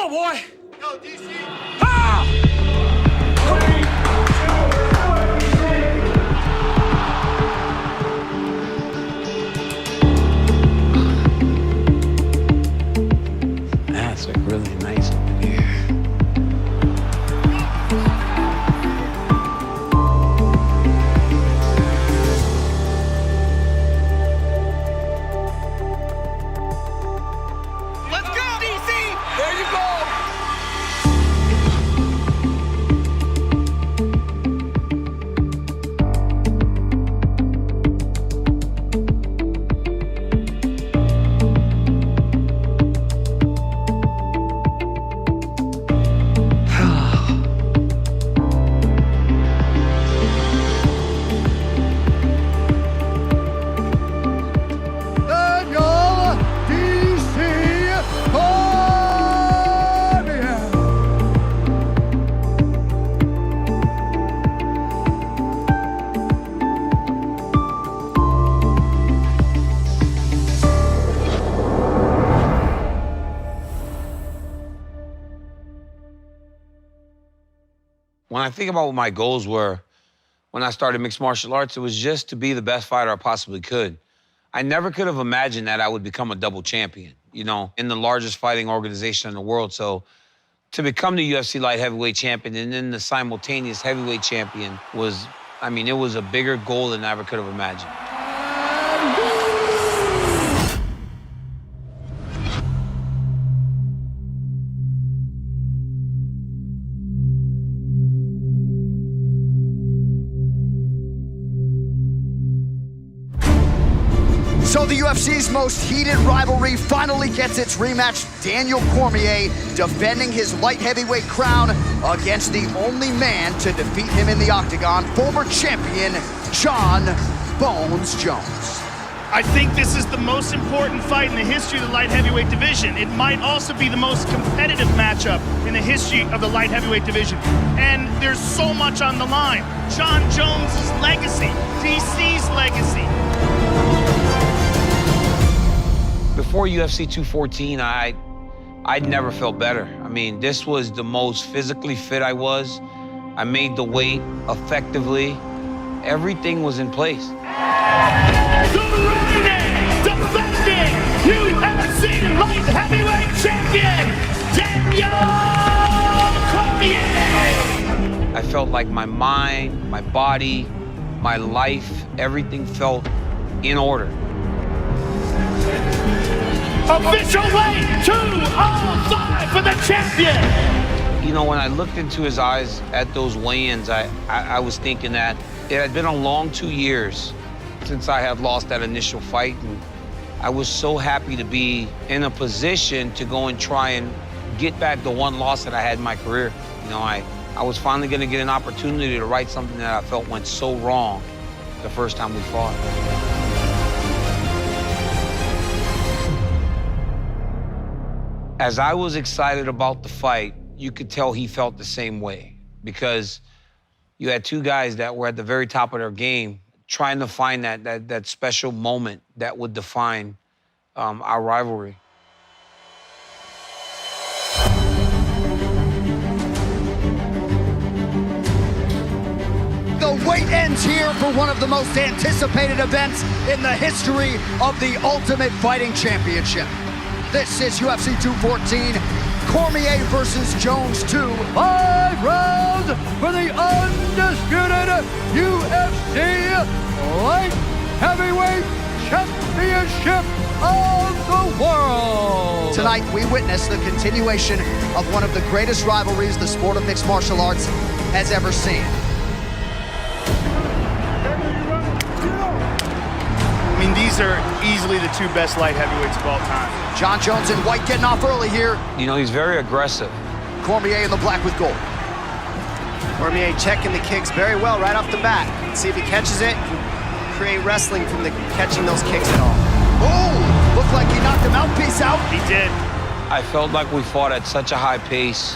on, boy. Go, DC. Ah! That's like really nice over here. Let's go, DC. There you go. When I think about what my goals were when I started mixed martial arts, it was just to be the best fighter I possibly could. I never could have imagined that I would become a double champion, you know, in the largest fighting organization in the world. So to become the UFC light heavyweight champion and then the simultaneous heavyweight champion was, I mean, it was a bigger goal than I ever could have imagined. So the UFC's most heated rivalry finally gets its rematch. Daniel Cormier defending his light heavyweight crown against the only man to defeat him in the octagon, former champion Jon Bones Jones. I think this is the most important fight in the history of the light heavyweight division. It might also be the most competitive matchup in the history of the light heavyweight division. And there's so much on the line. Jon Jones' legacy, DC's legacy. Before UFC 214, I'd never felt better. I mean, this was the most physically fit I was. I made the weight effectively. Everything was in place. The reigning, defending UFC light heavyweight champion, Daniel Cormier. I felt like my mind, my body, my life, everything felt in order. Official weight 205 for the champion. You know, when I looked into his eyes at those weigh-ins, I was thinking that it had been a long 2 years since I had lost that initial fight. And I was so happy to be in a position to go and try and get back the one loss that I had in my career. You know, I was finally gonna get an opportunity to right something that I felt went so wrong the first time we fought. As I was excited about the fight, you could tell he felt the same way, because you had two guys that were at the very top of their game trying to find that special moment that would define our rivalry. The wait ends here for one of the most anticipated events in the history of the Ultimate Fighting Championship. This is UFC 214, Cormier versus Jones 2. 5 rounds for the undisputed UFC Light Heavyweight Championship of the world. Tonight, we witness the continuation of one of the greatest rivalries the sport of mixed martial arts has ever seen. I mean, these are easily the two best light heavyweights of all time. Jon Jones in white getting off early here. You know, he's very aggressive. Cormier in the black with gold. Cormier checking the kicks very well right off the bat. See if he catches it, create wrestling from the catching those kicks at all. Oh, looked like he knocked the mouthpiece out. He did. I felt like we fought at such a high pace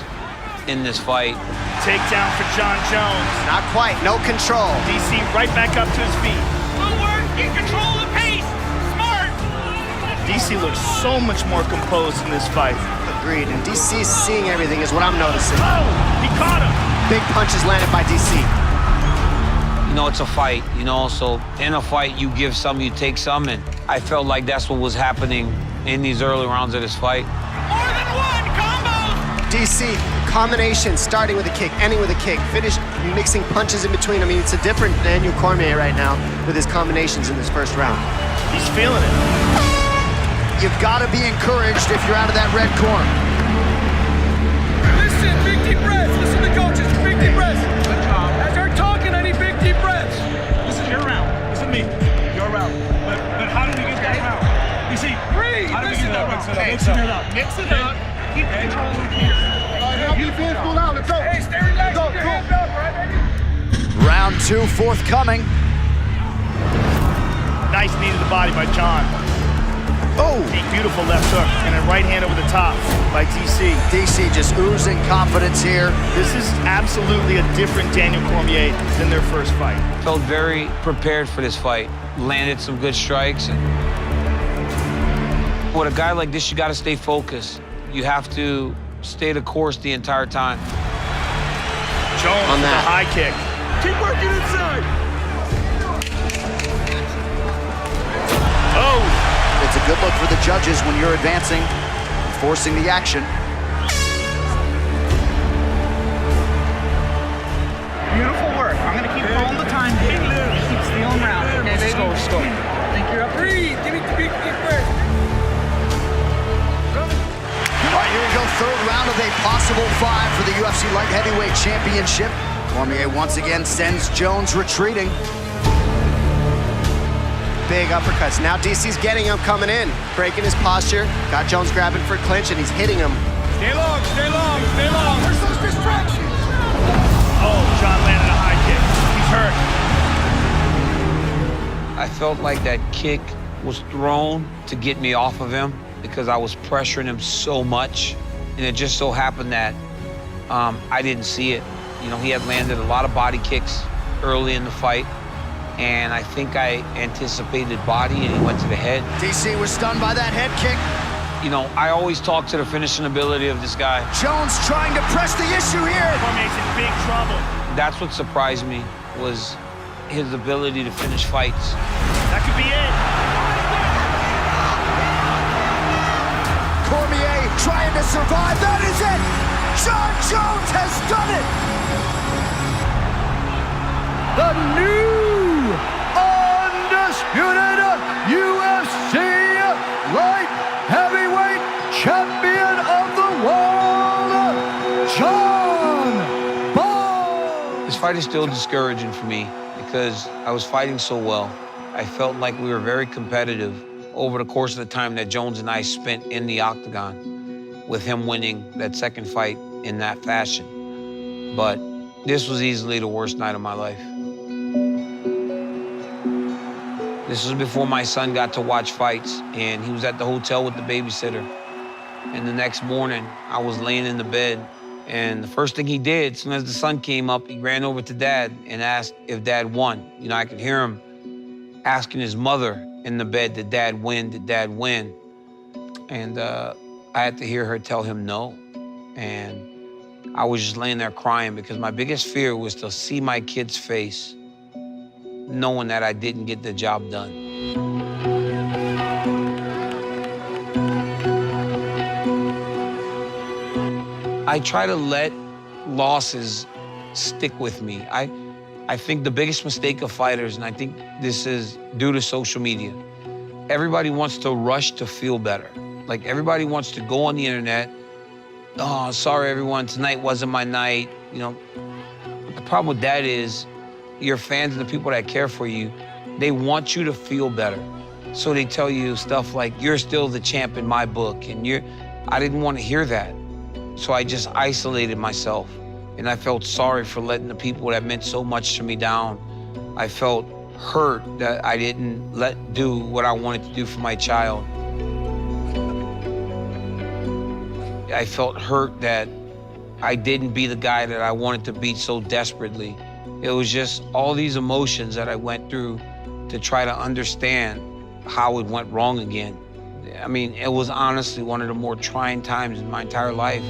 in this fight. Takedown for Jon Jones. Not quite, no control. DC right back up to his feet. Footwork, in control of the pace. Smart. DC looks so much more composed in this fight. Agreed. And DC's seeing everything is what I'm noticing. Oh, he caught him. Big punches landed by DC. You know, it's a fight, you know, so in a fight, you give some, you take some, and I felt like that's what was happening in these early rounds of this fight. More than one combo. DC, combination, starting with a kick, ending with a kick, finish mixing punches in between. I mean, it's a different Daniel Cormier right now with his combinations in this first round. He's feeling it. You've got to be encouraged if you're out of that red corner. Listen, big deep breaths. Listen to coaches, big deep breaths. As they're talking, I need big deep breaths. This is your round. Listen to me. Your round. But how do we get that round? You see, Breathe. how do we Listen get that up. round? Hey, Mix it up. Mix it up. Keep control of here. Hey, stay relaxed. Keep your hands up, right, baby? Round 2 forthcoming. Nice knee to the body by John. Oh, A beautiful left hook and a right hand over the top by DC. DC just oozing confidence here. This is absolutely a different Daniel Cormier than their first fight. Felt very prepared for this fight. Landed some good strikes. And with a guy like this, you got to stay focused. You have to stay the course the entire time. Jones On with that. a high kick. Keep working inside. Oh, It's a good look for the judges when you're advancing, forcing the action. Beautiful work. I'm gonna keep calling the time. Keep stealing round. Okay, baby? Go. Think you're up. Breathe. Give me the big deep breaths. All right, here we go, third round of a possible 5 for the UFC Light Heavyweight Championship. Cormier once again sends Jones retreating. Big uppercuts. Now DC's getting him coming in, breaking his posture. Got Jones grabbing for a clinch, and he's hitting him. Stay long, stay long, stay long. Where's those distractions? oh, John landed a high kick. He's hurt. I felt like that kick was thrown to get me off of him because I was pressuring him so much. And it just so happened that I didn't see it. You know, he had landed a lot of body kicks early in the fight. And I think I anticipated body and he went to the head. DC was stunned by that head kick. You know, I always talk to the finishing ability of this guy. Jones trying to press the issue here. Cormier's in big trouble. That's what surprised me, was his ability to finish fights. That could be it. Cormier trying to survive. That is it. John Jones has done it. The new undisputed UFC Light Heavyweight Champion of the world, John Bones. This fight is still discouraging for me because I was fighting so well. I felt like we were very competitive over the course of the time that Jones and I spent in the octagon, with him winning that second fight in that fashion. But this was easily the worst night of my life. This was before my son got to watch fights, and he was at the hotel with the babysitter. And the next morning, I was laying in the bed, and the first thing he did, as soon as the sun came up, he ran over to Dad and asked if Dad won. You know, I could hear him asking his mother in the bed, did Dad win? Did Dad win? And I had to hear her tell him no. And I was just laying there crying because my biggest fear was to see my kid's face knowing that I didn't get the job done. I try to let losses stick with me. I think the biggest mistake of fighters, and I think this is due to social media, everybody wants to rush to feel better. Like, everybody wants to go on the internet, oh, sorry everyone, tonight wasn't my night. You know, the problem with that is your fans and the people that care for you, they want you to feel better. So they tell you stuff like, you're still the champ in my book, and I didn't want to hear that. So I just isolated myself, and I felt sorry for letting the people that meant so much to me down. I felt hurt that I didn't do what I wanted to do for my child. I felt hurt that I didn't be the guy that I wanted to be so desperately. It was just all these emotions that I went through to try to understand how it went wrong again. I mean, it was honestly one of the more trying times in my entire life.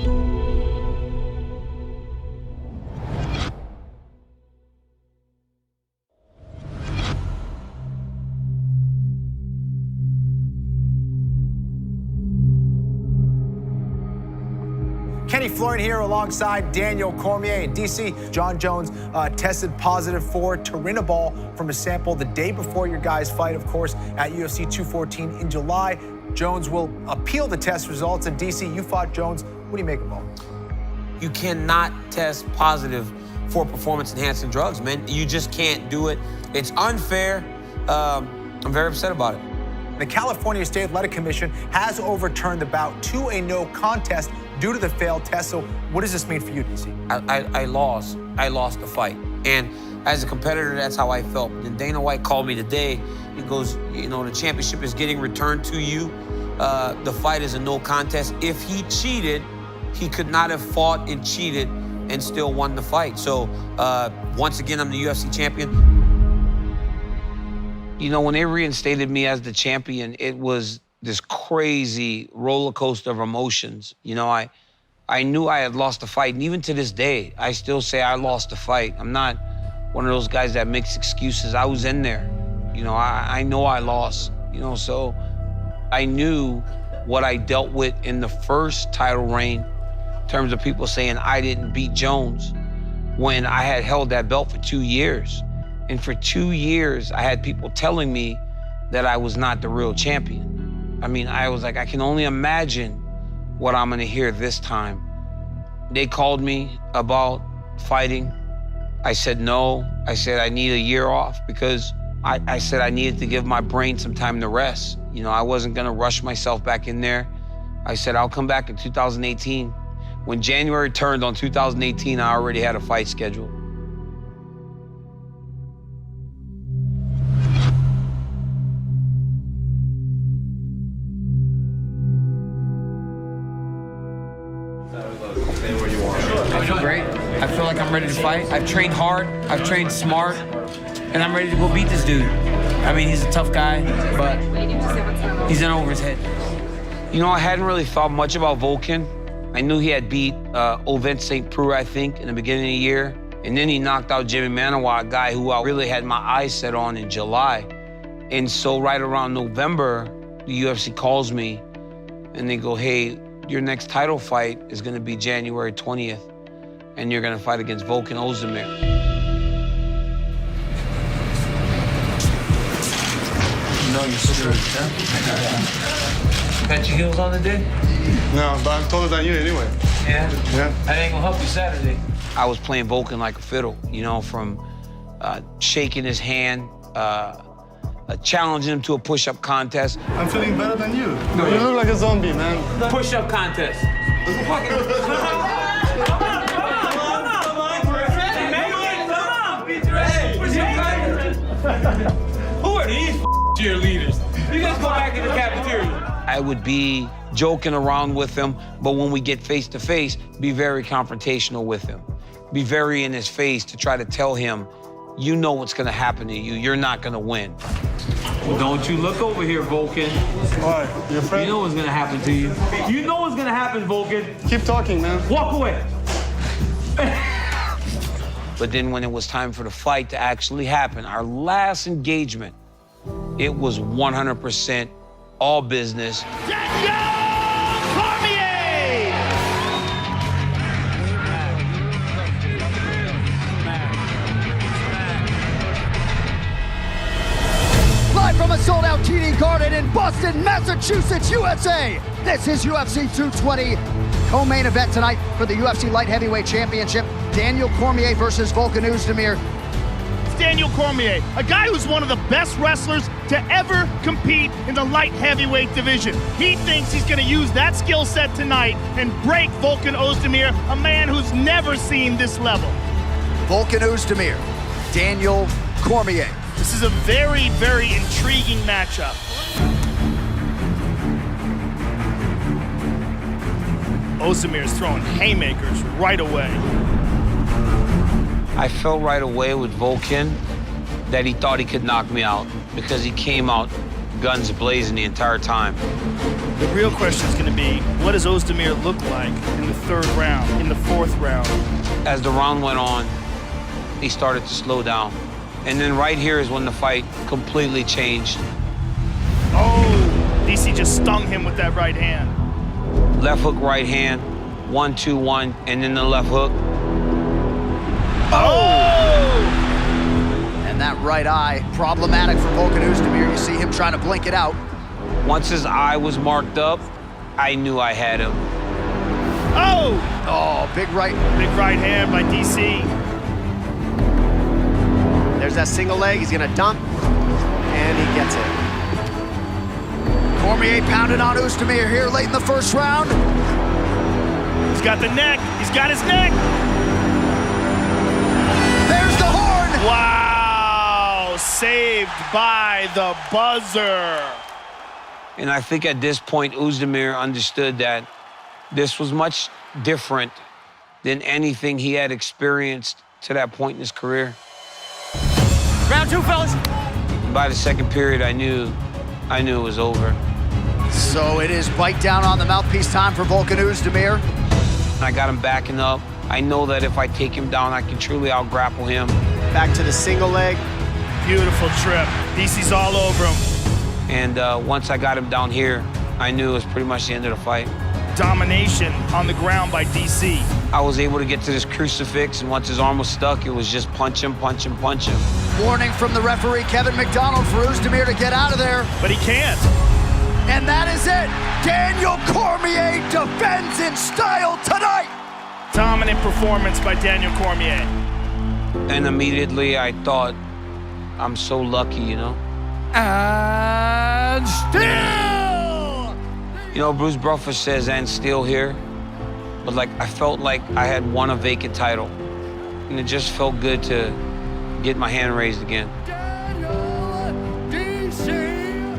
Kenny Florian here alongside Daniel Cormier in DC. John Jones tested positive for turinabol from a sample the day before your guys' fight, of course, at UFC 214 in July. Jones will appeal the test results. In DC, you fought Jones. What do you make of all? You cannot test positive for performance-enhancing drugs, man. You just can't do it. It's unfair. I'm very upset about it. The California State Athletic Commission has overturned the bout to a no contest due to the failed test. So what does this mean for you, DC? I lost. I lost the fight. And as a competitor, that's how I felt. And Dana White called me today. He goes, you know, the championship is getting returned to you. The fight is a no contest. If he cheated, he could not have fought and cheated and still won the fight. So once again, I'm the UFC champion. You know, when they reinstated me as the champion, it was this crazy roller coaster of emotions. You know, I knew I had lost the fight, and even to this day, I still say I lost the fight. I'm not one of those guys that makes excuses. I was in there. You know, I know I lost, you know, so I knew what I dealt with in the first title reign in terms of people saying I didn't beat Jones when I had held that belt for 2 years. And for 2 years, I had people telling me that I was not the real champion. I mean, I was like, I can only imagine what I'm gonna hear this time. They called me about fighting. I said no. I said I need a year off because I said I needed to give my brain some time to rest. You know, I wasn't gonna rush myself back in there. I said I'll come back in 2018. When January turned on 2018, I already had a fight scheduled. I feel great. I feel like I'm ready to fight. I've trained hard, I've trained smart, and I'm ready to go beat this dude. I mean, he's a tough guy, but he's in over his head. You know, I hadn't really thought much about Volkan. I knew he had beat Oezdemir St. Preux, I think, in the beginning of the year. And then he knocked out Jimmy Manawa, a guy who I really had my eyes set on in July. And so right around November, the UFC calls me and they go, hey, your next title fight is gonna be January 20th, and you're gonna fight against Volkan Oezdemir. You know you're screwed, huh? Got your heels on today? No, but I'm taller than you anyway. Yeah? Yeah. That ain't gonna help you Saturday. I was playing Volkan like a fiddle, you know, from shaking his hand, challenging him to a push-up contest. I'm feeling better than you. No, you look like a zombie, man. Push-up contest. Who are these cheerleaders? You guys go back in the cafeteria. I would be joking around with him, but when we get face-to-face, be very confrontational with him. Be very in his face to try to tell him, you know what's gonna happen to you. You're not gonna win. Well, don't you look over here, Volkan. Why? You afraid? You know what's gonna happen to you. You know what's gonna happen, Volkan. Keep talking, man. Walk away. But then when it was time for the fight to actually happen, our last engagement, it was 100% all business. Live from a sold-out TD Garden in Boston, Massachusetts, USA. This is UFC 220. Co-main event tonight for the UFC Light Heavyweight Championship. Daniel Cormier versus Volkan Oezdemir. It's Daniel Cormier, a guy who's one of the best wrestlers to ever compete in the light heavyweight division. He thinks he's gonna use that skill set tonight and break Volkan Oezdemir, a man who's never seen this level. Volkan Oezdemir, Daniel Cormier. This is a very, very intriguing matchup. Oezdemir is throwing haymakers right away. I felt right away with Volkan that he thought he could knock me out because he came out guns blazing the entire time. The real question is going to be, what does Oezdemir look like in the third round, in the fourth round? As the round went on, he started to slow down. And then right here is when the fight completely changed. Oh, DC just stung him with that right hand. Left hook, right hand, 1-2-1, and then the left hook. Oh! And that right eye, problematic for Volkan Oezdemir. You see him trying to blink it out. Once his eye was marked up, I knew I had him. Oh! Oh, big right hand by DC. There's that single leg. He's gonna dump, and he gets it. Cormier pounded on Oezdemir here late in the first round. He's got the neck. He's got his neck. There's the horn. Wow! Saved by the buzzer. And I think at this point, Oezdemir understood that this was much different than anything he had experienced to that point in his career. Round two, fellas. By the second period, I knew it was over. So it is bite down on the mouthpiece time for Volkan Oezdemir. I got him backing up. I know that if I take him down, I can truly out-grapple him. Back to the single leg. Beautiful trip. DC's all over him. And once I got him down here, I knew it was pretty much the end of the fight. Domination on the ground by DC. I was able to get to this crucifix, and once his arm was stuck, it was just punch him, punch him, punch him. Warning from the referee, Kevin McDonald, for Oezdemir to get out of there. But he can't. And that is it. Daniel Cormier defends in style tonight. Dominant performance by Daniel Cormier. And immediately I thought, I'm so lucky, you know? And still! You know, Bruce Buffer says, and still here. But like, I felt like I had won a vacant title. And it just felt good to get my hand raised again.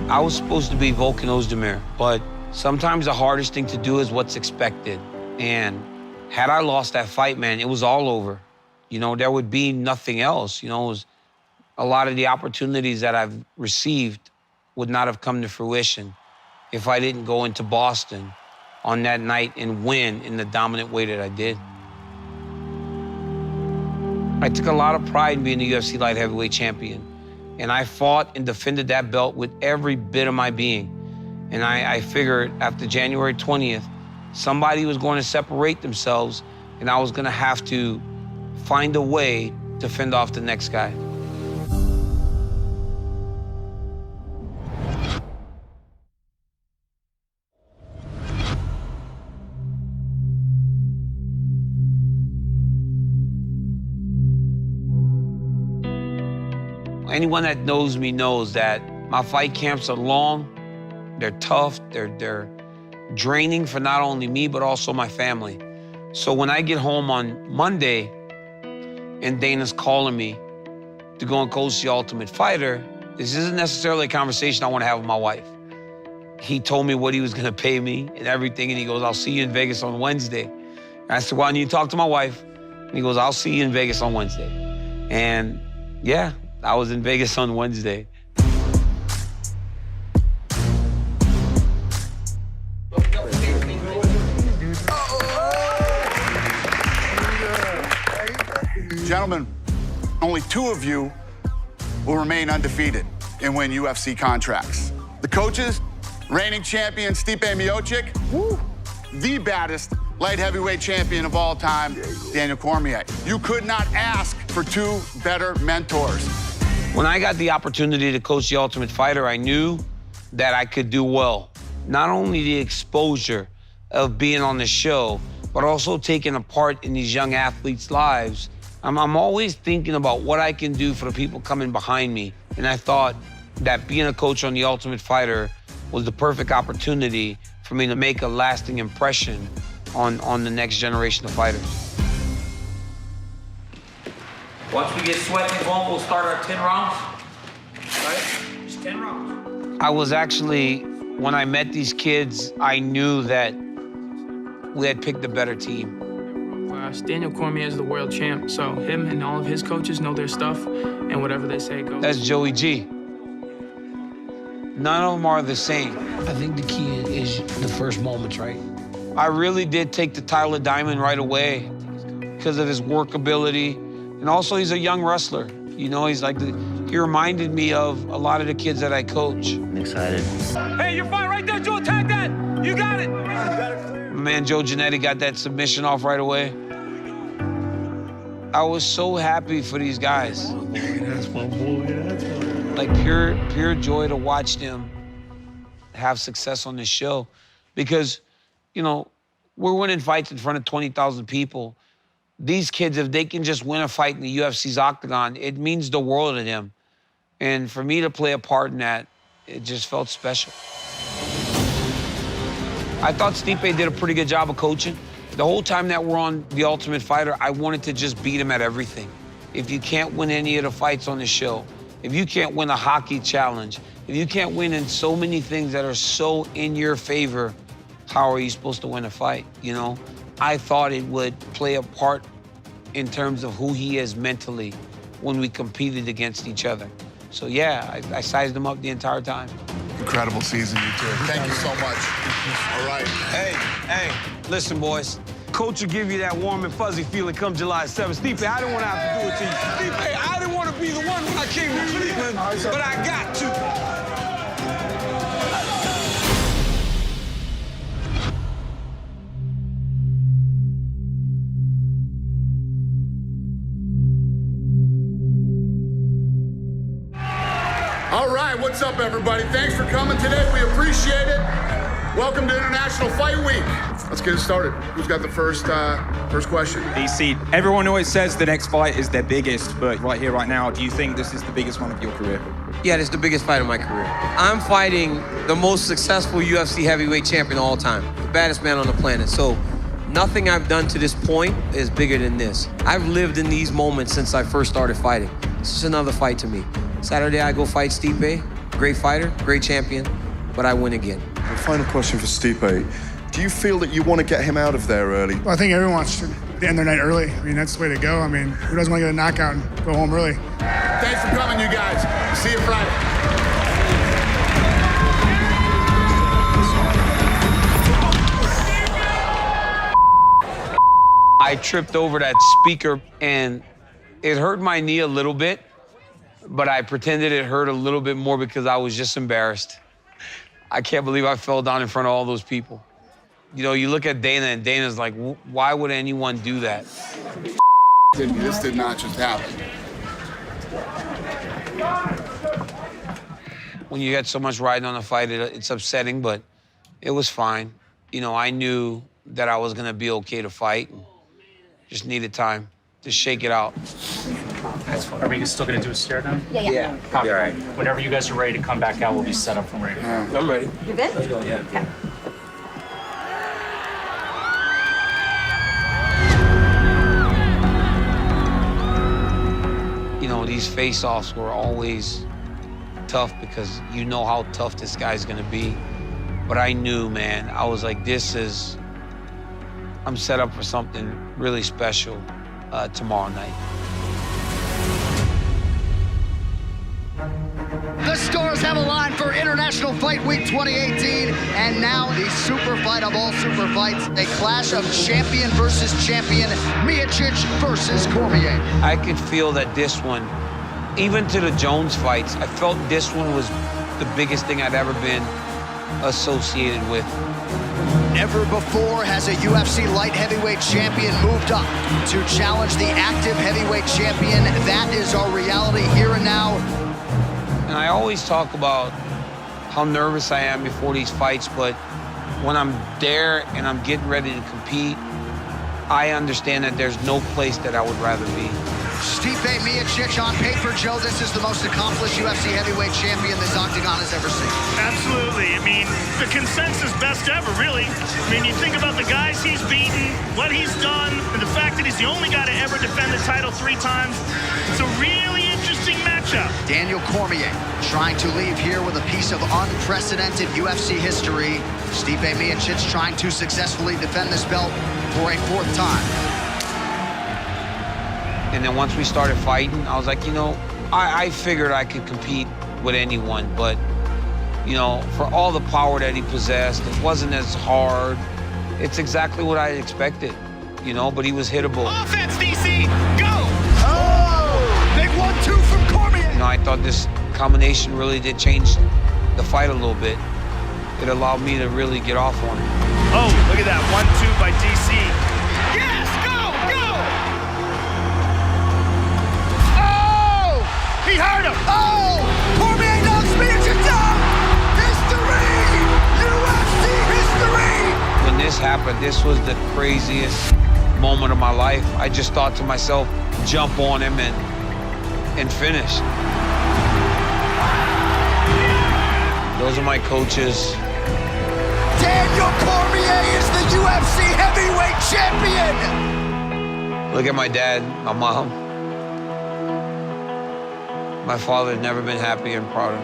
I was supposed to be Volkan Oezdemir, but sometimes the hardest thing to do is what's expected. And had I lost that fight, man, it was all over. You know, there would be nothing else. You know, it was a lot of the opportunities that I've received would not have come to fruition if I didn't go into Boston on that night and win in the dominant way that I did. I took a lot of pride in being the UFC light heavyweight champion. And I fought and defended that belt with every bit of my being. And I figured after January 20th, somebody was going to separate themselves, and I was going to have to find a way to fend off the next guy. Anyone that knows me knows that my fight camps are long, they're tough, they're draining for not only me, but also my family. So when I get home on Monday and Dana's calling me to go and coach the Ultimate Fighter, this isn't necessarily a conversation I want to have with my wife. He told me what he was going to pay me and everything, and he goes, I'll see you in Vegas on Wednesday. And I said, well, I need to talk to my wife. And he goes, I'll see you in Vegas on Wednesday. And yeah, I was in Vegas on Wednesday. Gentlemen, only 2 of you will remain undefeated and win UFC contracts. The coaches, reigning champion Stipe Miocic, the baddest light heavyweight champion of all time, Daniel Cormier. You could not ask for 2 better mentors. When I got the opportunity to coach the Ultimate Fighter, I knew that I could do well. Not only the exposure of being on the show, but also taking a part in these young athletes' lives. I'm always thinking about what I can do for the people coming behind me. And I thought that being a coach on the Ultimate Fighter was the perfect opportunity for me to make a lasting impression on the next generation of fighters. Once we get sweating going, we'll start our 10 rounds. Right? Just 10 rounds. I was actually, when I met these kids, I knew that we had picked a better team. Daniel Cormier is the world champ, so him and all of his coaches know their stuff, and whatever they say goes. That's Joey G. None of them are the same. I think the key is the first moments, right? I really did take the Tyler Diamond right away because of his workability. And also, he's a young wrestler. You know, he's like, he reminded me of a lot of the kids that I coach. I'm excited. Hey, you're fine right there, Joe. Attack that. You got it. My man Joe Giannetti got that submission off right away. I was so happy for these guys. That's my boy. That's my boy. Like pure joy to watch them have success on this show. Because, you know, we're winning fights in front of 20,000 people. These kids, if they can just win a fight in the UFC's octagon, it means the world to them. And for me to play a part in that, it just felt special. I thought Stipe did a pretty good job of coaching. The whole time that we're on The Ultimate Fighter, I wanted to just beat him at everything. If you can't win any of the fights on the show, if you can't win a hockey challenge, if you can't win in so many things that are so in your favor, how are you supposed to win a fight, you know? I thought it would play a part in terms of who he is mentally when we competed against each other. So yeah, I sized him up the entire time. Incredible season, you two. Thank you so much. All right. Hey, listen, boys. Coach will give you that warm and fuzzy feeling come July 7th. Stipe, I didn't want to have to do it to you. Stipe, I didn't want to be the one when I came to Cleveland, but I got to. All right, what's up, everybody? Thanks for coming today. We appreciate it. Welcome to International Fight Week. Let's get it started. Who's got the first question? DC, everyone always says the next fight is their biggest, but right here, right now, do you think this is the biggest one of your career? Yeah, this is the biggest fight of my career. I'm fighting the most successful UFC heavyweight champion of all time, the baddest man on the planet. So nothing I've done to this point is bigger than this. I've lived in these moments since I first started fighting. This is another fight to me. Saturday, I go fight Stipe. Great fighter, great champion, but I win again. The final question for Stipe. Do you feel that you want to get him out of there early? Well, I think everyone wants to end their night early. I mean, that's the way to go. I mean, who doesn't want to get a knockout and go home early? Thanks for coming, you guys. See you Friday. I tripped over that speaker and it hurt my knee a little bit, but I pretended it hurt a little bit more because I was just embarrassed. I can't believe I fell down in front of all those people. You know, you look at Dana and Dana's like, why would anyone do that? This did not just happen. When you get so much riding on a fight, it's upsetting, but it was fine. You know, I knew that I was gonna be okay to fight. And just needed time to shake it out. Are we still going to do a stare down? Yeah. Copy. All right. Whenever you guys are ready to come back out, we'll be set up and ready. I'm ready. You good? Let's go, yeah. Okay. You know, these face-offs were always tough because you know how tough this guy's gonna be. But I knew, man, I was like, I'm set up for something really special tomorrow night. The stars have aligned for International Fight Week 2018, and now the super fight of all super fights, a clash of champion versus champion, Miocic versus Cormier. I could feel that this one, even to the Jones fights, I felt this one was the biggest thing I'd ever been associated with. Never before has a UFC light heavyweight champion moved up to challenge the active heavyweight champion. That is our reality here and now. And I always talk about how nervous I am before these fights, but when I'm there and I'm getting ready to compete, I understand that there's no place that I would rather be. Stipe Miocic on paper, Joe, this is the most accomplished UFC heavyweight champion this octagon has ever seen. Absolutely. I mean, the consensus best ever, really. I mean, you think about the guys he's beaten, what he's done, and the fact that he's the only guy to ever defend the title 3 times. It's a really interesting matchup. Daniel Cormier trying to leave here with a piece of unprecedented UFC history. Stipe Miocic trying to successfully defend this belt for a 4th time. And then once we started fighting, I was like, you know, I figured I could compete with anyone, but You know, for all the power that he possessed, it wasn't as hard. It's exactly what I expected, you know, but he was hittable. Offense, DC, go! Oh! Big 1-2 from Cormier. You know, I thought this combination really did change the fight a little bit. It allowed me to really get off on it. Oh, look at that, 1-2 by DC. Yes, go, go! Oh! He hurt him! Oh! Cormier knocks me down! History! UFC history! When this happened, this was the craziest moment of my life. I just thought to myself, jump on him and finish. Those are my coaches. Daniel Cormier is the UFC heavyweight champion! Look at my dad, my mom. My father had never been happier and prouder.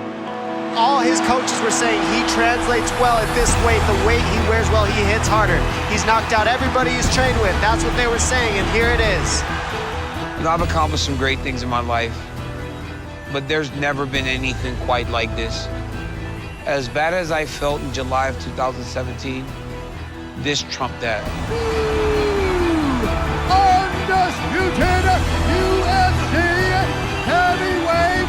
All his coaches were saying he translates well at this weight. The weight he wears well, he hits harder. He's knocked out everybody he's trained with. That's what they were saying, and here it is. You know, I've accomplished some great things in my life, but there's never been anything quite like this. As bad as I felt in July of 2017, this trumped that. Undisputed UFC heavyweight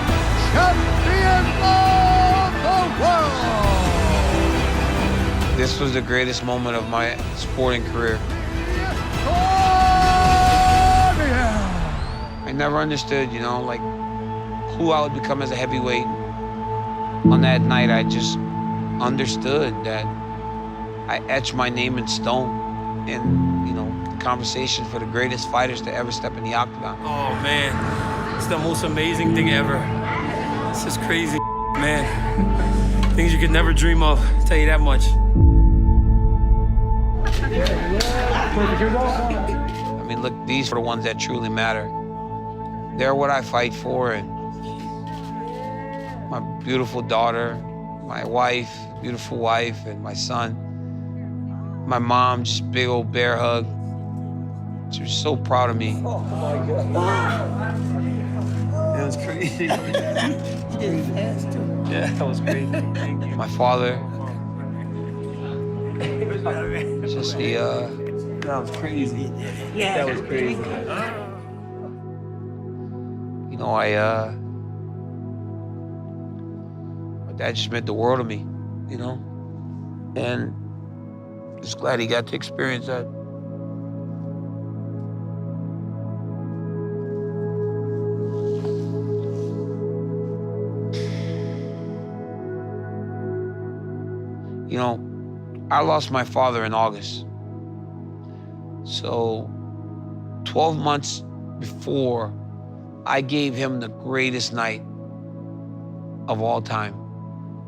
champion of the world! This was the greatest moment of my sporting career. I never understood, you know, like, who I would become as a heavyweight. On that night, I just understood that I etched my name in stone in, you know, the conversation for the greatest fighters to ever step in the octagon. Oh, man. It's the most amazing thing ever. This is crazy, man. Things you could never dream of, I'll tell you that much. I mean, look, these are the ones that truly matter. They're what I fight for, and my beautiful daughter, my wife, beautiful wife, and my son. My mom, just big old bear hug. She was so proud of me. Oh my God. That was crazy. Yeah, that was crazy. Thank you. My father. Just the, that was crazy. Yeah. That was crazy. You know, my dad just meant the world to me, you know? And just glad he got to experience that. You know, I lost my father in August. So 12 months before, I gave him the greatest night of all time.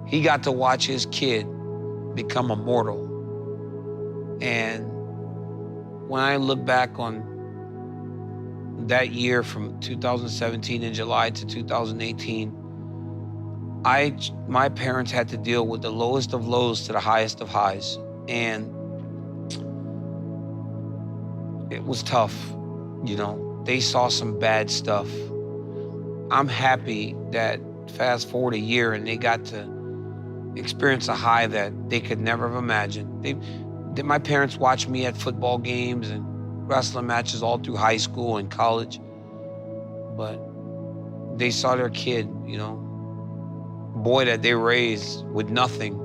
He got to watch his kid become immortal. And when I look back on that year from 2017 in July to 2018, my parents had to deal with the lowest of lows to the highest of highs. And it was tough, you know. They saw some bad stuff. I'm happy that fast forward a year and they got to experience a high that they could never have imagined. My parents watched me at football games and wrestling matches all through high school and college. But they saw their kid, you know, boy that they raised with nothing.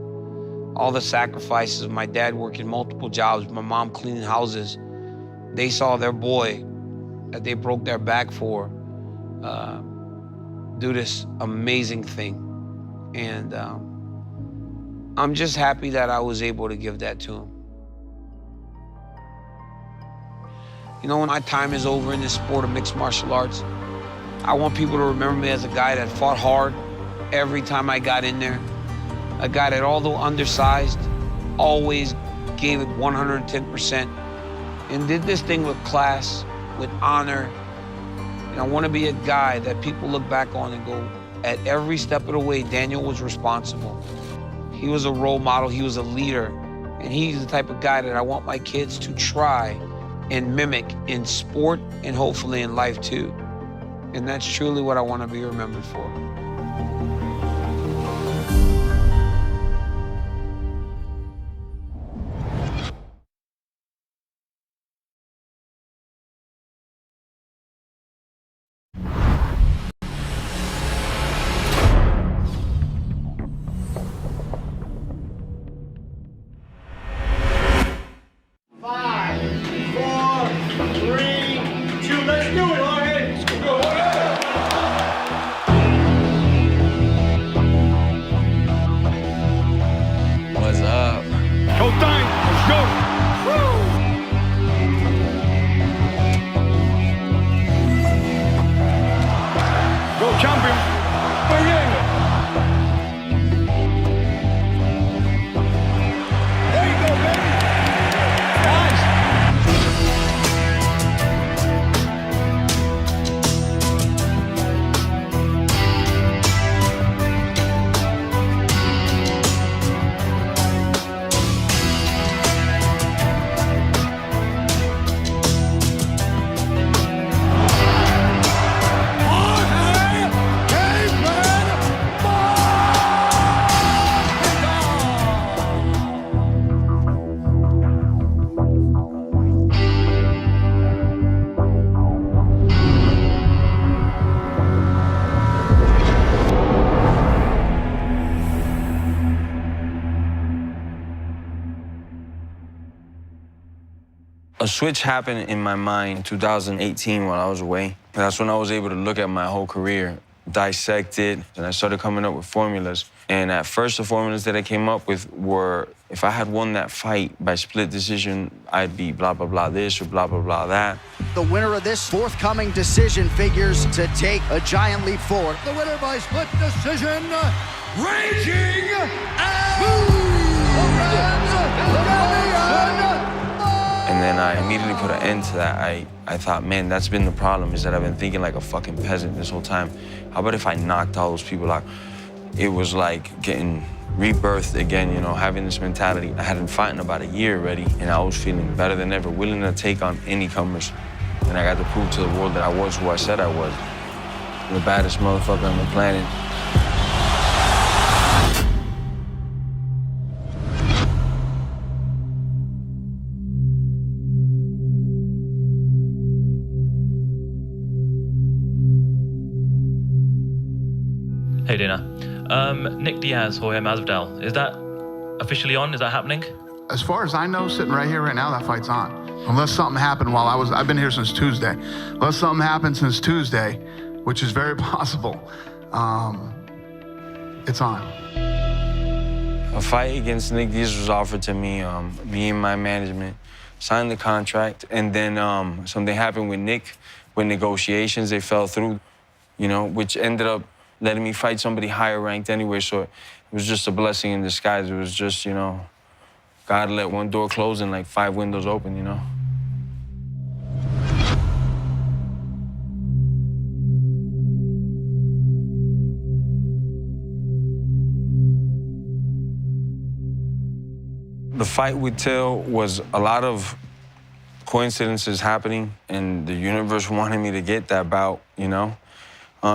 All the sacrifices of my dad working multiple jobs, my mom cleaning houses. They saw their boy that they broke their back for do this amazing thing. And I'm just happy that I was able to give that to him. You know, when my time is over in this sport of mixed martial arts, I want people to remember me as a guy that fought hard every time I got in there. A guy that, although undersized, always gave it 110% and did this thing with class, with honor. And I want to be a guy that people look back on and go, at every step of the way, Daniel was responsible. He was a role model, he was a leader, and he's the type of guy that I want my kids to try and mimic in sport and hopefully in life too. And that's truly what I want to be remembered for. champion, boogeyman. There you go, baby. Nice. A switch happened in my mind in 2018 while I was away. That's when I was able to look at my whole career, dissect it, and I started coming up with formulas. And at first, the formulas that I came up with were, if I had won that fight by split decision, I'd be blah, blah, blah this or blah, blah, blah that. The winner of this forthcoming decision figures to take a giant leap forward. The winner by split decision, raging And then I immediately put an end to that. I thought, man, that's been the problem, is that I've been thinking like a fucking peasant this whole time. How about if I knocked all those people out? It was like getting rebirthed again, you know, having this mentality. I hadn't fought in about a year already, and I was feeling better than ever, willing to take on any comers. And I got to prove to the world that I was who I said I was. The baddest motherfucker on the planet. Hey Dana, Nick Diaz, Jorge Masvidal, is that officially on? Is that happening? As far as I know, sitting right here, right now, that fight's on. Unless something happened while I've been here since Tuesday. Unless something happened since Tuesday, which is very possible, it's on. A fight against Nick Diaz was offered to me. Me and my management signed the contract, and then something happened with Nick. With negotiations, they fell through, you know, which ended up letting me fight somebody higher ranked anyway, so it was just a blessing in disguise. It was just, you know, God let one door close and like 5 windows open, you know? The fight with Till was a lot of coincidences happening, and the universe wanted me to get that bout, you know?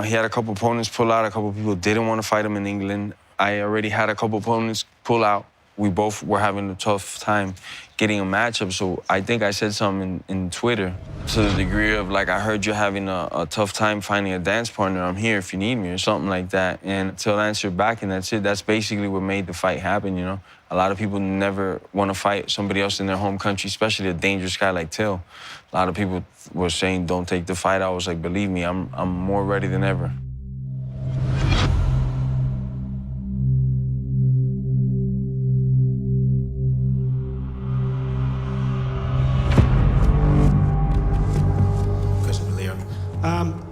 He had a couple opponents pull out. A couple people didn't want to fight him in England. I already had a couple opponents pull out. We both were having a tough time getting a matchup. So I think I said something in Twitter to the degree of, like, I heard you're having a tough time finding a dance partner. I'm here if you need me, or something like that. And Till answered back, and that's it. That's basically what made the fight happen, you know? A lot of people never want to fight somebody else in their home country, especially a dangerous guy like Till. A lot of people were saying, don't take the fight. I was like, believe me, I'm more ready than ever.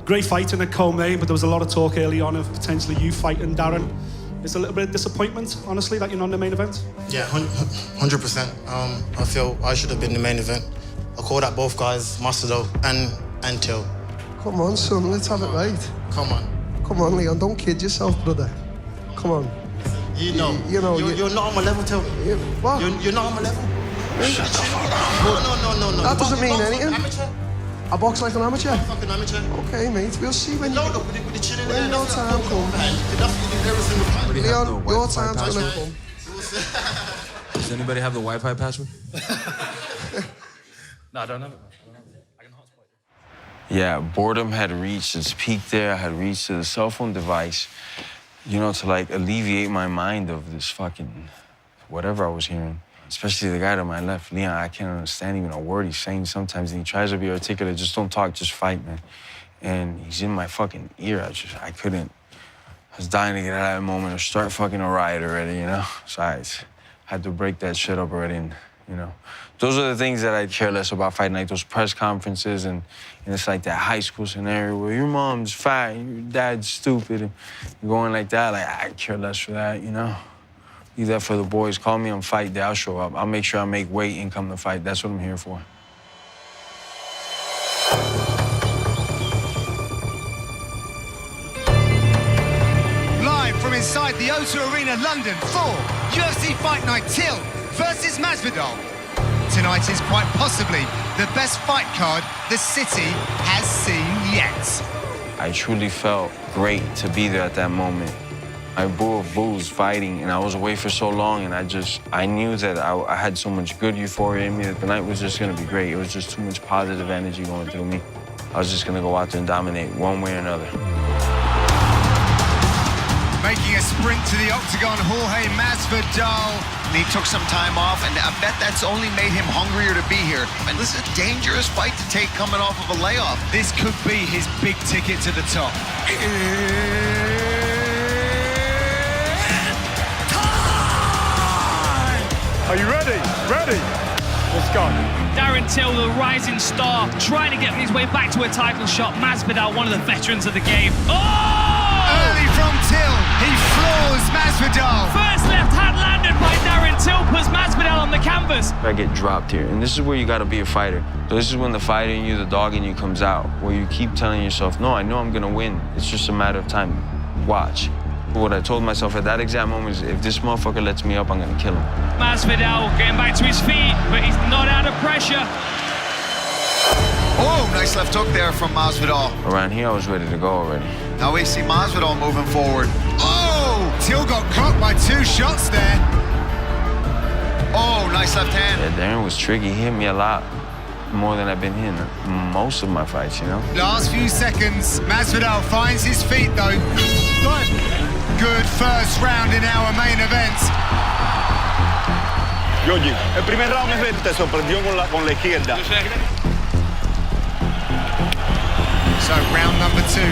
Great fight in a co-main, but there was a lot of talk early on of potentially you fighting Darren. It's a little bit of disappointment, honestly, that you're not in the main event? Yeah, 100%. I feel I should have been the main event. I called out both guys, Masvidal and Till. Come on, son, let's have it right. Come on. Come on, Leon, don't kid yourself, brother. Come on. You know, you're not on my level, Till. What? You're not on my level. Shut the fuck up. No. That doesn't mean anything. Amateur. I box like an amateur? I'm fucking amateur. Okay, mate, we'll see when no, look, with the chilling when your time comes. Leon, your time's gonna come. Does anybody have the Wi-Fi password? No, I don't have it. Yeah, boredom had reached its peak there. I had reached to the cell phone device, you know, to like alleviate my mind of this fucking whatever I was hearing. Especially the guy to my left, Leon, I can't understand even a word he's saying sometimes, and he tries to be articulate. Just don't talk, just fight, man. And he's in my fucking ear. I couldn't. I was dying to get out of that moment or start fucking a riot already, you know? So I had to break that shit up already and, you know? Those are the things that I care less about fighting, like those press conferences and it's like that high school scenario where your mom's fat and your dad's stupid and you're going like that. Like, I care less for that, you know? Do that for the boys. Call me on fight day, I'll show up. I'll make sure I make weight and come to fight. That's what I'm here for. Live from inside the O2 Arena, London, for UFC Fight Night Till versus Masvidal. Tonight is quite possibly the best fight card the city has seen yet. I truly felt great to be there at that moment. I booed booze fighting, and I was away for so long, and I knew that I had so much good euphoria in me that the night was just gonna be great. It was just too much positive energy going through me. I was just gonna go out there and dominate one way or another. Making a sprint to the octagon, Jorge Masvidal. He took some time off, and I bet that's only made him hungrier to be here. And this is a dangerous fight to take coming off of a layoff. This could be his big ticket to the top. Are you ready? Ready? Let's go. Darren Till, the rising star, trying to get his way back to a title shot. Masvidal, one of the veterans of the game. Oh! Early from Till, he floors Masvidal. First left hand landed by Darren Till, puts Masvidal on the canvas. I get dropped here, and this is where you gotta be a fighter. So this is when the fighter in you, the dog in you comes out, where you keep telling yourself, no, I know I'm gonna win. It's just a matter of time. Watch. What I told myself at that exact moment is, if this motherfucker lets me up, I'm gonna kill him. Masvidal getting back to his feet, but he's not out of pressure. Oh, nice left hook there from Masvidal. Around here, I was ready to go already. Now we see Masvidal moving forward. Oh! Till got clocked by 2 shots there. Oh, nice left hand. Yeah, Darren was tricky. He hit me a lot more than I've been hitting most of my fights, you know? Last few seconds, Masvidal finds his feet though. Good first round in our main event. Yogi, el primer round te sorprendió con la izquierda. So round number 2.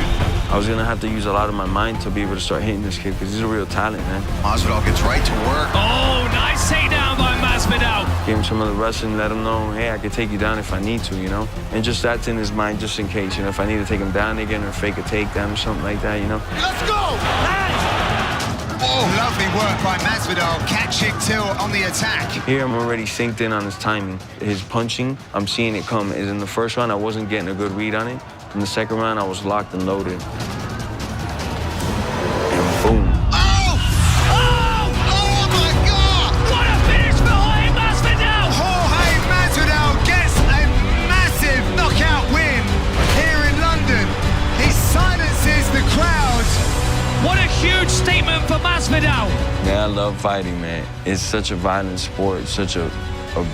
I was gonna have to use a lot of my mind to be able to start hitting this kid, because he's a real talent, man. Masvidal gets right to work. Oh, nice takedown by Masvidal. Give him some of the wrestling, let him know, hey, I can take you down if I need to, you know? And just that's in his mind, just in case, you know, if I need to take him down again or fake a takedown or something like that, you know? Let's go! Oh, lovely work by Masvidal, catching Till on the attack. Here, I'm already synced in on his timing. His punching, I'm seeing it come. Is in the first round, I wasn't getting a good read on it. In the second round, I was locked and loaded. And boom. Oh! Oh! Oh my God! What a finish for Jorge Masvidal! Jorge Masvidal gets a massive knockout win here in London. He silences the crowd. What a huge statement for Masvidal. Man, I love fighting, man. It's such a violent sport, such a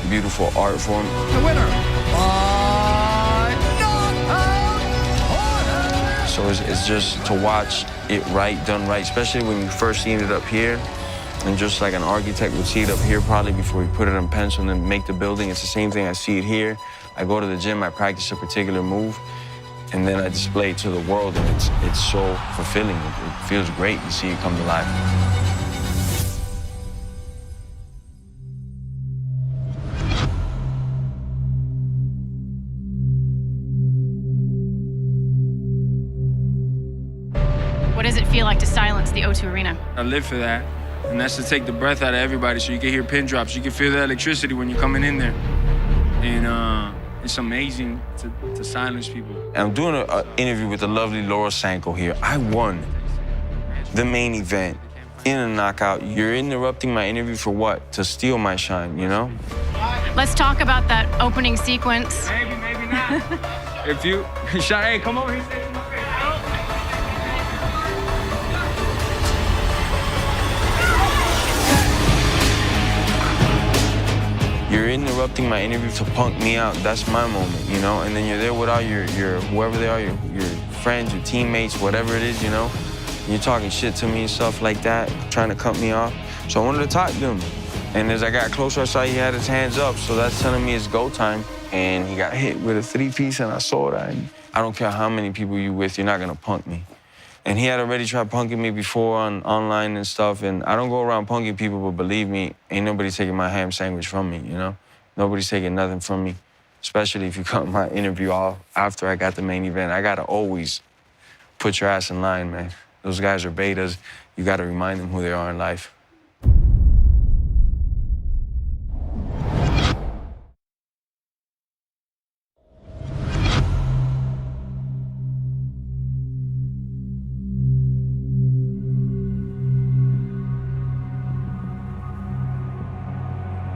beautiful art form. The winner by knockout. So it's just to watch it done right, especially when you first seen it up here, and just like an architect would see it up here probably before he put it on pencil and then make the building. It's the same thing. I see it here. I go to the gym, I practice a particular move, and then I display it to the world, and it's so fulfilling. It feels great to see it come to life. What does it feel like to silence the O2 Arena? I live for that, and that's to take the breath out of everybody so you can hear pin drops. You can feel the electricity when you're coming in there. And it's amazing to silence people. I'm doing an interview with the lovely Laura Sanko here. I won the main event in a knockout. You're interrupting my interview for what? To steal my shine, you know? Let's talk about that opening sequence. Maybe not. If you, hey, come over here. You're interrupting my interview to punk me out. That's my moment, you know? And then you're there with all your whoever they are, your friends, your teammates, whatever it is, you know? And you're talking shit to me and stuff like that, trying to cut me off. So I wanted to talk to him. And as I got closer, I saw he had his hands up, so that's telling me it's go time. And he got hit with a 3-piece, and I saw that. And I don't care how many people you with, you're not gonna punk me. And he had already tried punking me before online and stuff, and I don't go around punking people, but believe me, ain't nobody taking my ham sandwich from me, you know? Nobody's taking nothing from me, especially if you cut my interview off after I got the main event. I gotta always put your ass in line, man. Those guys are betas. You gotta remind them who they are in life.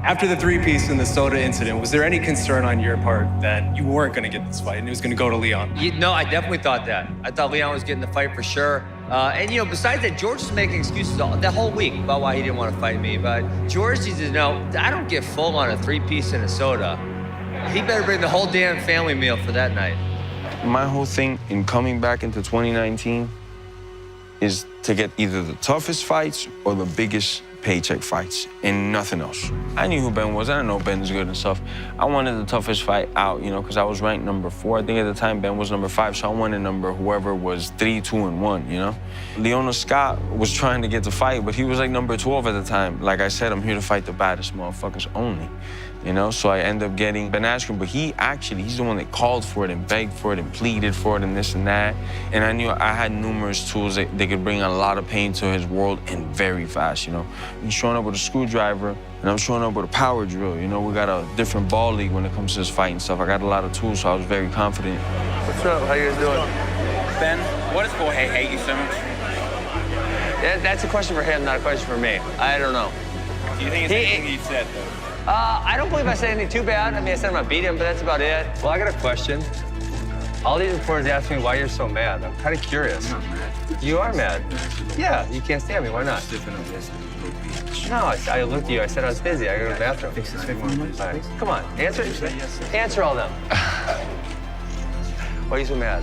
After the three-piece and the soda incident, was there any concern on your part that you weren't going to get this fight and it was going to go to Leon? No, I definitely thought that. I thought Leon was getting the fight for sure. And, you know, besides that, George was making excuses the whole week about why he didn't want to fight me. But George needs to know, I don't get full on a three-piece and a soda. He better bring the whole damn family meal for that night. My whole thing in coming back into 2019 is to get either the toughest fights or the biggest paycheck fights and nothing else. I knew who Ben was. I know Ben is good and stuff. I wanted the toughest fight out, you know, because I was ranked number 4. I think at the time Ben was number 5, so I wanted whoever was 3, 2, and 1, you know? Leona Scott was trying to get the fight, but he was like number 12 at the time. Like I said, I'm here to fight the baddest motherfuckers only, you know? So I end up getting Ben Askren, but he's the one that called for it and begged for it and pleaded for it and this and that. And I knew I had numerous tools that they could bring a lot of pain to his world and very fast, you know? He's showing up with a screwdriver, and I'm showing up with a power drill. You know, we got a different ball league when it comes to this fighting stuff. I got a lot of tools, so I was very confident. What's up? How you guys doing? Ben, what does Jorge hate you so much? Yeah, that's a question for him, not a question for me. I don't know. Do you think it's anything you said, though? I don't believe I said anything too bad. I mean, I said I'm gonna beat him, but that's about it. Well, I got a question. All these reporters ask me why you're so mad. I'm kind of curious. I'm not mad. You are mad? Yeah, you can't stand me. Why not? No, I looked at you. I said I was busy. I go to the bathroom. All right. Come on, answer. Answer all them. Why are you so mad?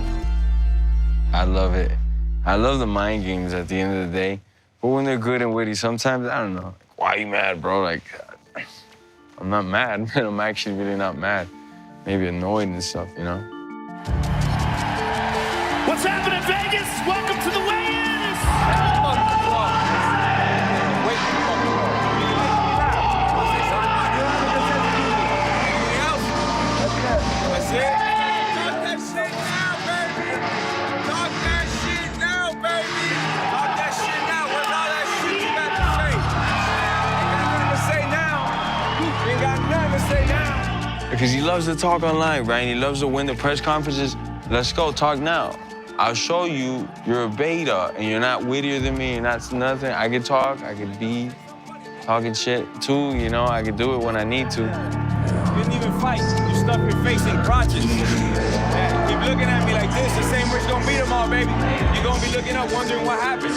I love it. I love the mind games at the end of the day. But when they're good and witty, sometimes, I don't know. Like, why are you mad, bro? Like, I'm not mad, man. I'm actually really not mad. Maybe annoyed and stuff, you know? What's happening, Vegas? Welcome to the weigh-ins! That's it. Talk that shit now, baby. Talk that shit now, baby. Talk that shit now. What's all that shit you got to say? Ain't got nothing to say now. Ain't got nothing to say now. Because he loves to talk online, right? He loves to win the press conferences. Let's go, talk now. I'll show you you're a beta and you're not wittier than me and that's nothing. I can talk, I can be talking shit too, you know? I can do it when I need to. You didn't even fight. You stuck your face in crotches. Yeah, keep looking at me like this. The same Rich gonna beat them all, baby. You're gonna be looking up wondering what happened.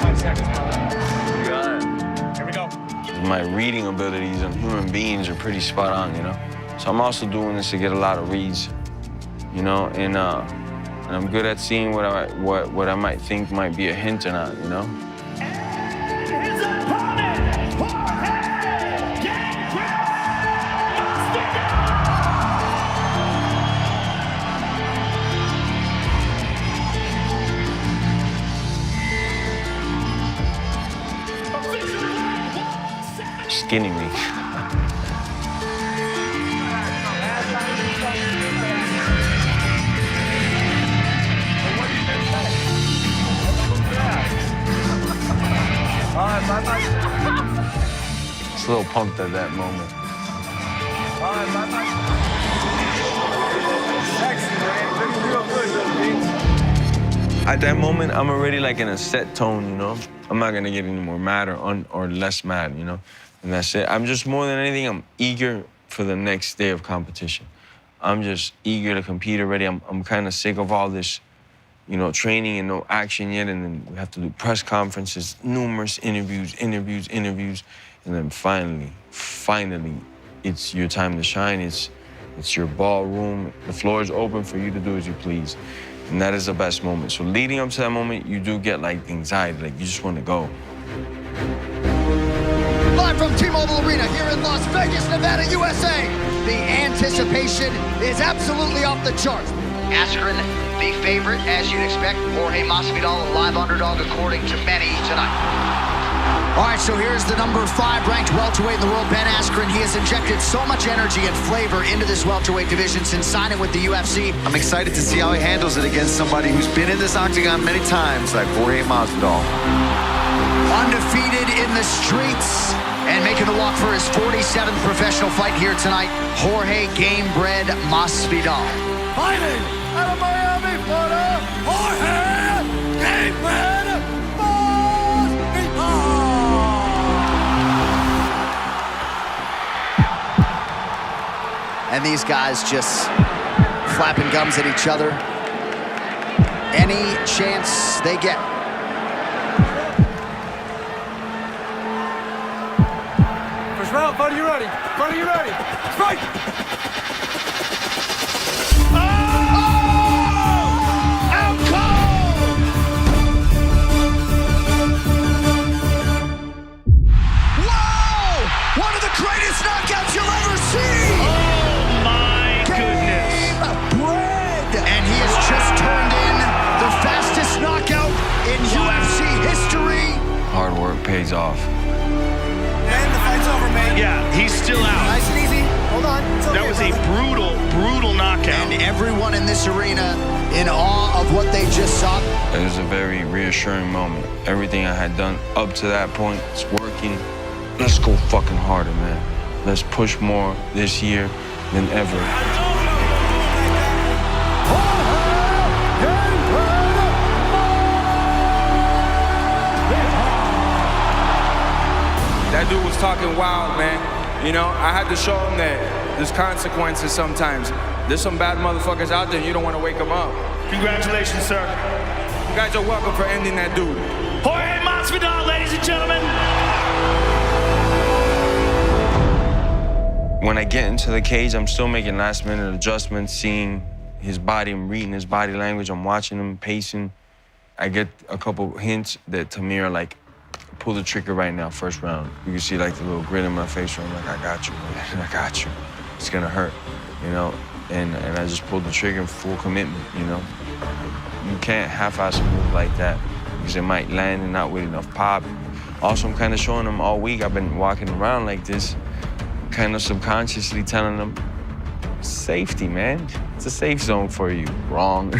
5 seconds. You got it. Here we go. My reading abilities on human beings are pretty spot on, you know? So I'm also doing this to get a lot of reads, you know? And I'm good at seeing what I might think might be a hint or not, you know? Skinny me. Just a little pumped at that moment. At that moment, I'm already like in a set tone, you know? I'm not gonna get any more mad or less mad, you know? And that's it. I'm just, more than anything, I'm eager for the next day of competition. I'm just eager to compete already. I'm kind of sick of all this, you know, training and no action yet, and then we have to do press conferences, numerous interviews, and then finally, it's your time to shine. It's your ballroom. The floor is open for you to do as you please. And that is the best moment. So leading up to that moment, you do get like anxiety, like you just want to go. Live from T-Mobile Arena here in Las Vegas, Nevada, USA. The anticipation is absolutely off the charts. Askren, the favorite, as you'd expect. Jorge Masvidal, a live underdog according to many tonight. All right, so here's the number 5 ranked welterweight in the world, Ben Askren. He has injected so much energy and flavor into this welterweight division since signing with the UFC. I'm excited to see how he handles it against somebody who's been in this octagon many times, like Jorge Masvidal. Undefeated in the streets and making the walk for his 47th professional fight here tonight, Jorge Gamebred Masvidal. Fighting out of Miami, Florida, Jorge Gamebred And these guys just flapping gums at each other. Any chance they get. First round, buddy, you ready? Buddy, you ready? Strike! One of the greatest knockouts you'll ever see! Oh my goodness. Bread! And he has just turned in the fastest knockout in UFC history. Hard work pays off. And the fight's over, man. Yeah, he's still out. Nice and easy. Hold on. It's okay, That was a brother. brutal knockout. And everyone in this arena in awe of what they just saw. It was a very reassuring moment. Everything I had done up to that point is working. Let's go fucking harder, man. Let's push more this year than ever. That dude was talking wild, man. You know, I had to show him that there's consequences sometimes. There's some bad motherfuckers out there, and you don't want to wake them up. Congratulations, sir. You guys are welcome for ending that dude. Jorge Masvidal, ladies and gentlemen. When I get into the cage, I'm still making last-minute adjustments, seeing his body, I'm reading his body language, I'm watching him, pacing. I get a couple hints that to me are like, pull the trigger right now, first round. You can see like the little grin in my face where I'm like, I got you, man, I got you. It's gonna hurt, you know? And I just pulled the trigger in full commitment, you know? You can't half-ass a move like that because it might land and not with enough pop. Also, I'm kind of showing them all week, I've been walking around like this, kind of subconsciously telling them, safety, man. It's a safe zone for you. Wrong.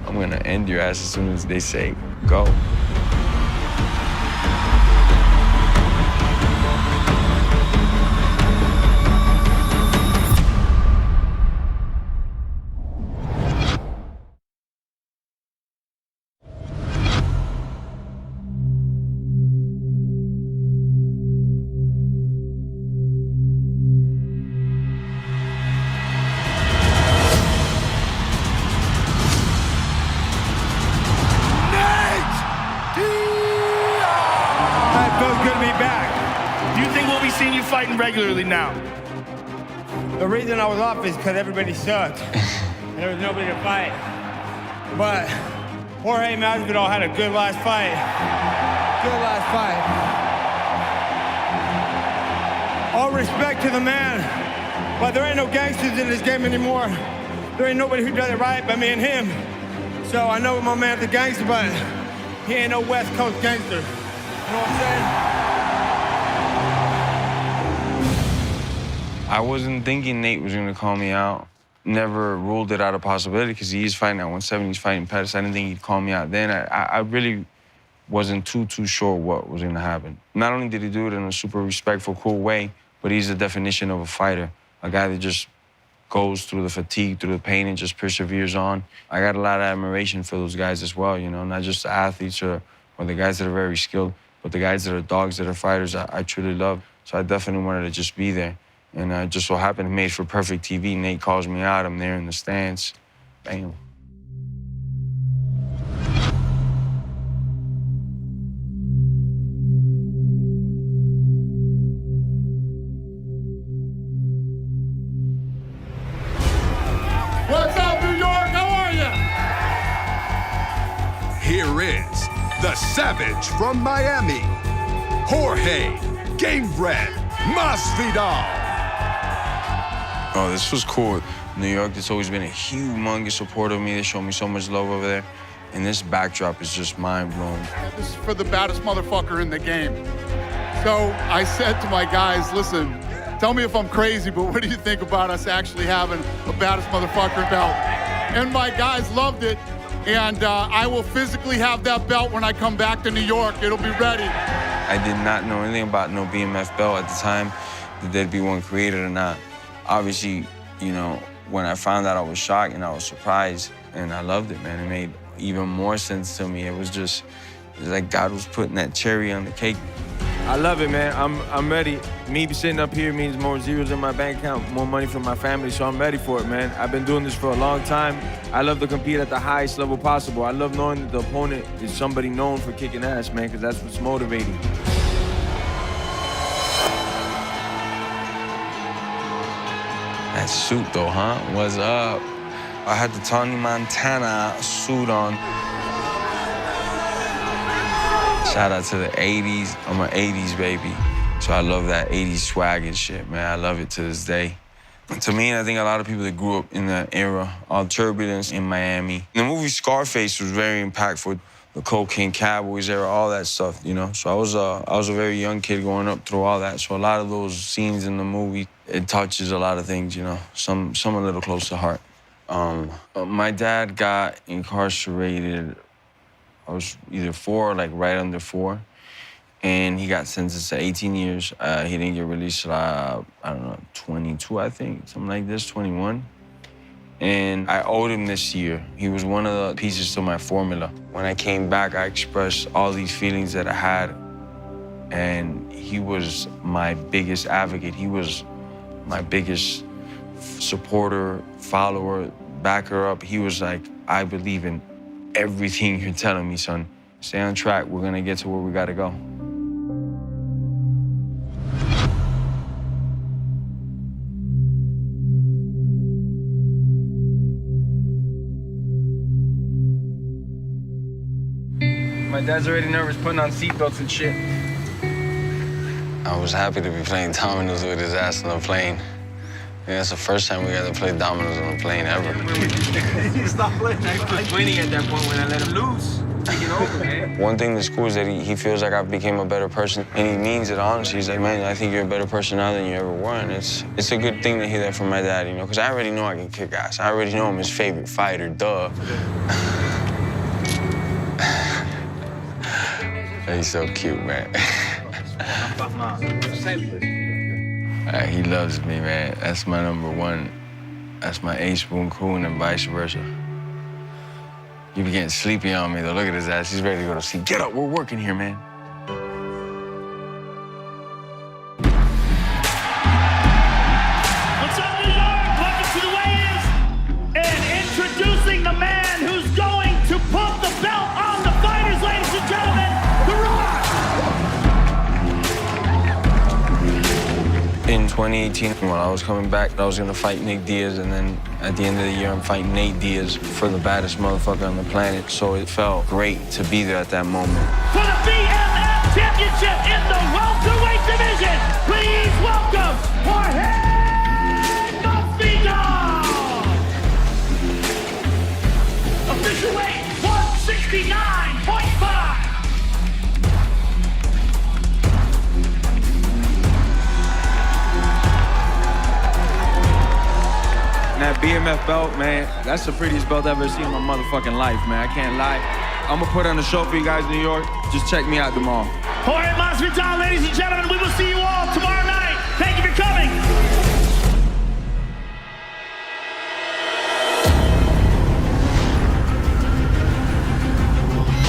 I'm gonna end your ass as soon as they say, go. Regularly now. The reason I was off is because everybody sucked. And there was nobody to fight. But Jorge Masvidal had a good last fight. Good last fight. All respect to the man. But there ain't no gangsters in this game anymore. There ain't nobody who does it right but me and him. So I know my man's a gangster, but he ain't no West Coast gangster. You know what I'm saying? I wasn't thinking Nate was gonna call me out. Never ruled it out of possibility because he is fighting at 170, he's fighting Pettis. I didn't think he'd call me out then. I really wasn't too sure what was gonna happen. Not only did he do it in a super respectful, cool way, but he's the definition of a fighter. A guy that just goes through the fatigue, through the pain, and just perseveres on. I got a lot of admiration for those guys as well, you know, not just the athletes or the guys that are very skilled, but the guys that are dogs, that are fighters, I truly love. So I definitely wanted to just be there. And I just so happened it made for perfect TV. Nate calls me out, I'm there in the stands. Bam. What's up, New York? How are you? Here is the Savage from Miami, Jorge Gamebred Masvidal. Oh, this was cool. New York has always been a humongous supporter of me. They showed me so much love over there. And this backdrop is just mind-blowing. This is for the baddest motherfucker in the game. So I said to my guys, listen, tell me if I'm crazy, but what do you think about us actually having a baddest motherfucker belt? And my guys loved it. And I will physically have that belt when I come back to New York. It'll be ready. I did not know anything about no BMF belt at the time, that there'd be one created or not. Obviously, you know, when I found out, I was shocked and I was surprised, and I loved it, man. It made even more sense to me. It was like God was putting that cherry on the cake. I love it, man. I'm ready. Me sitting up here means more zeros in my bank account, more money for my family, so I'm ready for it, man. I've been doing this for a long time. I love to compete at the highest level possible. I love knowing that the opponent is somebody known for kicking ass, man, because that's what's motivating. That suit though, huh? What's up? I had the Tony Montana suit on. Shout out to the 80s. I'm an 80s baby. So I love that 80s swag and shit, man. I love it to this day. To me, I think a lot of people that grew up in that era, all turbulence in Miami. The movie Scarface was very impactful. The Cocaine Cowboys era, all that stuff, you know? So I was a very young kid growing up through all that. So a lot of those scenes in the movie, it touches a lot of things, you know? Some a little close to heart. My dad got incarcerated, I was either 4 or like right under 4. And he got sentenced to 18 years. He didn't get released till, I don't know, 22, I think, something like this, 21. And I owed him this year. He was one of the pieces to my formula. When I came back, I expressed all these feelings that I had, and he was my biggest advocate. He was my biggest supporter, follower, backer up. He was like, I believe in everything you're telling me, son. Stay on track. We're gonna get to where we gotta go. My dad's already nervous putting on seatbelts and shit. I was happy to be playing dominoes with his ass on the plane. I think that's the first time we got to play dominoes on a plane ever. Stop playing. I was winning at that point when I let him loose. Taking over, man. One thing that's cool is that he feels like I became a better person, and he means it honestly. He's like, man, I think you're a better person now than you ever were, and it's a good thing to hear that from my dad, you know, because I already know I can kick ass. I already know I'm his favorite fighter, duh. He's so cute, man. He loves me, man. That's my #1. That's my A-spoon crew, and then vice versa. You be getting sleepy on me, though. Look at his ass. He's ready to go to sleep. Get up, we're working here, man. What's up, New York? Welcome to the weigh-ins. And introducing the man who's going to put the belt on the fighters, ladies and gentlemen, The Rock. In 2018, when I was coming back, I was gonna fight Nick Diaz, and then at the end of the year, I'm fighting Nate Diaz for the baddest motherfucker on the planet. So it felt great to be there at that moment. For the BMF Championship in the welterweight division, please welcome Jorge Masvidal. Official weight, 169.5. That BMF belt, man, that's the prettiest belt I've ever seen in my motherfucking life, man. I can't lie. I'm gonna put on a show for you guys in New York. Just check me out tomorrow. Jorge Masvidal, ladies and gentlemen, we will see you all tomorrow night. Thank you for coming.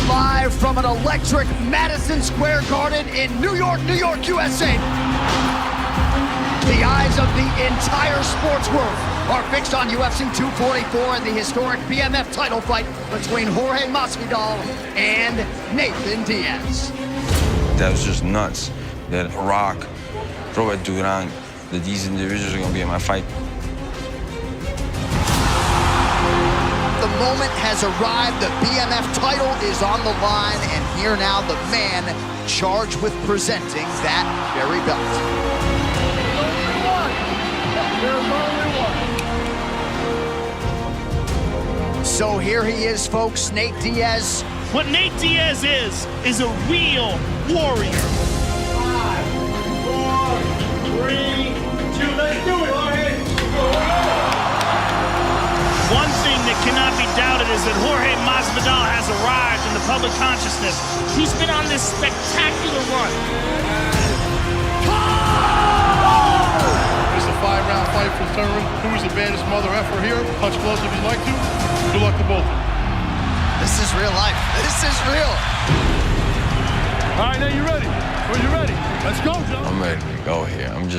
Live from an electric Madison Square Garden in New York, USA. The eyes of the entire sports world are fixed on UFC 244 and the historic BMF title fight between Jorge Masvidal and Nathan Diaz. That was just nuts. That Rock, Robert Duran, that these individuals are gonna be in my fight. The moment has arrived. The BMF title is on the line, and here now the man charged with presenting that very belt. So here he is, folks, Nate Diaz. What Nate Diaz is a real warrior. 5, 4, 3, 2, let's do it. One thing that cannot be doubted is that Jorge Masvidal has arrived in the public consciousness. He's been on this spectacular run. It's a 5-round fight for the tournament. Who is the baddest mother effer here? Punch close if you'd like to. Good luck to both of you. This is real life. This is real. All right, now you ready? Are you ready? Let's go, Joe. I'm ready to go here. I'm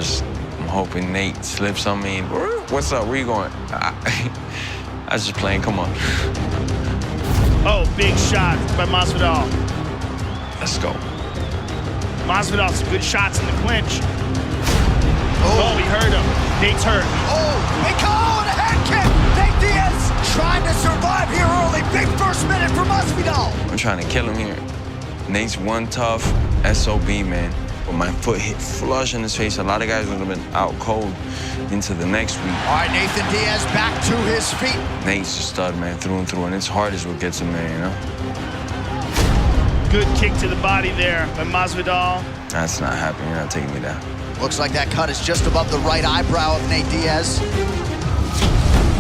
hoping Nate slips on me. What's up? Where you going? I was just playing. Come on. Oh, big shot by Masvidal. Let's go. Masvidal some good shots in the clinch. Oh, he hurt him. Nate's hurt. Oh, big call and a head kick. Nate Diaz trying to survive here early. Big first minute for Masvidal. I'm trying to kill him here. Nate's one tough SOB, man. But my foot hit flush in his face. A lot of guys would have been out cold into the next week. All right, Nathan Diaz back to his feet. Nate's a stud, man, through and through, and it's hard is what gets him there, you know? Good kick to the body there by Masvidal. That's not happening. You're not taking me down. Looks like that cut is just above the right eyebrow of Nate Diaz.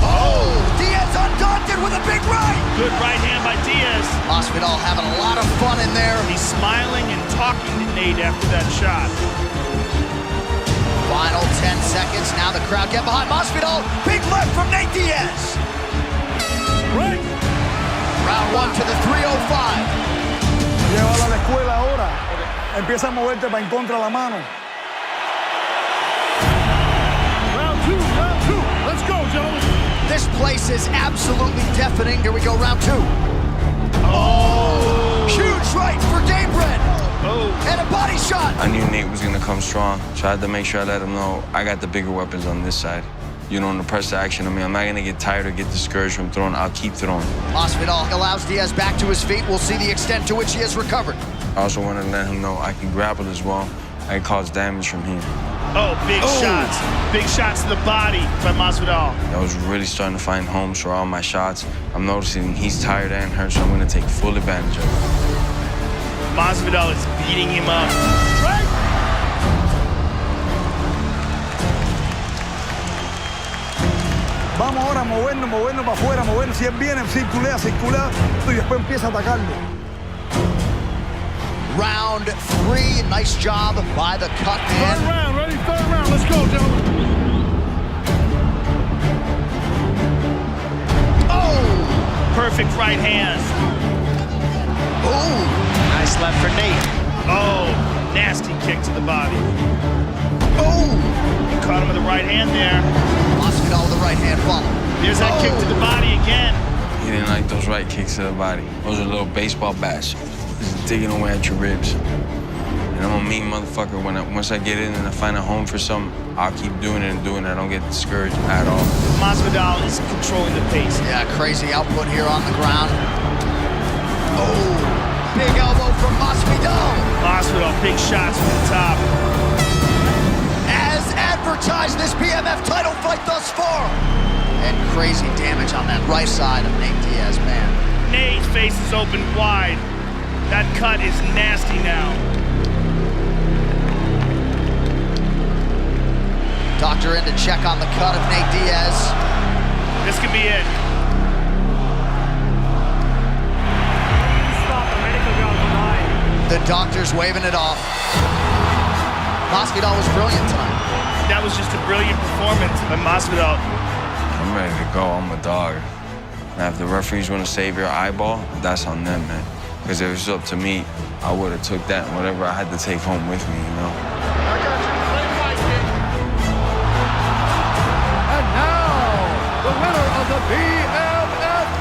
Oh, Diaz undaunted with a big right. Good right hand by Diaz. Masvidal having a lot of fun in there. He's smiling and talking to Nate after that shot. Final 10 seconds. Now the crowd get behind Masvidal. Big left from Nate Diaz. Right. Round 1 to the 305. Llévalo a la escuela ahora. Empieza a moverte para en contra la mano. Round two. Let's go, gentlemen. This place is absolutely deafening. Here we go, round 2. Oh! Huge right for Gamebred. Oh! And a body shot. I knew Nate was going to come strong, so I had to make sure I let him know I got the bigger weapons on this side. You know, in the press action, I'm not going to get tired or get discouraged from throwing. I'll keep throwing. Masvidal allows Diaz back to his feet. We'll see the extent to which he has recovered. I also want to let him know I can grapple as well. I can cause damage from here. Oh, big shots. Big shots to the body by Masvidal. I was really starting to find homes for all my shots. I'm noticing he's tired and hurt, so I'm going to take full advantage of it. Masvidal is beating him up. Right. Vamos ahora a movernos para afuera, movernos. Si él viene, circulea y después empieza a atacarlo. Round 3, nice job by the cut man. Third round, ready? Third round. Let's go, gentlemen. Oh! Perfect right hand. Oh! Nice left for Nate. Oh, nasty kick to the body. Oh! He caught him with the right hand there. Masvidal with the right hand follow. There's that kick to the body again. He didn't like those right kicks to the body. Those are little baseball bats. Just digging away at your ribs. And I'm a mean motherfucker. Once I get in and I find a home for something, I'll keep doing it and doing it. I don't get discouraged at all. Masvidal is controlling the pace. Yeah, crazy output here on the ground. Oh, big elbow from Masvidal. Masvidal, big shots from the top. As advertised, this BMF title fight thus far. And crazy damage on that right side of Nate Diaz, man. Nate's face is open wide. That cut is nasty now. Doctor in to check on the cut of Nate Diaz. This could be it. Stop the medical ground tonight. The doctor's waving it off. Masvidal was brilliant tonight. That was just a brilliant performance by Masvidal. I'm ready to go. I'm a dog. Now, if the referees want to save your eyeball, that's on them, man. Because if it was up to me, I would have took that and whatever I had to take home with me, you know? I got you. Same fight, kid. And now, the winner of the BMF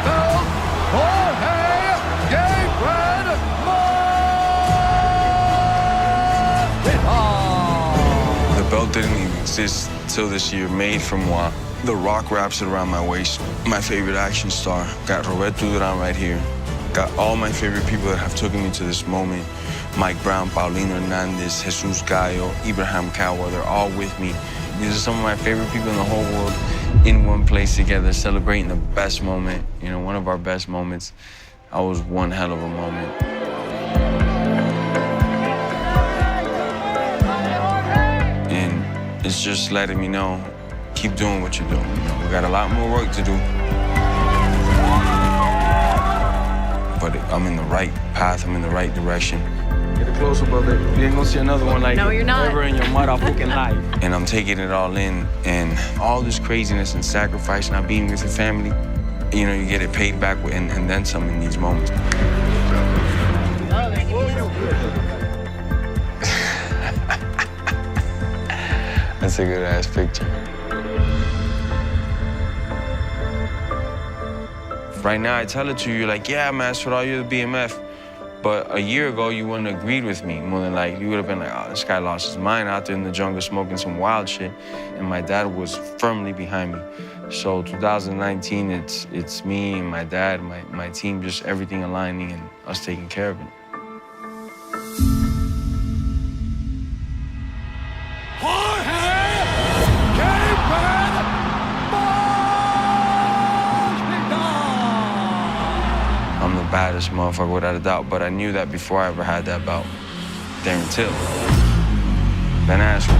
belt, Jorge Gamebred Masvidal. The belt didn't even exist till this year, made from what? The Rock wraps it around my waist. My favorite action star. Got Roberto Duran right here. Got all my favorite people that have taken me to this moment. Mike Brown, Paulino Hernandez, Jesus Gallo, Ibrahim Kawa, they're all with me. These are some of my favorite people in the whole world. in one place together, celebrating the best moment, you know, one of our best moments. That was one hell of a moment. And it's just letting me know, keep doing what you're doing. You know, we got a lot more work to do. But I'm in the right path, I'm in the right direction. Get a close-up of it. You ain't gonna see another one like No, you're not. ever in your motherfucking life. And I'm taking it all in, and all this craziness and sacrifice, not being with your family, you know, you get it paid back and then some in these moments. That's a good-ass picture. Right now, I tell it to you, like, yeah, Masvidal, you're the BMF. But a year ago, you wouldn't have agreed with me. More than like, you would have been like, oh, this guy lost his mind out there in the jungle smoking some wild shit. And my dad was firmly behind me. So 2019, it's me and my dad, my team, just everything aligning and us taking care of it. I'm the baddest motherfucker without a doubt, but I knew that before I ever had that bout. Darren Till, Ben Askren,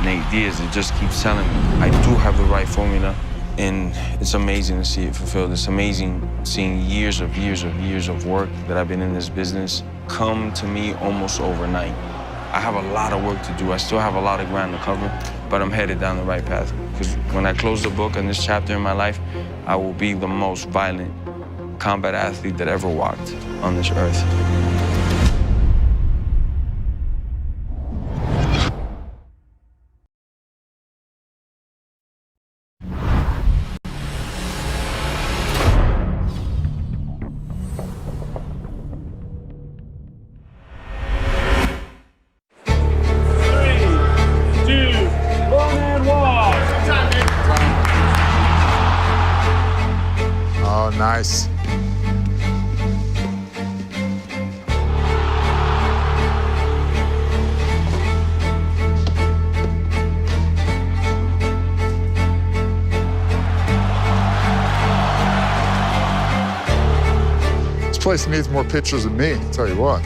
Nate Diaz, it just keeps telling me I do have the right formula, and it's amazing to see it fulfilled. It's amazing seeing years of work that I've been in this business come to me almost overnight. I have a lot of work to do. I still have a lot of ground to cover, but I'm headed down the right path. Because when I close the book on this chapter in my life, I will be the most violent combat athlete that ever walked on this earth. Oh, nice. This place needs more pictures of me, I'll tell you what.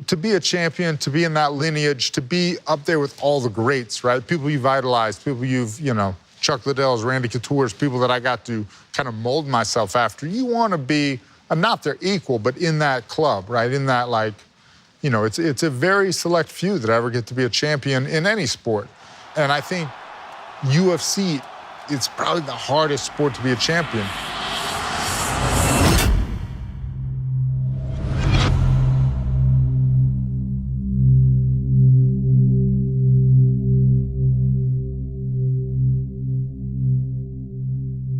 To be a champion, to be in that lineage, to be up there with all the greats, right? People you've idolized, people you've, you know, Chuck Liddell's, Randy Couture's, people that I got to kind of mold myself after. You want to be, not their equal, but in that club, right? In that, like, you know, it's a very select few that ever get to be a champion in any sport. And I think UFC, it's probably the hardest sport to be a champion.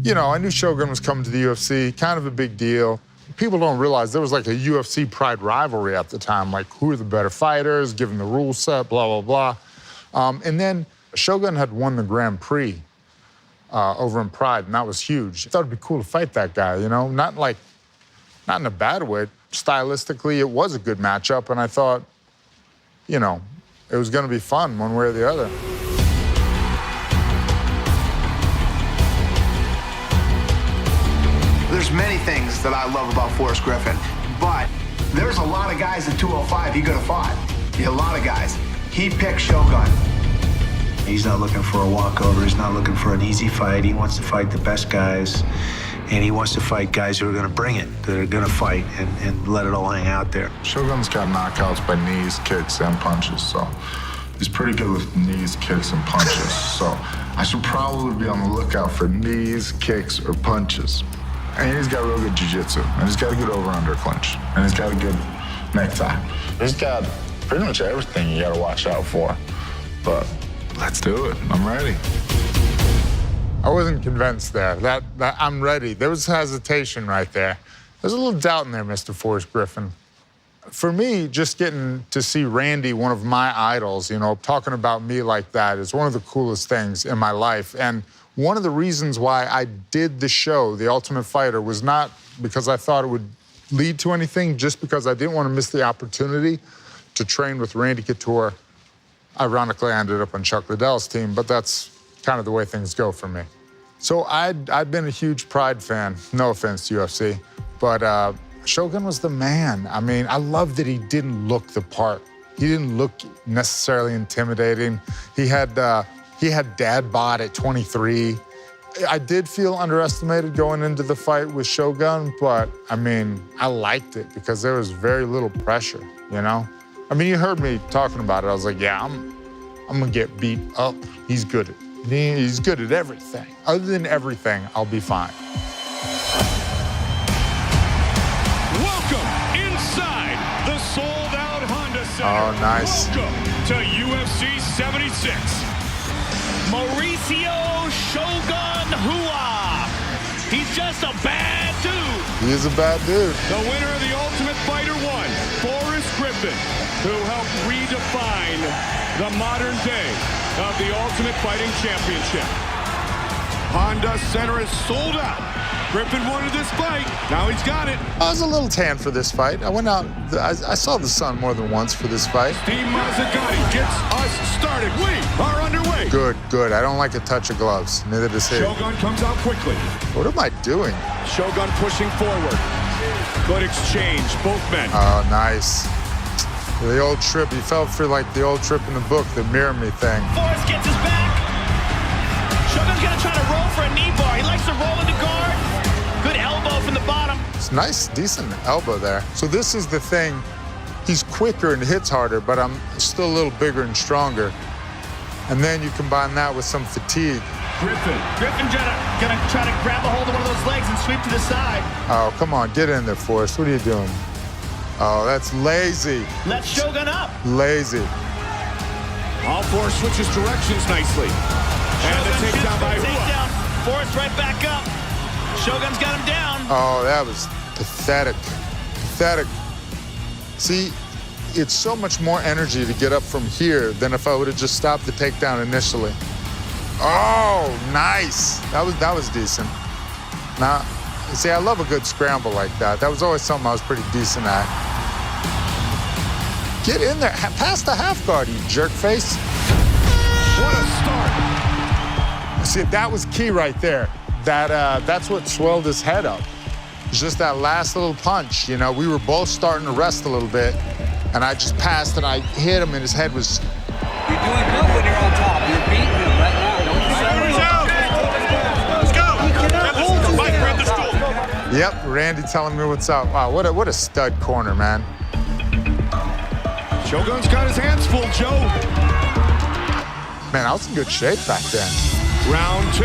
You know, I knew Shogun was coming to the UFC, kind of a big deal. People don't realize there was like a UFC Pride rivalry at the time, like who are the better fighters, given the rule set, blah, blah, blah. And then Shogun had won the Grand Prix over in Pride, and that was huge. I thought it'd be cool to fight that guy, you know? Not in a bad way. Stylistically, it was a good matchup, and I thought, you know, it was gonna be fun one way or the other. There's many things that I love about Forrest Griffin, but there's a lot of guys at 205 he could have fought. A lot of guys. He picked Shogun. He's not looking for a walkover. He's not looking for an easy fight. He wants to fight the best guys, and he wants to fight guys who are going to bring it, that are going to fight and let it all hang out there. Shogun's got knockouts by knees, kicks, and punches, so He's pretty good with knees, kicks, and punches. So I should probably be on the lookout for knees, kicks, or punches. And he's got real good jiu-jitsu, and he's got a good over-under clinch, and he's got a good necktie. He's got pretty much everything you gotta watch out for. But let's do it. I'm ready. I wasn't convinced there. That I'm ready. There was hesitation right there. There's a little doubt in there, Mr. Forrest Griffin. For me, just getting to see Randy, one of my idols, you know, talking about me like that is one of the coolest things in my life. And one of the reasons why I did the show, The Ultimate Fighter, was not because I thought it would lead to anything, just because I didn't want to miss the opportunity to train with Randy Couture. Ironically, I ended up on Chuck Liddell's team, but that's kind of the way things go for me. So I'd been a huge Pride fan, no offense to UFC, but Shogun was the man. I mean, I love that he didn't look the part. He didn't look necessarily intimidating. He had dad bod at 23. I did feel underestimated going into the fight with Shogun, but I mean, I liked it because there was very little pressure, you know? I mean, you heard me talking about it. I was like, yeah, I'm gonna get beat up. He's good at everything. Other than everything, I'll be fine. Welcome inside the sold-out Honda Center. Oh, nice. Welcome to UFC 76. Mauricio Shogun Rua. He's just a bad dude. He is a bad dude. The winner of the Ultimate Fighter 1, Forrest Griffin, who helped redefine the modern day of the Ultimate Fighting Championship. Honda Center is sold out. Griffin wanted this fight. Now he's got it. I was a little tan for this fight. I went out, I saw the sun more than once for this fight. Steve Mazzagatti gets us started. We are underway. Good, good. I don't like a touch of gloves. Neither does he. Shogun comes out quickly. What am I doing? Shogun pushing forward. Good exchange, both men. Oh, nice. The old trip, he fell for like the old trip in the book, the mirror me thing. Forrest gets his back. Shogun's gonna try to roll for a knee bar. He likes to roll into guard. Good elbow from the bottom. It's nice, decent elbow there. So this is the thing. He's quicker and hits harder, but I'm still a little bigger and stronger. And then you combine that with some fatigue. Griffin gonna try to grab a hold of one of those legs and sweep to the side. Oh, come on, get in there, Forrest. What are you doing? Oh, that's lazy. Let Shogun up. Lazy. All four switches directions nicely. And the takedown by Rua. Forrest right back up. Shogun's got him down. Oh, that was pathetic. Pathetic. See, it's so much more energy to get up from here than if I would have just stopped the takedown initially. Oh, nice. That was decent. Now, see, I love a good scramble like that. That was always something I was pretty decent at. Get in there. Pass the half guard, you jerk face. What a start. See, that was key right there. That's what swelled his head up. It's just that last little punch. You know, we were both starting to rest a little bit, and I just passed and I hit him, and his head was. You're doing good when you're on top. You're beating him right now. Let's go. Mike, grab the stool. Yep, Randy telling me what's up. Wow, what a stud corner, man. Shogun's got his hands full, Joe. Man, I was in good shape back then. Round 2.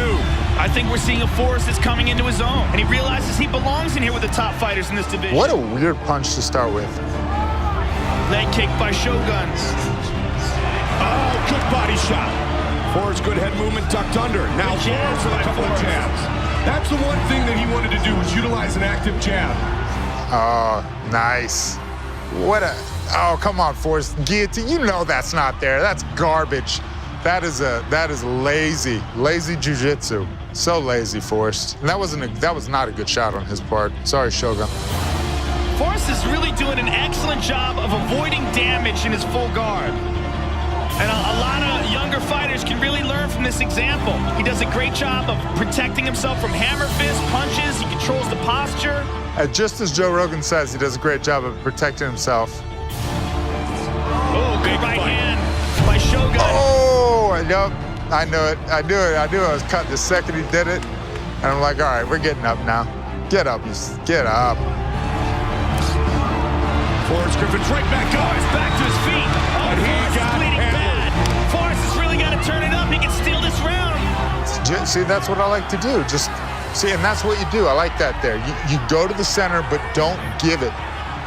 I think we're seeing a Forrest that's coming into his own, and he realizes he belongs in here with the top fighters in this division. What a weird punch to start with. Leg kick by Shogun. Oh, good body shot. Forrest, good head movement, tucked under. Now Forrest with a couple of jabs. That's the one thing that he wanted to do, was utilize an active jab. Oh, nice. Oh, come on, Forrest. Guillotine, you know that's not there. That's garbage. That is lazy jiu-jitsu. So lazy, Forrest. And that was not a good shot on his part. Sorry, Shogun. Forrest is really doing an excellent job of avoiding damage in his full guard. And a lot of younger fighters can really learn from this example. He does a great job of protecting himself from hammer fist punches. He controls the posture. Just as Joe Rogan says, he does a great job of protecting himself. Oh, good right hand by Shogun. Oh, I knew it. I knew I was cut the second he did it. And I'm like, all right, we're getting up now. Get up, get up. Forrest Griffin's right back up. Forrest back to his feet. Oh, and he got bleeding bad. See, that's what I like to do. Just see, and that's what you do. I like that there. You go to the center, but don't give it.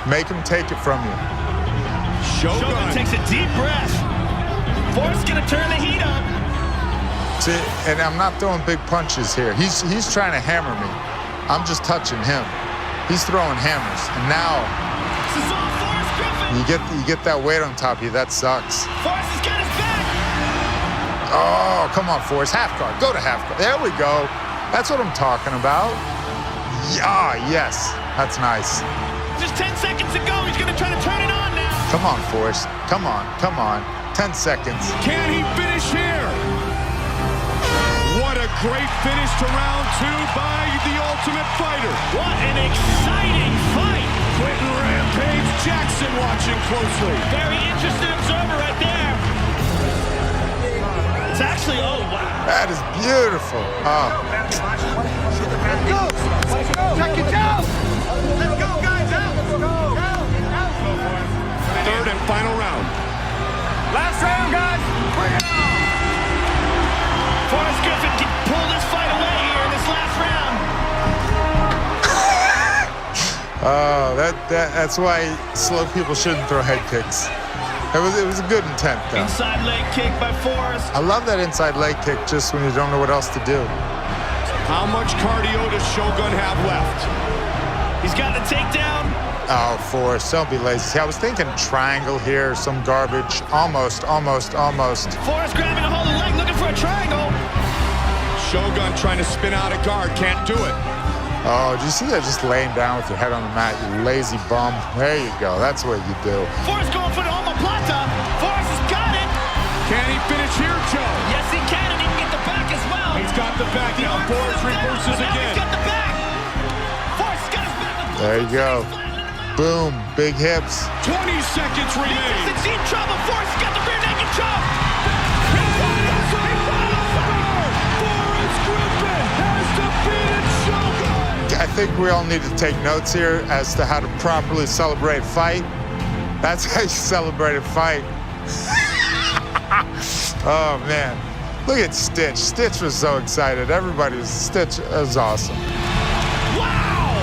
Make him take it from you. Shogun takes a deep breath. Forrest's gonna turn the heat up. See, and I'm not throwing big punches here. He's trying to hammer me. I'm just touching him. He's throwing hammers, and now you get that weight on top of you. That sucks. Forrest has got his back. Oh, come on, Forrest. Half guard. Go to half guard. There we go. That's what I'm talking about. Yeah, yes. That's nice. Just 10 seconds to go. He's going to try to turn it on now. Come on, Forrest. Come on. 10 seconds. Can he finish here? What a great finish to round 2 by the Ultimate Fighter. What an exciting fight. Quentin Rampage Jackson watching closely. Very interested observer right there. It's actually, oh, wow. That is beautiful. Oh. Let's go. Check it out. Let's go, guys. Out. Let's go. Third and final round. Last round, guys. Bring it on. Forrest Griffin can pull this fight away here in this last round. Oh, that's why slow people shouldn't throw head kicks. It was a good intent, though. Inside leg kick by Forrest. I love that inside leg kick just when you don't know what else to do. How much cardio does Shogun have left? He's got the takedown. Oh, Forrest, don't be lazy. See, I was thinking triangle here, some garbage. Almost. Forrest grabbing a hold of the leg, looking for a triangle. Shogun trying to spin out a guard, can't do it. Oh, do you see that? Just laying down with your head on the mat, you lazy bum. There you go. That's what you do. Forrest going for the omoplata. Forrest has got it. Can he finish here, Joe? Yes, he can, and he can get the back as well. He's got the back now. Forrest reverses again. He's got the back. Forrest got his back. There you go. Boom. Big hips. 20 seconds remain. He's in deep trouble. Forrest got the rear naked choke. Forrest Griffin has defeated Shogun. I think we all need to take notes here as to how to properly celebrate a fight. That's how you celebrate a fight. Oh, man. Look at Stitch. Stitch was so excited. Stitch was awesome. Wow!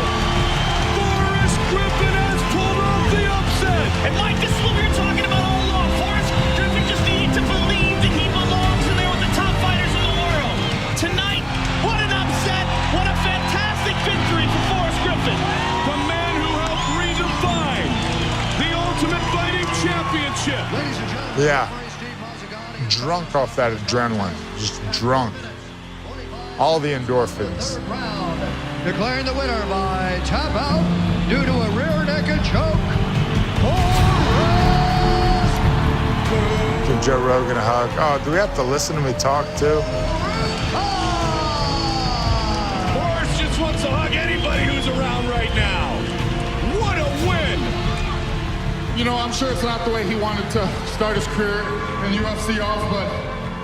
Forrest Griffin has pulled off the upset. And Mike, this is what we were talking about all along. Forrest Griffin just needed to believe that he belongs in there with the top fighters in the world. Tonight, what an upset. What a fantastic victory for Forrest Griffin. The man who helped redefine the Ultimate Fighting Championship. Yeah. Drunk off that adrenaline. Just drunk. All the endorphins. Declaring the winner by tap out due to a rear naked choke. Give Joe Rogan a hug. Oh, do we have to listen to me talk too? Forrest just wants to hug anybody who's around right now. What a win! You know, I'm sure it's not the way he wanted to start his career in UFC off, but,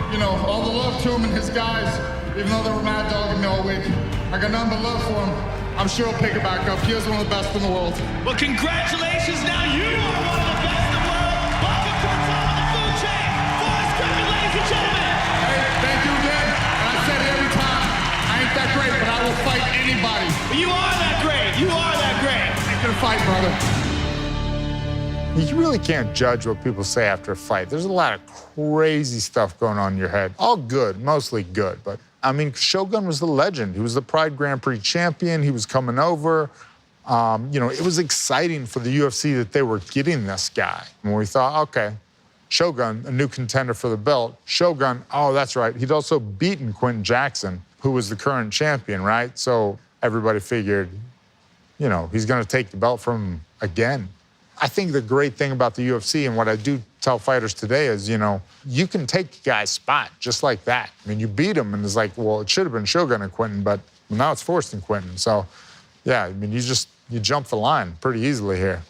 you know, all the love to him and his guys, even though they were mad dogging me all week. I got nothing but love for him. I'm sure he'll pick it back up. He is one of the best in the world. Well, congratulations. Now you are one of the best in the world. Welcome to the top of the food chain. Forrest Griffin, ladies and gentlemen. Hey, thank you again. And I said it every time. I ain't that great, but I will fight anybody. You are that great. You are that great. Ain't gonna fight, brother. You really can't judge what people say after a fight. There's a lot of crazy stuff going on in your head. All good, mostly good. But, I mean, Shogun was the legend. He was the Pride Grand Prix champion. He was coming over. You know, it was exciting for the UFC that they were getting this guy. And we thought, okay, Shogun, a new contender for the belt. Shogun, oh, that's right. He'd also beaten Quentin Jackson, who was the current champion, right? So everybody figured, you know, he's going to take the belt from him again. I think the great thing about the UFC and what I do tell fighters today is, you know, you can take a guy's spot just like that. I mean, you beat him and it's like, well, it should have been Shogun and Quentin, but now it's Forrest and Quentin. So, yeah, I mean, you jump the line pretty easily here.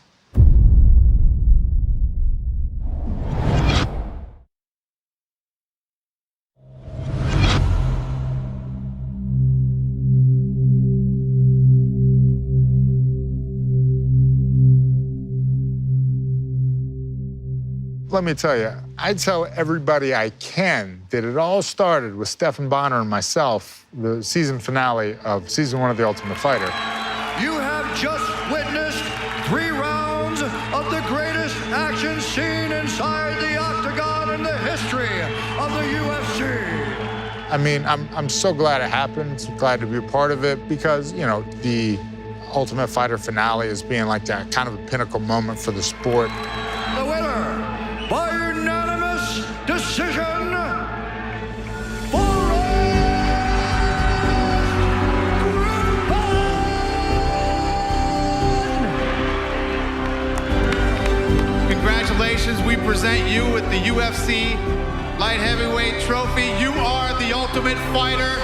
let me tell you, I tell everybody I can that it all started with Stephan Bonner and myself, the season finale of season 1 of The Ultimate Fighter. You have just witnessed 3 rounds of the greatest action seen inside the octagon in the history of the UFC. I mean, I'm so glad it happened, so glad to be a part of it because, you know, the Ultimate Fighter finale is being like that kind of a pinnacle moment for the sport. The winner, by unanimous decision, Congratulations, we present you with the UFC Light Heavyweight Trophy. You are the Ultimate Fighter.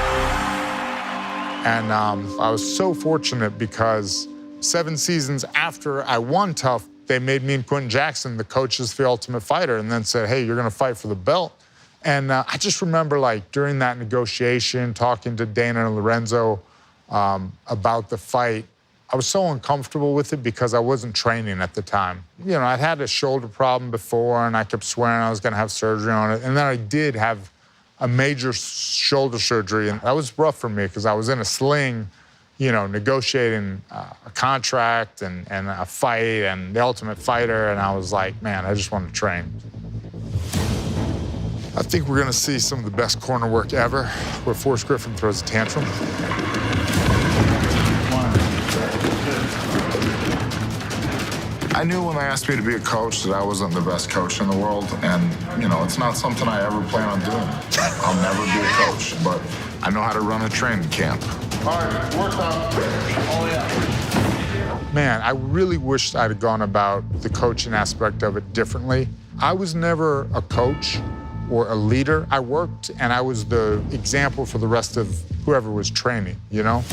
And I was so fortunate because 7 seasons after I won TUF, they made me and Quentin Jackson the coaches for the Ultimate Fighter and then said, hey, you're gonna fight for the belt. And I just remember like during that negotiation, talking to Dana and Lorenzo about the fight, I was so uncomfortable with it because I wasn't training at the time. You know, I'd had a shoulder problem before and I kept swearing I was gonna have surgery on it. And then I did have a major shoulder surgery, and that was rough for me because I was in a sling, you know, negotiating a contract and a fight and the Ultimate Fighter, and I was like, man, I just want to train. I think we're gonna see some of the best corner work ever, where Forrest Griffin throws a tantrum. I knew when they asked me to be a coach that I wasn't the best coach in the world, and, you know, it's not something I ever plan on doing. I'll never be a coach, but I know how to run a training camp. All right, work out. Oh, yeah. Man, I really wish I'd have gone about the coaching aspect of it differently. I was never a coach or a leader. I worked, and I was the example for the rest of whoever was training, you know?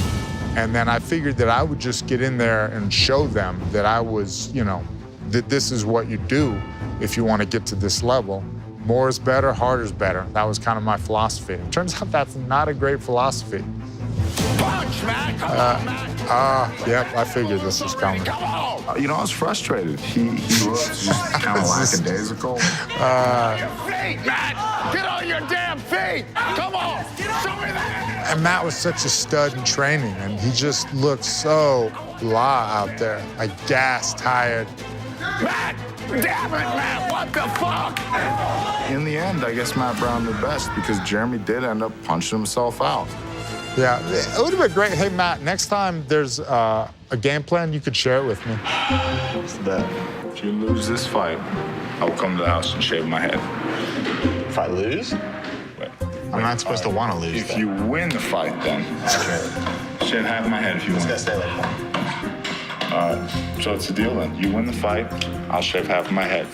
And then I figured that I would just get in there and show them that I was, you know, that this is what you do if you want to get to this level. More is better, harder is better. That was kind of my philosophy. It turns out that's not a great philosophy. Punch, man! Come on, man! Yep, I figured this was coming. Come on! You know, I was frustrated. He looks just kind of lackadaisical. Your feet, Matt! Get on your damn feet! Come on! Show me that! And Matt was such a stud in training, and he just looked so blah out there, like gassed, tired. Matt! Damn it, Matt! What the fuck? In the end, I guess Matt Brown knew best because Jeremy did end up punching himself out. Yeah, it would have been great. Hey, Matt, next time there's a game plan, you could share it with me. It's that. If you lose this fight, I'll come to the house and shave my head. If I lose? Wait. I'm not supposed to want to lose. If you win the fight, then shave half my head if you win. It's gonna stay like that. So it's a deal then. You win the fight, I'll shave half of my head.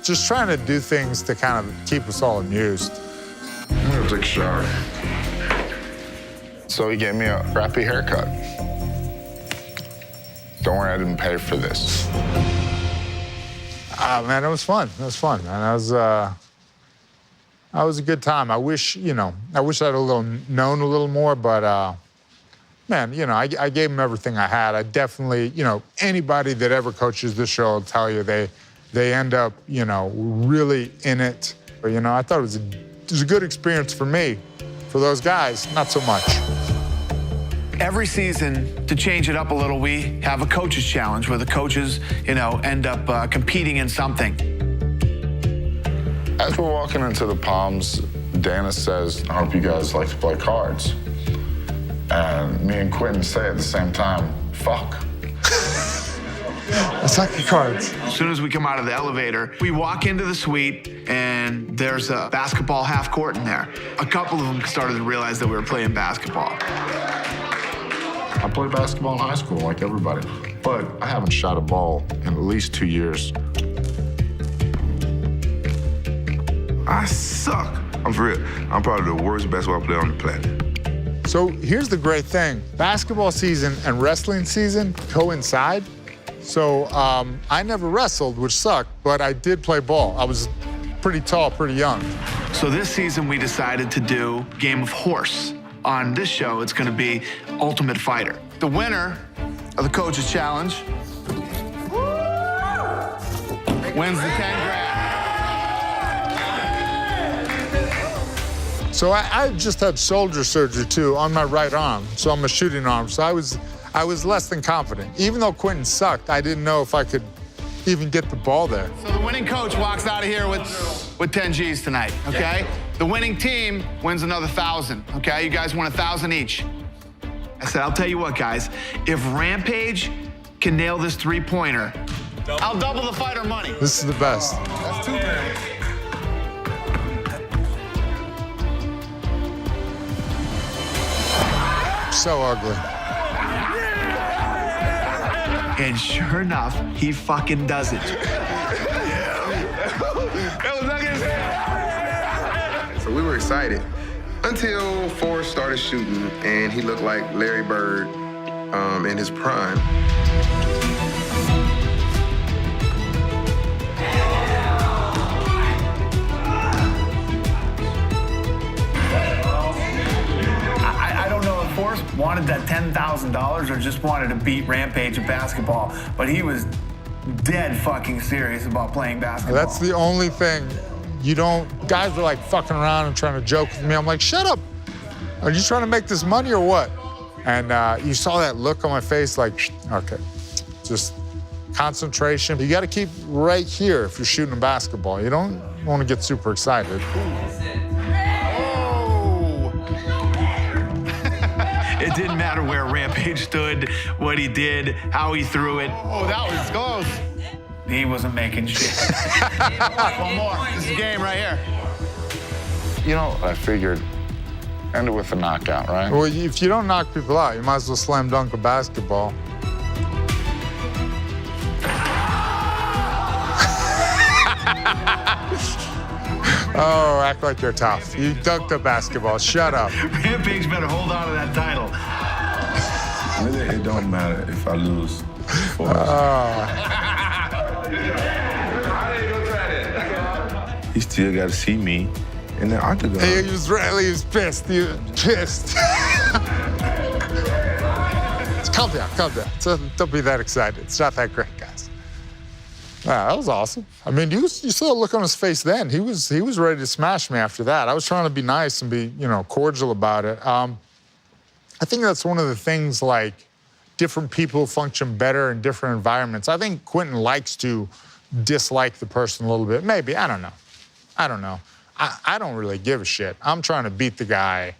Just trying to do things to kind of keep us all amused. I'm gonna take a shower. So he gave me a crappy haircut. Don't worry, I didn't pay for this. Man, it was fun. It was fun, man. That was a good time. I wish, you know, I wish I'd known a little more, but man, you know, I gave him everything I had. I definitely, you know, anybody that ever coaches this show will tell you they end up, you know, really in it. But, you know, I thought it was a good experience for me. For those guys, not so much. Every season, to change it up a little, we have a coaches challenge where the coaches, you know, end up competing in something. As we're walking into the Palms, Dana says, I hope you guys like to play cards. And me and Quentin say at the same time, fuck. I suck at cards. As soon as we come out of the elevator, we walk into the suite and there's a basketball half court in there. A couple of them started to realize that we were playing basketball. I played basketball in high school like everybody, but I haven't shot a ball in at least 2 years. I suck. I'm for real. I'm probably the worst basketball player on the planet. So here's the great thing. Basketball season and wrestling season coincide. So I never wrestled, which sucked, but I did play ball. I was pretty tall, pretty young. So this season, we decided to do Game of Horse. On this show, it's gonna be Ultimate Fighter. The winner of the Coach's Challenge wins the 10 grand. So I just had shoulder surgery too on my right arm, so I'm a shooting arm. So I was less than confident. Even though Quentin sucked, I didn't know if I could even get the ball there. So the winning coach walks out of here with 10 G's tonight, okay? The winning team wins another 1,000, okay? You guys won 1,000 each. I said, I'll tell you what, guys, if Rampage can nail this three-pointer, I'll double the fighter money. This is the best. That's 2 grand. So ugly. And sure enough, he fucking does it. So we were excited until Forrest started shooting, and he looked like Larry Bird in his prime. I don't know if Forrest wanted that $10,000 or just wanted to beat Rampage at basketball, but he was dead fucking serious about playing basketball. That's the only thing. You don't, guys were like fucking around and trying to joke with me. I'm like, shut up. Are you trying to make this money or what? And you saw that look on my face like, okay, just concentration. You got to keep right here if you're shooting a basketball. You don't want to get super excited. It didn't matter where Rampage stood, what he did, how he threw it. Oh, that was close. He wasn't making shit. One more. This is a game right here. You know, I figured end it with a knockout, right? Well, if you don't knock people out, you might as well slam dunk a basketball. Oh, act like you're tough. You dunked a basketball. Shut up. Rampage better hold on to that title. It don't matter if I lose. He still got to see me in the octagon. He was pissed. He was pissed. Calm down, calm down. Don't be that excited. It's not that great, guys. Wow, that was awesome. I mean, you saw the look on his face then. He was ready to smash me after that. I was trying to be nice and be, cordial about it. I think that's one of the things, like, different people function better in different environments. I think Quentin likes to dislike the person a little bit. Maybe, I don't know. I don't really give a shit. I'm trying to beat the guy,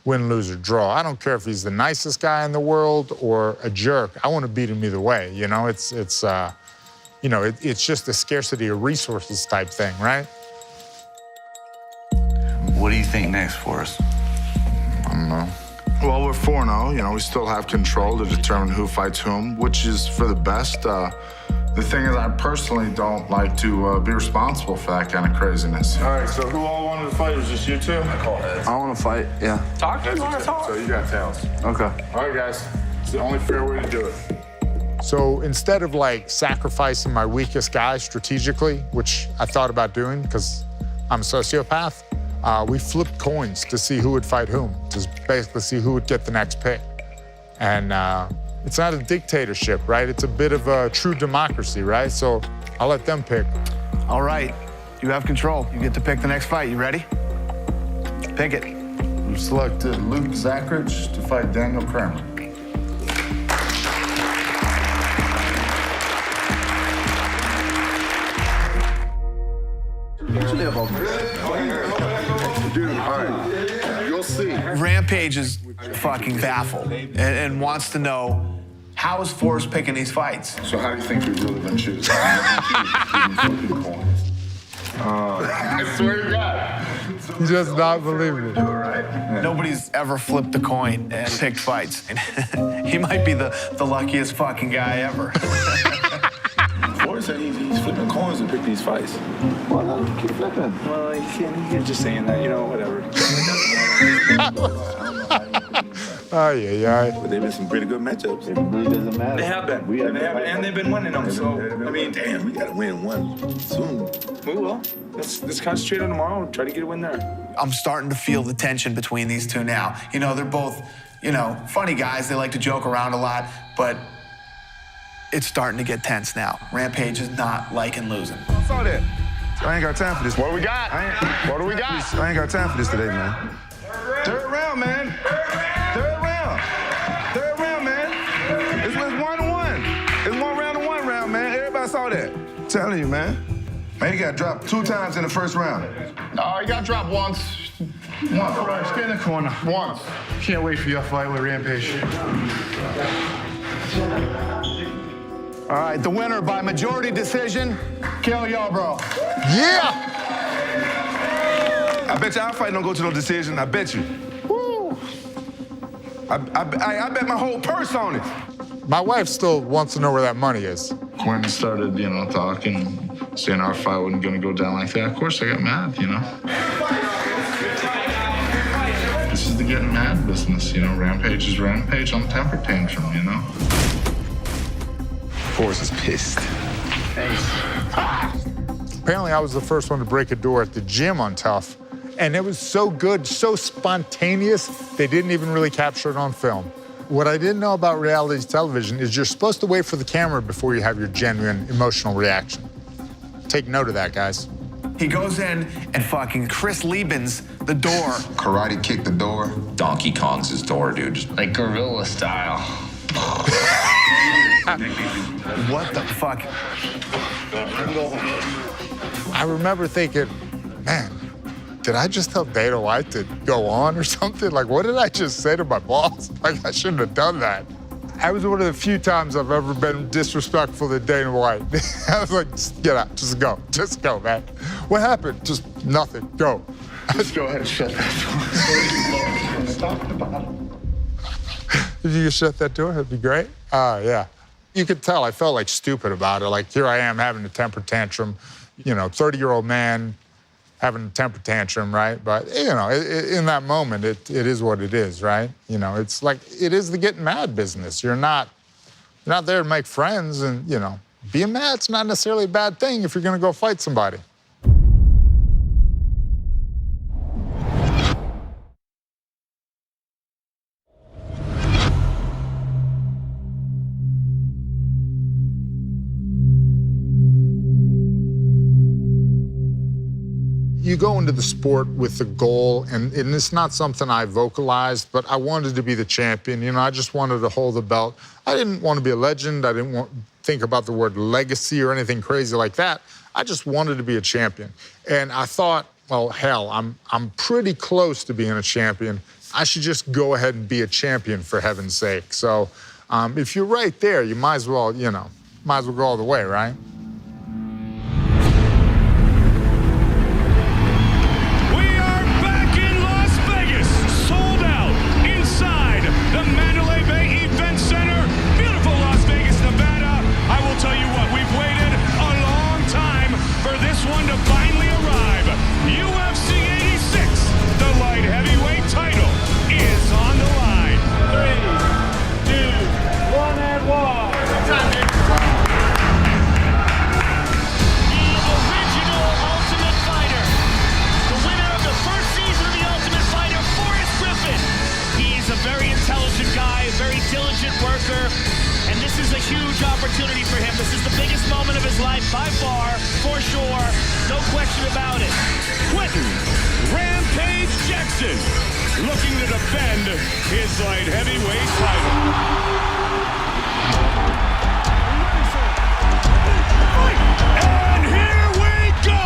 win, lose, or draw. I don't care if he's the nicest guy in the world or a jerk. I want to beat him either way, It's just a scarcity of resources type thing, right? What do you think next for us? I don't know. Well, we're 4-0. We still have control to determine who fights whom, which is for the best. The thing is, I personally don't like to be responsible for that kind of craziness. All right, so who all wanted to fight? Was just you two? I call heads. I want to fight, yeah. Talk to you want to talk. So you got tails. Okay. All right, guys. It's the only fair way to do it. So instead of sacrificing my weakest guy strategically, which I thought about doing because I'm a sociopath, we flipped coins to see who would fight whom, to basically see who would get the next pick. And it's not a dictatorship, right? It's a bit of a true democracy, right? So I'll let them pick. All right, you have control. You get to pick the next fight. You ready? Pick it. We selected Luke Zachrich to fight Daniel Kramer. Dude, all right. You'll see. Rampage is fucking baffled and wants to know, how is Forrest picking these fights? So how do you think we've really been choosing? I swear to God. He does not believe me. Nobody's ever flipped a coin and picked fights. He might be the luckiest fucking guy ever. Forrest said he's flipping coins to pick these fights. Why not? Keep flipping. Well, you're just saying that, whatever. Oh, yeah. But they've been some pretty good matchups. It really doesn't matter. They have been. And they've been winning them. So, damn, we got to win one soon. We will. Let's concentrate on tomorrow and try to get a win there. I'm starting to feel the tension between these two now. They're both you know, funny guys. They like to joke around a lot, but it's starting to get tense now. Rampage is not liking losing. I saw that. I ain't got time for this. What do we got? What do we got? I ain't got time for this today, man. Third round, man. Third round. Third round, man. It's 1-1. It's 1 round to 1 round, man. Everybody saw that. I'm telling you, man. Man, he got dropped 2 times in the first round. No, he got dropped once. Once. Stay in the corner. Once. Can't wait for your fight with Rampage. All right, the winner by majority decision, Kill y'all, bro. Yeah! I bet you our fight don't go to no decision. I bet you. Woo. I bet my whole purse on it. My wife still wants to know where that money is. When it started, you know, talking, saying our fight wasn't going to go down like that, of course I got mad, you know. This is the getting mad business, you know. Rampage is Rampage on temper tantrum, you know. Forrest is pissed. Apparently, I was the first one to break a door at the gym on Tough, and it was so good, so spontaneous, they didn't even really capture it on film. What I didn't know about reality television is you're supposed to wait for the camera before you have your genuine emotional reaction. Take note of that, guys. He goes in and fucking Chris Liebens the door. Karate kicked the door. Donkey Kong's his door, dude. Just like gorilla style. What the fuck? I remember thinking, man, did I just tell Dana White to go on or something? Like, what did I just say to my boss? Like, I shouldn't have done that. That was one of the few times I've ever been disrespectful to Dana White. I was like, just get out, just go, man. What happened? Just nothing, go. Just go ahead and shut that door. Talking about it. If you could shut that door, that'd be great. Yeah. You could tell I felt like stupid about it. Like, here I am having a temper tantrum, you know, 30-year-old man having a temper tantrum, right? But, you know, in that moment, it is what it is, right? You know, it's like, it is the getting mad business. You're not there to make friends, and, you know, being mad's not necessarily a bad thing if you're gonna go fight somebody. You go into the sport with the goal, and it's not something I vocalized, but I wanted to be the champion. You know, I just wanted to hold the belt. I didn't want to be a legend. I didn't think about the word legacy or anything crazy like that. I just wanted to be a champion. And I thought, well, hell, I'm pretty close to being a champion. I should just go ahead and be a champion, for heaven's sake. So if you're right there, you might as well, you know, go all the way, right? And this is a huge opportunity for him. This is the biggest moment of his life by far, for sure. No question about it. Quentin Rampage Jackson looking to defend his light heavyweight title. And here we go.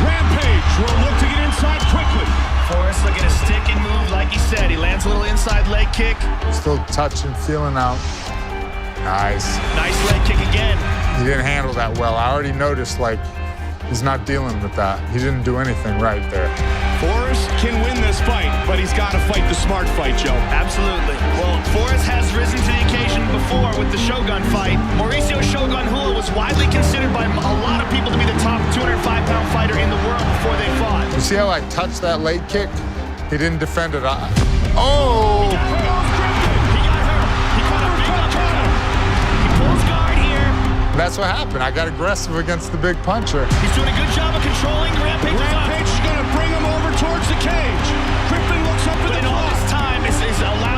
Rampage will look to get inside quickly. Forrest looking to stick and move like he said. He lands a little inside leg kick. Still touching, feeling out. Nice. Nice leg kick again. He didn't handle that well. I already noticed, like, he's not dealing with that. He didn't do anything right there. Forrest can win this fight, but he's got to fight the smart fight, Joe. Absolutely. Well, Forrest has risen to the occasion before with the Shogun fight. Mauricio Shogun Rua was widely considered by a lot of people to be the top 205-pound fighter in the world before they fought. You see how I touched that leg kick? He didn't defend it. Oh! He got hurt. He caught a big uppercut. He pulls guard here. That's what happened. I got aggressive against the big puncher. He's doing a good job of controlling Rampage. Rampage is going to bring him over towards the cage. Crippen looks up at the all this time is allowing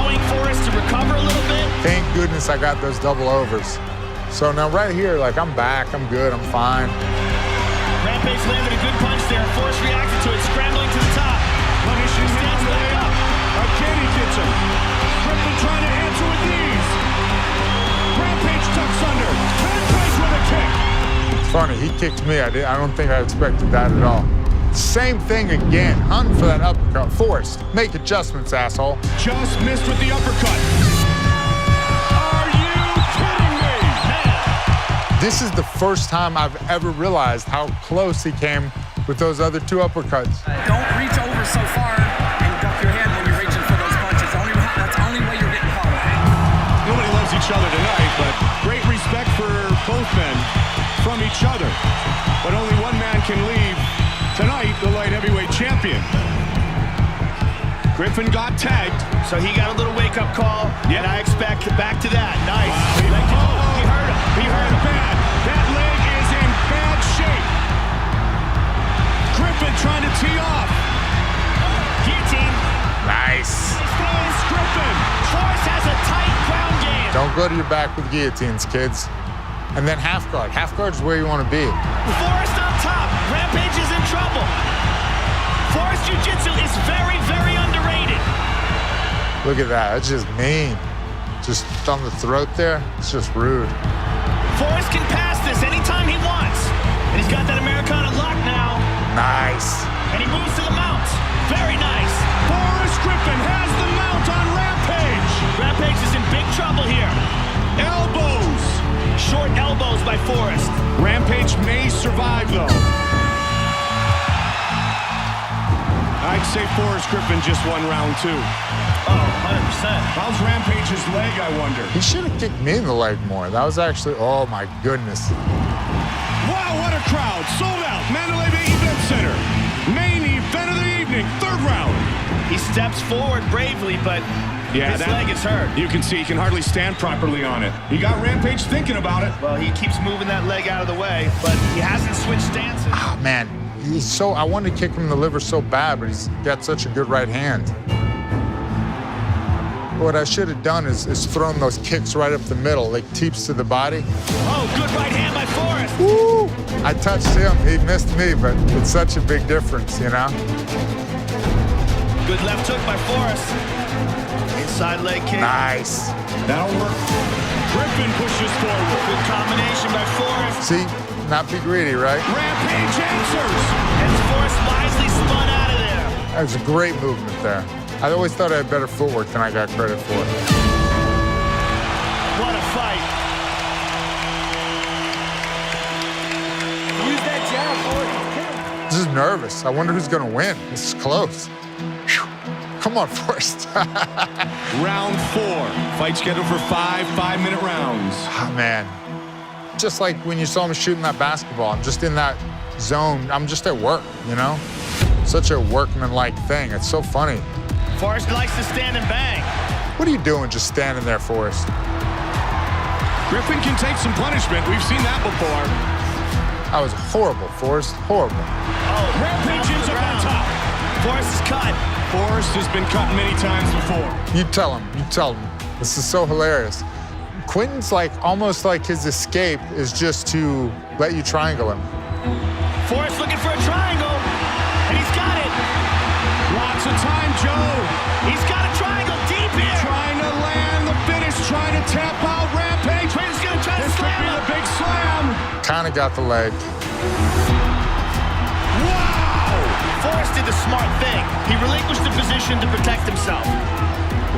Thank goodness I got those double overs. So now right here, like I'm back, I'm good, I'm fine. Rampage landed a good punch there. Forrest reacted to it, scrambling to the top. Punishing him on Stands the back way up. up. Again, he gets him. Griffin trying to answer with knees. Rampage tucks under. Rampage with a kick. It's funny, he kicked me. I don't think I expected that at all. Same thing again, hunting for that uppercut. Forrest, make adjustments, asshole. Just missed with the uppercut. Are you kidding me? This is the first time I've ever realized how close he came with those other two uppercuts. Don't reach over so far and duck your head when you're reaching for those punches. That's the only way you're getting caught. Nobody loves each other tonight, but great respect for both men from each other. But only one man can leave tonight, the light heavyweight champion. Griffin got tagged. So he got a little wake-up call, and I expect back to that. Nice. Wow, He hurt him. He hurt him bad. That leg is in bad shape. Griffin trying to tee off. Guillotine. Nice. Throws Griffin. Forrest has a tight ground game. Don't go to your back with guillotines, kids. And then half guard. Half guard is where you want to be. Forrest on top. Rampage is in trouble. Forrest Jiu-Jitsu is very, very underrated. Look at that. That's just mean. Just on the throat there. It's just rude. Forrest can pass this anytime he wants. And he's got that Americana lock now. Nice. And he moves to the mount. Very nice. Forrest Griffin has the mount on Rampage. Rampage is in big trouble here. Elbows. Short elbows by Forrest. Rampage may survive, though. I'd say Forrest Griffin just won round 2. Oh, 100%. How's Rampage's leg, I wonder? He should have kicked me in the leg more. That was actually, oh my goodness. Wow, what a crowd. Sold out. Mandalay Bay Event Center. Main event of the evening. 3rd round. He steps forward bravely, but his leg is hurt. You can see he can hardly stand properly on it. He got Rampage thinking about it. Well, he keeps moving that leg out of the way, but he hasn't switched stances. Oh, man. I wanted to kick him in the liver so bad, but he's got such a good right hand. What I should have done is thrown those kicks right up the middle, like teeps to the body. Oh, good right hand by Forrest. Woo! I touched him, he missed me, but it's such a big difference, you know? Good left hook by Forrest. Inside leg kick. Nice. That'll work. Griffin pushes forward. Good combination by Forrest. See, not be greedy, right? Rampage answers. And Forrest wisely spun out of there. That was a great movement there. I always thought I had better footwork than I got credit for. What a fight. Use that jab, Forrest. This is nervous. I wonder who's going to win. This is close. Whew. Come on, Forrest. Round 4. Fight scheduled for 5 5-minute rounds. Oh, man. Just like when you saw me shooting that basketball, I'm just in that zone. I'm just at work, you know? Such a workman-like thing. It's so funny. Forrest likes to stand and bang. What are you doing just standing there, Forrest? Griffin can take some punishment. We've seen that before. That was horrible, Forrest. Horrible. Oh, Rampage ends up on top. Forrest is cut. Forrest has been cut many times before. You tell him. You tell him. This is so hilarious. Quentin's like, almost like his escape is just to let you triangle him. Forrest looking for a triangle, and he's got it. Lots of time, Joe. He's got a triangle deep here. Trying to land the finish, trying to tap out Rampage. He's gonna try to This could slam be him. the big slam. Kind of got the leg. Wow! Forrest did the smart thing. He relinquished the position to protect himself.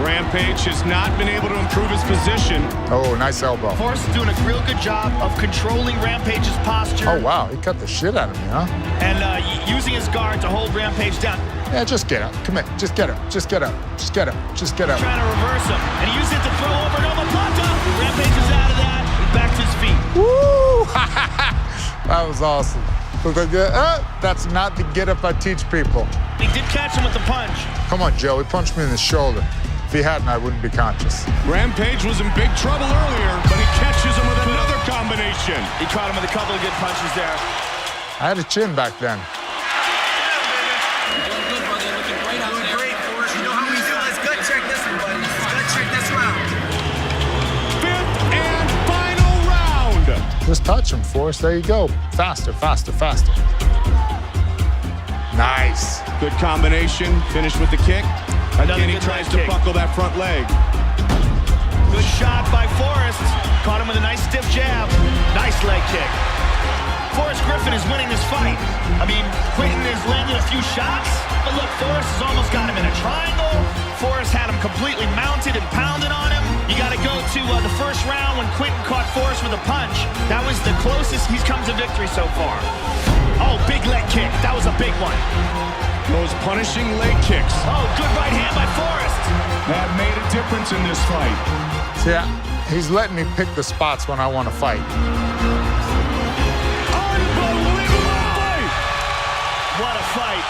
Rampage has not been able to improve his position. Oh, nice elbow. Forrest is doing a real good job of controlling Rampage's posture. Oh, wow. He cut the shit out of me, huh? And using his guard to hold Rampage down. Yeah, just get up. Come here. Just get up. Just get up. Just get up. Just get up. Trying to reverse him. And he used it to throw over an omoplata. Rampage is out of that. He's back to his feet. Woo! That was awesome. Look like that's not the get up I teach people. He did catch him with the punch. Come on, Joe. He punched me in the shoulder. If he hadn't, I wouldn't be conscious. Rampage was in big trouble earlier, but he catches him with another combination. He caught him with a couple of good punches there. I had a chin back then. Doing good, brother. Looking great out there. Great, Forrest. You know how we do. Let's gut check this one, buddy. Let's gut check this round. touch him, Forrest. There you go. Faster, faster, faster. Nice. Good combination. Finish with the kick. Another Again, he good tries leg to kick. buckle that front leg. Good shot by Forrest. Caught him with a nice stiff jab. Nice leg kick. Forrest Griffin is winning this fight. I mean, Quinton has landed a few shots, but look, Forrest has almost got him in a triangle. Forrest had him completely mounted and pounded on him. You got to go to the first round when Quinton caught Forrest with a punch. That was the closest he's come to victory so far. Oh, big leg kick. That was a big one. Those punishing leg kicks. Oh, good right hand by Forrest. That made a difference in this fight. Yeah, he's letting me pick the spots when I want to fight. What a fight.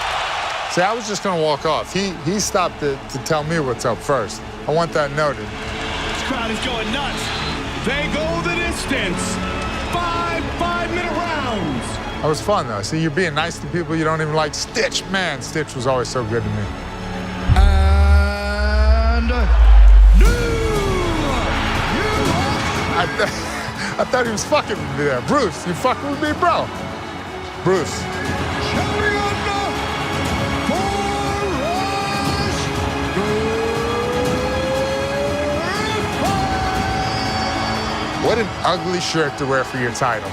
See, I was just going to walk off. He stopped to tell me what's up first. I want that noted. This crowd is going nuts. They go the distance. 5 5-minute rounds. That was fun, though. See, you're being nice to people you don't even like. Stitch, man, Stitch was always so good to me. And I thought he was fucking with me there. Bruce, you fucking with me, bro? Bruce. What an ugly shirt to wear for your title.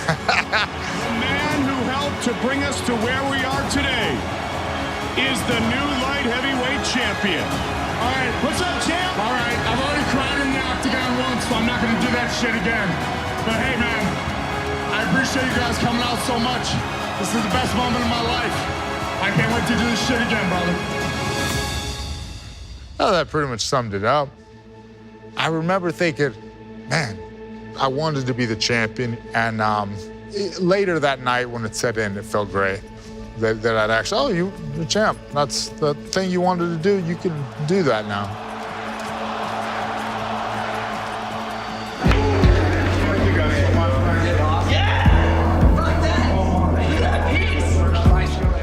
The man who helped to bring us to where we are today is the new light heavyweight champion. All right, what's up, champ? All right, I've already cried in the octagon once, so I'm not gonna do that shit again. But hey, man, I appreciate you guys coming out so much. This is the best moment of my life. I can't wait to do this shit again, brother. Oh, that pretty much summed it up. I remember thinking, man, I wanted to be the champion, and later that night when it set in, it felt great. That I'd actually, oh, you're the champ. That's the thing you wanted to do. You can do that now.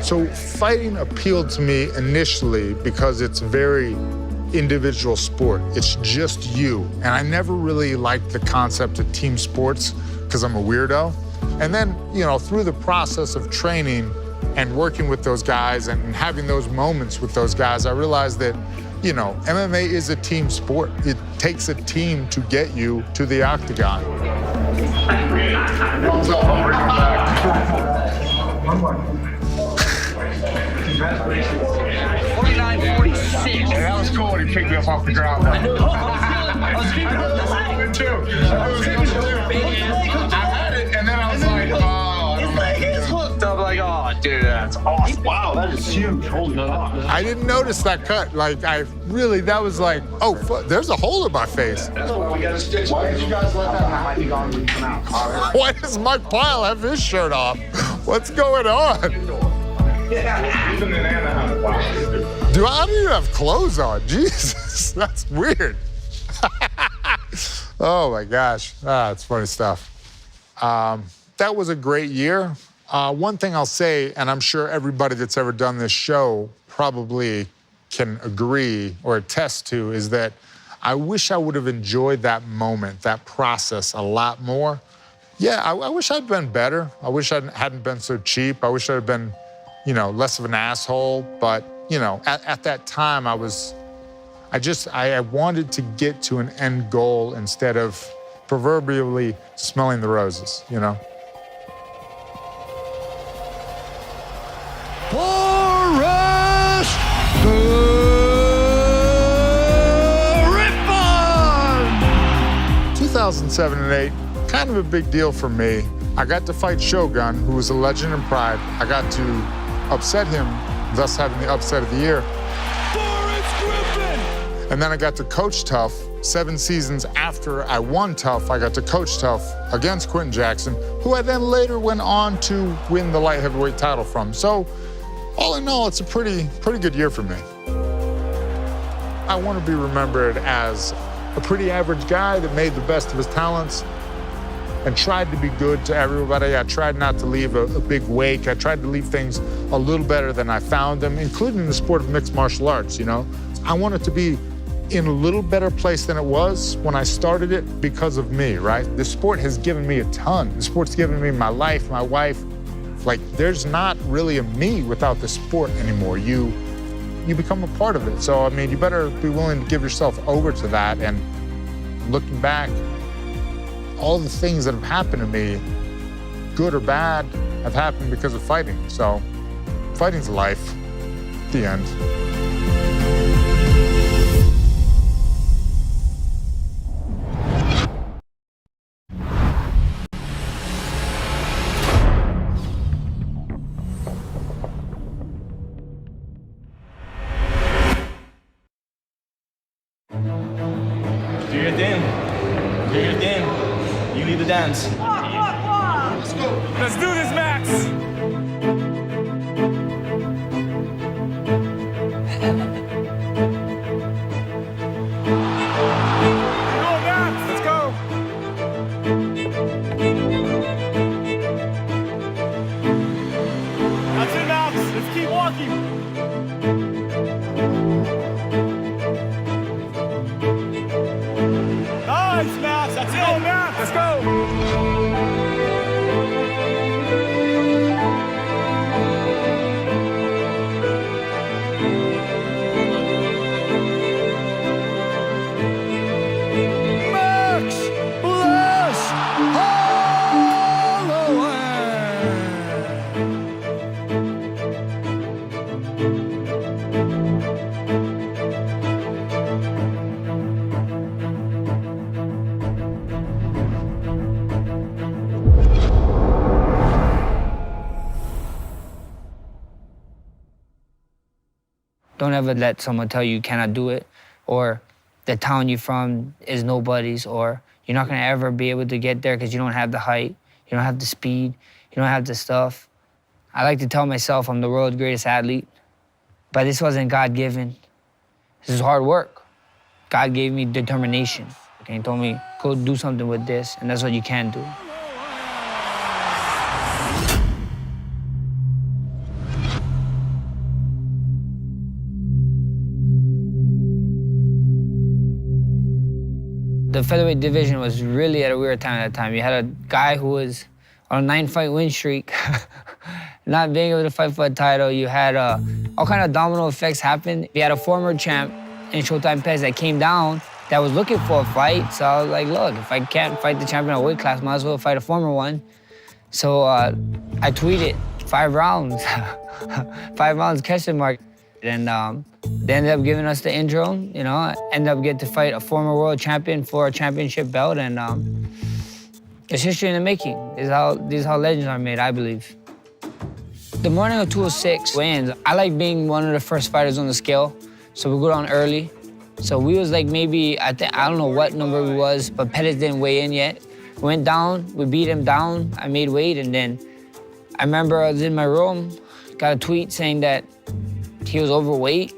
So fighting appealed to me initially because it's very individual sport. It's just you. And I never really liked the concept of team sports because I'm a weirdo. And then, you know, through the process of training and working with those guys and having those moments with those guys, I realized that, you know, MMA is a team sport. It takes a team to get you to the octagon. Thumbs up, I'm bringing back. One more. Congratulations. 49-46. Yeah, that was cool when he picked me up off the ground. I knew. I was feeling it too. I had it, and then I was like, oh. His leg is hooked. I'm like, oh, dude, that's awesome. Wow, that is huge. Holy fuck. I didn't notice that cut. Like, I really, that was like, oh, fuck, there's a hole in my face. That's why we got a stitch. Why did you guys let that happen? Might be gone when you come out. Why does Mike Pyle have his shirt off? What's going on? Yeah. Even in Anaheim. Wow. Do I don't even have clothes on? Jesus, that's weird. Oh my gosh, it's funny stuff. That was a great year. One thing I'll say, and I'm sure everybody that's ever done this show probably can agree or attest to, is that I wish I would have enjoyed that moment, that process a lot more. Yeah, I wish I'd been better. I wish I hadn't been so cheap. I wish I'd been, you know, less of an asshole. But, you know, at that time, I wanted to get to an end goal instead of proverbially smelling the roses, you know? Forrest Griffin! 2007 and 8, kind of a big deal for me. I got to fight Shogun, who was a legend in Pride. I got to upset him, thus having the upset of the year. Forrest Griffin! And then I got to coach Tough. 7 seasons after I won Tough, I got to coach Tough against Quinton Jackson, who I then later went on to win the light heavyweight title from. So, all in all, it's a pretty good year for me. I want to be remembered as a pretty average guy that made the best of his talents and tried to be good to everybody. I tried not to leave a big wake. I tried to leave things a little better than I found them, including the sport of mixed martial arts, you know? I wanted to be in a little better place than it was when I started it because of me, right? The sport has given me a ton. The sport's given me my life, my wife. Like, there's not really a me without the sport anymore. You become a part of it. So, I mean, you better be willing to give yourself over to that. And looking back, all the things that have happened to me, good or bad, have happened because of fighting. So, fighting's life. The end. Do your thing. Do your thing. You lead the dance. Let's go. Let's do this, Max. Let's go. That's it, Max. Let's keep walking. Nice, Max. That's it, Max. Let's go. Max Bless Holloway. Don't ever let someone tell you cannot do it, or the town you're from is nobody's, or you're not gonna ever be able to get there because you don't have the height, you don't have the speed, you don't have the stuff. I like to tell myself I'm the world's greatest athlete, but this wasn't God-given. This is hard work. God gave me determination. Okay, he told me, go do something with this, and that's what you can do. The featherweight division was really at a weird time at that time. You had a guy who was on a 9-fight win streak, not being able to fight for a title. You had all kind of domino effects happen. You had a former champ in Showtime Pettis that came down that was looking for a fight. So I was like, look, if I can't fight the champion of weight class, might as well fight a former one. So I tweeted 5 rounds, 5 rounds question mark. And they ended up giving us the intro, you know, ended up getting to fight a former world champion for a championship belt, and it's history in the making. This is how legends are made, I believe. The morning of 206 weigh-ins, I like being one of the first fighters on the scale, so we go down early. So we was like maybe, I don't know what number we was, but Pettis didn't weigh in yet. We went down, we beat him down, I made weight, and then I remember I was in my room, got a tweet saying that he was overweight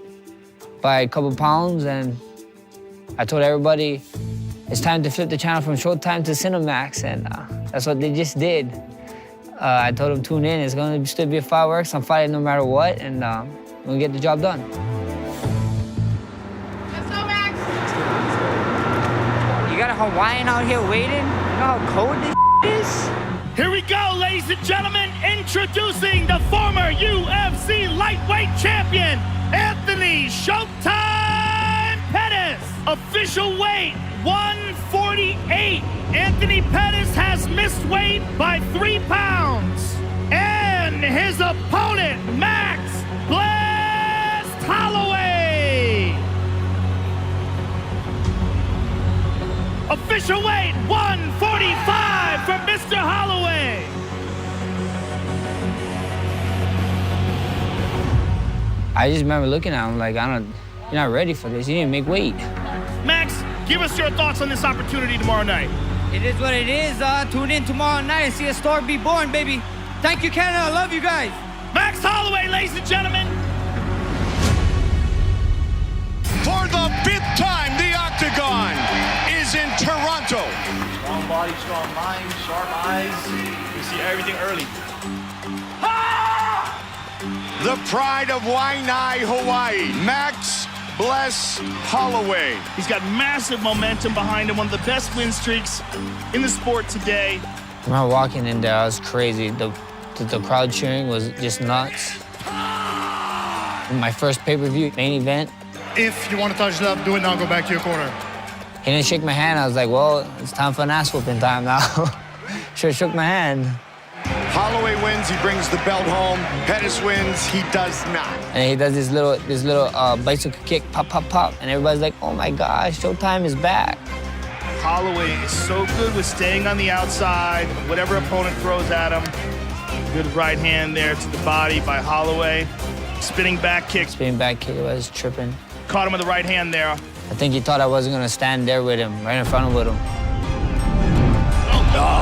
by a couple pounds, and I told everybody it's time to flip the channel from Showtime to Cinemax, and that's what they just did. I told them tune in, it's gonna still be fireworks, I'm fighting no matter what, and we're gonna get the job done. Let's go, Max. You got a Hawaiian out here waiting? You know how cold this is? Here we go, ladies and gentlemen, introducing the former UFC lightweight champion, Anthony Showtime Pettis. Official weight, 148. Anthony Pettis has missed weight by 3 pounds. And his opponent, Max Bless Holloway. Official weight, 145 for Mr. Holloway. I just remember looking at him like, you're not ready for this. You need to make weight. Max, give us your thoughts on this opportunity tomorrow night. It is what it is. Tune in tomorrow night and see a star be born, baby. Thank you, Canada. I love you guys. Max Holloway, ladies and gentlemen. For the 5th time, the Octagon is in Toronto. Strong body, strong mind, sharp eyes. We see everything early. The pride of Waianae, Hawaii, Max bless Holloway. He's got massive momentum behind him, one of the best win streaks in the sport today. When I was walking in there, I was crazy. The crowd cheering was just nuts. My first pay-per-view main event. If you want to touch left, do it now, go back to your corner. He didn't shake my hand. I was like, well, it's time for an ass whooping time now. Should've shook my hand. Holloway wins, he brings the belt home. Pettis wins, he does not. And he does this little bicycle kick, pop, pop, pop. And everybody's like, oh my gosh, Showtime is back. Holloway is so good with staying on the outside, whatever opponent throws at him. Good right hand there to the body by Holloway. Spinning back kick. Spinning back kick, I was tripping. Caught him with the right hand there. I think he thought I wasn't gonna stand there with him, right in front of him.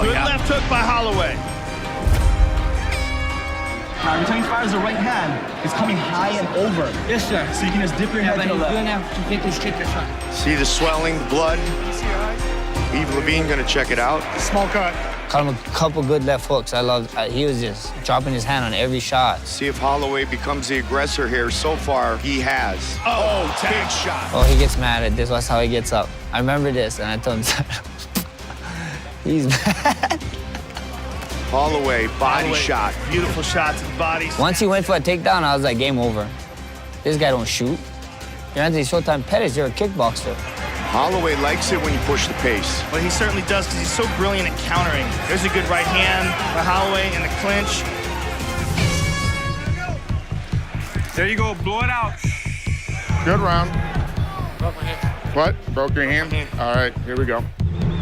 Good left hook by Holloway. Now, every time he fires the right hand, it's coming high and over. Yes, sir. So you can just dip your head to the left. You're gonna have to take this kick this way. See the swelling, the blood? Eve Levine gonna check it out. Small cut. Caught him a couple good left hooks. He was just dropping his hand on every shot. See if Holloway becomes the aggressor here. So far, he has. Oh, big shot. Oh, he gets mad at this. That's how he gets up. I remember this, and I told him, he's mad. Holloway, body shot. Beautiful shot to the body. Once he went for a takedown, I was like, game over. This guy don't shoot. You're Anthony Showtime Pettis, you're a kickboxer. Holloway likes it when you push the pace. Well, he certainly does because he's so brilliant at countering. There's a good right hand by Holloway in the clinch. There you go, blow it out. Good round. What? Broke your hand? All right, here we go.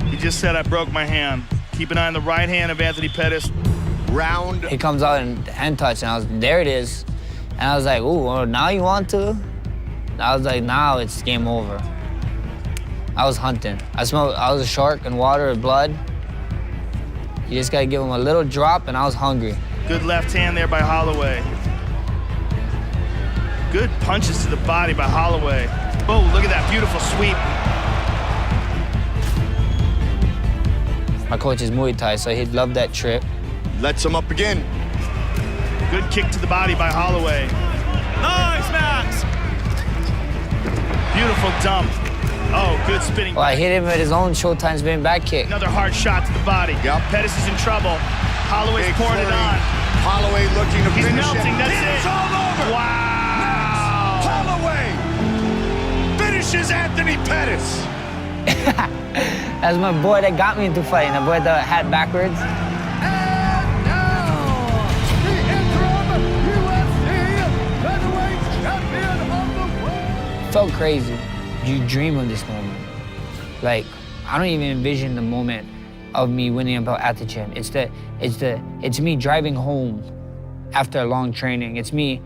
He just said, I broke my hand. Keep an eye on the right hand of Anthony Pettis. Round. He comes out and hand touch, and there it is. And I was like, ooh, well, now you want to? And I was like, now it's game over. I was hunting. I was a shark in water and blood. You just gotta give him a little drop, and I was hungry. Good left hand there by Holloway. Good punches to the body by Holloway. Oh, look at that beautiful sweep. My coach is Muay Thai, so he'd love that trip. Lets him up again. Good kick to the body by Holloway. Nice, Max! Beautiful dump. Oh, good spinning. Well, I hit him with his own Showtime spinning back kick. Another hard shot to the body. Yep. Pettis is in trouble. Holloway's pouring it on. Holloway looking to finish melting. it. That's It's it. all over. Wow. Holloway finishes Anthony Pettis. That's my boy that got me into fighting. The boy with the hat backwards. And now, the interim UFC Featherweight Champion of the world. Felt crazy. You dream of this moment. Like, I don't even envision the moment of me winning a belt at the gym. It's me driving home after a long training. It's me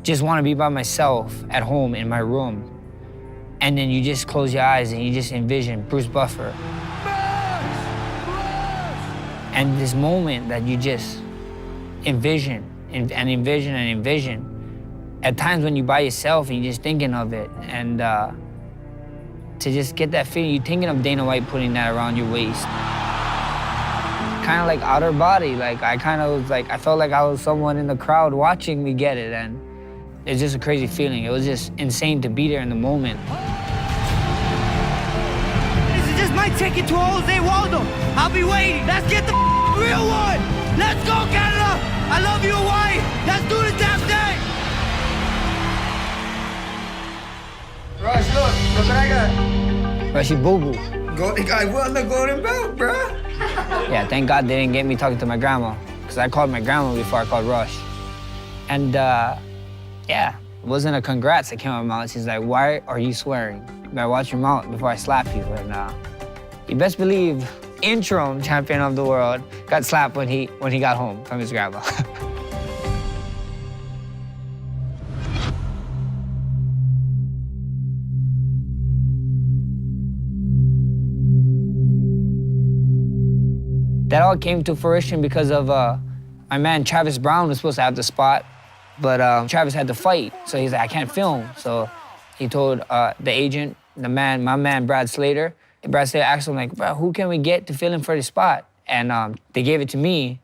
just want to be by myself at home in my room. And then you just close your eyes and you just envision Bruce Buffer. And this moment that you just envision and envision and envision. At times when you're by yourself and you're just thinking of it, and to just get that feeling, you're thinking of Dana White putting that around your waist. Kind of like outer body, like I felt like I was someone in the crowd watching me get it, and it's just a crazy feeling. It was just insane to be there in the moment. This is just my ticket to Jose Waldo. I'll be waiting. Let's get the real one. Let's go, Canada. I love you, Hawaii. Let's do the damn thing. Rush, look what I got. Rushy Boo Boo. I won the golden belt, bruh. Yeah, thank God they didn't get me talking to my grandma, because I called my grandma before I called Rush. And yeah, it wasn't a congrats that came out of my mouth. She's like, why are you swearing? You better watch your mouth before I slap you. And you best believe interim champion of the world got slapped when he got home from his grandma. That all came to fruition because of my man Travis Brown was supposed to have the spot, but Travis had to fight, so he's like, I can't film. So he told the agent, my man Brad Slater. And Brad Slater asked him, like, bro, who can we get to fill in for the spot? And they gave it to me,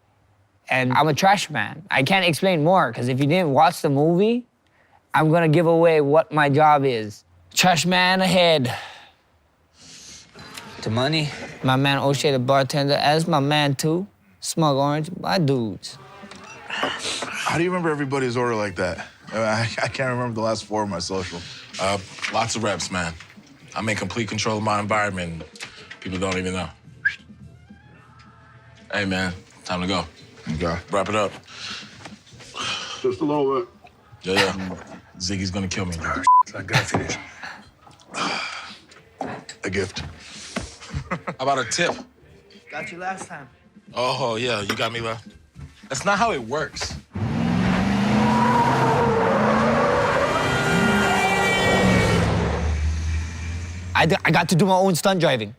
and I'm a trash man. I can't explain more, because if you didn't watch the movie, I'm gonna give away what my job is. Trash man ahead. The money? My man O'Shea, the bartender, as my man too. Smug Orange, my dudes. How do you remember everybody's order like that? I can't remember the last 4 of my social. Lots of reps, man. I'm in complete control of my environment. People don't even know. Hey, man, time to go. Okay. Wrap it up. Just a little bit. Yeah. Ziggy's gonna kill me. I gotta finish. A gift. How about a tip? Got you last time. Oh, yeah, you got me left. That's not how it works. I got to do my own stunt driving.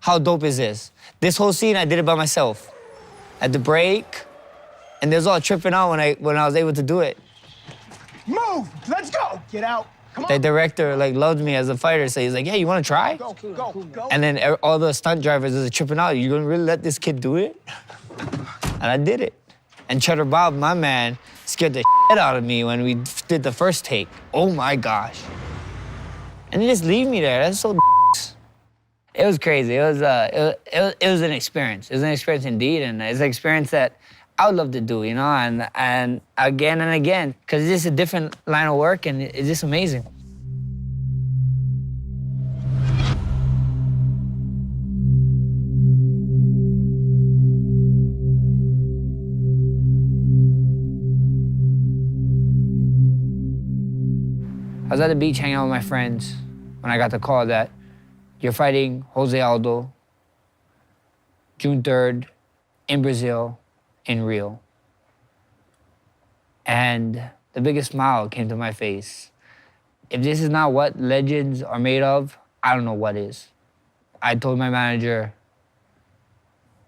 How dope is this? This whole scene, I did it by myself. At the break, and they was all tripping out when I was able to do it. Move! Let's go! Get out! Come The director loved me as a fighter, so he's like, yeah, you wanna try? Go. And then all the stunt drivers was tripping out. You gonna really let this kid do it? And I did it. And Cheddar Bob, my man, scared the shit out of me when we did the first take. Oh my gosh. And they just leave me there. That's so It was crazy. It was an experience. It was an experience indeed, and it's an experience that I would love to do, you know, and again and again, because it's just a different line of work, and it's just amazing. I was at the beach hanging out with my friends when I got the call that you're fighting Jose Aldo, June 3rd, in Brazil, in Rio. And the biggest smile came to my face. If this is not what legends are made of, I don't know what is. I told my manager,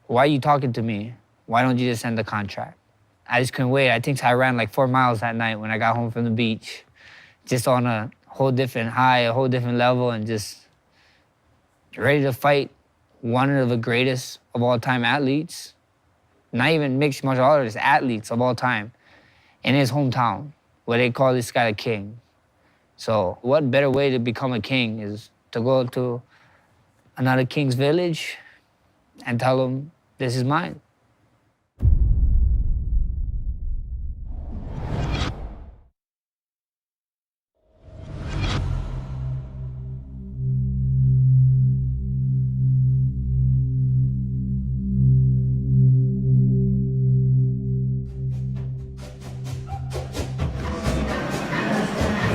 why are you talking to me? Why don't you just send the contract? I just couldn't wait. I think I ran 4 miles that night when I got home from the beach, just on a whole different high, a whole different level, and just ready to fight one of the greatest of all time athletes, not even mixed martial artists, athletes of all time, in his hometown, where they call this guy a king. So what better way to become a king is to go to another king's village and tell him, this is mine.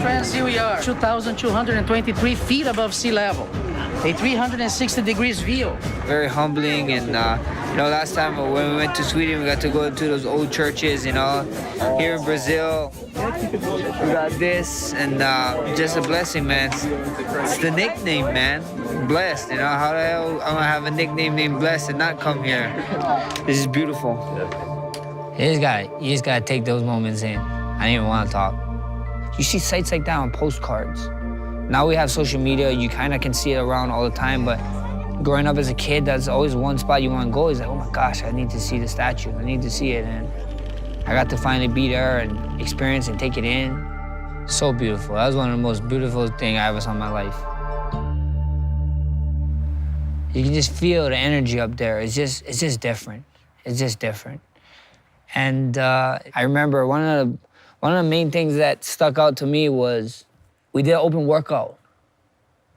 Friends, here we are, 2,223 feet above sea level, a 360 degrees view. Very humbling, and last time when we went to Sweden, we got to go into those old churches, Here in Brazil, we got this, and just a blessing, man. It's the nickname, man. Blessed, How the hell I'm gonna have a nickname named Blessed and not come here? This is beautiful. You just gotta take those moments in. I didn't even want to talk. You see sites like that on postcards. Now we have social media, you kind of can see it around all the time, but growing up as a kid, that's always one spot you want to go. Is like, oh my gosh, I need to see the statue. I need to see it. And I got to finally be there and experience and take it in. So beautiful. That was one of the most beautiful things I ever saw in my life. You can just feel the energy up there. It's just different. It's just different. And I remember one of the main things that stuck out to me was we did an open workout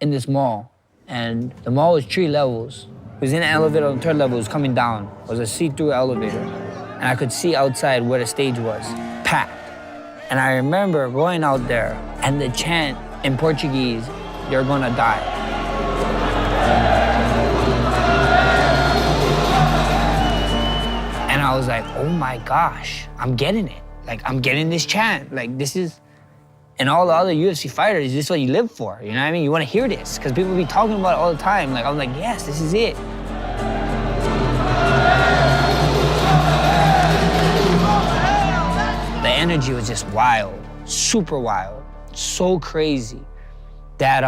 in this mall. And the mall was 3 levels. It was in an elevator on the 3rd level, it was coming down. It was a see-through elevator. And I could see outside where the stage was, packed. And I remember going out there and the chant in Portuguese, "You're gonna die." And I was like, oh my gosh, I'm getting it. I'm getting this chant. This is, and all the other UFC fighters, this is what you live for. You know what I mean? You want to hear this, because people be talking about it all the time. I'm like, yes, this is it. The energy was just wild, super wild, so crazy that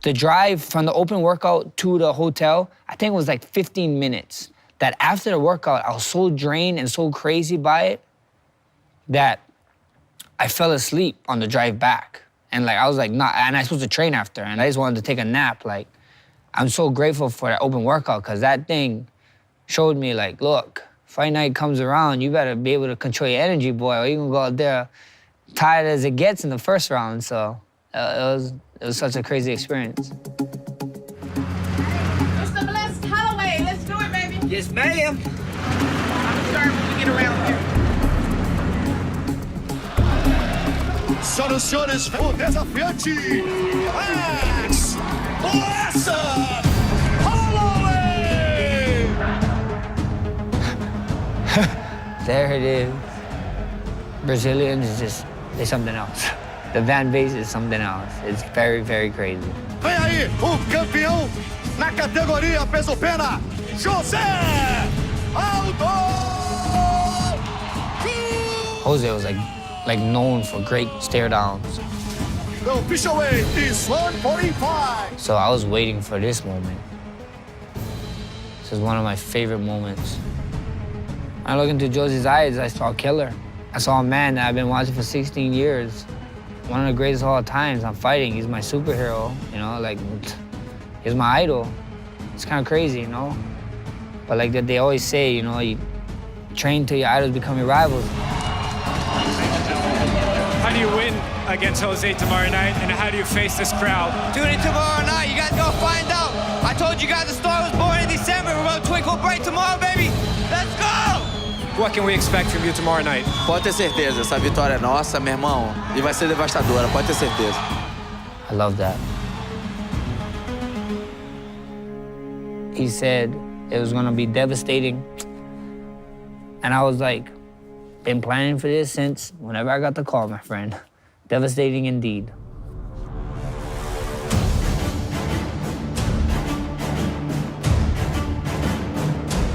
the drive from the open workout to the hotel, I think it was 15 minutes. That after the workout, I was so drained and so crazy by it that I fell asleep on the drive back. And like, I was like, nah, and I was supposed to train after, and I just wanted to take a nap. Like, I'm so grateful for that open workout, because that thing showed me like, look, fight night comes around, you better be able to control your energy, boy, or you're gonna go out there tired as it gets in the first round. So it was such a crazy experience. Mr. Blessed Holloway, let's do it, baby. Yes, ma'am. I'm sorry when we get around here. Senhoras e senhores, o desafiante, Max Holloway! There it is. Brazilians is just, they're something else. The fan base is something else. It's very, very crazy. Vem aí, o campeão na categoria peso-pena, José Aldo! Jose was like known for great stare downs. The official weight is 145. So I was waiting for this moment. This is one of my favorite moments. I look into Jose's eyes, I saw a killer. I saw a man that I've been watching for 16 years. One of the greatest of all times. I'm fighting, he's my superhero, you know, like, he's my idol. It's kind of crazy, you know? But like that they always say, you know, you train till your idols become your rivals. How do you win against Jose tomorrow night, and how do you face this crowd? Tune in tomorrow night, you guys go find out. I told you guys the star was born in December. We're gonna twinkle bright tomorrow, baby. Let's go! What can we expect from you tomorrow night? Pode ter certeza, essa vitória é nossa, meu irmão, e vai ser devastadora, pode ter certeza. I love that. He said it was gonna be devastating. And I was like, been planning for this since whenever I got the call, my friend. Devastating indeed.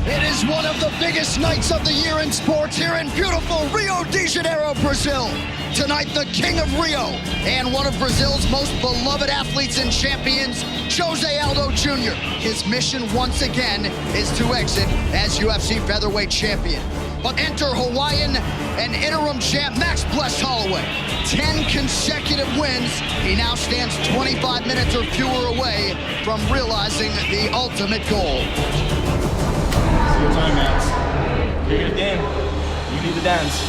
It is one of the biggest nights of the year in sports here in beautiful Rio de Janeiro, Brazil. Tonight, the King of Rio and one of Brazil's most beloved athletes and champions, Jose Aldo Jr. His mission once again is to exit as UFC featherweight champion. But enter Hawaiian and interim champ Max Blessed Holloway. 10 consecutive wins. He now stands 25 minutes or fewer away from realizing the ultimate goal. It's your time, Max. You're here again. You need to dance.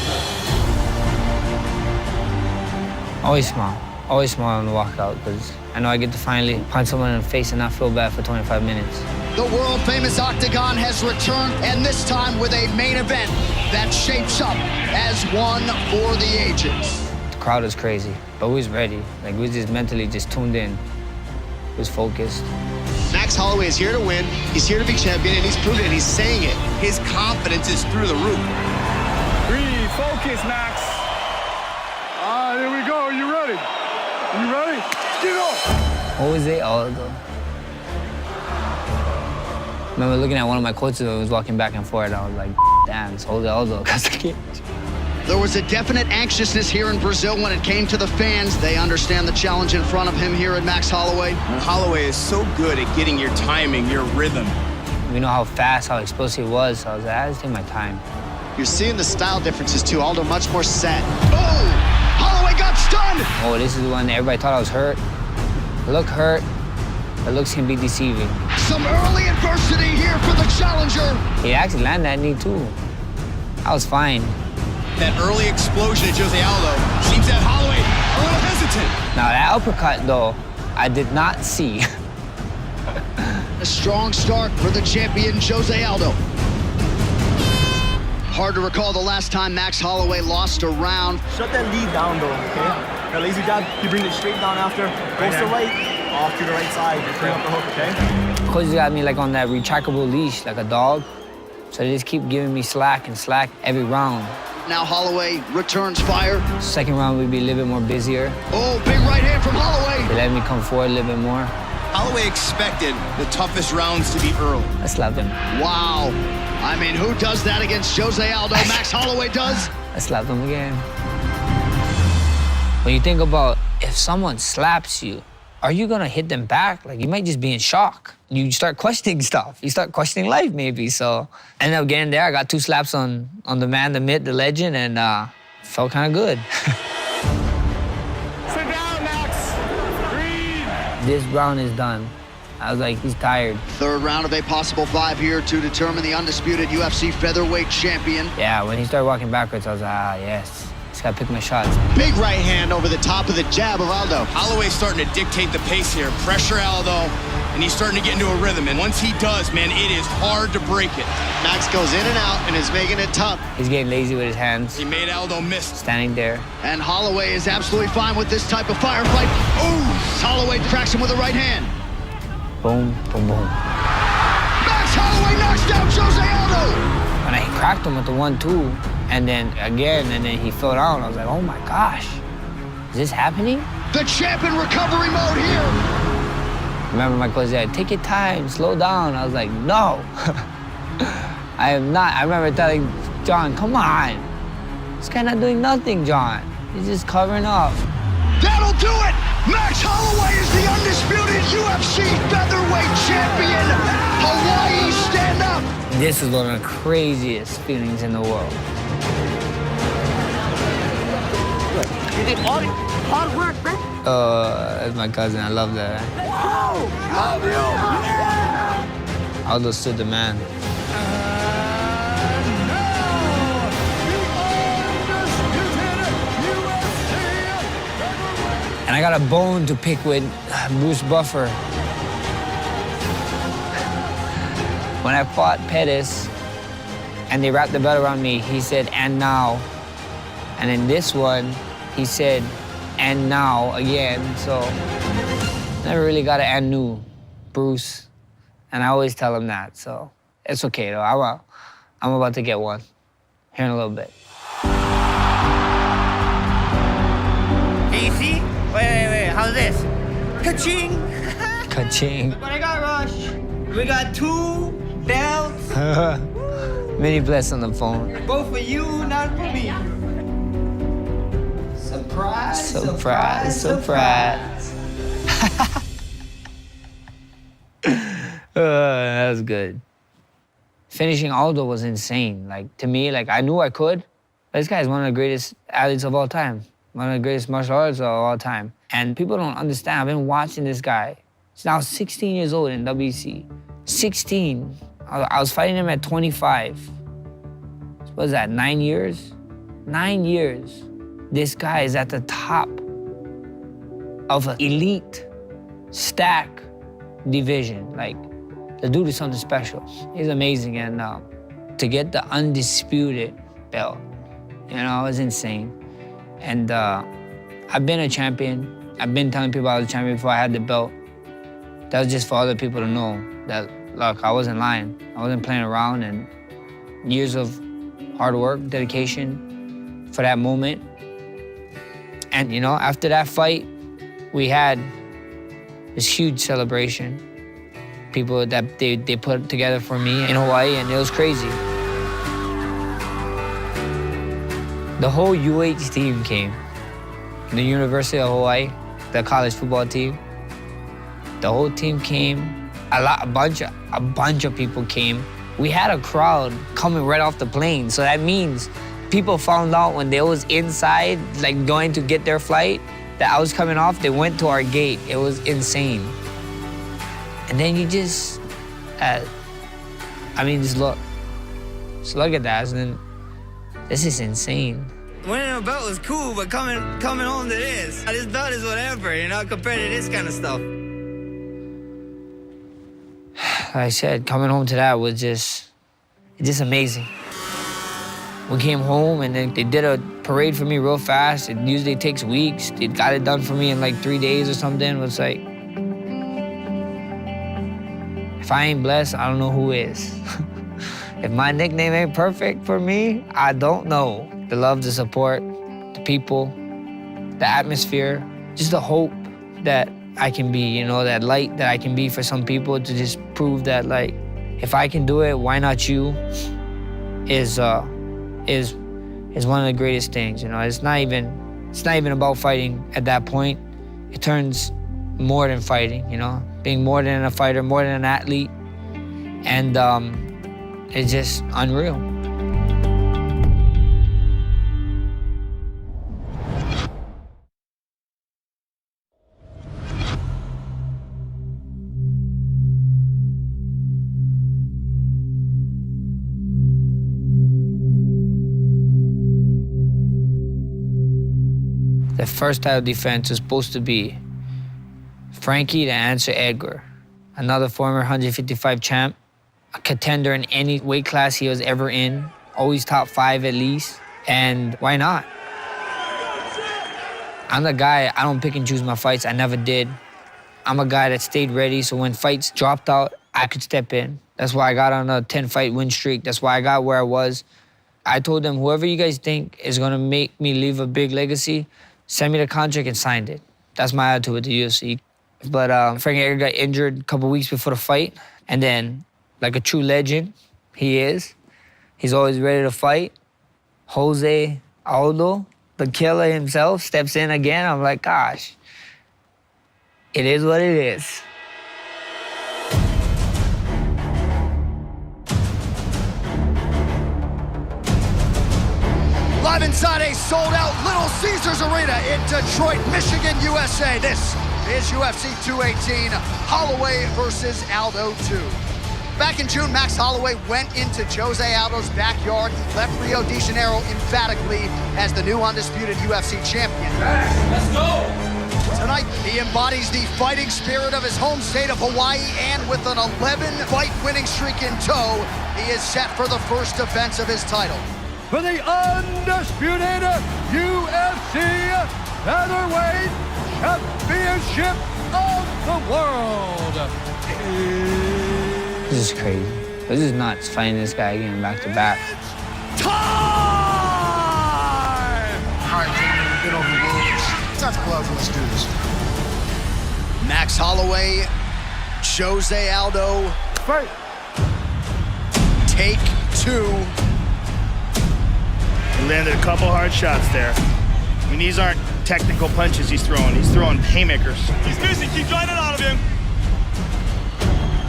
Always smile on the walkout, because I know I get to finally punch someone in the face and not feel bad for 25 minutes. The world-famous Octagon has returned, and this time with a main event that shapes up as one for the ages. The crowd is crazy, but we was ready. Like, we was just mentally just tuned in. We was focused. Max Holloway is here to win. He's here to be champion, and he's proven it. He's saying it. His confidence is through the roof. Refocus, Max. Here we go. Are you ready? Are you ready? Get on. Jose Aldo. I remember looking at one of my coaches who was walking back and forth. I was like, damn, it's Jose Aldo. There was a definite anxiousness here in Brazil when it came to the fans. They understand the challenge in front of him here at Max Holloway. And Holloway is so good at getting your timing, your rhythm. We know how fast, how explosive he was, so I was like, I just take my time. You're seeing the style differences too. Aldo much more set. Oh! Holloway got stunned! Oh, this is when everybody thought I was hurt. I look hurt, but looks can be deceiving. Some early adversity here for the challenger. He actually landed that knee too. I was fine. That early explosion at Jose Aldo seems to have Holloway a little hesitant. Now that uppercut though, I did not see. A strong start for the champion, Jose Aldo. Hard to recall the last time Max Holloway lost a round. Shut that lead down though, okay? That lazy jab, you bring it straight down after. Goes to right, off to the right side, bring up the hook, okay? Coach got me like on that retractable leash, like a dog. So they just keep giving me slack and slack every round. Now Holloway returns fire. Second round would be a little bit more busier. Oh, big right hand from Holloway. They let me come forward a little bit more. Holloway expected the toughest rounds to be early. I slapped him. Wow. I mean, who does that against Jose Aldo? Max Holloway does. I slapped him again. When you think about if someone slaps you, are you gonna hit them back? Like, you might just be in shock. You start questioning stuff. You start questioning life, maybe. So I ended up getting there. I got 2 slaps on the man, the myth, the legend, and felt kind of good. This round is done. I was like, he's tired. Third round of a possible 5 here to determine the undisputed UFC featherweight champion. Yeah, when he started walking backwards, I was like, yes. Just gotta pick my shots. Big right hand over the top of the jab of Aldo. Holloway's starting to dictate the pace here. Pressure Aldo, and he's starting to get into a rhythm. And once he does, man, it is hard to break it. Max goes in and out and is making it tough. He's getting lazy with his hands. He made Aldo miss. Standing there. And Holloway is absolutely fine with this type of firefight. Ooh! Holloway cracks him with a right hand. Boom, boom, boom. Max Holloway knocks down Jose Aldo. And I cracked him with the 1-2, and then again, and then he fell down. I was like, oh my gosh, is this happening? The champ in recovery mode here. Remember my coach said, take your time, slow down. I was like, no. I am not. I remember telling John, come on. This guy not doing nothing, John. He's just covering up. That'll do it! Max Holloway is the undisputed UFC featherweight champion! Hawaii, stand up! This is one of the craziest feelings in the world. You did hard work, man. That's my cousin. I love that. Whoa! Love you! Yeah! Aldo stood the man. And I got a bone to pick with Bruce Buffer. When I fought Pettis and they wrapped the belt around me, he said, and now. And in this one, he said, and now again. So never really got an and new, Bruce. And I always tell him that, so it's okay though. I'm about to get one here in a little bit. Can you see? Wait, how's this? Ka-ching! Ka-ching. But I got Rush. We got 2 belts. Many bless on the phone. Both for you, not for me. Surprise, Surprise, surprise. That was good. Finishing Aldo was insane. Like, to me, like, I knew I could. This guy is one of the greatest athletes of all time. One of the greatest martial arts of all time. And people don't understand. I've been watching this guy. He's now 16 years old in WC. 16. I was fighting him at 25. What was that, 9 years? 9 years. This guy is at the top of an elite stack division. Like, the dude is something special. He's amazing. And to get the undisputed belt, you know, it was insane. And I've been a champion. I've been telling people I was a champion before I had the belt. That was just for other people to know that, look, I wasn't lying. I wasn't playing around, and years of hard work, dedication for that moment. And, you know, after that fight, we had this huge celebration. People that they put together for me in Hawaii, and it was crazy. The whole UH team came. The University of Hawaii, the college football team. The whole team came. A bunch of people came. We had a crowd coming right off the plane, so that means people found out when they was inside, like going to get their flight, that I was coming off, they went to our gate. It was insane. And then you just, just look. Just look at that, and then this is insane. Winning a belt was cool, but coming home to this belt is whatever, you know, compared to this kind of stuff. Like I said, coming home to that was just amazing. We came home and then they did a parade for me real fast. It usually takes weeks. They got it done for me in like 3 days or something. It was like, if I ain't blessed, I don't know who is. If my nickname ain't perfect for me, I don't know. The love, the support, the people, the atmosphere, just the hope that I can be, you know, that light that I can be for some people, to just prove that, like, if I can do it, why not you? Is one of the greatest things, you know. It's not even about fighting at that point. It turns more than fighting, you know, being more than a fighter, more than an athlete, and it's just unreal. The first title defense was supposed to be Frankie to answer Edgar, another former 155 champ, a contender in any weight class he was ever in, always top 5 at least, and why not? I'm the guy, I don't pick and choose my fights, I never did. I'm a guy that stayed ready, so when fights dropped out, I could step in. That's why I got on a 10-fight win streak. That's why I got where I was. I told them, whoever you guys think is gonna make me leave a big legacy, send me the contract and signed it. That's my attitude with the UFC. But Frankie Edgar got injured a couple weeks before the fight, and then, like a true legend, he is. He's always ready to fight. Jose Aldo, the killer himself, steps in again. I'm like, gosh, it is what it is. Live inside a sold-out Little Caesars Arena in Detroit, Michigan, USA. This is UFC 218, Holloway versus Aldo 2. Back in June, Max Holloway went into Jose Aldo's backyard. He left Rio de Janeiro emphatically as the new undisputed UFC champion. Let's go! Tonight, he embodies the fighting spirit of his home state of Hawaii, and with an 11-fight winning streak in tow, he is set for the first defense of his title. For the undisputed UFC Featherweight Championship of the world. This is crazy. This is nuts, fighting this guy again back to back. Time! All right, gentlemen, get over the rules. Let's have gloves, let's do this. Max Holloway, Jose Aldo. Fight. Take 2. He landed a couple hard shots there. I mean, these aren't technical punches he's throwing. He's throwing haymakers. He's busy, keep drawing it out of him.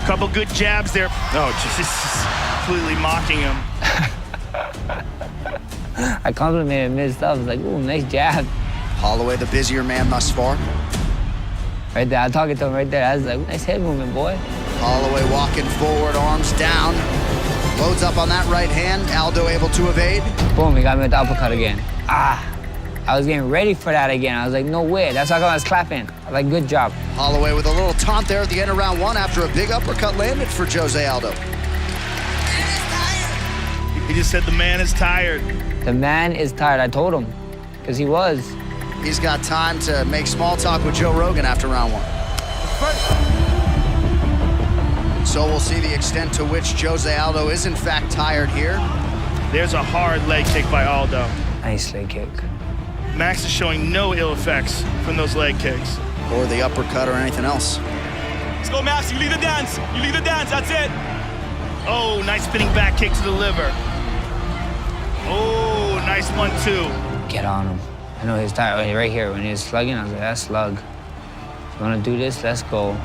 Couple good jabs there. Oh, just completely mocking him. I complimented him his stuff. I was like, ooh, nice jab. Holloway, the busier man thus far. Right there, I'm talking to him right there. I was like, nice head movement, boy. Holloway walking forward, arms down. Loads up on that right hand. Aldo able to evade. Boom, he got me with the uppercut again. Ah, I was getting ready for that again. I was like, no way. That's how come I was clapping. I was like, good job. Holloway with a little taunt there at the end of round 1 after a big uppercut landed for Jose Aldo. He just said the man is tired. The man is tired. I told him, because he was. He's got time to make small talk with Joe Rogan after round 1. So we'll see the extent to which Jose Aldo is in fact tired here. There's a hard leg kick by Aldo. Nice leg kick. Max is showing no ill effects from those leg kicks. Or the uppercut or anything else. Let's go, Max, you lead the dance. You lead the dance, that's it. Oh, nice spinning back kick to the liver. Oh, nice 1-2. Get on him. I know he's tired. Right here, when he was slugging, I was like, that's slug. If you want to do this, let's go.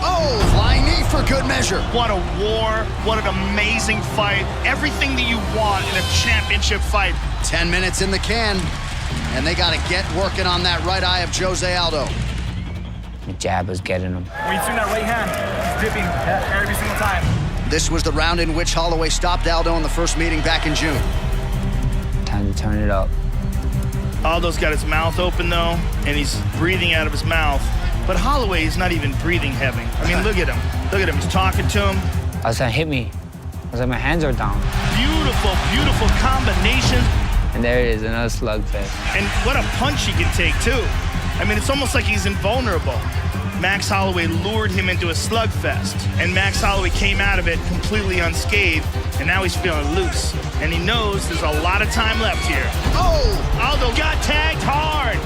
Oh, flying knee for good measure. What a war. What an amazing fight. Everything that you want in a championship fight. 10 minutes in the can, and they got to get working on that right eye of Jose Aldo. The jab was getting him. When you swing that right hand, it's dipping every single time. This was the round in which Holloway stopped Aldo in the first meeting back in June. Time to turn it up. Aldo's got his mouth open, though, and he's breathing out of his mouth. But Holloway is not even breathing heavy. I mean, look at him. Look at him. He's talking to him. I was like, hit me. I was like, my hands are down. Beautiful, beautiful combination. And there it is, another slugfest. And what a punch he can take, too. I mean, it's almost like he's invulnerable. Max Holloway lured him into a slugfest, and Max Holloway came out of it completely unscathed, and now he's feeling loose. And he knows there's a lot of time left here. Oh! Aldo got tagged hard.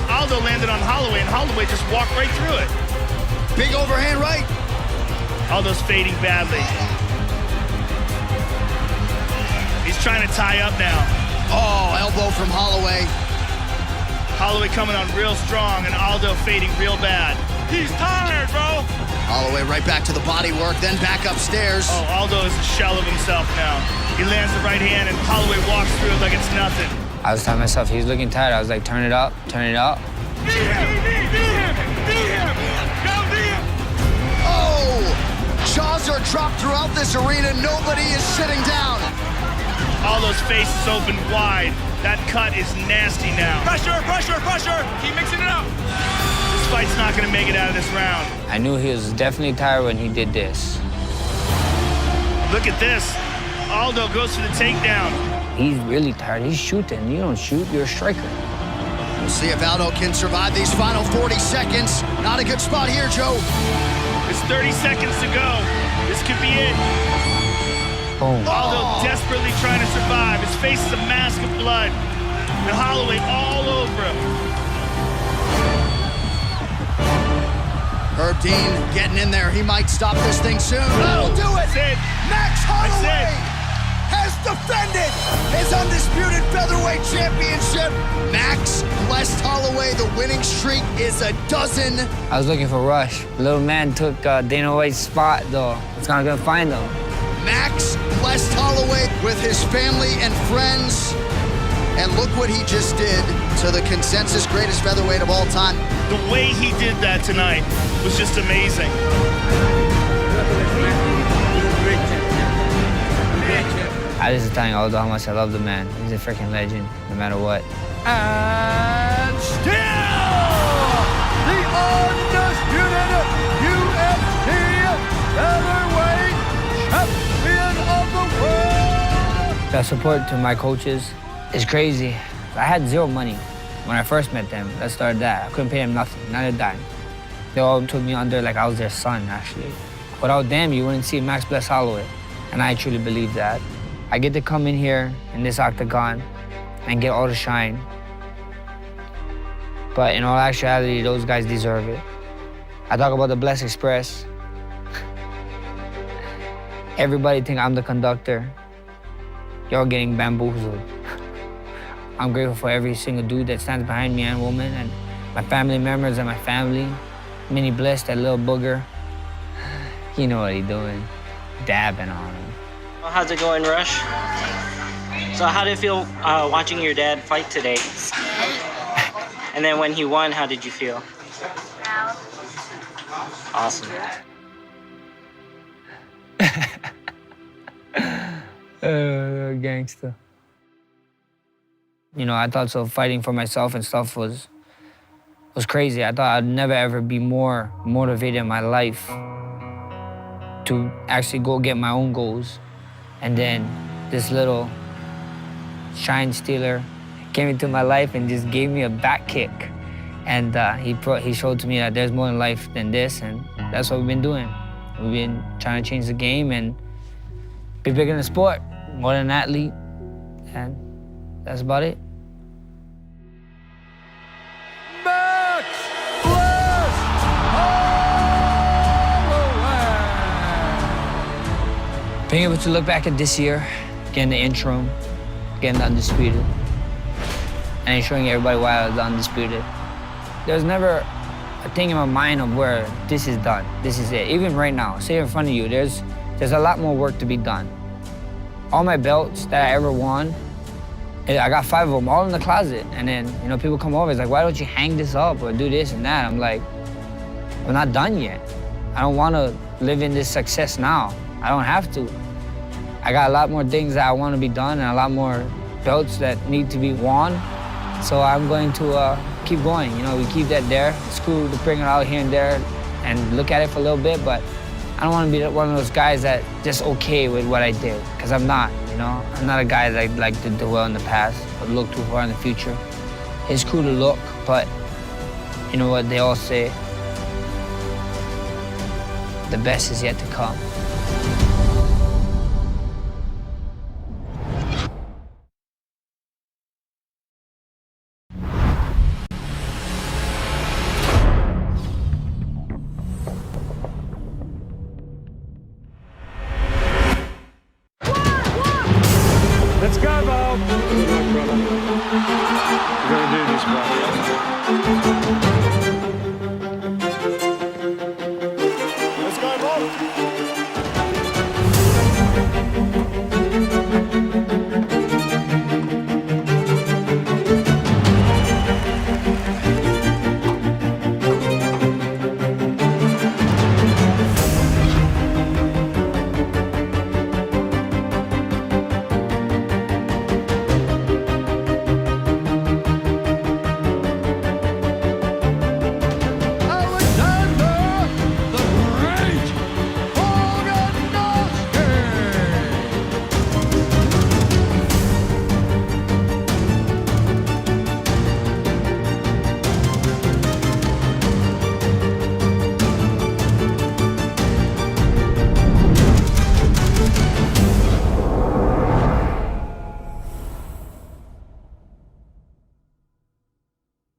Aldo landed on Holloway, and Holloway just walked right through it. Big overhand right. Aldo's fading badly. He's trying to tie up now. Oh, elbow from Holloway. Holloway coming on real strong, and Aldo fading real bad. He's tired, bro. Holloway right back to the body work, then back upstairs. Oh, Aldo is a shell of himself now. He lands the right hand, and Holloway walks through it like it's nothing. I was telling myself, he was looking tired. I was like, turn it up, turn it up. Knee him. Oh! Jaws are dropped throughout this arena. Nobody is sitting down. Aldo's face is open wide. That cut is nasty now. Pressure, pressure, pressure. Keep mixing it up. This fight's not gonna make it out of this round. I knew he was definitely tired when he did this. Look at this. Aldo goes for the takedown. He's really tired. He's shooting. You don't shoot, you're a striker. We'll see if Aldo can survive these final 40 seconds. Not a good spot here, Joe. It's 30 seconds to go. This could be it. Boom. Aldo desperately trying to survive. His face is a mask of blood. And Holloway all over him. Herb Dean getting in there. He might stop this thing soon. That'll do it. That's it. Max Holloway That's it. has defended his undisputed featherweight championship. Max blessed Holloway. The winning streak is a dozen. I was looking for Rush. Little man took Dana White's spot, though. It's not gonna find him. Max blessed Holloway with his family and friends. And look what he just did to the consensus greatest featherweight of all time. The way he did that tonight was just amazing. I was just telling Aldo how much I love the man. He's a freaking legend, no matter what. And still, the undisputed UFC featherweight champion of the world. The support to my coaches is crazy. I had zero money when I first met them. Let's start that. I couldn't pay them nothing, not a dime. They all took me under like I was their son, actually. Without them, you wouldn't see Max bless Holloway. And I truly believe that. I get to come in here in this octagon and get all the shine. But in all actuality, those guys deserve it. I talk about the Bless Express. Everybody think I'm the conductor. Y'all getting bamboozled. I'm grateful for every single dude that stands behind me and woman, and my family members and my family. Mini Bliss, that little booger. You know what he's doing. Dabbing on him. Well, how's it going, Rush? So how did it feel watching your dad fight today? And then when he won, how did you feel? Proud. Awesome. Gangster. You know, I thought so fighting for myself and stuff was crazy. I thought I'd never ever be more motivated in my life to actually go get my own goals. And then this little shine stealer came into my life and just gave me a back kick. And he showed to me that there's more in life than this, and that's what we've been doing. We've been trying to change the game and be bigger in the sport, more than an athlete, and that's about it. Max bless Holloway. Being able to look back at this year, getting the interim, getting the undisputed, and showing everybody why I was the undisputed. There's never a thing in my mind of where this is done, this is it. Even right now, sitting in front of you, there's a lot more work to be done. All my belts that I ever won, I got 5 of them, all in the closet. And then, you know, people come over, it's like, why don't you hang this up or do this and that? I'm like, we're not done yet. I don't want to live in this success now. I don't have to. I got a lot more things that I want to be done and a lot more belts that need to be won. So I'm going to keep going. You know, we keep that there. It's cool to bring it out here and there and look at it for a little bit, but I don't want to be one of those guys that just okay with what I did, because I'm not, you know? I'm not a guy that like to do well in the past or look too far in the future. It's cool to look, but you know what they all say? The best is yet to come. Let's go, Bob. Good luck, brother. We're gonna do this, brother. Let's go, Bob.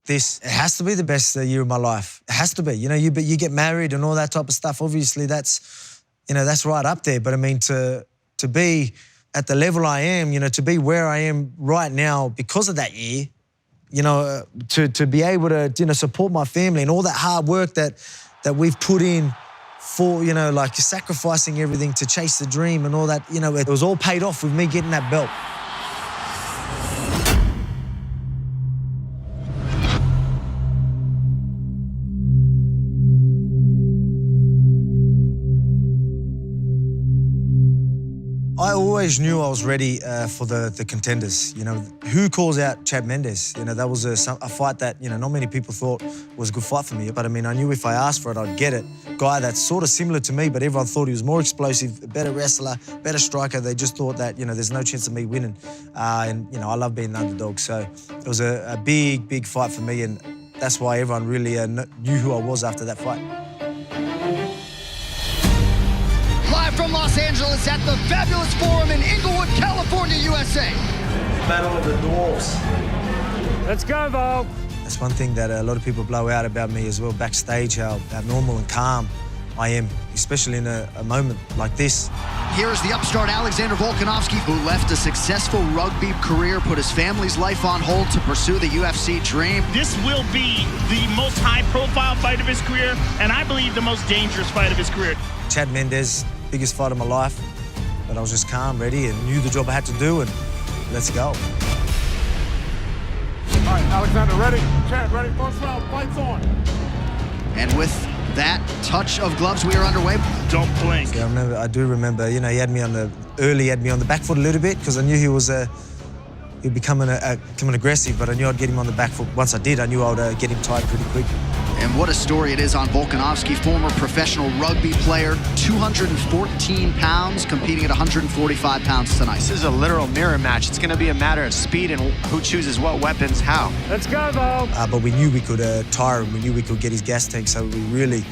this, it has to be the best year of my life. It has to be. You know, you get married and all that type of stuff. Obviously, that's, you know, that's right up there. But I mean, to be at the level I am, you know, to be where I am right now because of that year, you know, to be able to, you know, support my family and all that hard work that we've put in for, you know, like sacrificing everything to chase the dream and all that, you know, it was all paid off with me getting that belt. I always knew I was ready for the contenders. You know, who calls out Chad Mendes? You know, that was a fight that, you know, not many people thought was a good fight for me. But I mean, I knew if I asked for it, I'd get it. Guy that's sort of similar to me, but everyone thought he was more explosive, a better wrestler, better striker. They just thought that, you know, there's no chance of me winning. And, you know, I love being the underdog. So it was a big, big fight for me. And that's why everyone really knew who I was after that fight. Live from Los Angeles at the Fabulous Forum in Inglewood, California, USA. Battle of the Dwarfs. Let's go, Vol. That's one thing that a lot of people blow out about me as well, backstage, how normal and calm I am, especially in a moment like this. Here is the upstart Alexander Volkanovski, who left a successful rugby career, put his family's life on hold to pursue the UFC dream. This will be the most high-profile fight of his career, and I believe the most dangerous fight of his career. Chad Mendes, biggest fight of my life, but I was just calm, ready, and knew the job I had to do, and let's go. All right, Alexander, ready? Chad, ready? First round, fights on. And with that touch of gloves, we are underway. Don't blink. Yeah, I do remember, you know, he had me on the back foot a little bit, because I knew he was he'd becoming aggressive, but I knew I'd get him on the back foot. Once I did, I knew I would get him tied pretty quick. And what a story it is on Volkanovski, former professional rugby player, 214 pounds, competing at 145 pounds tonight. This is a literal mirror match. It's going to be a matter of speed and who chooses what weapons how. Let's go, Vol. But we knew we could tire him. We knew we could get his gas tank, so we really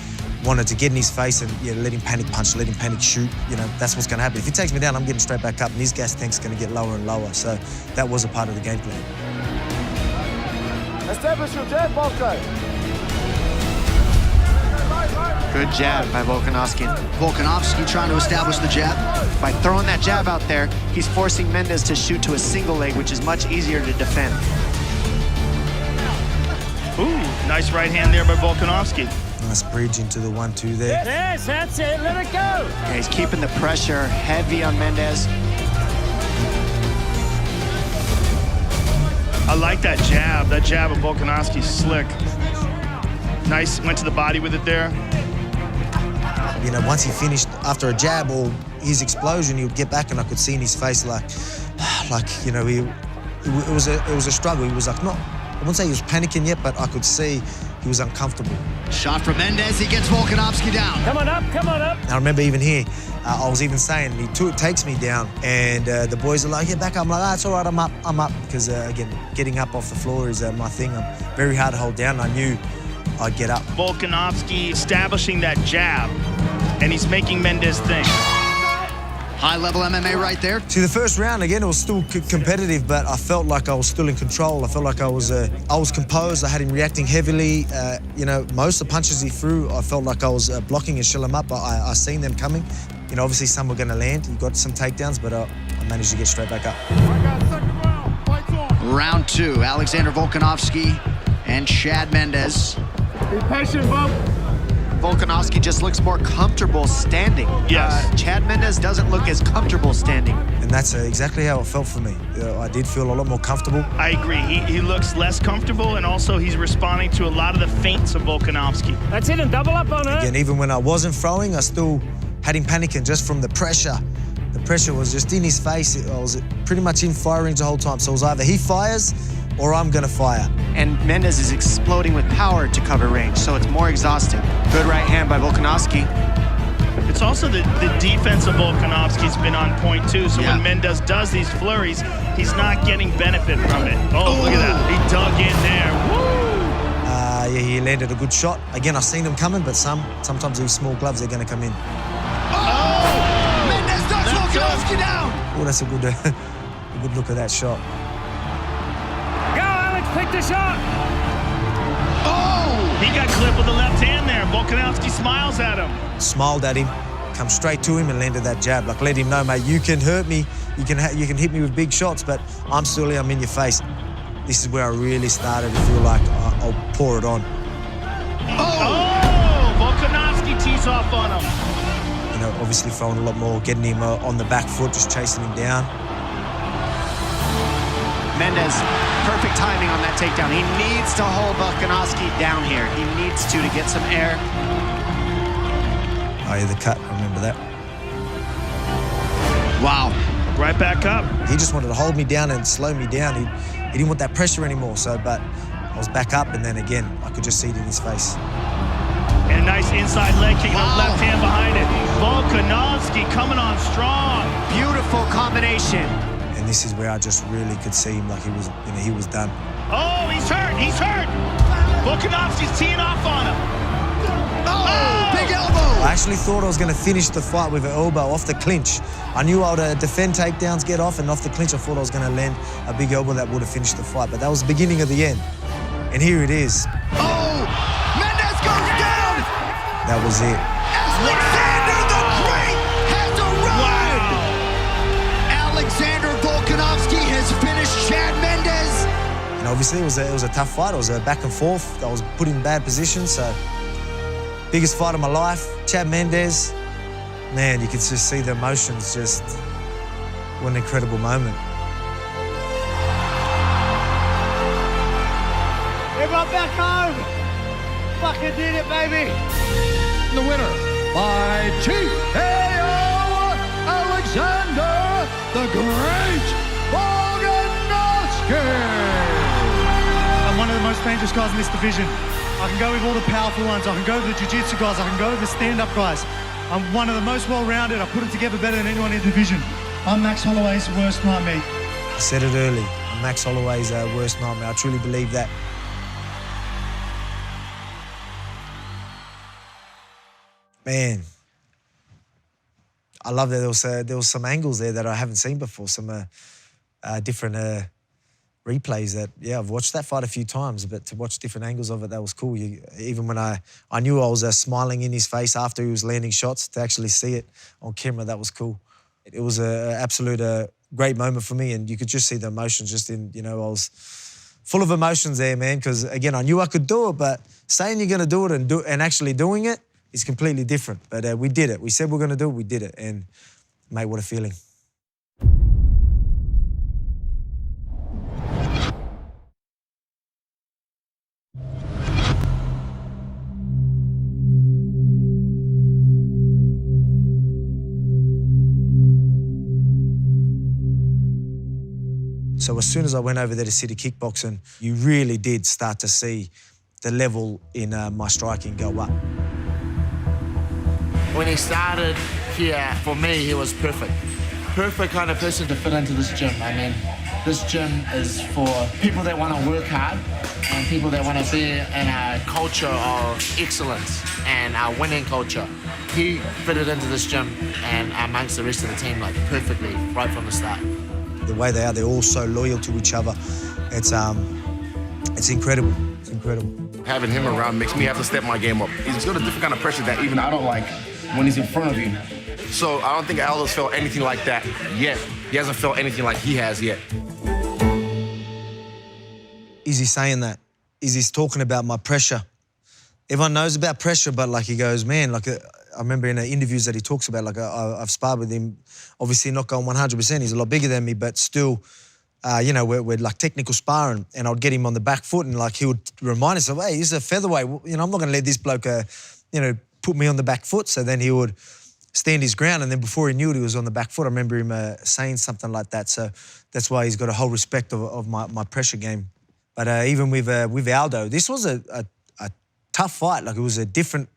wanted to get in his face and let him panic punch, let him panic shoot. You know, that's what's going to happen. If he takes me down, I'm getting straight back up, and his gas tank's going to get lower and lower. So that was a part of the game plan. Establish your jab, Volkan. Good jab by Volkanovski. Volkanovski trying to establish the jab. By throwing that jab out there, he's forcing Mendes to shoot to a single leg, which is much easier to defend. Ooh, nice right hand there by Volkanovski. Nice bridge into the 1-2 there. Yes, that's it. Let it go. Yeah, he's keeping the pressure heavy on Mendes. I like that jab. That jab of Volkanovski's slick. Nice, went to the body with it there. You know, once he finished after a jab or his explosion, he would get back and I could see in his face like you know, it was a struggle. He was like, I wouldn't say he was panicking yet, but I could see he was uncomfortable. Shot from Mendes, he gets Volkanovski down. Come on up, come on up. I remember even here, I was even saying, he takes me down, and the boys are like, yeah, back up. I'm like, it's all right, I'm up. Because, again, getting up off the floor is my thing. I'm very hard to hold down. I knew I'd get up. Volkanovski establishing that jab, and he's making Mendes think. High-level MMA right there. See, the first round, again, it was still competitive, but I felt like I was still in control. I felt like I was composed. I had him reacting heavily. You know, most of the punches he threw, I felt like I was blocking and shell him up. I seen them coming. You know, obviously some were going to land. He got some takedowns, but I managed to get straight back up. Round 2, Alexander Volkanovski and Chad Mendes. Be patient, Vol. Volkanovski just looks more comfortable standing. Yes. Chad Mendes doesn't look as comfortable standing. And that's exactly how it felt for me. I did feel a lot more comfortable. I agree. He looks less comfortable, and also he's responding to a lot of the feints of Volkanovski. That's it, and double up on it. Again, even when I wasn't throwing, I still had him panicking just from the pressure. The pressure was just in his face. I was pretty much in fire range the whole time. So it was either he fires or I'm gonna fire. And Mendes is exploding with power to cover range, so it's more exhausting. Good right hand by Volkanovski. It's also the defense of Volkanovski's been on point too, so when Mendes does these flurries, he's not getting benefit from it. Oh, look at that. He dug in there. Woo! Yeah, he landed a good shot. Again, I've seen them coming, but sometimes these small gloves are gonna come in. Oh! Mendes knocks Volkanovski down! Oh, that's a good look at that shot. Go, Alex, pick the shot! He got clipped with the left hand there. Volkanovski smiles at him. Smiled at him, come straight to him and landed that jab. Like, let him know, mate, you can hurt me, you can hit me with big shots, but I'm still here, I'm in your face. This is where I really started to feel like I'll pour it on. Oh! Volkanovski tees off on him. You know, obviously throwing a lot more, getting him on the back foot, just chasing him down. Mendes, perfect timing on that takedown. He needs to hold Volkanovski down here. He needs to get some air. Oh, yeah, the cut, I remember that. Wow. Right back up. He just wanted to hold me down and slow me down. He didn't want that pressure anymore, so, but I was back up, and then again, I could just see it in his face. And a nice inside leg kick, left hand behind it. Volkanovski coming on strong. Beautiful combination. And this is where I just really could see him like he was, you know, he was done. Oh, he's hurt, he's hurt. Volkanovski's teeing off on him. Oh, big elbow. I actually thought I was going to finish the fight with an elbow off the clinch. I knew I would defend takedowns, get off, and off the clinch I thought I was going to land a big elbow that would have finished the fight. But that was the beginning of the end. And here it is. Oh, Mendes goes down. That was it. Alexander the Great has arrived. Alexander Volkanovski has finished Chad Mendes. And obviously it was a tough fight. It was a back and forth. I was put in bad positions, so biggest fight of my life. Chad Mendes, man, you could just see the emotions. Just what an incredible moment. Everyone back home. Fucking did it, baby. The winner by TKO, Alexander the Great Volkanovski. I'm one of the most dangerous guys in this division. I can go with all the powerful ones. I can go with the jiu-jitsu guys. I can go with the stand-up guys. I'm one of the most well-rounded. I put it together better than anyone in the division. I'm Max Holloway's worst nightmare. I said it early. I'm Max Holloway's worst nightmare. I truly believe that. Man, I love that there was some angles there that I haven't seen before, some different replays that, yeah, I've watched that fight a few times, but to watch different angles of it, that was cool. Even when I knew I was smiling in his face after he was landing shots, to actually see it on camera, that was cool. It was an absolute great moment for me, and you could just see the emotions just in, you know, I was full of emotions there, man, because, again, I knew I could do it, but saying you're going to do it and actually doing it is completely different. But we did it. We said we're going to do it, we did it, and, mate, what a feeling. So as soon as I went over there to City Kickboxing, you really did start to see the level in my striking go up. When he started here, for me, he was perfect. Perfect kind of person to fit into this gym. I mean, this gym is for people that want to work hard and people that want to be in a culture of excellence and a winning culture. He fitted into this gym and amongst the rest of the team like perfectly right from the start. The way they are, they're all so loyal to each other. It's incredible. It's incredible. Having him around makes me have to step my game up. He's got a different kind of pressure that even I don't like when he's in front of you. So I don't think Aldo's felt anything like that yet. He hasn't felt anything like he has yet. Is he saying that? Is he talking about my pressure? Everyone knows about pressure, but like he goes, man, like I remember in the interviews that he talks about, like I've sparred with him, obviously not going 100%, he's a lot bigger than me, but still, you know, we're like technical sparring, and I'd get him on the back foot and like he would remind us of, hey, he's a featherweight, you know, I'm not gonna let this bloke, you know, put me on the back foot. So then he would stand his ground, and then before he knew it, he was on the back foot. I remember him saying something like that. So that's why he's got a whole respect of my pressure game. But even with Aldo, this was a tough fight. Like it was a different,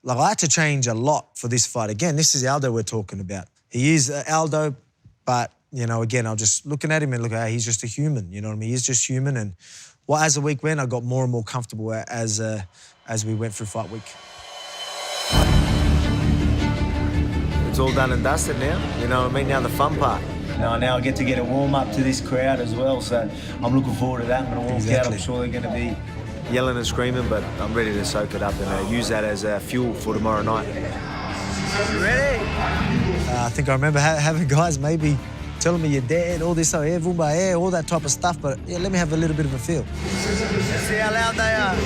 like I had to change a lot for this fight. Again, this is Aldo we're talking about. He is Aldo, but, you know, again, I'm just looking at him and hey, he's just a human, you know what I mean? He's just human. And well, as the week went, I got more and more comfortable as we went through fight week. It's all done and dusted now, you know what I mean? Now the fun part. Now I get to warm up to this crowd as well, so I'm looking forward to that. I'm going to walk out, I'm sure they're going to be yelling and screaming, but I'm ready to soak it up and use that as fuel for tomorrow night. You ready? I think I remember having guys maybe telling me you're dead, all this, all that type of stuff, but yeah, let me have a little bit of a feel. Let's see how loud they are.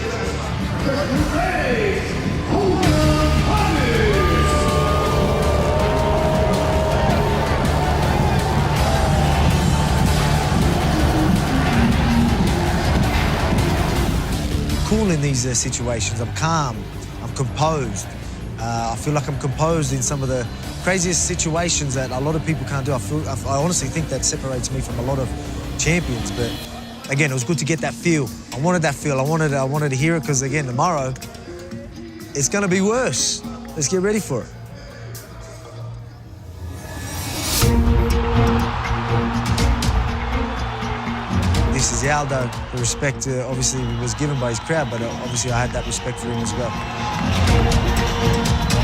Cool in these situations. I'm calm, I'm composed. I feel like I'm composed in some of the craziest situations that a lot of people can't do. I honestly think that separates me from a lot of champions. But again, it was good to get that feel. I wanted that feel. I wanted to hear it because again, tomorrow it's going to be worse. Let's get ready for it. This is Aldo. The respect obviously was given by his crowd, but obviously I had that respect for him as well.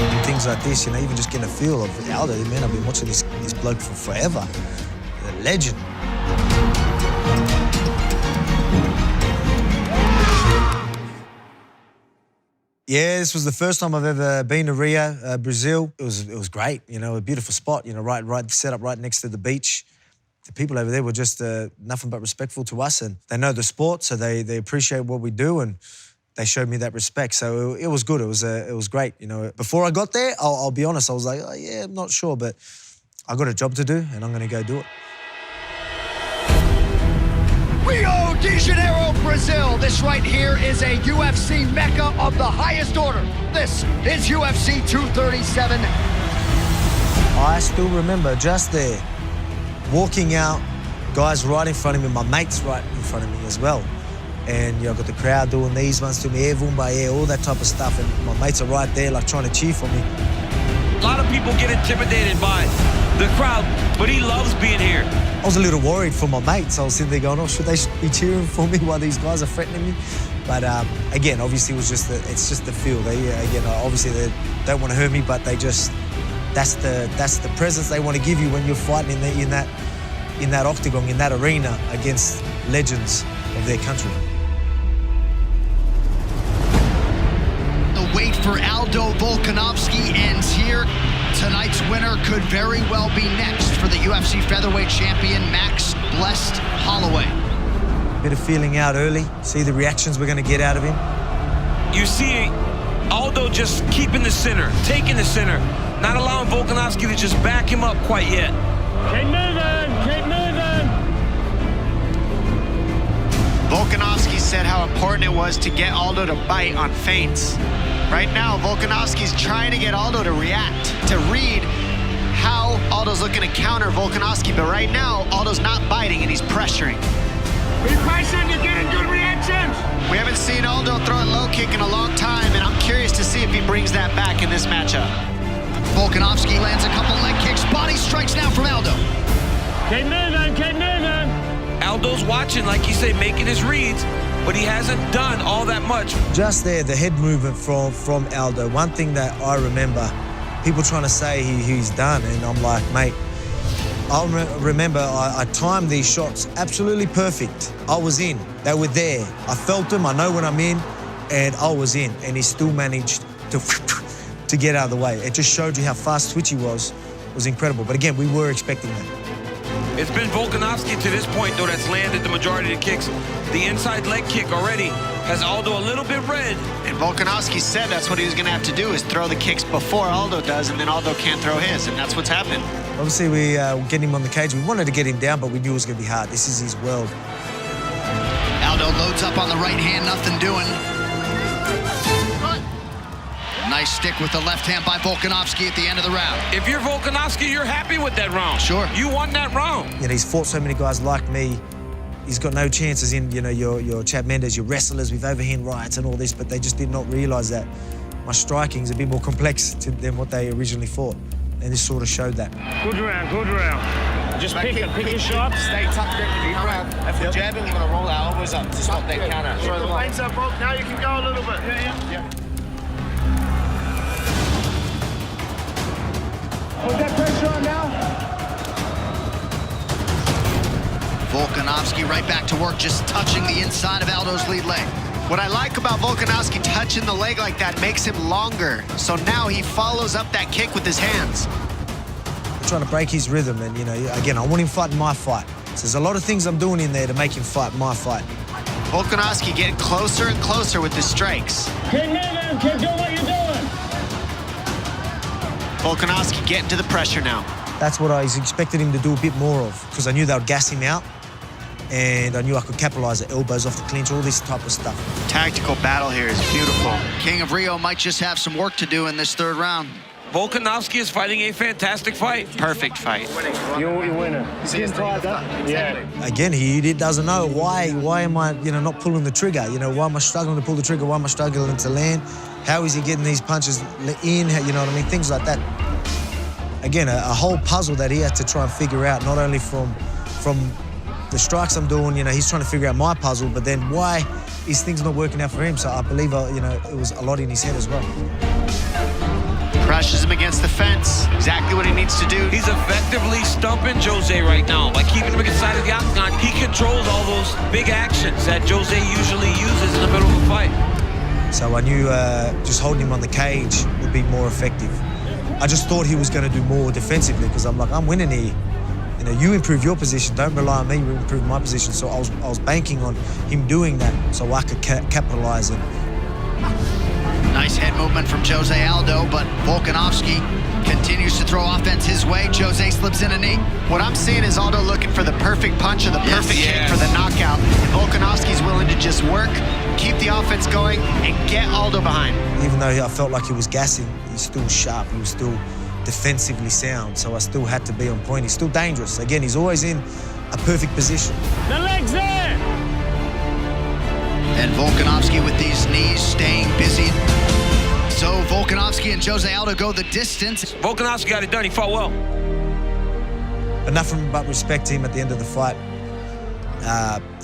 And things like this, you know, even just getting a feel of Aldo, man, I've been watching this bloke for forever. A legend. Yeah, this was the first time I've ever been to Rio, Brazil. It was great, you know, a beautiful spot, you know, right set up right next to the beach. The people over there were just nothing but respectful to us, and they know the sport, so they appreciate what we do, and they showed me that respect. So it was good. It was great. You know, before I got there, I'll be honest, I was like, oh, yeah, I'm not sure, but I got a job to do, and I'm going to go do it. Rio de Janeiro, Brazil. This right here is a UFC mecca of the highest order. This is UFC 237. I still remember just there, walking out, guys right in front of me, my mates right in front of me as well. And you know, I got the crowd doing these ones to me, all that type of stuff, and my mates are right there like trying to cheer for me. A lot of people get intimidated by the crowd, but he loves being here. I was a little worried for my mates. I was sitting there going, oh, should they be cheering for me while these guys are threatening me? But again, obviously it's just the feel. Obviously they don't want to hurt me, but that's the presence they want to give you when you're fighting in that octagon, in that arena against legends of their country. The wait for Aldo Volkanovski ends here. Tonight's winner could very well be next for the UFC featherweight champion, Max Blessed Holloway. Bit of feeling out early, see the reactions we're going to get out of him. You see Aldo just keeping the center, taking the center, not allowing Volkanovski to just back him up quite yet. Keep moving, keep moving. Volkanovski said how important it was to get Aldo to bite on feints. Right now, Volkanovski's trying to get Aldo to react, to read how Aldo's looking to counter Volkanovski, but right now, Aldo's not biting and he's pressuring. Be patient, you're getting good reactions. We haven't seen Aldo throw a low kick in a long time, and I'm curious to see if he brings that back in this matchup. Volkanovski lands a couple leg kicks, body strikes now from Aldo. Keep moving, keep moving. Aldo's watching, like you say, making his reads, but he hasn't done all that much. Just there, the head movement from Aldo. One thing that I remember, people trying to say he's done, and I'm like, mate, I remember I timed these shots absolutely perfect. I was in, they were there. I felt them, I know when I'm in, and I was in, and he still managed to get out of the way. It just showed you how fast twitch he was. It was incredible, but again, we were expecting that. It's been Volkanovski to this point, though, that's landed the majority of the kicks. The inside leg kick already has Aldo a little bit red. And Volkanovski said that's what he was going to have to do, is throw the kicks before Aldo does, and then Aldo can't throw his, and that's what's happening. Obviously, we get him on the cage. We wanted to get him down, but we knew it was going to be hard. This is his world. Aldo loads up on the right hand, nothing doing. Nice stick with the left hand by Volkanovski at the end of the round. If you're Volkanovski, you're happy with that round. Sure. You won that round. You know, he's fought so many guys like me. He's got no chances in, you know, your Chad Mendes, your wrestlers with overhand rights and all this, but they just did not realize that my striking's a bit more complex than what they originally thought. And this sort of showed that. Good round, good round. Just pick your shots. Stay tucked in. If we're jabbing, we're going to roll our elbows up to stop that counter. Throw the feints up, Volk. Now you can go a little bit. Yeah. Put that pressure on now. Volkanovski right back to work, just touching the inside of Aldo's lead leg. What I like about Volkanovski touching the leg like that makes him longer. So now he follows up that kick with his hands. I'm trying to break his rhythm, and, you know, again, I want him fighting my fight. So there's a lot of things I'm doing in there to make him fight my fight. Volkanovski getting closer and closer with his strikes. Keep moving, keep doing what you're doing. Volkanovski getting to the pressure now. That's what I expected him to do a bit more of, because I knew they would gas him out, and I knew I could capitalize the elbows off the clinch, all this type of stuff. Tactical battle here is beautiful. King of Rio might just have some work to do in this third round. Volkanovski is fighting a fantastic fight. Perfect fight. You're winner. Yeah. Again, he doesn't know why am I, you know, not pulling the trigger? You know, why am I struggling to pull the trigger? Why am I struggling to land? How is he getting these punches in? You know what I mean? Things like that. Again, a whole puzzle that he had to try and figure out, not only from the strikes I'm doing, you know, he's trying to figure out my puzzle, but then why is things not working out for him? So I believe, you know, it was a lot in his head as well. Crushes him against the fence. Exactly what he needs to do. He's effectively stumping Jose right now. By keeping him inside of the octagon, he controls all those big actions that Jose usually uses in the middle of a fight. So I knew just holding him on the cage would be more effective. I just thought he was going to do more defensively, because I'm like, I'm winning here. You know, you improve your position, don't rely on me, you improve my position. So I was banking on him doing that so I could capitalize it. Nice head movement from Jose Aldo, but Volkanovski continues to throw offense his way. Jose slips in a knee. What I'm seeing is Aldo looking for the perfect punch or the perfect kick for the knockout. And Volkanovski's willing to just work, keep the offense going, and get Aldo behind. Even though I felt like he was gassing, he's still sharp, he was still defensively sound, so I still had to be on point. He's still dangerous. Again, he's always in a perfect position. The leg's there. And Volkanovski with these knees staying busy. So Volkanovski and Jose Aldo go the distance. Volkanovski got it done, he fought well. But nothing but respect to him at the end of the fight.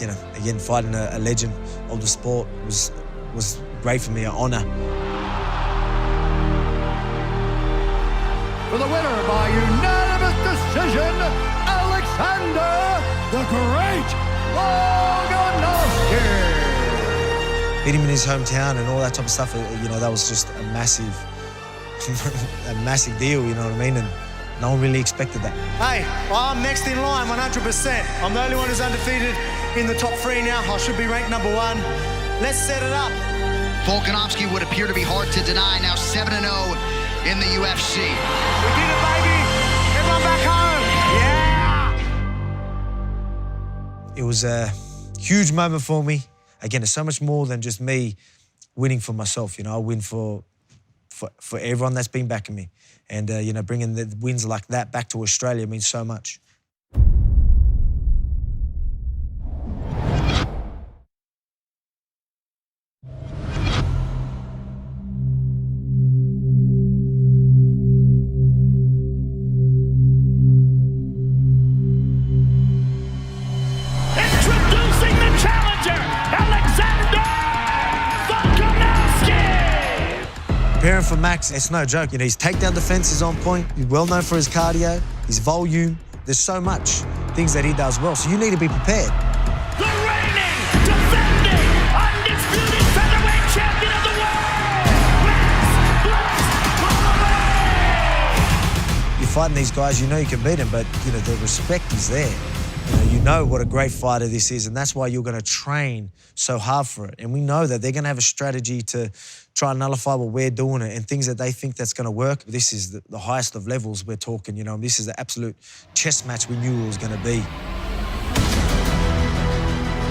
You know, again, fighting a legend of the sport was great for me, an honor. For the winner by unanimous decision, Alexander the Great Volkanovski. Beat him in his hometown and all that type of stuff, you know, that was just a massive, a massive deal, you know what I mean? And no one really expected that. Hey, I'm next in line 100%. I'm the only one who's undefeated in the top 3 now. I should be ranked #1. Let's set it up. Volkanovski would appear to be hard to deny, now 7-0 in the UFC. We did it, baby! Everyone back home! Yeah! It was a huge moment for me. Again, it's so much more than just me winning for myself. You know, I win for everyone that's been backing me. And, you know, bringing the wins like that back to Australia means so much. Preparing for Max, it's no joke. You know, his takedown defense is on point. He's well known for his cardio, his volume. There's so much things that he does well, so you need to be prepared. The reigning, defending, undisputed featherweight champion of the world, You're fighting these guys, you know you can beat them, but, you know, the respect is there. You know what a great fighter this is, and that's why you're going to train so hard for it. And we know that they're going to have a strategy to try and nullify what we're doing and things that they think that's going to work. This is the highest of levels we're talking, you know. This is the absolute chess match we knew it was going to be.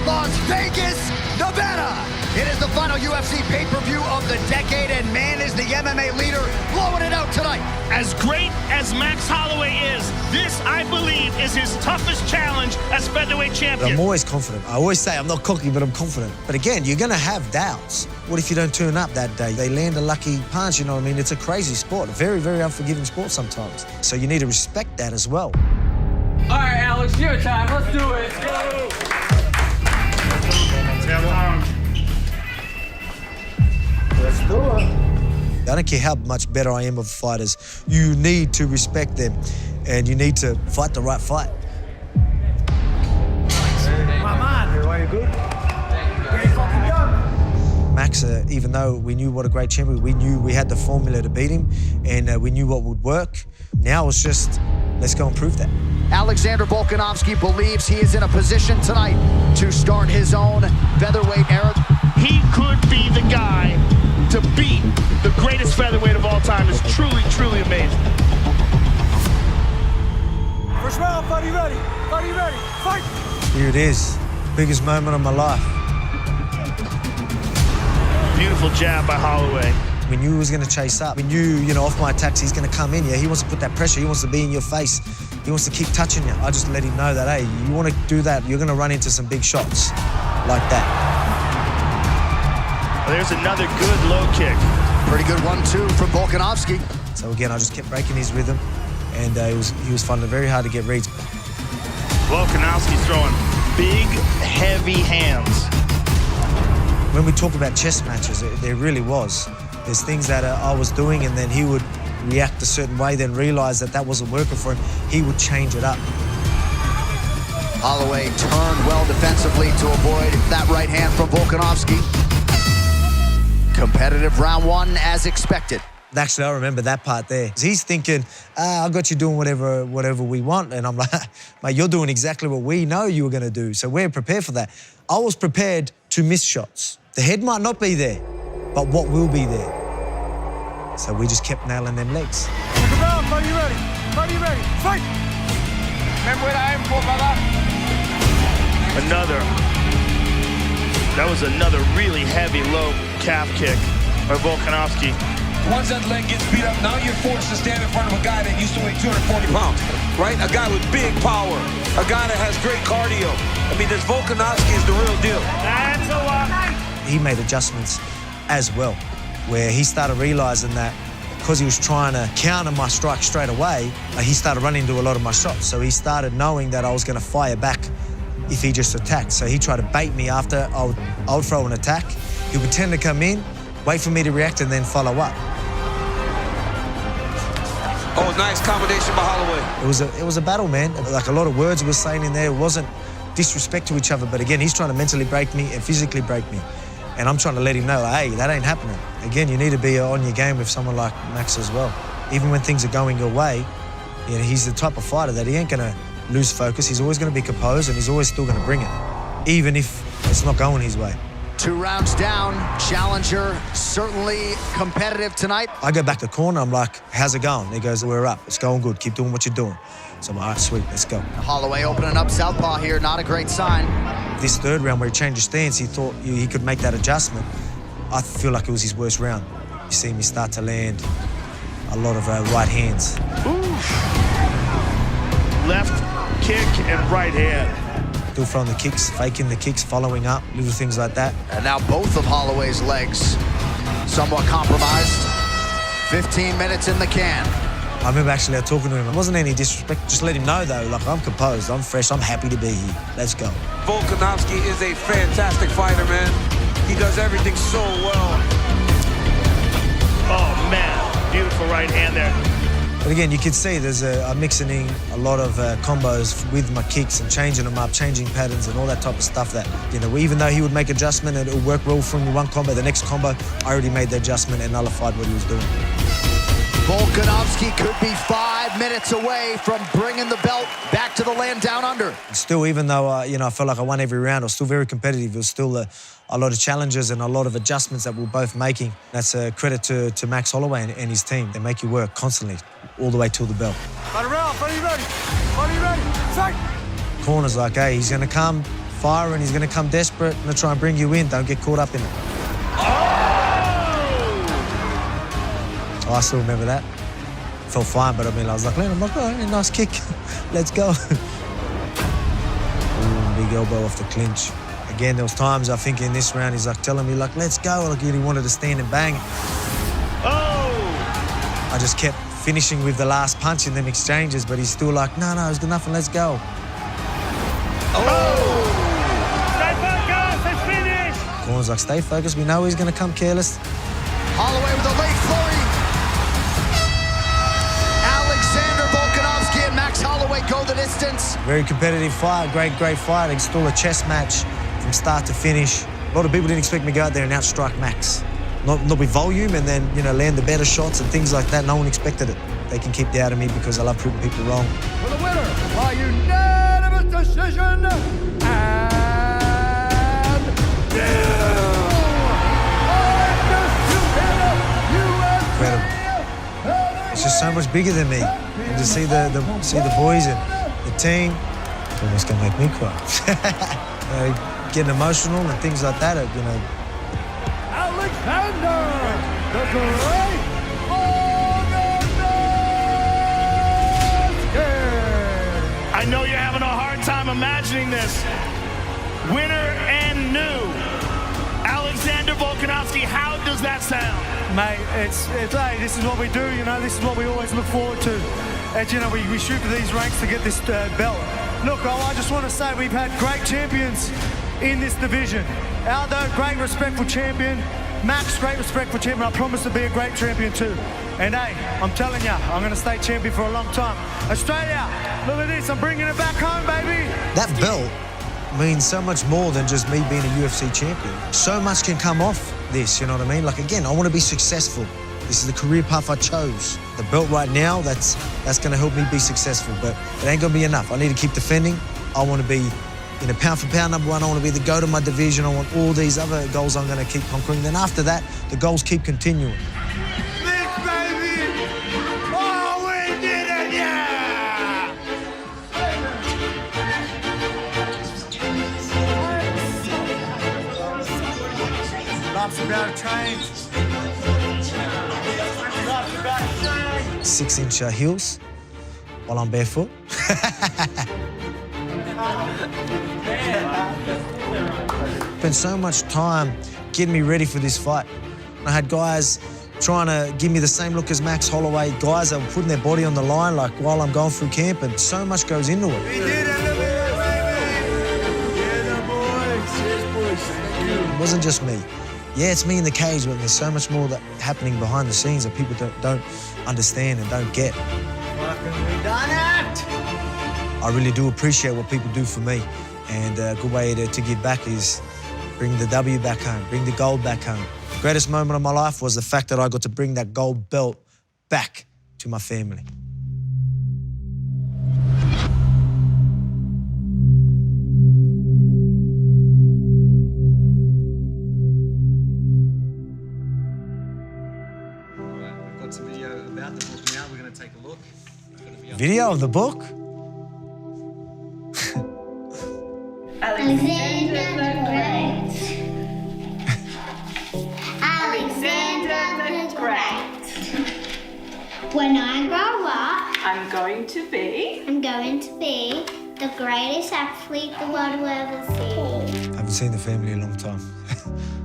Las Vegas, Nevada. It is the final UFC pay-per-view of the decade, and man is the MMA leader blowing it out tonight. As great as Max Holloway is, this, I believe, is his toughest challenge as featherweight champion. I'm always confident. I always say I'm not cocky, but I'm confident. But again, you're going to have doubts. What if you don't turn up that day? They land a lucky punch, you know what I mean? It's a crazy sport, a very, very unforgiving sport sometimes. So you need to respect that as well. All right, Alex, your time. Let's do it. Let's go. Let's do it. I don't care how much better I am of fighters. You need to respect them, and you need to fight the right fight. My man, are you good? Great fucking gun. Max, even though we knew what a great champion, we knew we had the formula to beat him, and we knew what would work. Now it's just, let's go and prove that. Alexander Volkanovski believes he is in a position tonight to start his own featherweight era. He could be the guy to beat the greatest featherweight of all time. It's truly, truly amazing. First round, fight, ready? Fight, ready? Fight! Here it is, biggest moment of my life. Beautiful jab by Holloway. We knew he was going to chase up. We knew, off my attacks, he's going to come in. Yeah, he wants to put that pressure. He wants to be in your face. He wants to keep touching you. I just let him know that, hey, you want to do that, you're going to run into some big shots like that. There's another good low kick. Pretty good 1-2 from Volkanovski. So again, I just kept breaking his rhythm, and he was finding it very hard to get reads. Volkanovski's throwing big, heavy hands. When we talk about chess matches, there really was. There's things that I was doing, and then he would react a certain way, then realize that wasn't working for him. He would change it up. Holloway turned well defensively to avoid that right hand from Volkanovski. Competitive round one as expected. Actually, I remember that part there. He's thinking, I got you doing whatever we want. And I'm like, mate, you're doing exactly what we know you were going to do. So we're prepared for that. I was prepared to miss shots. The head might not be there, but what will be there? So we just kept nailing them legs. Second round, fight, ready? Fight, ready? Fight! Remember where I am for, brother? That was another really heavy low calf kick by Volkanovski. Once that leg gets beat up, now you're forced to stand in front of a guy that used to weigh 240 pounds, right? A guy with big power, a guy that has great cardio. I mean, this Volkanovski is the real deal. That's a lot. He made adjustments as well, where he started realizing that because he was trying to counter my strike straight away, he started running into a lot of my shots. So he started knowing that I was going to fire back if he just attacked. So he tried to bait me after I would throw an attack. He would tend to come in, wait for me to react, and then follow up. Oh, nice combination by Holloway. It was a battle, man. Like a lot of words we were saying in there, it wasn't disrespect to each other, but again, he's trying to mentally break me and physically break me. And I'm trying to let him know, like, hey, that ain't happening. Again, you need to be on your game with someone like Max as well. Even when things are going your way, he's the type of fighter that he ain't gonna lose focus. He's always gonna be composed, and he's always still gonna bring it, even if it's not going his way. 2 rounds down, challenger certainly competitive tonight. I go back to the corner, I'm like, how's it going? He goes, we're up, it's going good, keep doing what you're doing. So I'm like, all right, sweet, let's go. Holloway opening up southpaw here, not a great sign. This third round where he changed his stance, he thought he could make that adjustment. I feel like it was his worst round. You see me start to land a lot of right hands. Oof. Left kick and right hand. Still throwing the kicks, faking the kicks, following up, little things like that. And now both of Holloway's legs somewhat compromised. 15 minutes in the can. I remember actually talking to him. It wasn't any disrespect. Just let him know, though, like, I'm composed, I'm fresh, I'm happy to be here. Let's go. Volkanovski is a fantastic fighter, man. He does everything so well. Oh, man. Beautiful right hand there. But again, you can see I'm mixing in a lot of combos with my kicks and changing them up, changing patterns and all that type of stuff that, even though he would make adjustment and it would work well from one combo, the next combo, I already made the adjustment and nullified what he was doing. Volkanovski could be 5 minutes away from bringing the belt back to the land down under. Still, even though I felt like I won every round, I was still very competitive. It was still a lot of challenges and a lot of adjustments that we were both making. That's a credit to Max Holloway and his team. They make you work constantly, all the way till the belt. Fight around, fight ready, fight ready, fight! Corner's like, hey, he's gonna come firing, he's gonna come desperate, gonna try and bring you in. Don't get caught up in it. Oh, I still remember that. Felt fine, but I was like, I'm like, oh, nice kick. Let's go. Ooh, big elbow off the clinch. Again, there was times I think in this round he's like telling me like, let's go. Like he wanted to stand and bang. Oh! I just kept finishing with the last punch in them exchanges, but he's still like, no, it's good enough and let's go. Oh! Stay focused, let's finish! Corner's like, stay focused. We know he's gonna come careless. Holloway with a late flurry. Alexander Volkanovski and Max Holloway go the distance. Very competitive fight, great fight. It's still a chess match from start to finish. A lot of people didn't expect me to go out there and outstrike Max. Not with volume and then, you know, land the better shots and things like that. No one expected it. They can keep doubting me because I love proving people wrong. For the winner by unanimous decision, Incredible. It's just so much bigger than me. And to see the boys and the team, it's almost gonna make me cry. Getting emotional and things like that, you know. Alexander, the Great Volkanovski. I know you're having a hard time imagining this. Winner and new, Alexander Volkanovski. How does that sound? Mate, hey, this is what we do, you know, this is what we always look forward to. And, you know, we shoot for these ranks to get this belt. Look, I just want to say we've had great champions in this division. Aldo, great respectful champion. Max, great respectful champion. I promise to be a great champion too. And hey, I'm telling you, I'm going to stay champion for a long time. Australia, look at this, I'm bringing it back home, baby. That belt means so much more than just me being a UFC champion. So much can come off this, you know what I mean? Like, again, I want to be successful. This is the career path I chose. The belt right now, that's going to help me be successful, but it ain't going to be enough. I need to keep defending. I want to be in a pound for pound number one. I want to be the GOAT of my division. I want all these other goals I'm going to keep conquering. Then after that, the goals keep continuing. Big baby! Oh, we did it, yeah! Lots about trains. 6-inch heels while I'm barefoot. Spent so much time getting me ready for this fight. I had guys trying to give me the same look as Max Holloway, guys that were putting their body on the line like while I'm going through camp, and so much goes into it. We did it, baby! Yeah, the boys. Yes, boys. Thank you. It wasn't just me. Yeah, it's me in the cage, but there's so much more that happening behind the scenes that people don't understand and don't get. Fucking we done it! I really do appreciate what people do for me, and a good way to give back is bring the W back home, bring the gold back home. The greatest moment of my life was the fact that I got to bring that gold belt back to my family. We've got some video about the book now. We're going to take a look. Video of the book? Alexander the Great. Alexander the Great. When I grow up, I'm going to be the greatest athlete the world will ever see. I haven't seen the family in a long time.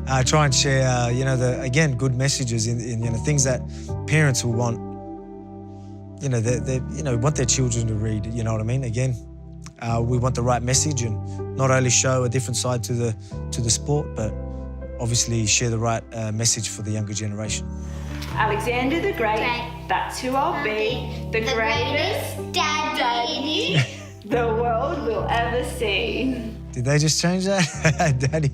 I try and share, you know, again, good messages in you know, things that parents will want. You know, they want their children to read. You know what I mean? Again, we want the right message and not only show a different side to the sport, but obviously share the right message for the younger generation. Alexander the Great. That's who I'll be. The greatest daddy the world will ever see. Did they just change that? Daddy.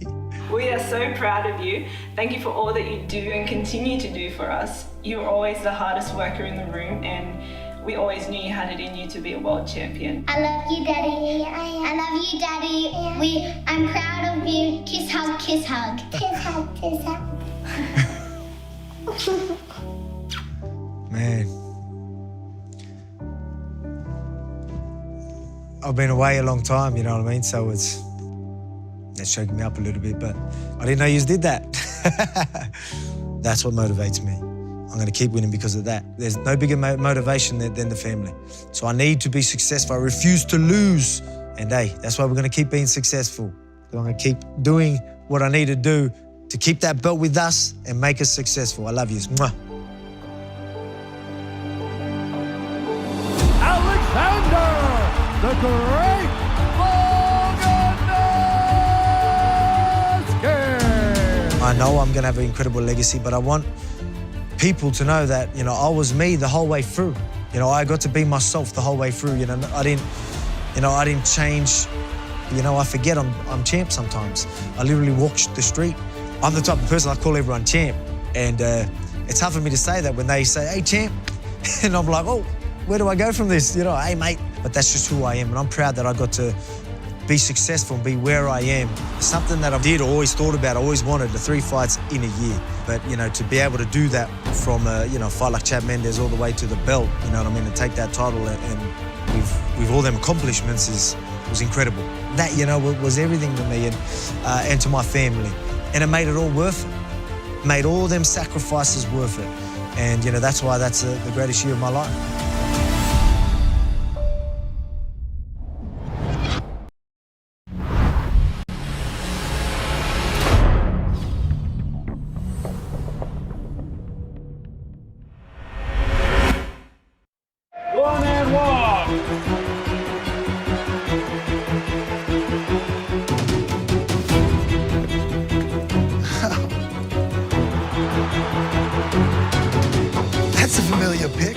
We are so proud of you. Thank you for all that you do and continue to do for us. You were always the hardest worker in the room, and we always knew you had it in you to be a world champion. I love you, Daddy. I love you, Daddy. I'm proud of you. Kiss, hug, kiss, hug. Kiss, hug, kiss, hug. Man. I've been away a long time, you know what I mean? So it's shaking me up a little bit, but I didn't know you did that. That's what motivates me. I'm going to keep winning because of that. There's no bigger motivation than the family. So I need to be successful. I refuse to lose. And hey, that's why we're going to keep being successful. I'm going to keep doing what I need to do to keep that belt with us and make us successful. I love you. Mwah. Alexander, the Great Volkanovski! I know I'm going to have an incredible legacy, but I want people to know that, you know, I was me the whole way through. You know, I got to be myself the whole way through. You know, I didn't change You know, I forget I'm champ sometimes. I literally walk the street. I'm the type of person I call everyone champ. And it's hard for me to say that when they say, hey, champ. And I'm like, oh, where do I go from this? You know, hey, mate. But that's just who I am. And I'm proud that I got to be successful and be where I am. Something that I did, always thought about, always wanted, the 3 fights in a year. But, you know, to be able to do that from a, you know, fight like Chad Mendes all the way to the belt, you know what I mean, to take that title and with all them accomplishments was incredible. That, you know, was everything to me and to my family. And it made it all worth it. Made all them sacrifices worth it. And, you know, that's why that's the greatest year of my life. That's a familiar pick.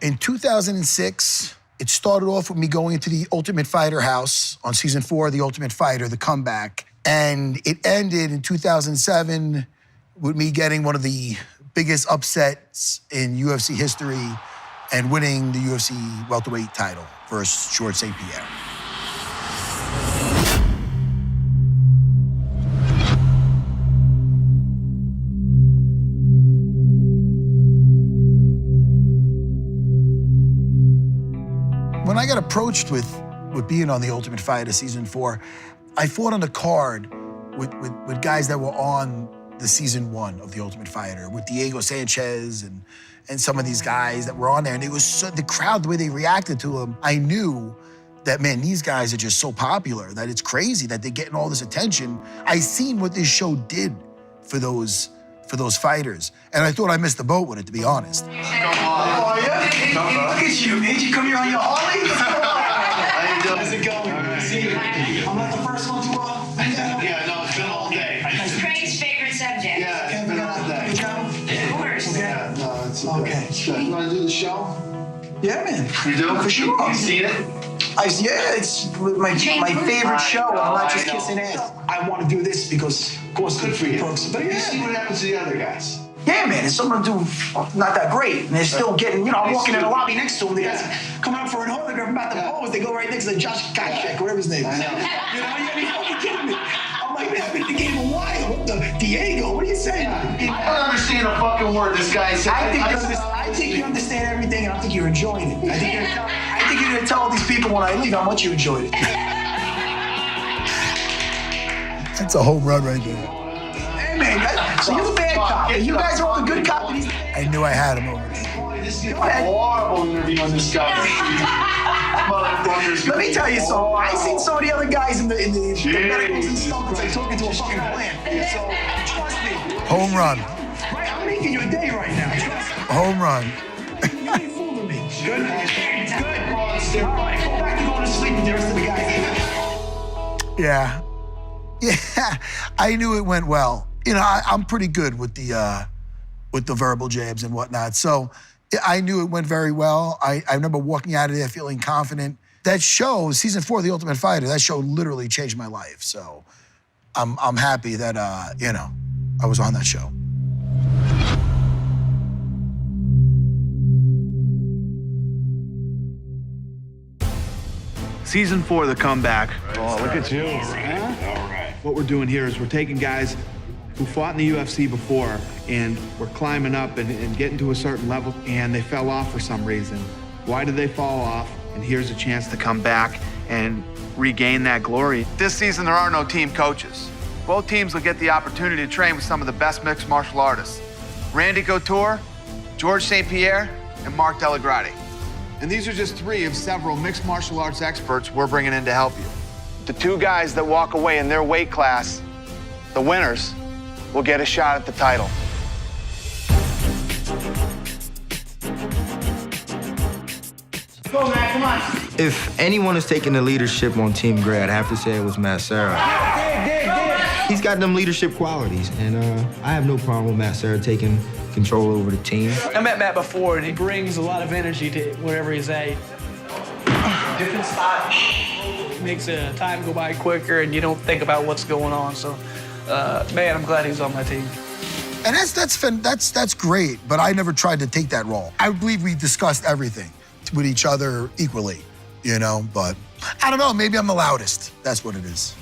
In 2006, it started off with me going into the Ultimate Fighter house on season 4 of The Ultimate Fighter, The Comeback. And it ended in 2007 with me getting one of the biggest upsets in UFC history and winning the UFC welterweight title versus George St. Pierre. When I got approached with being on The Ultimate Fighter season 4, I fought on the card with guys that were on the season 1 of The Ultimate Fighter, with Diego Sanchez and some of these guys that were on there. And it was so, the crowd, the way they reacted to him, I knew that, man, these guys are just so popular that it's crazy that they're getting all this attention. I seen what this show did for those fighters. And I thought I missed the boat with it, to be honest. Come on. Oh, yeah? Look at you, man. You come here on your Harley? How you doing? How's it going? See, I'm not the first one to yeah, no, it's been all day. Craig's favorite subject. Yeah, it's been all day. Of course. Yeah, no, it's okay. You want to do the show? Yeah, man. You do? For sure. You seen it? Yeah, it's my favorite show. I'm not just kissing ass. I want to do this because, of course, good for you. But yeah, see what happens to the other guys. Yeah, man, and some of them do not that great, and they're still getting, you know, I'm walking in the lobby next to them, the guys coming up for an autograph, about to pose, they go right next to Josh Koscheck, whatever his name is. You know, you're fucking kidding me. I'm like, man, I've been in the game a while. What the, Diego, what are you saying? I don't understand a fucking word this guy said. I think you understand everything, and I think you're enjoying it. I think you're gonna tell all these people when I leave how much you enjoyed it. That's a home run right there. Hey, man, so you're the bad cop, and you guys are all the good cop. I knew I had him over there. This is a horrible interview on this guy. Let me tell you something. I seen some of the other guys in the medicals and stuff. It's like talking to a fucking plant. So trust me. Home run. Right, I'm making you a day right now. Home run. You ain't fooling me. Good. Good. All right, go back to going to sleep with the rest of the guys. Yeah. Yeah, I knew it went well. You know, I'm pretty good with the verbal jabs and whatnot. So I knew it went very well. I remember walking out of there feeling confident. That show, season 4 of The Ultimate Fighter, that show literally changed my life. So I'm happy that, you know, I was on that show. Season 4 of The Comeback. Oh, look at you. All right. What we're doing here is we're taking guys who fought in the UFC before and were climbing up and getting to a certain level, and they fell off for some reason. Why did they fall off? And here's a chance to come back and regain that glory. This season, there are no team coaches. both teams will get the opportunity to train with some of the best mixed martial artists. Randy Couture, George St. Pierre, and Mark Delagrati. And these are just 3 of several mixed martial arts experts we're bringing in to help you. The 2 guys that walk away in their weight class, the winners, will get a shot at the title. Go, man, come on. If anyone is taking the leadership on Team Gray, I'd have to say it was Matt Serra. He's got them leadership qualities, and I have no problem with Matt Serra taking control over the team. I met Matt before, and he brings a lot of energy to wherever he's at. Different style. Makes time go by quicker, and you don't think about what's going on. So, man, I'm glad he's on my team. And that's great, but I never tried to take that role. I believe we discussed everything with each other equally, you know, but I don't know, maybe I'm the loudest. That's what it is.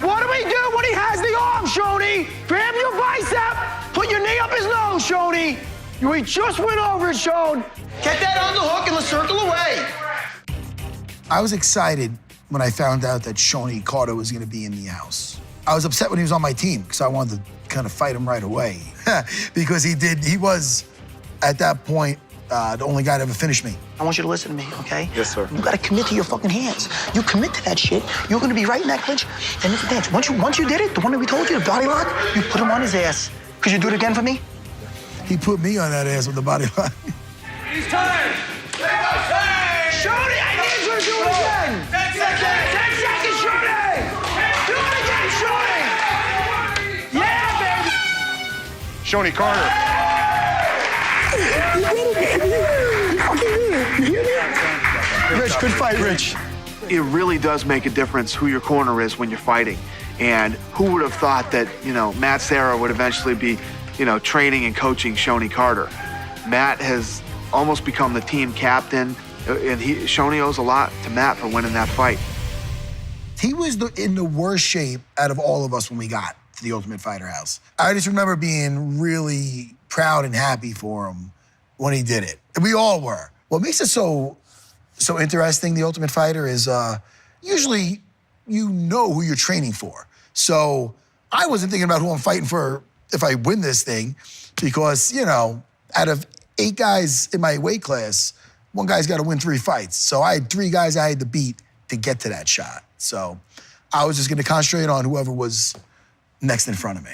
What do we do when he has the arm, Shoney? Grab your bicep, put your knee up his nose, Shoney. We just went over it, Shone. Get that on the hook and let's circle away. I was excited when I found out that Shoney Carter was gonna be in the house. I was upset when he was on my team because I wanted to kind of fight him right away because he was, at that point, the only guy to ever finish me. I want you to listen to me, okay? Yes, sir. You gotta commit to your fucking hands. You commit to that shit, you're gonna be right in that clinch, and it's a dance. Once you did it, the one that we told you, the body lock, you put him on his ass. Could you do it again for me? He put me on that ass with the body lock. He's tired. Shoney, I need you to do it again. 10 seconds. 10 seconds, Shoney. Do it again, Shoney. Yeah, baby. Shoney Carter. Rich, good fight, Rich. It really does make a difference who your corner is when you're fighting. And who would have thought that, you know, Matt Serra would eventually be, you know, training and coaching Shoney Carter. Matt has almost become the team captain, and Shoney owes a lot to Matt for winning that fight. He was in the worst shape out of all of us when we got to the Ultimate Fighter house. I just remember being really proud and happy for him when he did it. We all were. What makes it so interesting, the Ultimate Fighter, is usually you know who you're training for. So I wasn't thinking about who I'm fighting for if I win this thing because, you know, out of 8 guys in my weight class, 1 guy's got to win 3 fights. So I had 3 guys I had to beat to get to that shot. So I was just going to concentrate on whoever was next in front of me.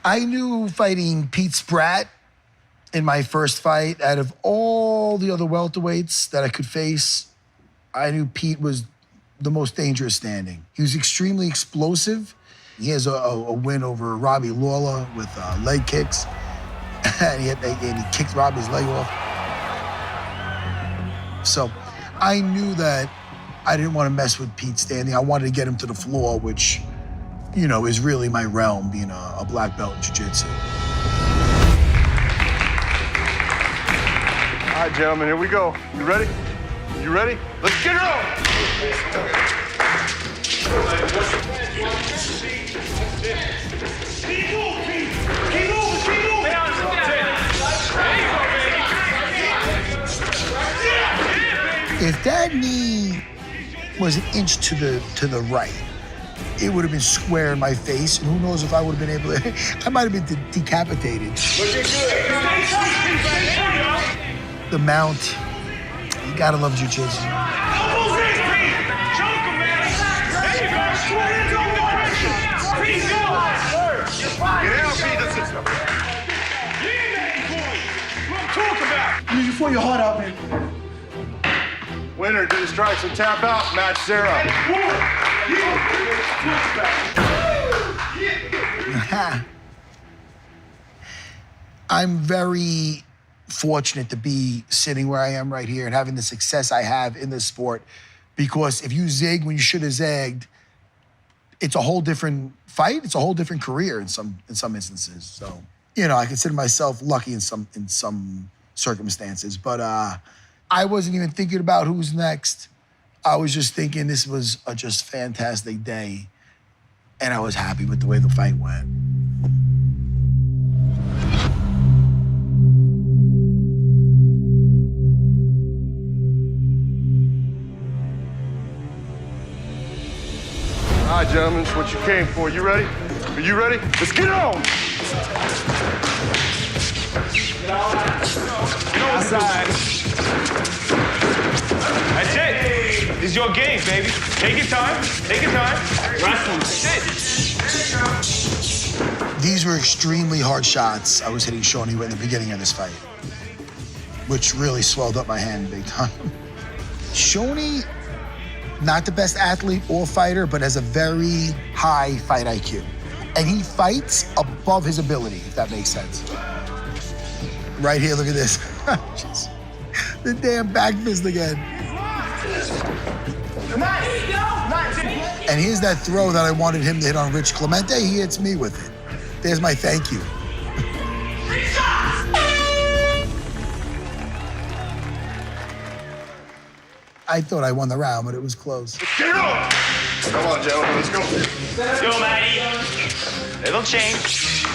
I knew fighting Pete Spratt in my first fight, out of all the other welterweights that I could face, I knew Pete was the most dangerous standing. He was extremely explosive. He has a win over Robbie Lawler with leg kicks. and he kicked Robbie's leg off. So I knew that I didn't want to mess with Pete standing. I wanted to get him to the floor, which, you know, is really my realm, being a black belt in jiu-jitsu. All right, gentlemen, here we go. You ready? You ready? Let's get it on! If that knee was an inch to the right, it would have been square in my face, and who knows if I would have been able to, I might have been decapitated. Looking good. The mount, you gotta love jiu-jitsu. You pull your heart out, man. Winner, do the strikes and tap out, Matt Serra. I'm very fortunate to be sitting where I am right here and having the success I have in this sport, because if you zig when you should have zagged, it's a whole different fight. It's a whole different career in some instances. So, you know, I consider myself lucky in some circumstances, but I wasn't even thinking about who's next. I was just thinking this was a just fantastic day, and I was happy with the way the fight went. All right, gentlemen, it's what you came for. You ready? Are you ready? Let's get on! Get outside. That's it. This is your game, baby. Take your time. Take your time. Wrestle. That's it. These were extremely hard shots I was hitting Shogun Rua in the beginning of this fight, which really swelled up my hand big time. Shogun, not the best athlete or fighter, but has a very high fight IQ. And he fights above his ability, if that makes sense. Right here, look at this. The damn back fist again. And here's that throw that I wanted him to hit on Rich Clemente. He hits me with it. There's my thank you. I thought I won the round, but it was close. Get it on! Come on, gentlemen, let's go. Yo, Matty. It'll change.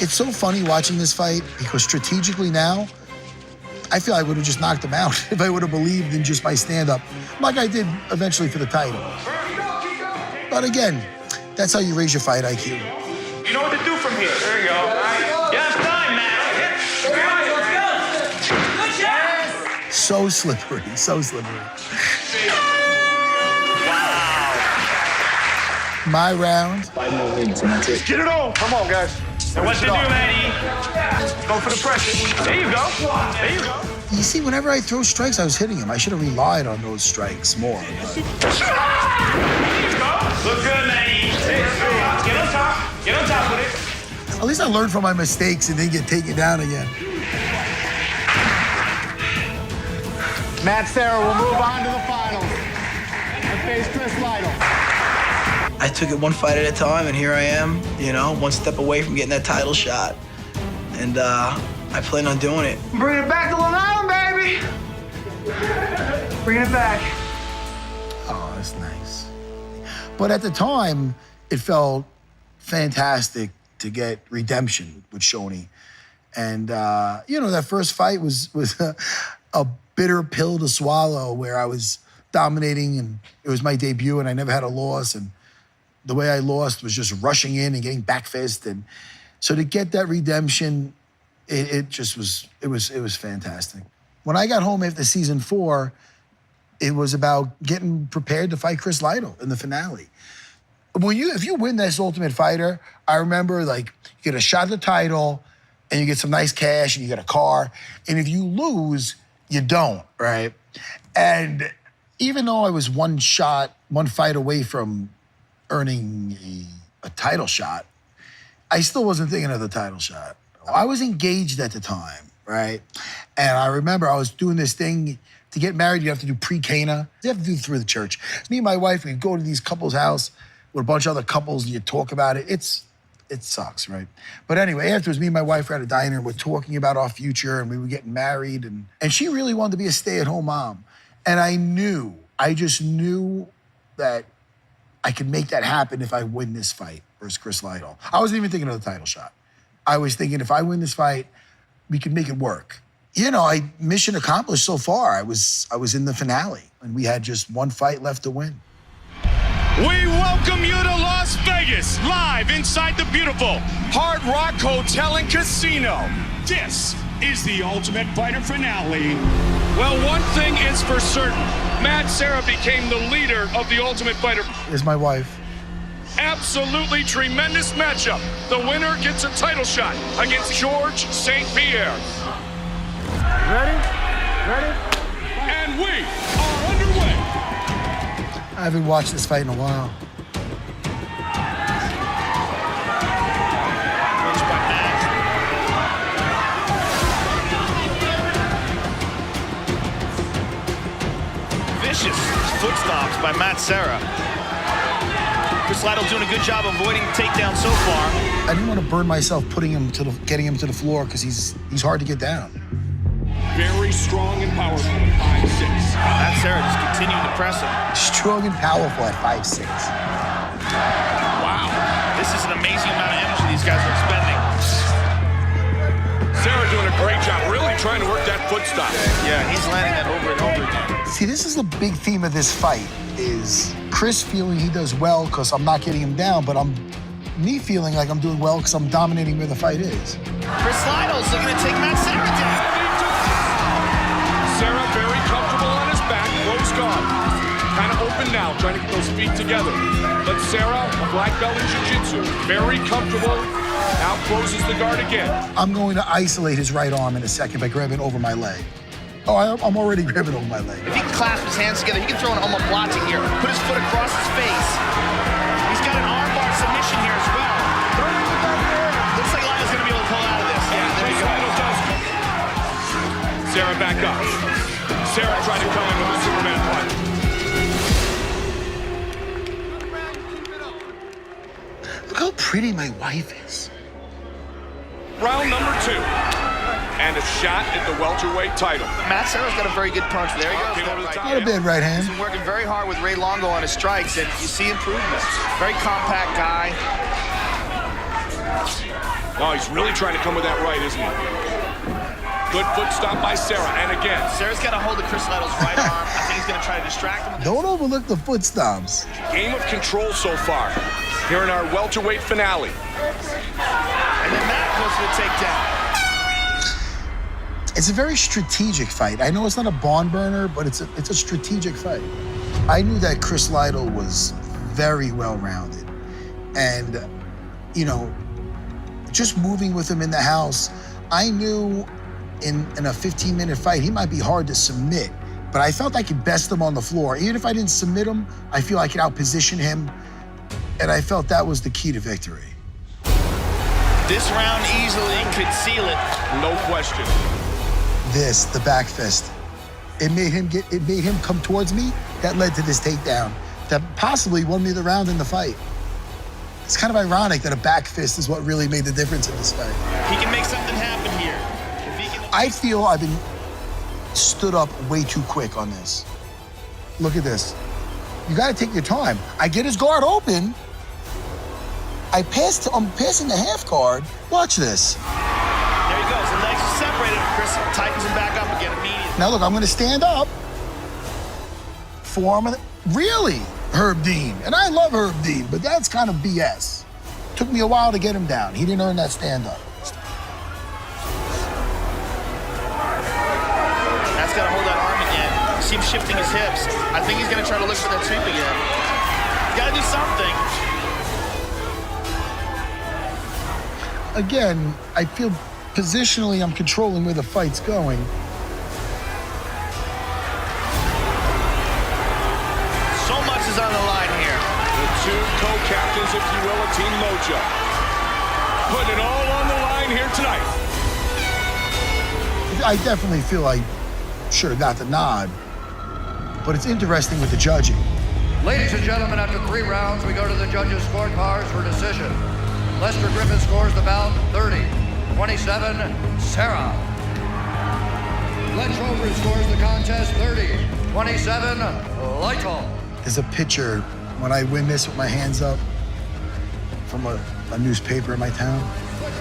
It's so funny watching this fight because strategically now, I feel I would have just knocked him out if I would have believed in just my stand-up, like I did eventually for the title. But again, that's how you raise your fight IQ. You know what to do from here. There you go. You have time, man. So slippery, so slippery. Wow. My round. 5 more minutes and that's it. Get it on! Come on, guys. And what to do, Matty? Go for the pressure. There you go. There you go. You see, whenever I throw strikes, I was hitting him. I should have relied on those strikes more. There you go. Look good, Matty. Get on top. Get on top with it. At least I learned from my mistakes and didn't get taken down again. Matt Serra will move on to the finals and face Chris Lytle. I took it one fight at a time, and here I am, you know, one step away from getting that title shot. And I plan on doing it. Bring it back to Long Island, baby! Bring it back. Oh, that's nice. But at the time, it felt fantastic to get redemption with Shogun. And, you know, that first fight was a bitter pill to swallow where I was dominating and it was my debut and I never had a loss. And the way I lost was just rushing in and getting back fist. And so to get that redemption, it was fantastic. When I got home after season 4, it was about getting prepared to fight Chris Lytle in the finale. If you win this Ultimate Fighter, I remember like you get a shot at the title and you get some nice cash and you get a car. And if you lose, you don't, right? And even though I was one fight away from earning a title shot, I still wasn't thinking of the title shot. I was engaged at the time, right? And I remember I was doing this thing. To get married, you have to do pre-Cana. You have to do it through the church. Me and my wife, we'd go to these couples' house with a bunch of other couples and you talk about it. It sucks, right? But anyway, afterwards, me and my wife were at a diner and we're talking about our future and we were getting married and she really wanted to be a stay-at-home mom. And I just knew that I could make that happen if I win this fight versus Chris Lytle. I wasn't even thinking of the title shot. I was thinking if I win this fight, we could make it work. You know, mission accomplished so far. I was in the finale and we had just one fight left to win. We welcome you to Las Vegas, live inside the beautiful Hard Rock Hotel and Casino. This is the Ultimate Fighter finale. Well, one thing is for certain. Matt Serra became the leader of the Ultimate Fighter. Here's my wife. Absolutely tremendous matchup. The winner gets a title shot against George St. Pierre. Ready? Ready? And we are underway. I haven't watched this fight in a while. Vicious foot stomps by Matt Serra. Chris Lytle doing a good job avoiding the takedown so far. I didn't want to burn myself getting him to the floor because he's hard to get down. very strong and powerful at 5'6". That's Sarah just continuing to press him. Strong and powerful at 5'6". Wow. This is an amazing amount of energy these guys are expending. Sarah doing a great job, really trying to work that foot stop. Yeah, he's landing that over and over again. See, this is the big theme of this fight, is Chris feeling he does well because I'm not getting him down, but me feeling like I'm doing well because I'm dominating where the fight is. Chris Lytle's looking to take Matt Sarah down. Sarah very comfortable on his back, close guard. Kind of open now, trying to get those feet together. But Sarah, a black belt in jiu-jitsu, very comfortable, now closes the guard again. I'm going to isolate his right arm in a second by grabbing over my leg. Oh, I'm already grabbing over my leg. If he can clasp his hands together, he can throw an omoplata here, put his foot across his face. He's got an armbar submission here as well. Looks like Lyle's going to be able to pull out of this. Yeah, there you go. Sarah back up. Sarah tried to come in with a Superman punch. Look how pretty my wife is. Round number 2. And a shot at the welterweight title. Matt Sarah's got a very good punch. There he goes. Not a bad right hand. He's been working very hard with Ray Longo on his strikes, and you see improvements. Very compact guy. Oh, he's really trying to come with that right, isn't he? Good foot stop by Sarah, and again. Sarah's got a hold of Chris Lytle's right arm. I think he's going to try to distract him. Don't overlook the foot stomps. Game of control so far here in our welterweight finale. And then Matt goes for the takedown. It's a very strategic fight. I know it's not a barn burner, but it's a strategic fight. I knew that Chris Lytle was very well-rounded. And, you know, just moving with him in the house, I knew in a 15-minute fight, he might be hard to submit, but I felt I could best him on the floor. Even if I didn't submit him, I feel I could outposition him, and I felt that was the key to victory. This round easily could seal it. No question. This, the back fist, it made him come towards me. That led to this takedown that possibly won me the round in the fight. It's kind of ironic that a back fist is what really made the difference in this fight. He can make something happen here. If he can... I feel I've been stood up way too quick on this. Look at this. You gotta take your time. I get his guard open. I'm passing the half guard. Watch this. There he goes. The legs are separated. Chris tightens him back up again immediately. Now look, I'm gonna stand up. Forearm of the... Really? Herb Dean. And I love Herb Dean, but that's kind of BS. Took me a while to get him down. He didn't earn that stand-up. That's got to hold that arm again. You see him shifting his hips. I think he's going to try to look for that sweep again. He's got to do something. Again, I feel positionally I'm controlling where the fight's going. So much is on the line here. The two co-captains, if you will, of Team Mojo. Putting it all on the line here tonight. I definitely feel I should have got the nod, but it's interesting with the judging. Ladies and gentlemen, after 3 rounds, we go to the judges' scorecards for decision. Lester Griffin scores the bout 30-27, Sarah. Glenn Trover scores the contest 30-27, Lytle. There's a picture when I win this with my hands up from a newspaper in my town.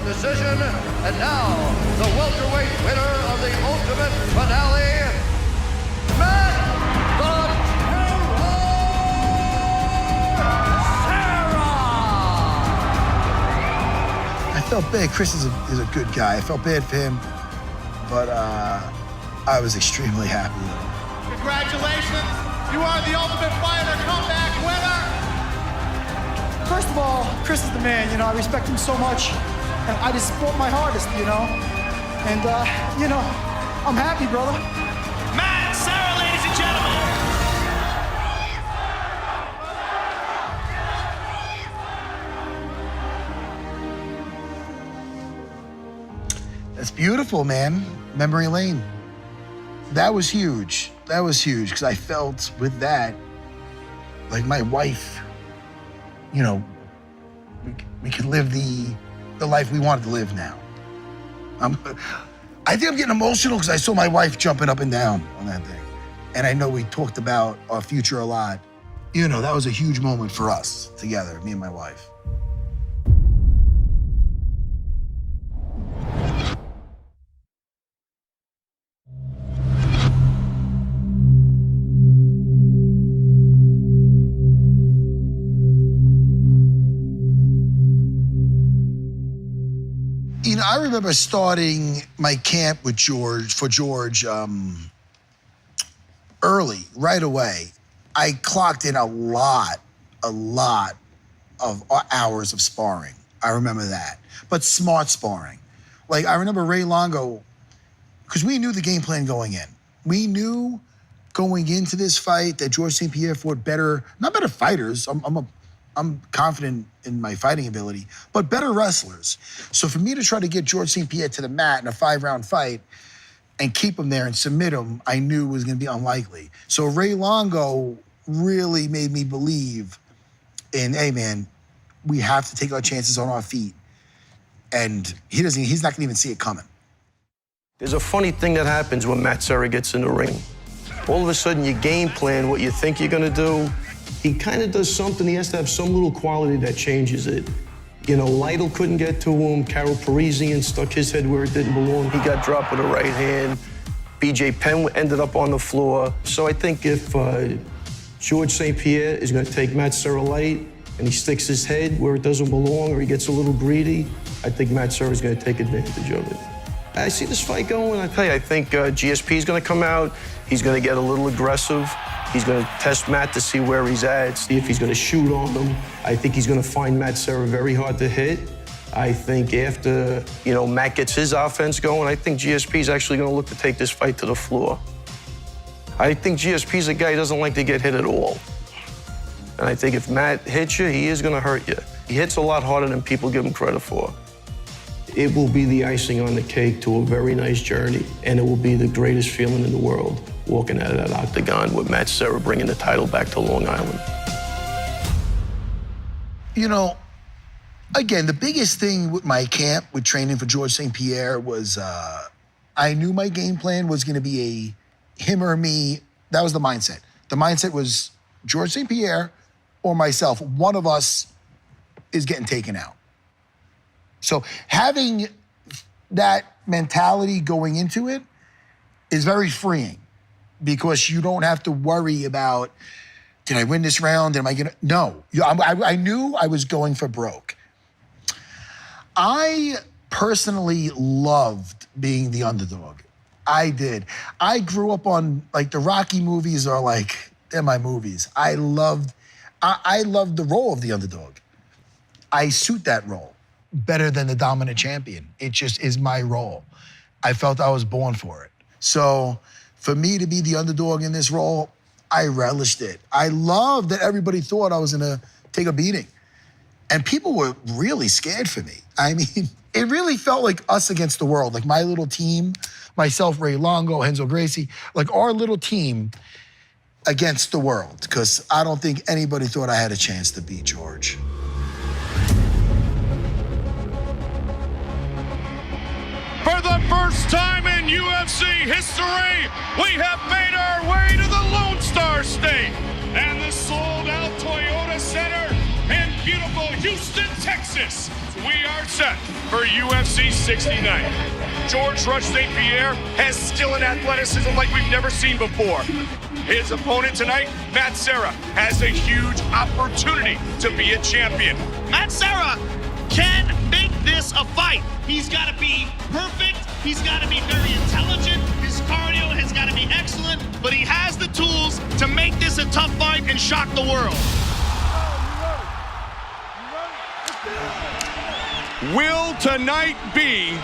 Decision, and now the welterweight winner of the ultimate finale, Matt I felt bad. Chris is a good guy. I felt bad for him, but I was extremely happy. Congratulations. You are the Ultimate Fighter comeback winner. First of all, Chris is the man. You know, I respect him so much, and I just fought my hardest, you know. And, you know, I'm happy, brother. Matt Sarah, ladies and gentlemen. That's beautiful, man. Memory lane. That was huge. That was huge, because I felt with that, like my wife, you know, we could live the life we wanted to live now. I think I'm getting emotional because I saw my wife jumping up and down on that thing. And I know we talked about our future a lot. You know, that was a huge moment for us together, me and my wife. You know, I remember starting my camp with George, early, right away. I clocked in a lot of hours of sparring. I remember that. But smart sparring. Like, I remember Ray Longo, because we knew the game plan going in. We knew going into this fight that George St. Pierre fought better, not better fighters. I'm confident in my fighting ability, but better wrestlers. So for me to try to get George St. Pierre to the mat in a 5-round fight and keep him there and submit him, I knew was gonna be unlikely. So Ray Longo really made me believe in, hey man, we have to take our chances on our feet. And he's not gonna even see it coming. There's a funny thing that happens when Matt Serra gets in the ring. All of a sudden, you game plan what you think you're gonna do. He kind of does something, he has to have some little quality that changes it. You know, Lytle couldn't get to him, Carol Parisian stuck his head where it didn't belong. He got dropped with a right hand. BJ Penn ended up on the floor. So I think if George St. Pierre is gonna take Matt Serra light and he sticks his head where it doesn't belong or he gets a little greedy, I think Matt Serra is gonna take advantage of it. I see this fight going, I tell you, I think GSP is gonna come out, he's gonna get a little aggressive. He's going to test Matt to see where he's at, see if he's going to shoot on him. I think he's going to find Matt Serra very hard to hit. I think after, you know, Matt gets his offense going, I think GSP is actually going to look to take this fight to the floor. I think GSP's a guy who doesn't like to get hit at all. And I think if Matt hits you, he is going to hurt you. He hits a lot harder than people give him credit for. It will be the icing on the cake to a very nice journey, and it will be the greatest feeling in the world, walking out of that octagon with Matt Serra bringing the title back to Long Island. You know, again, the biggest thing with my camp, with training for George St. Pierre was I knew my game plan was gonna be a him or me. That was the mindset. The mindset was George St. Pierre or myself. One of us is getting taken out. So having that mentality going into it is very freeing because you don't have to worry about, did I win this round? Am I gonna? No, I knew I was going for broke. I personally loved being the underdog. I did. I grew up on, like, the Rocky movies are like, they're my movies. I loved the role of the underdog. I suit that role better than the dominant champion. It just is my role. I felt I was born for it. So for me to be the underdog in this role, I relished it. I loved that everybody thought I was gonna take a beating. And people were really scared for me. I mean, it really felt like us against the world, like my little team, myself, Ray Longo, Renzo Gracie, like our little team against the world, because I don't think anybody thought I had a chance to beat George. For the first time in UFC history, we have made our way to the Lone Star State and the sold-out Toyota Center in beautiful Houston, Texas. We are set for UFC 69. George Rush St. Pierre has skill and athleticism like we've never seen before. His opponent tonight, Matt Serra, has a huge opportunity to be a champion. Matt Serra can make this a fight. He's got to be perfect. He's got to be very intelligent. His cardio has got to be excellent, but he has the tools to make this a tough fight and shock the world. Will tonight be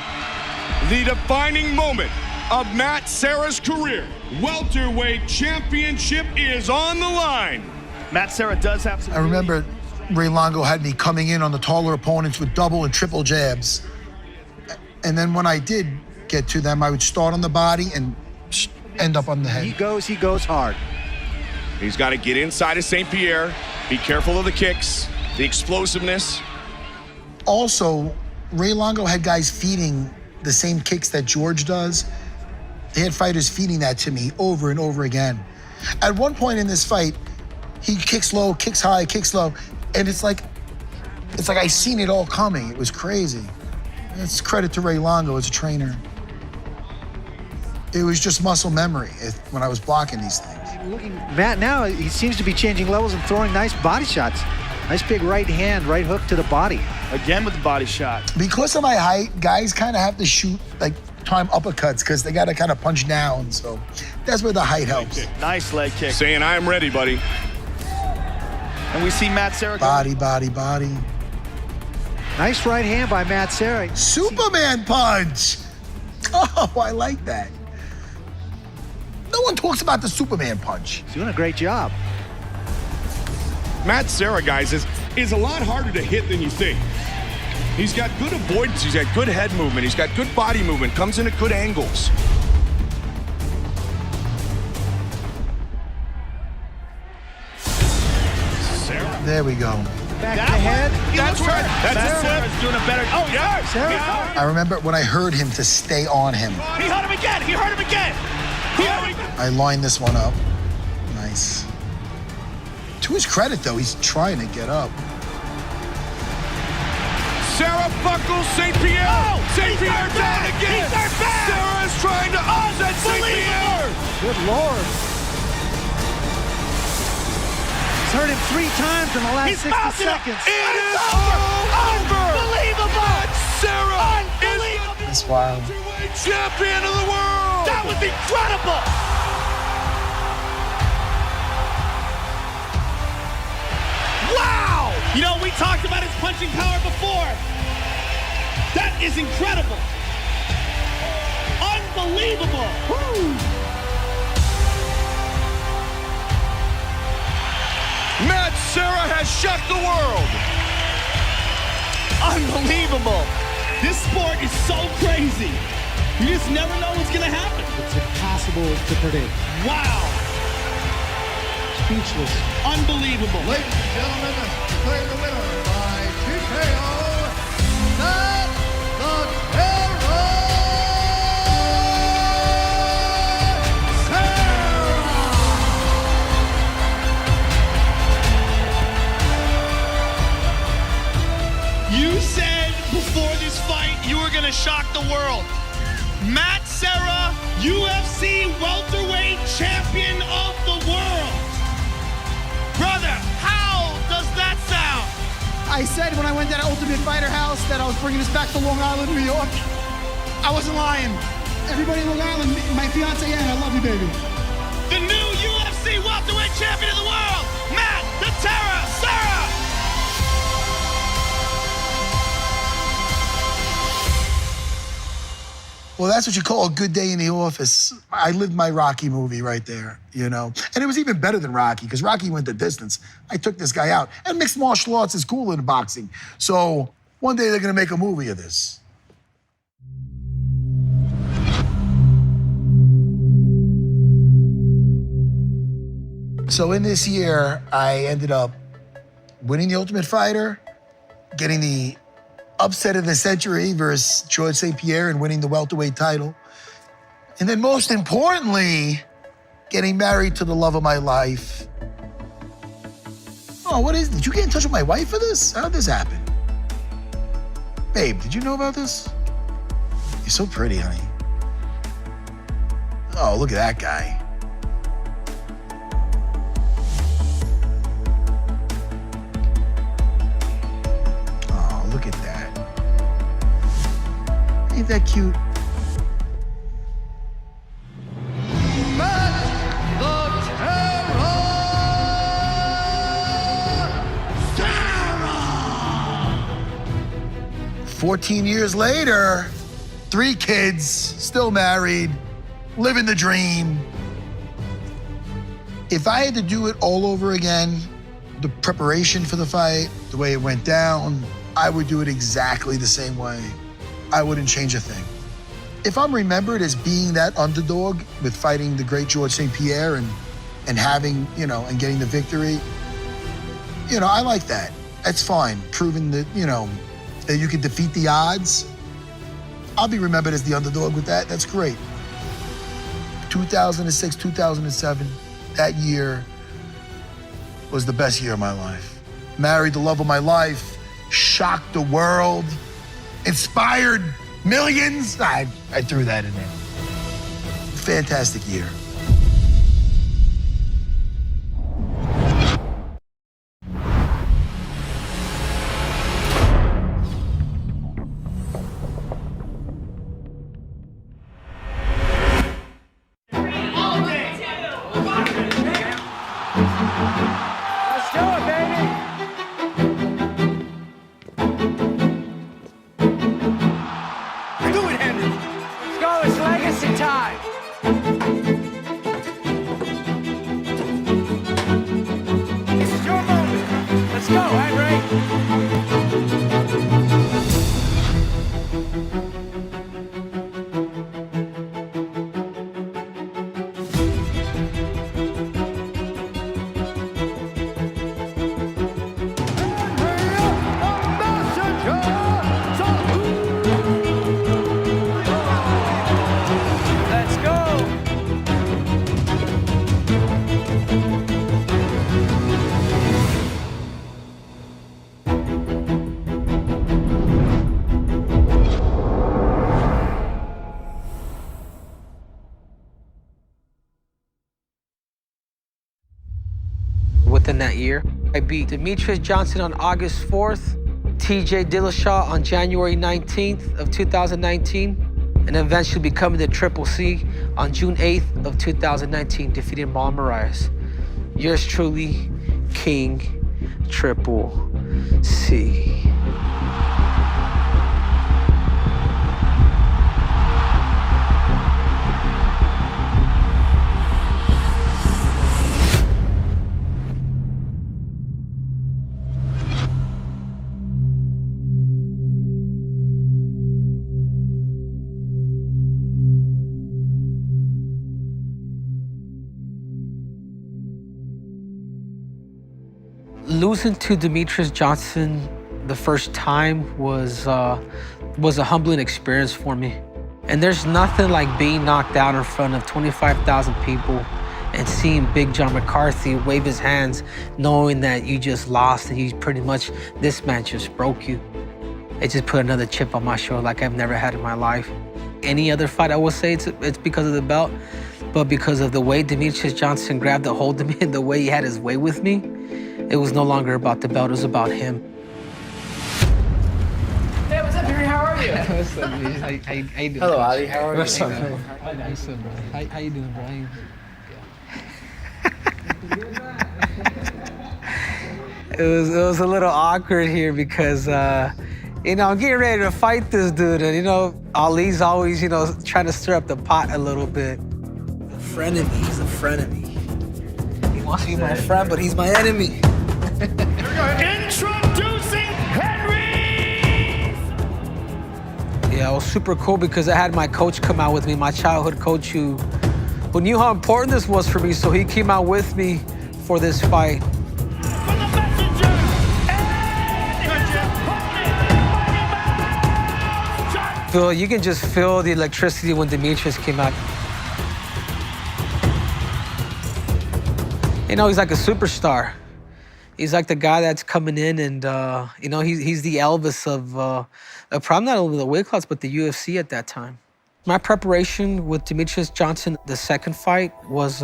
the defining moment of Matt Serra's career? Welterweight championship is on the line. Matt Serra does have some... I remember Ray Longo had me coming in on the taller opponents with double and triple jabs. And then when I did get to them, I would start on the body and end up on the head. He goes hard. He's got to get inside of St. Pierre, be careful of the kicks, the explosiveness. Also, Ray Longo had guys feeding the same kicks that George does. They had fighters feeding that to me over and over again. At one point in this fight, he kicks low, kicks high, kicks low, and it's like I seen it all coming. It was crazy. It's credit to Ray Longo as a trainer. It was just muscle memory when I was blocking these things. Looking, Matt, now he seems to be changing levels and throwing nice body shots. Nice big right hand, right hook to the body. Again with the body shot. Because of my height, guys kind of have to shoot like time uppercuts because they got to kind of punch down. So that's where the height helps. Nice leg kick. Saying, I'm ready, buddy. And we see Matt Serra. Body, body, body. Nice right hand by Matt Serra. Superman punch. Oh, I like that. No one talks about the Superman punch. He's doing a great job. Matt Serra, guys, is a lot harder to hit than you think. He's got good avoidance, he's got good head movement, he's got good body movement, comes in at good angles. Serra. There we go. Back to the head. That's right. That's Serra's doing a better. Oh, yeah. Serra. I remember when I heard him to stay on him. He hurt him again. He hurt him again. I lined this one up. Nice. To his credit, though, he's trying to get up. Serra buckles St. Pierre. Oh, St. Pierre down again. Serra's trying to upset St. Pierre. Good Lord. He's hurt him 3 times in the last 60 seconds. It is over. Unbelievable. Serra Unbelievable. That's wild. Champion of the world. That was incredible. Wow. You know, we talked about his punching power before. That is incredible. Unbelievable. Woo. Matt Serra has shocked the world. Unbelievable. This sport is so crazy. You just never know what's going to happen. It's impossible to predict. Wow. Speechless. Unbelievable. Ladies and gentlemen, declare the winner by TKO, Matt the Terror Serra. You said before this fight you were going to shock the world. Matt Serra, UFC welterweight champion of the world. Brother, how does that sound? I said when I went down to Ultimate Fighter House that I was bringing this back to Long Island, New York. I wasn't lying. Everybody in Long Island, my fiance Ann, I love you, baby. The new UFC welterweight champion of the world, Matt the Terror Serra. Well, that's what you call a good day in the office. I lived my Rocky movie right there, you know? And it was even better than Rocky, because Rocky went the distance. I took this guy out. And mixed martial arts is cooler than boxing. So one day they're gonna make a movie of this. So in this year, I ended up winning the Ultimate Fighter, getting the upset of the century versus George St. Pierre and winning the welterweight title. And then most importantly, getting married to the love of my life. Oh, did you get in touch with my wife for this? How did this happen? Babe, did you know about this? You're so pretty, honey. Oh, look at that guy. Oh, look at that. Ain't that cute? Matt the Terror Serra. 14 years later, 3 kids, still married, living the dream. If I had to do it all over again, the preparation for the fight, the way it went down, I would do it exactly the same way. I wouldn't change a thing. If I'm remembered as being that underdog with fighting the great George St. Pierre and having, and getting the victory, I like that. That's fine. Proving that, that you can defeat the odds. I'll be remembered as the underdog with that. That's great. 2006, 2007, that year was the best year of my life. Married the love of my life, shocked the world, inspired millions. I threw that in there. Fantastic year. Within that year, I beat Demetrius Johnson on August 4th, TJ Dillashaw on January 19th of 2019, and eventually becoming the Triple C on June 8th of 2019, defeating Marlon Moraes. Yours truly, King Triple C. Losing to Demetrius Johnson the first time was a humbling experience for me. And there's nothing like being knocked out in front of 25,000 people and seeing Big John McCarthy wave his hands, knowing that you just lost and you pretty much, this man just broke you. It just put another chip on my shoulder like I've never had in my life. Any other fight, I would say it's because of the belt, but because of the way Demetrius Johnson grabbed a hold of me and the way he had his way with me, it was no longer about the belt, it was about him. Hey, what's up, Henry? How are you? What's up, dude? How you doing? Hello, Ali. How are you? What's up, bro? What's up, bro? How you doing, bro? It was a little awkward here because, you know, I'm getting ready to fight this dude, and, you know, Ali's always, you know, trying to stir up the pot a little bit. A friend of me, he's a friend of me. He wants to be my friend, but he's my enemy. Introducing Henry! Yeah, it was super cool because I had my coach come out with me, my childhood coach who knew how important this was for me, so he came out with me for this fight. You can just feel the electricity when Demetrius came out. You know, he's like a superstar. He's like the guy that's coming in and, you know, he's the Elvis of probably not only the weight class, but the UFC at that time. My preparation with Demetrius Johnson, the second fight, was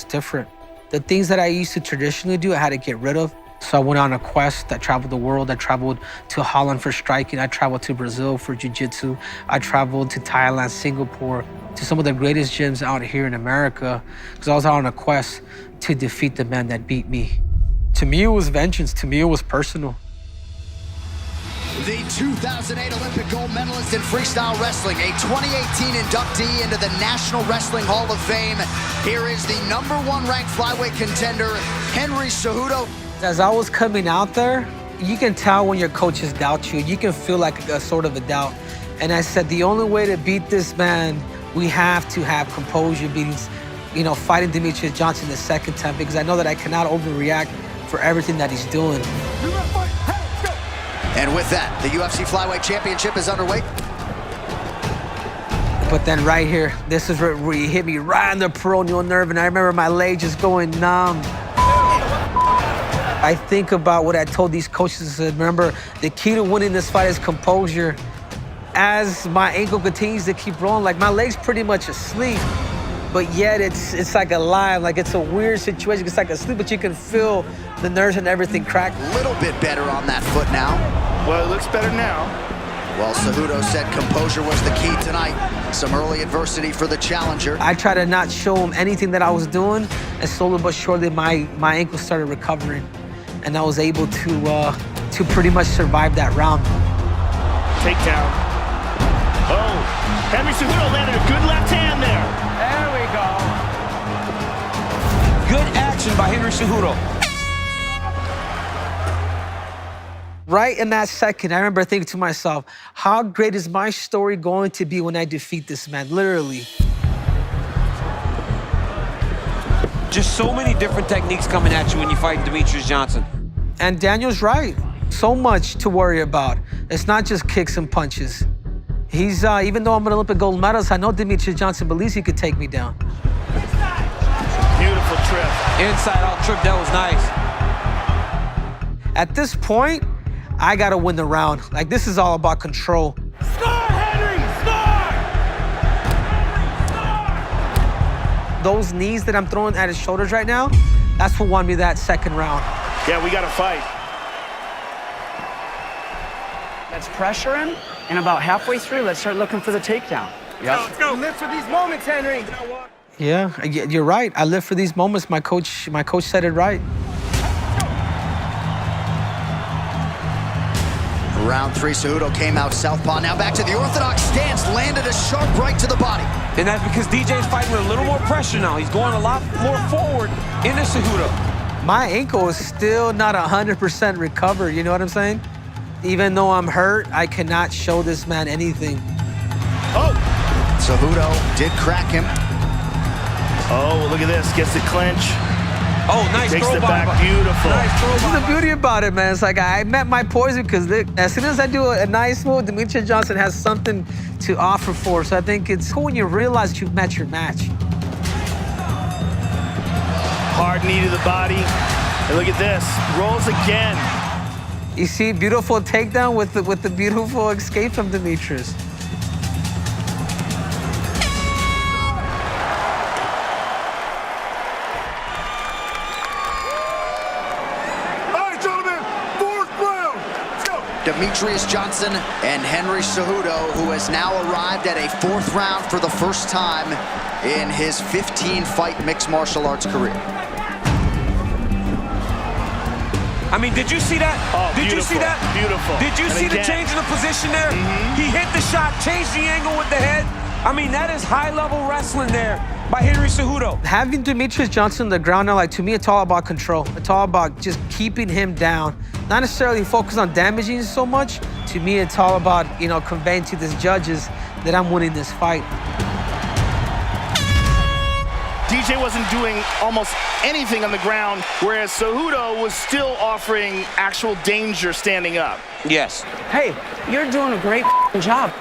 different. The things that I used to traditionally do, I had to get rid of. So I went on a quest. I traveled the world. I traveled to Holland for striking. I traveled to Brazil for jiu-jitsu. I traveled to Thailand, Singapore, to some of the greatest gyms out here in America, because I was on a quest to defeat the man that beat me. To me, it was vengeance. To me, it was personal. The 2008 Olympic gold medalist in freestyle wrestling, a 2018 inductee into the National Wrestling Hall of Fame. Here is the #1 ranked flyweight contender, Henry Cejudo. As I was coming out there, you can tell when your coaches doubt you. You can feel like a sort of a doubt. And I said, the only way to beat this man, we have to have composure, beating, you know, fighting Demetrius Johnson the second time, because I know that I cannot overreact for everything that he's doing. And with that, the UFC Flyweight Championship is underway. But then right here, this is where he hit me right on the peroneal nerve, and I remember my leg just going numb. I think about what I told these coaches. I said, remember, the key to winning this fight is composure. As my ankle continues to keep rolling, like my leg's pretty much asleep, but yet it's like alive, like it's a weird situation. It's like asleep, but you can feel the nerves and everything crack. A little bit better on that foot now. Well, it looks better now. Well, Cejudo said composure was the key tonight. Some early adversity for the challenger. I tried to not show him anything that I was doing, and slowly but surely my ankle started recovering, and I was able to pretty much survive that round. Takedown. Oh, Henry Cejudo landed a good left hand there. There we go. Good action by Henry Cejudo. Right in that second, I remember thinking to myself, how great is my story going to be when I defeat this man, literally. Just so many different techniques coming at you when you fight Demetrius Johnson. And Daniel's right. So much to worry about. It's not just kicks and punches. He's, even though I'm an Olympic gold medalist, I know Demetrius Johnson believes he could take me down. Beautiful trip. Inside out trip, that was nice. At this point, I gotta win the round. Like, this is all about control. Score, Henry! Score! Those knees that I'm throwing at his shoulders right now, that's what won me that second round. Yeah, we gotta fight. Let's pressure him, and about halfway through, let's start looking for the takedown. Yep. Let's go. Live for these moments, Henry. Yeah, you're right. I live for these moments. My coach said it right. Round 3, Cejudo came out southpaw. Now back to the orthodox stance, landed a sharp right to the body. And that's because DJ's fighting with a little more pressure now. He's going a lot more forward into Cejudo. My ankle is still not 100% recovered, you know what I'm saying? Even though I'm hurt, I cannot show this man anything. Oh! Cejudo did crack him. Oh, look at this, gets the clinch. Oh, nice Takes throw it by. back, beautiful. Nice throw This is by. the beauty about it, man. It's like I met my poison because as soon as I do a nice move, Demetrius Johnson has something to offer for. So I think it's cool when you realize you've met your match. Hard knee to the body. And look at this, rolls again. You see, beautiful takedown with the beautiful escape from Demetrius. Demetrius Johnson and Henry Cejudo, who has now arrived at a 4th round for the first time in his 15-fight mixed martial arts career. I mean, did you see that? Oh, did you see that? Beautiful. Did you see the change in the position there? He hit the shot, changed the angle with the head. I mean, that is high-level wrestling there by Henry Cejudo. Having Demetrius Johnson on the ground now, like, to me, it's all about control. It's all about just keeping him down. Not necessarily focus on damaging so much. To me, it's all about, you know, conveying to these judges that I'm winning this fight. DJ wasn't doing almost anything on the ground, whereas Cejudo was still offering actual danger standing up. Yes. Hey, you're doing a great job.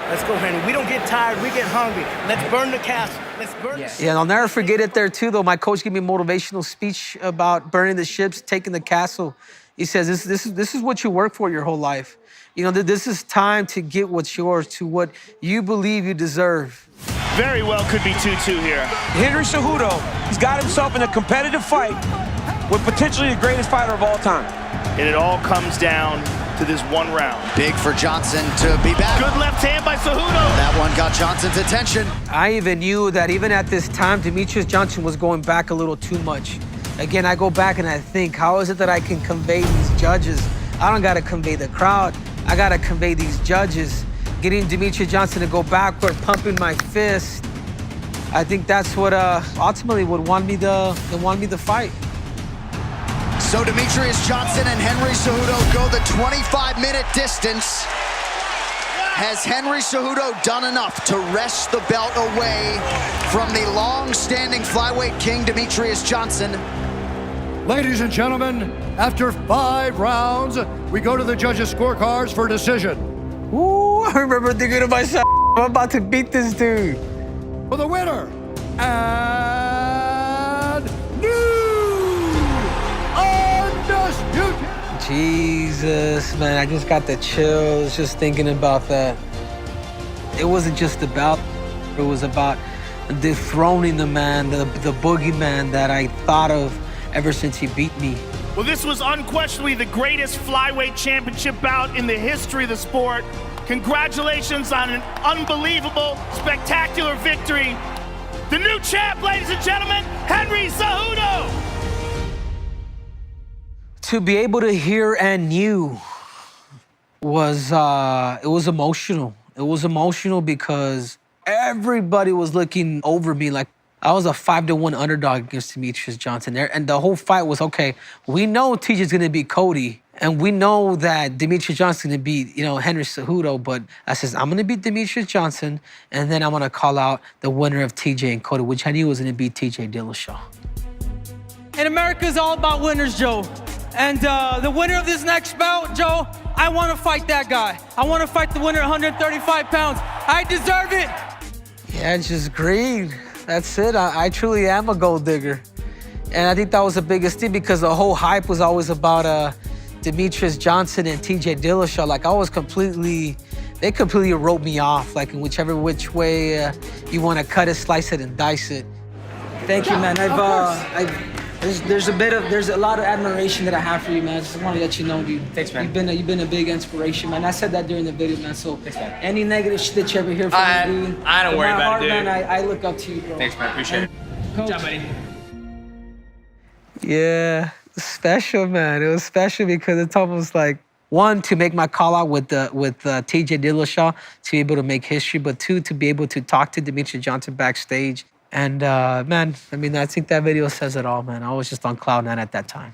Let's go, Henry. We don't get tired, we get hungry. Let's burn the castle. Let's burn the Yeah, and I'll never forget it there, too, though. My coach gave me a motivational speech about burning the ships, taking the castle. He says, this is what you work for your whole life. You know, this is time to get what's yours, to what you believe you deserve. Very well could be 2-2 here. Henry Cejudo, he's got himself in a competitive fight with potentially the greatest fighter of all time. And it all comes down to this one round. Big for Johnson to be back. Good left hand by Cejudo. That one got Johnson's attention. I even knew that even at this time, Demetrius Johnson was going back a little too much. Again, I go back and I think, how is it that I can convey these judges? I don't gotta convey the crowd. I gotta convey these judges. Getting Demetrius Johnson to go backward, pumping my fist. I think that's what ultimately would won me the fight. So Demetrius Johnson and Henry Cejudo go the 25-minute distance. Has Henry Cejudo done enough to wrest the belt away from the long-standing flyweight king Demetrius Johnson? Ladies and gentlemen, after 5 rounds, we go to the judges' scorecards for decision. Ooh, I remember thinking to myself, I'm about to beat this dude. For the winner, and new undisputed. Jesus, man, I just got the chills just thinking about that. It wasn't just about, it was about dethroning the man, the boogeyman that I thought of ever since he beat me. Well, this was unquestionably the greatest flyweight championship bout in the history of the sport. Congratulations on an unbelievable, spectacular victory. The new champ, ladies and gentlemen, Henry Cejudo. To be able to hear and knew was, it was emotional. It was emotional because everybody was looking over me like I was a 5-1 underdog against Demetrius Johnson there. And the whole fight was, okay, we know TJ's gonna beat Cody, and we know that Demetrius Johnson's gonna beat, you know, Henry Cejudo, but I says, I'm gonna beat Demetrius Johnson, and then I'm gonna call out the winner of TJ and Cody, which I knew was gonna be TJ Dillashaw. And America's all about winners, Joe. And the winner of this next bout, Joe, I wanna fight that guy. I wanna fight the winner, 135 pounds. I deserve it. Yeah, it's just greed. That's it. I truly am a gold digger. And I think that was the biggest thing because the whole hype was always about Demetrius Johnson and TJ Dillashaw. Like, I was they completely wrote me off, like in whichever which way you want to cut it, slice it, and dice it. Thank you, man. There's a lot of admiration that I have for you, man. I just want to let you know, dude. Thanks, man. You've been a big inspiration, man. I said that during the video, man. So thanks, man. Any negative shit that you ever hear from me, dude. I don't worry about it, dude. Man, I look up to you, bro. Thanks, man. Appreciate it. Good job, buddy. Yeah, special, man. It was special because it's almost like, one, to make my call out with TJ Dillashaw, to be able to make history, but two, to be able to talk to Demetrius Johnson backstage. And man, I mean, I think that video says it all, man. I was just on cloud nine at that time.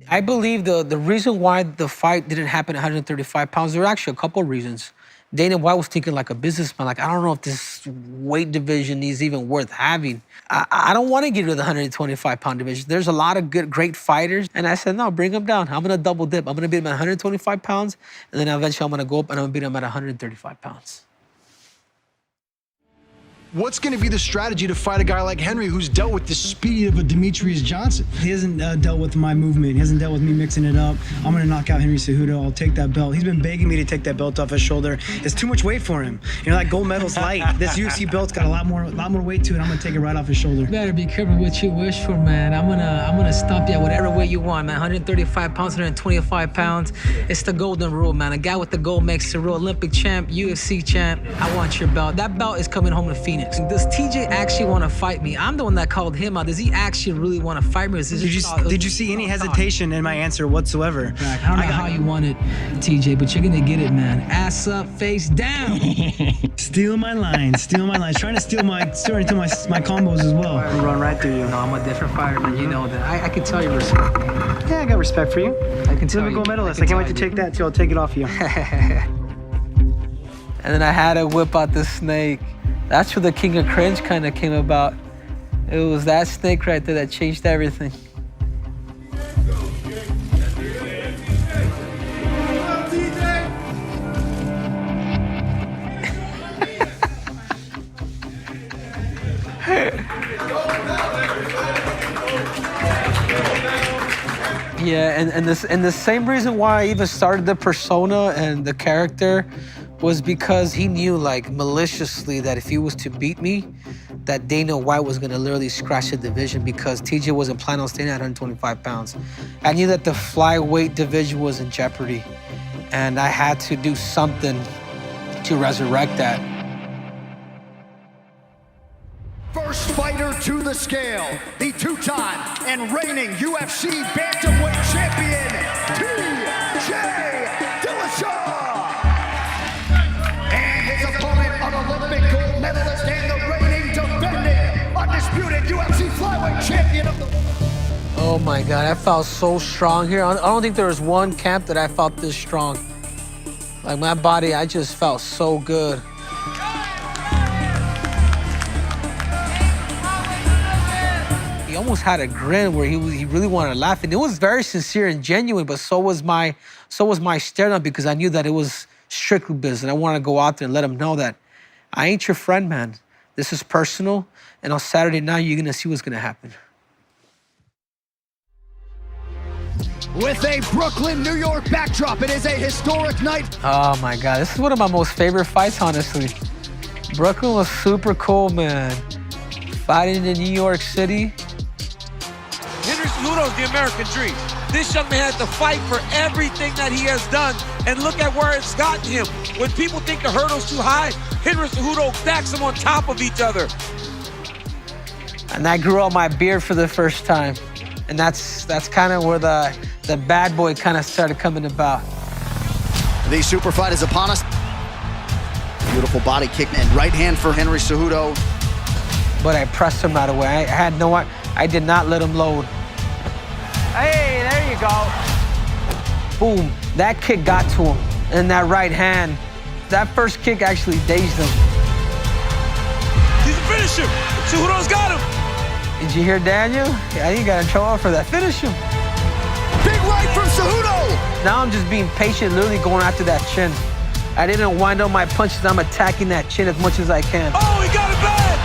I believe the reason why the fight didn't happen at 135 pounds, there were actually a couple of reasons. Dana White was thinking like a businessman, like, I don't know if this weight division is even worth having. I don't want to get rid of the 125-pound division. There's a lot of great fighters. And I said, no, bring them down. I'm going to double dip. I'm going to beat them at 125 pounds, and then eventually I'm going to go up and I'm going to beat them at 135 pounds. What's going to be the strategy to fight a guy like Henry who's dealt with the speed of a Demetrius Johnson? He hasn't dealt with my movement. He hasn't dealt with me mixing it up. I'm going to knock out Henry Cejudo. I'll take that belt. He's been begging me to take that belt off his shoulder. It's too much weight for him. You know, that gold medal's light. This UFC belt's got a lot more weight to it. I'm going to take it right off his shoulder. You better be careful what you wish for, man. I'm gonna stomp you at whatever weight you want, man. 135 pounds, 125 pounds. It's the golden rule, man. A guy with the gold makes the rule. Olympic champ, UFC champ. I want your belt. That belt is coming home to Phoenix. Does TJ actually want to fight me? I'm the one that called him out. Does he actually really want to fight me? Or is this did you see any hesitation in my answer whatsoever? I don't know how you want it, TJ, but you're gonna get it, man. Ass up, face down. Steal my lines. Trying to steal my combos as well. I run right through you. No, I'm a different fighter, man. You know that. I can tell you respect. Yeah, I got respect for you. I can tell you. Gold medalist. I can't wait to take that too. I'll take it off you. And then I had to whip out the snake. That's where the King of Cringe kind of came about. It was that snake right there that changed everything. Yeah, and the same reason why I even started the persona and the character was because he knew, like, maliciously that if he was to beat me, that Dana White was gonna literally scratch the division because TJ wasn't planning on staying at 125 pounds. I knew that the flyweight division was in jeopardy, and I had to do something to resurrect that. First fighter to the scale, the two-time and reigning UFC bantamweight champion, TJ Dillashaw. And his opponent, an Olympic gold medalist and the reigning, defending, undisputed UFC flyweight champion of the world. Oh my God, I felt so strong here. I don't think there was one camp that I felt this strong. Like my body, I just felt so good. He almost had a grin where he really wanted to laugh, and it was very sincere and genuine. But so was my stare down, because I knew that it was strictly business. I wanted to go out there and let him know that I ain't your friend, man. This is personal, and on Saturday night you're gonna see what's gonna happen. With a Brooklyn, New York backdrop, it is a historic night. Oh my God, this is one of my most favorite fights, honestly. Brooklyn was super cool, man. Fighting in New York City. Henry Cejudo's the American dream. This young man had to fight for everything that he has done, and look at where it's gotten him. When people think the hurdle's too high, Henry Cejudo stacks them on top of each other. And I grew out my beard for the first time. And that's kind of where the bad boy kind of started coming about. The super fight is upon us. Beautiful body kick and right hand for Henry Cejudo. But I pressed him right away. I did not let him load. Hey, there you go. Boom, that kick got to him. And that right hand, that first kick actually dazed him. He's a finisher. Cejudo's got him. Did you hear Daniel? Yeah, you got in trouble for that. Finish him. Big right from Cejudo. Now I'm just being patient, literally going after that chin. I didn't wind up my punches. I'm attacking that chin as much as I can. Oh, he got it bad.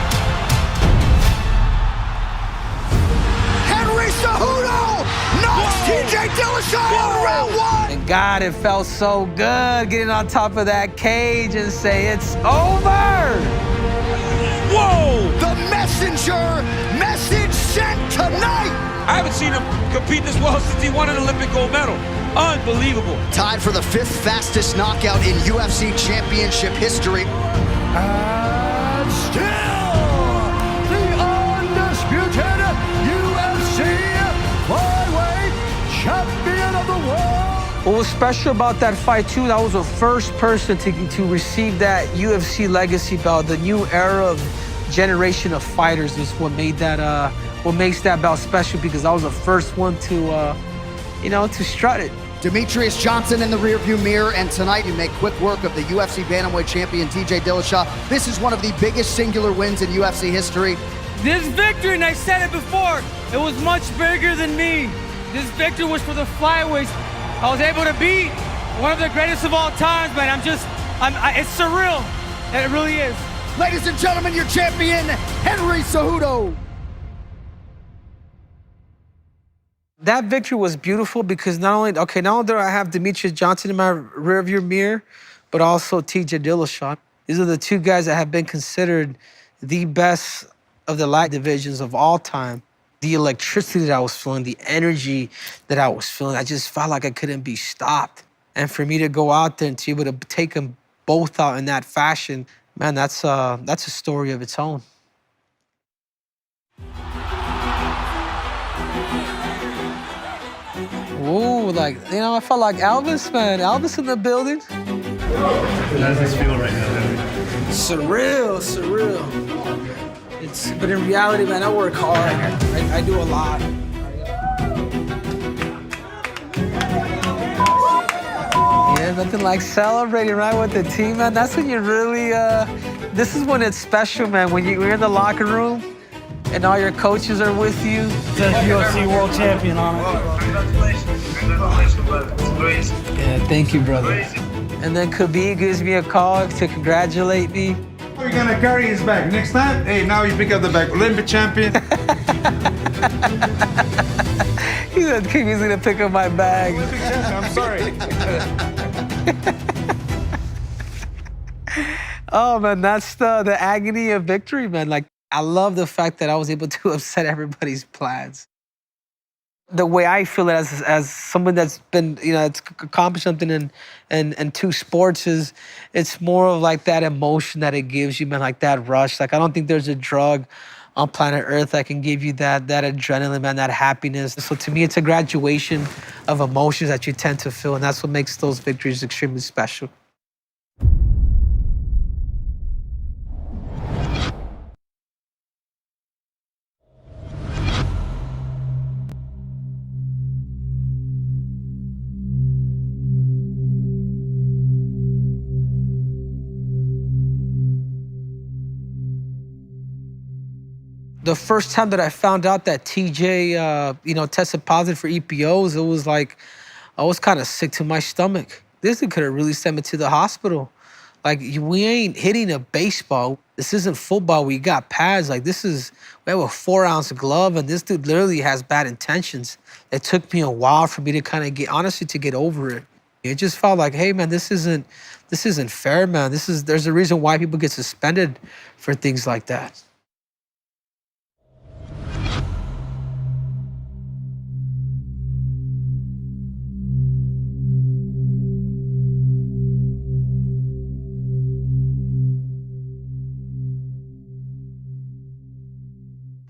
Henry Cejudo knocks TJ Dillashaw out round one. And God, it felt so good getting on top of that cage and say it's over. Whoa! The messenger message sent tonight. I haven't seen him compete this well since he won an Olympic gold medal. Unbelievable. Tied for the 5th fastest knockout in UFC championship history. And still, the undisputed UFC flyweight champion of the world. What was special about that fight, too, that was the first person to receive that UFC legacy belt. The new era of generation of fighters is what made that, what makes that belt special, because I was the first one to, to strut it. Demetrius Johnson in the rearview mirror, and tonight you make quick work of the UFC bantamweight champion TJ Dillashaw. This is one of the biggest singular wins in UFC history. This victory, and I said it before, it was much bigger than me. This victory was for the flyweights. I was able to beat one of the greatest of all times, man. It's surreal. It really is. Ladies and gentlemen, your champion, Henry Cejudo. That victory was beautiful because not only do I have Demetrius Johnson in my rearview mirror, but also TJ Dillashaw. These are the two guys that have been considered the best of the light divisions of all time. The electricity that I was feeling, the energy that I was feeling, I just felt like I couldn't be stopped. And for me to go out there and to be able to take them both out in that fashion, man, that's a story of its own. Ooh, I felt like Elvis, man. Elvis in the building. How does this feel right now, Henry? Surreal. But in reality, man, I work hard. I do a lot. Yeah, nothing like celebrating, right, with the team, man. That's when you really, this is when it's special, man. When you're in the locker room and all your coaches are with you. It says UFC world champion on it. Congratulations, brother. It's crazy. Yeah, thank you, brother. And then Khabib gives me a call to congratulate me. We're gonna carry his bag. Next time, hey, now you pick up the bag. Olympic champion. He said Khabib's gonna pick up my bag. Olympic champion, I'm sorry. Oh, man, that's the agony of victory, man. Like, I love the fact that I was able to upset everybody's plans. The way I feel it as someone that's been, that's accomplished something in two sports is, it's more of like that emotion that it gives you, man, like that rush. Like, I don't think there's a drug on planet Earth that can give you that adrenaline, man, that happiness. So to me, it's a graduation of emotions that you tend to feel, and that's what makes those victories extremely special. The first time that I found out that TJ, tested positive for EPOs, it was like, I was kind of sick to my stomach. This could have really sent me to the hospital. Like, we ain't hitting a baseball. This isn't football. We got pads. Like, we have a 4-ounce glove, and this dude literally has bad intentions. It took me a while for me to kind of get over it. It just felt like, hey, man, this isn't fair, man. There's a reason why people get suspended for things like that.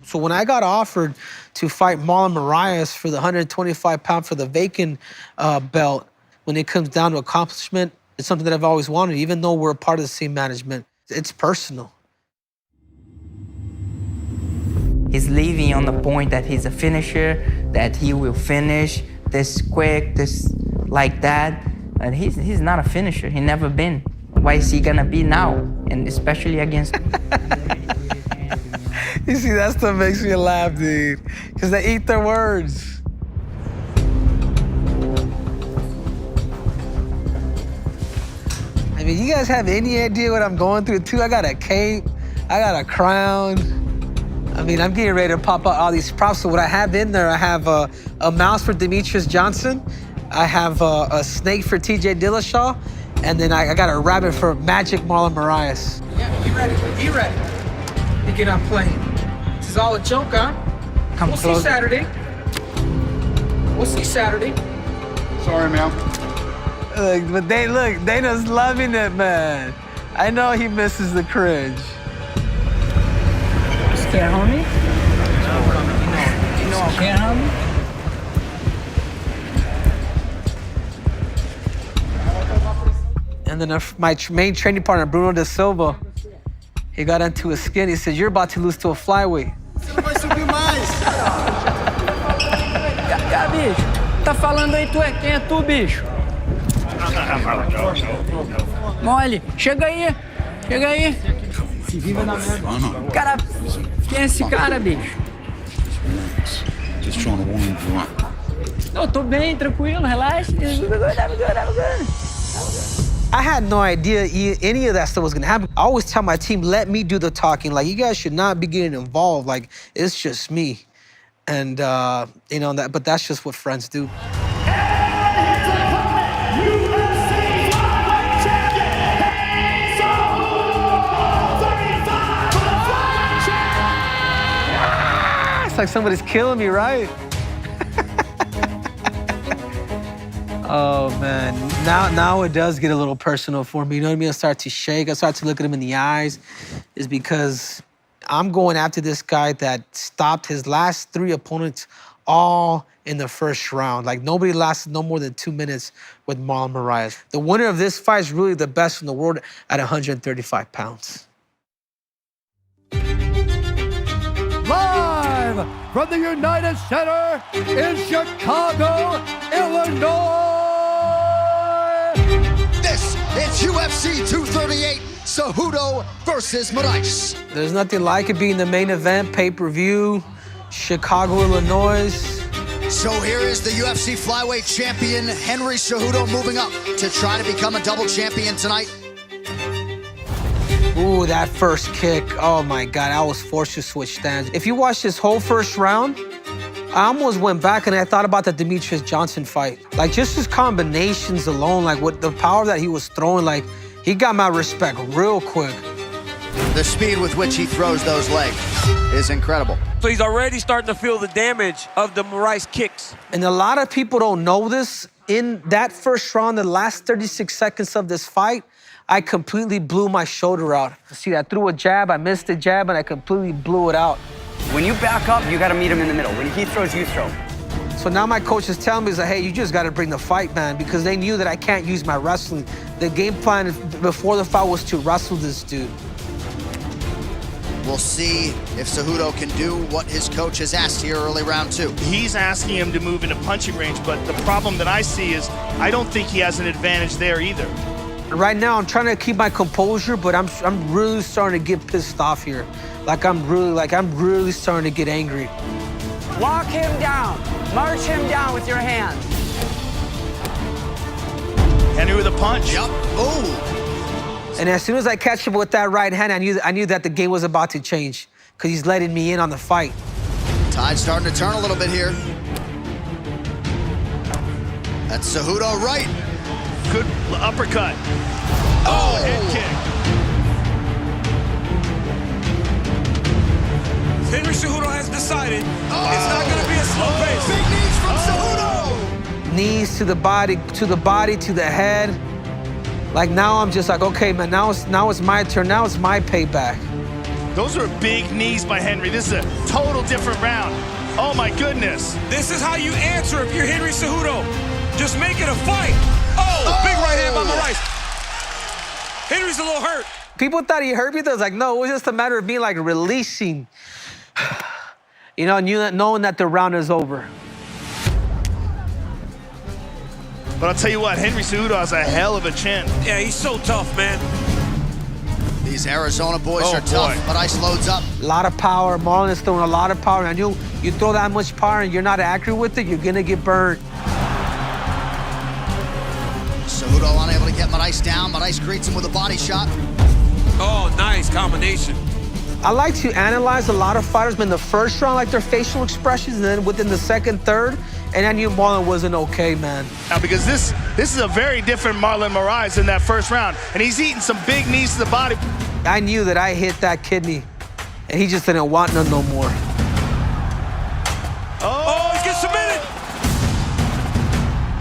So when I got offered to fight Marlon Moraes for the 125-pound for the vacant belt, when it comes down to accomplishment, it's something that I've always wanted, even though we're a part of the same management. It's personal. He's leaving on the point that he's a finisher, that he will finish this quick, this like that. And he's not a finisher. He never been. Why is he gonna be now? And especially against You see, that stuff makes me laugh, dude. Because they eat their words. I mean, you guys have any idea what I'm going through, too? I got a cape. I got a crown. I mean, I'm getting ready to pop out all these props. So what I have in there, I have a mouse for Demetrius Johnson. I have a snake for TJ Dillashaw. And then I got a rabbit for Magic Marlon Moraes. Yeah, be ready. Be ready. To get on plane. This is all a joke, huh? We'll see Saturday. We'll see Saturday. Sorry, man. But Dana's loving it, man. I know he misses the cringe. Scared, homie? You know I'm scared, homie? And then my main training partner, Bruno da Silva, he got into his skin. He said, "You're about to lose to a flyweight." Bicho, tá falando aí, tu é quem é tu, bicho? Mole, chega aí, chega aí. Se viva na merda. Cara, quem é esse cara, bicho? Just trying to warm you up. Eu tô bem, tranquilo, relaxa. I had no idea any of that stuff was gonna happen. I always tell my team, let me do the talking. Like, you guys should not be getting involved. Like, it's just me. And, but that's just what friends do. It's like somebody's killing me, right? Oh, man. Now it does get a little personal for me. You know what I mean? I start to shake. I start to look at him in the eyes. Is because I'm going after this guy that stopped his last 3 opponents all in the first round. Like, nobody lasted no more than 2 minutes with Marlon Moraes. The winner of this fight is really the best in the world at 135 pounds. Live from the United Center in Chicago, Illinois. This is UFC 238, Cejudo versus Moraes. There's nothing like it being the main event, pay-per-view, Chicago, Illinois. So here is the UFC flyweight champion, Henry Cejudo, moving up to try to become a double champion tonight. Ooh, that first kick. Oh my God, I was forced to switch stands. If you watch this whole first round, I almost went back and I thought about the Demetrius Johnson fight. Like, just his combinations alone, like with the power that he was throwing, like, he got my respect real quick. The speed with which he throws those legs is incredible. So he's already starting to feel the damage of the Moraes kicks. And a lot of people don't know this. In that first round, the last 36 seconds of this fight, I completely blew my shoulder out. See, I threw a jab, I missed a jab, and I completely blew it out. When you back up, you gotta meet him in the middle. When he throws, you throw. So now my coach is telling me, hey, you just gotta bring the fight, man, because they knew that I can't use my wrestling. The game plan before the fight was to wrestle this dude. We'll see if Cejudo can do what his coach has asked here early round 2. He's asking him to move into punching range, but the problem that I see is I don't think he has an advantage there either. Right now, I'm trying to keep my composure, but I'm really starting to get pissed off here. I'm really starting to get angry. Walk him down. March him down with your hands. Henry with a punch. Yep. Oh. And as soon as I catch him with that right hand, I knew that the game was about to change because he's letting me in on the fight. Tide's starting to turn a little bit here. That's Cejudo right. Good uppercut. Oh, head kick. Henry Cejudo has decided it's not going to be a slow pace. Big knees from Cejudo. Knees to the body, to the head. Like now I'm just like, okay, man, now it's my turn. Now it's my payback. Those are big knees by Henry. This is a total different round. Oh my goodness. This is how you answer if you're Henry Cejudo. Just make it a fight. Oh, big right hand by Moraes. Henry's a little hurt. People thought he hurt me. They was like, no, it was just a matter of me like releasing. You know, knowing that the round is over. But I'll tell you what, Henry Cejudo has a hell of a chin. Yeah, he's so tough, man. These Arizona boys are tough, but Ice loads up. A lot of power. Marlon is throwing a lot of power. And I knew you throw that much power and you're not accurate with it, you're gonna get burned. Cejudo unable to get Moraes down. Moraes greets him with a body shot. Oh, nice combination. I like to analyze a lot of fighters in the first round, like their facial expressions, and then within the second, third, and I knew Marlon wasn't okay, man. Now, because this is a very different Marlon Moraes in that first round, and he's eating some big knees to the body. I knew that I hit that kidney, and he just didn't want none no more. Oh, he's getting submitted.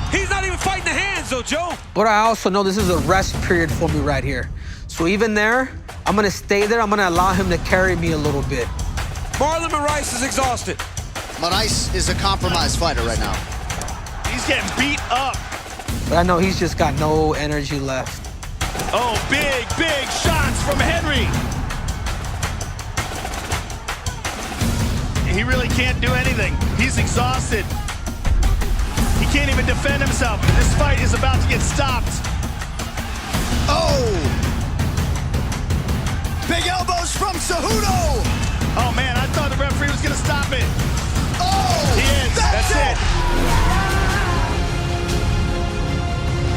He's not even fighting the hands, though, Joe. But I also know this is a rest period for me right here. So even there, I'm gonna stay there. I'm gonna allow him to carry me a little bit. Marlon Moraes is exhausted. Moraes is a compromised fighter right now. He's getting beat up. But I know he's just got no energy left. Oh, big shots from Henry. He really can't do anything. He's exhausted. He can't even defend himself. This fight is about to get stopped. Oh! Big elbows from Cejudo! Oh man, I thought the referee was gonna stop it. Oh! He is. That's it.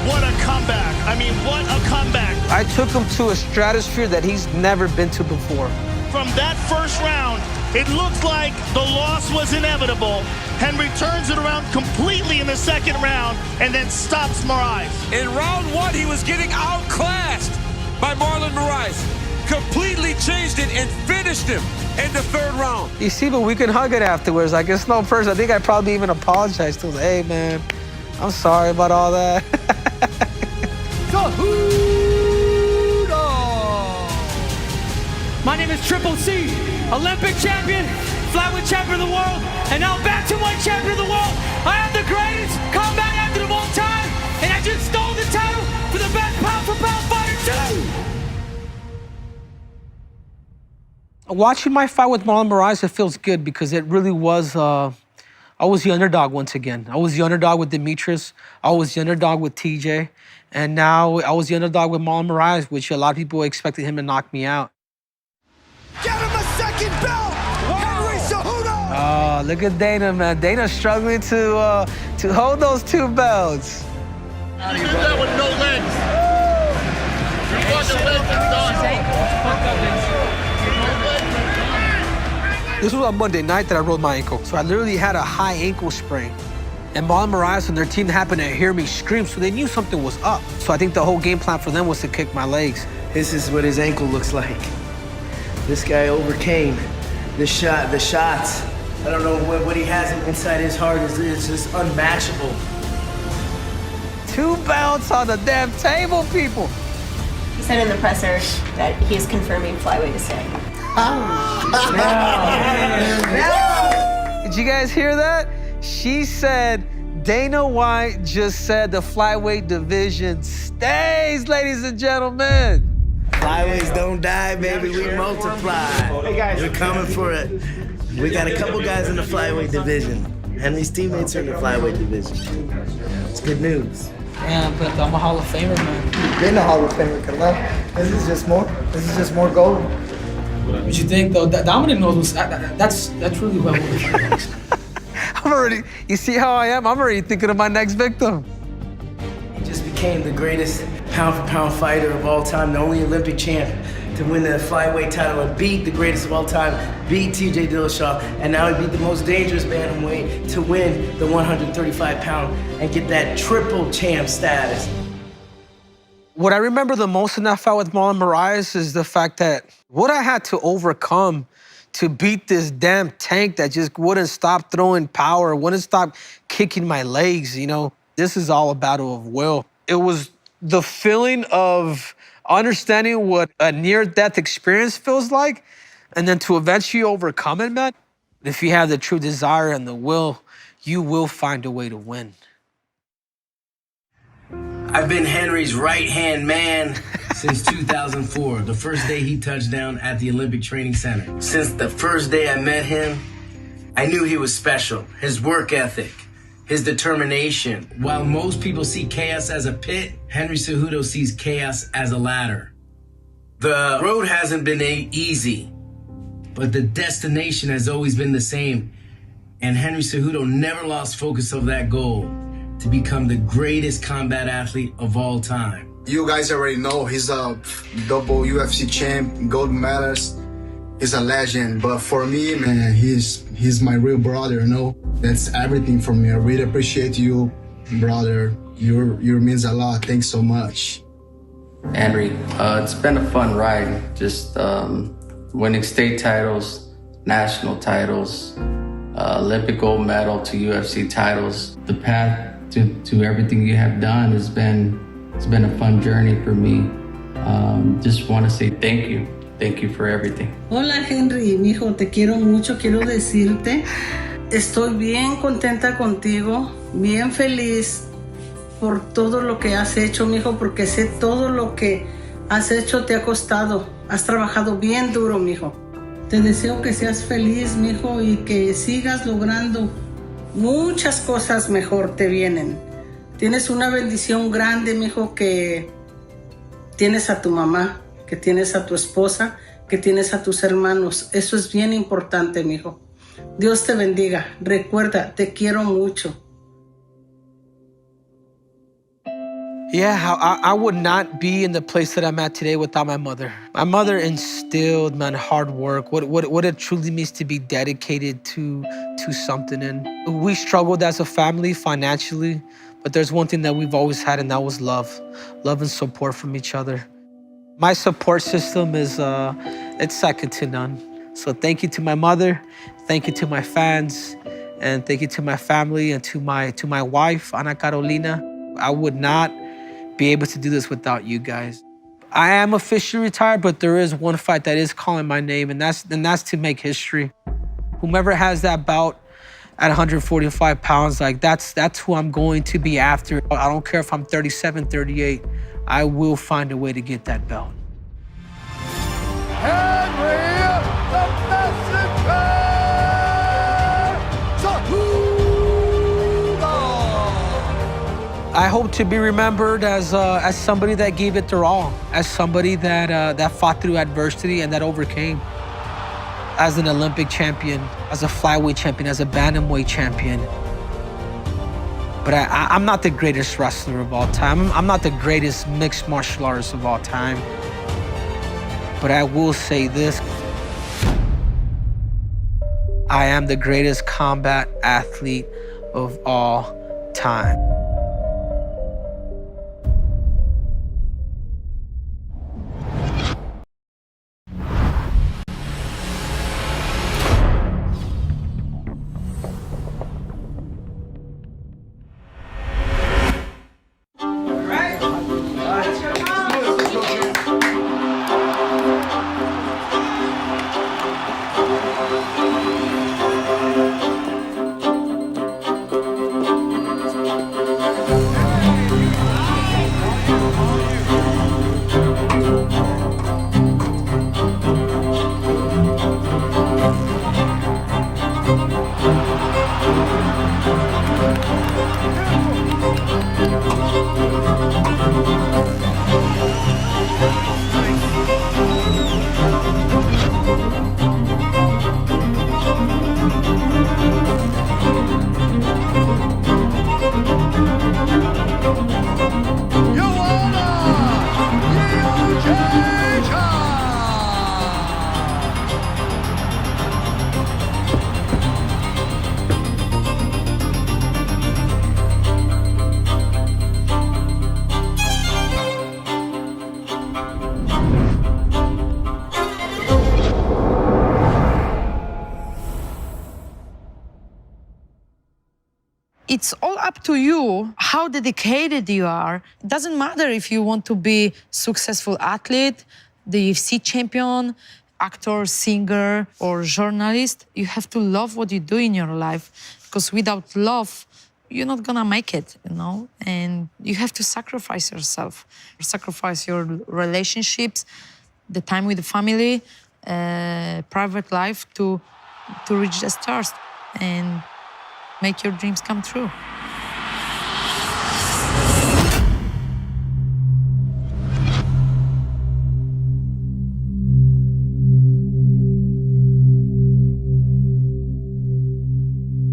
What a comeback. I mean, what a comeback. I took him to a stratosphere that he's never been to before. From that first round, it looked like the loss was inevitable. Henry turns it around completely in the second round and then stops Moraes. In round one, he was getting outclassed by Marlon Moraes. Completely changed it and finished him in the third round. You see, but we can hug it afterwards. Like, it's no person. I think I probably even apologized to him. Hey, man, I'm sorry about all that. My name is Triple C, Olympic champion, flyweight champion of the world, and now bantamweight champion of the world. I am the greatest combat athlete of all time, and I just stole the title for the best pound-for-pound fighter too. Watching my fight with Marlon Moraes, it feels good because it really was, I was the underdog once again. I was the underdog with Demetrius. I was the underdog with TJ. And now I was the underdog with Marlon Moraes, which a lot of people expected him to knock me out. Get him a second belt! Henry Cejudo! Oh, look at Dana, man. Dana's struggling to hold those two belts. You did that with no legs. You got the legs and done. This was on Monday night that I rolled my ankle. So I literally had a high ankle sprain. And Marlon Moraes and their team happened to hear me scream, so they knew something was up. So I think the whole game plan for them was to kick my legs. This is what his ankle looks like. This guy overcame the shots. I don't know what he has inside his heart is just unmatchable. 2 belts on the damn table, people. He said in the presser that he's confirming flyweight is staying. Did you guys hear that? She said, Dana White just said the flyweight division stays, ladies and gentlemen. Flyweights don't die, baby, we multiply. Hey guys, we're coming for it. We got a couple guys in the flyweight division. Henry's teammates are in the flyweight division. It's good news. Yeah, but I'm a Hall of Famer, man. You've been a Hall of Famer, Carla. This is just more. This is just more gold. What you think, though? Dominic knows that's really well. I'm already, you see how I am? I'm already thinking of my next victim. He just became the greatest pound-for-pound fighter of all time, the only Olympic champ to win the flyweight title and beat the greatest of all time, beat TJ Dillashaw, and now he beat the most dangerous bantamweight to win the 135-pound and get that triple champ status. What I remember the most in that fight with Marlon Moraes is the fact that what I had to overcome to beat this damn tank that just wouldn't stop throwing power, wouldn't stop kicking my legs, you know? This is all a battle of will. It was the feeling of understanding what a near-death experience feels like, and then to eventually overcome it, man. If you have the true desire and the will, you will find a way to win. I've been Henry's right-hand man since 2004, the first day he touched down at the Olympic Training Center. Since the first day I met him, I knew he was special. His work ethic, his determination. While most people see chaos as a pit, Henry Cejudo sees chaos as a ladder. The road hasn't been easy, but the destination has always been the same. And Henry Cejudo never lost focus of that goal, to become the greatest combat athlete of all time. You guys already know he's a double UFC champ, gold medalist. He's a legend, but for me, man, he's my real brother, you know? That's everything for me. I really appreciate you, brother. You means a lot. Thanks so much. Henry, it's been a fun ride. Just winning state titles, national titles, Olympic gold medal to UFC titles. The path to everything you have done it's been a fun journey for me. Just want to say thank you. Thank you for everything. Hola Henry, mijo, te quiero mucho. Quiero decirte, estoy bien contenta contigo, bien feliz por todo lo que has hecho, mijo, porque sé todo lo que has hecho te ha costado. Has trabajado bien duro, mijo. Te deseo que seas feliz, mijo, y que sigas logrando muchas cosas mejor te vienen. Tienes una bendición grande, mijo, que tienes a tu mamá, que tienes a tu esposa, que tienes a tus hermanos. Eso es bien importante, mijo. Dios te bendiga. Recuerda, te quiero mucho. Yeah, I would not be in the place that I'm at today without my mother. My mother instilled, man, hard work, what it truly means to be dedicated to something. And we struggled as a family financially, but there's one thing that we've always had, and that was love and support from each other. My support system is, it's second to none. So thank you to my mother, thank you to my fans, and thank you to my family and to my wife, Ana Carolina. I would not be able to do this without you guys. I am officially retired, but there is one fight that is calling my name, and that's to make history. Whomever has that bout at 145 pounds, like that's who I'm going to be after. I don't care if I'm 37, 38, I will find a way to get that belt. I hope to be remembered as somebody that gave it their all, as somebody that fought through adversity and that overcame. As an Olympic champion, as a flyweight champion, as a bantamweight champion. But I'm not the greatest wrestler of all time. I'm not the greatest mixed martial artist of all time. But I will say this. I am the greatest combat athlete of all time. It's all up to you how dedicated you are. It doesn't matter if you want to be successful athlete, the UFC champion, actor, singer, or journalist. You have to love what you do in your life, because without love, you're not gonna make it, you know? And you have to sacrifice yourself, sacrifice your relationships, the time with the family, private life to reach the stars and make your dreams come true.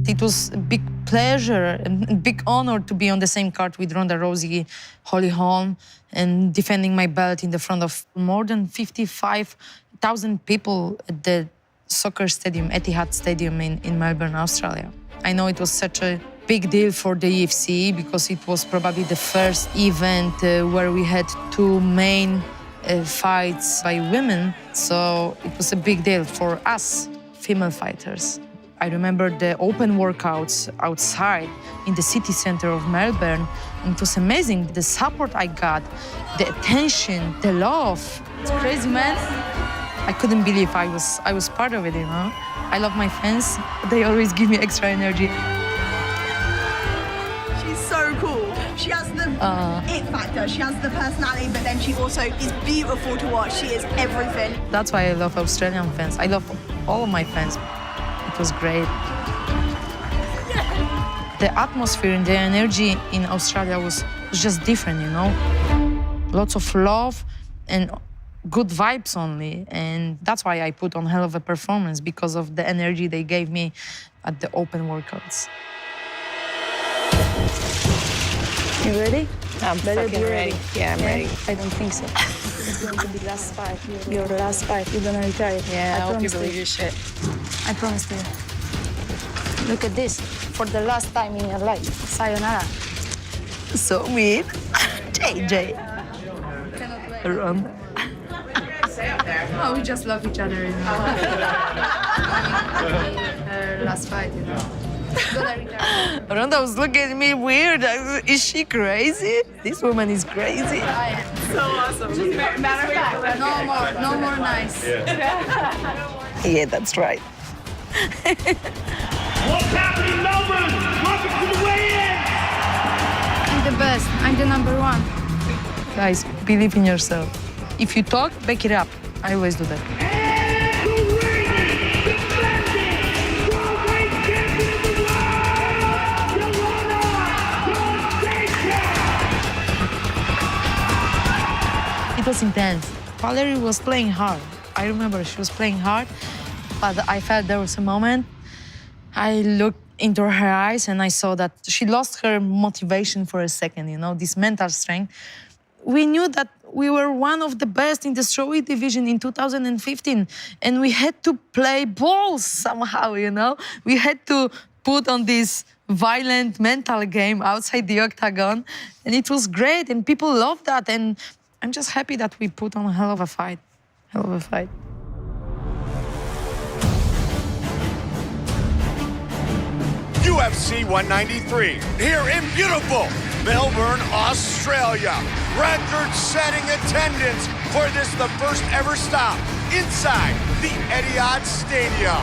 It was a big pleasure and big honor to be on the same card with Ronda Rousey, Holly Holm, and defending my belt in the front of more than 55,000 people at the soccer stadium, Etihad Stadium in Melbourne, Australia. I know it was such a big deal for the UFC because it was probably the first event where we had two main fights by women. So it was a big deal for us, female fighters. I remember the open workouts outside in the city center of Melbourne. And it was amazing, the support I got, the attention, the love. It's crazy, man. I couldn't believe I was part of it, you know? I love my fans. They always give me extra energy. She's so cool. She has the it factor. She has the personality, but then she also is beautiful to watch. She is everything. That's why I love Australian fans. I love all of my fans. It was great. The atmosphere and the energy in Australia was just different, you know? Lots of love and good vibes only, and that's why I put on hell of a performance, because of the energy they gave me at the open workouts. You ready? I'm fucking ready. Yeah, I'm ready. I don't think so. It's going to be last fight. Your last fight. You're gonna retire. Yeah, I hope you believe your shit. I promise to you. Look at this. For the last time in your life. Sayonara. So mean. JJ. Ronda. Oh, we just love each other. Her last fight, you know. Ronda was looking at me weird. Is she crazy? This woman is crazy. I am. So awesome. Matter of fact, no more nice. Yeah, that's right. What's happening, Melbourne? Welcome to the weigh-in! I'm the best. I'm the #1. Guys, believe in yourself. If you talk, back it up. I always do that. It was intense. Valerie was playing hard. I remember she was playing hard, but I felt there was a moment. I looked into her eyes and I saw that she lost her motivation for a second, you know, this mental strength. We knew that we were one of the best in the strawweight division in 2015, and we had to play balls somehow, you know? We had to put on this violent mental game outside the octagon, and it was great, and people loved that, and I'm just happy that we put on a hell of a fight. Hell of a fight. UFC 193, here in beautiful Melbourne, Australia. Record-setting attendance for this, the first ever stop inside the Etihad Stadium.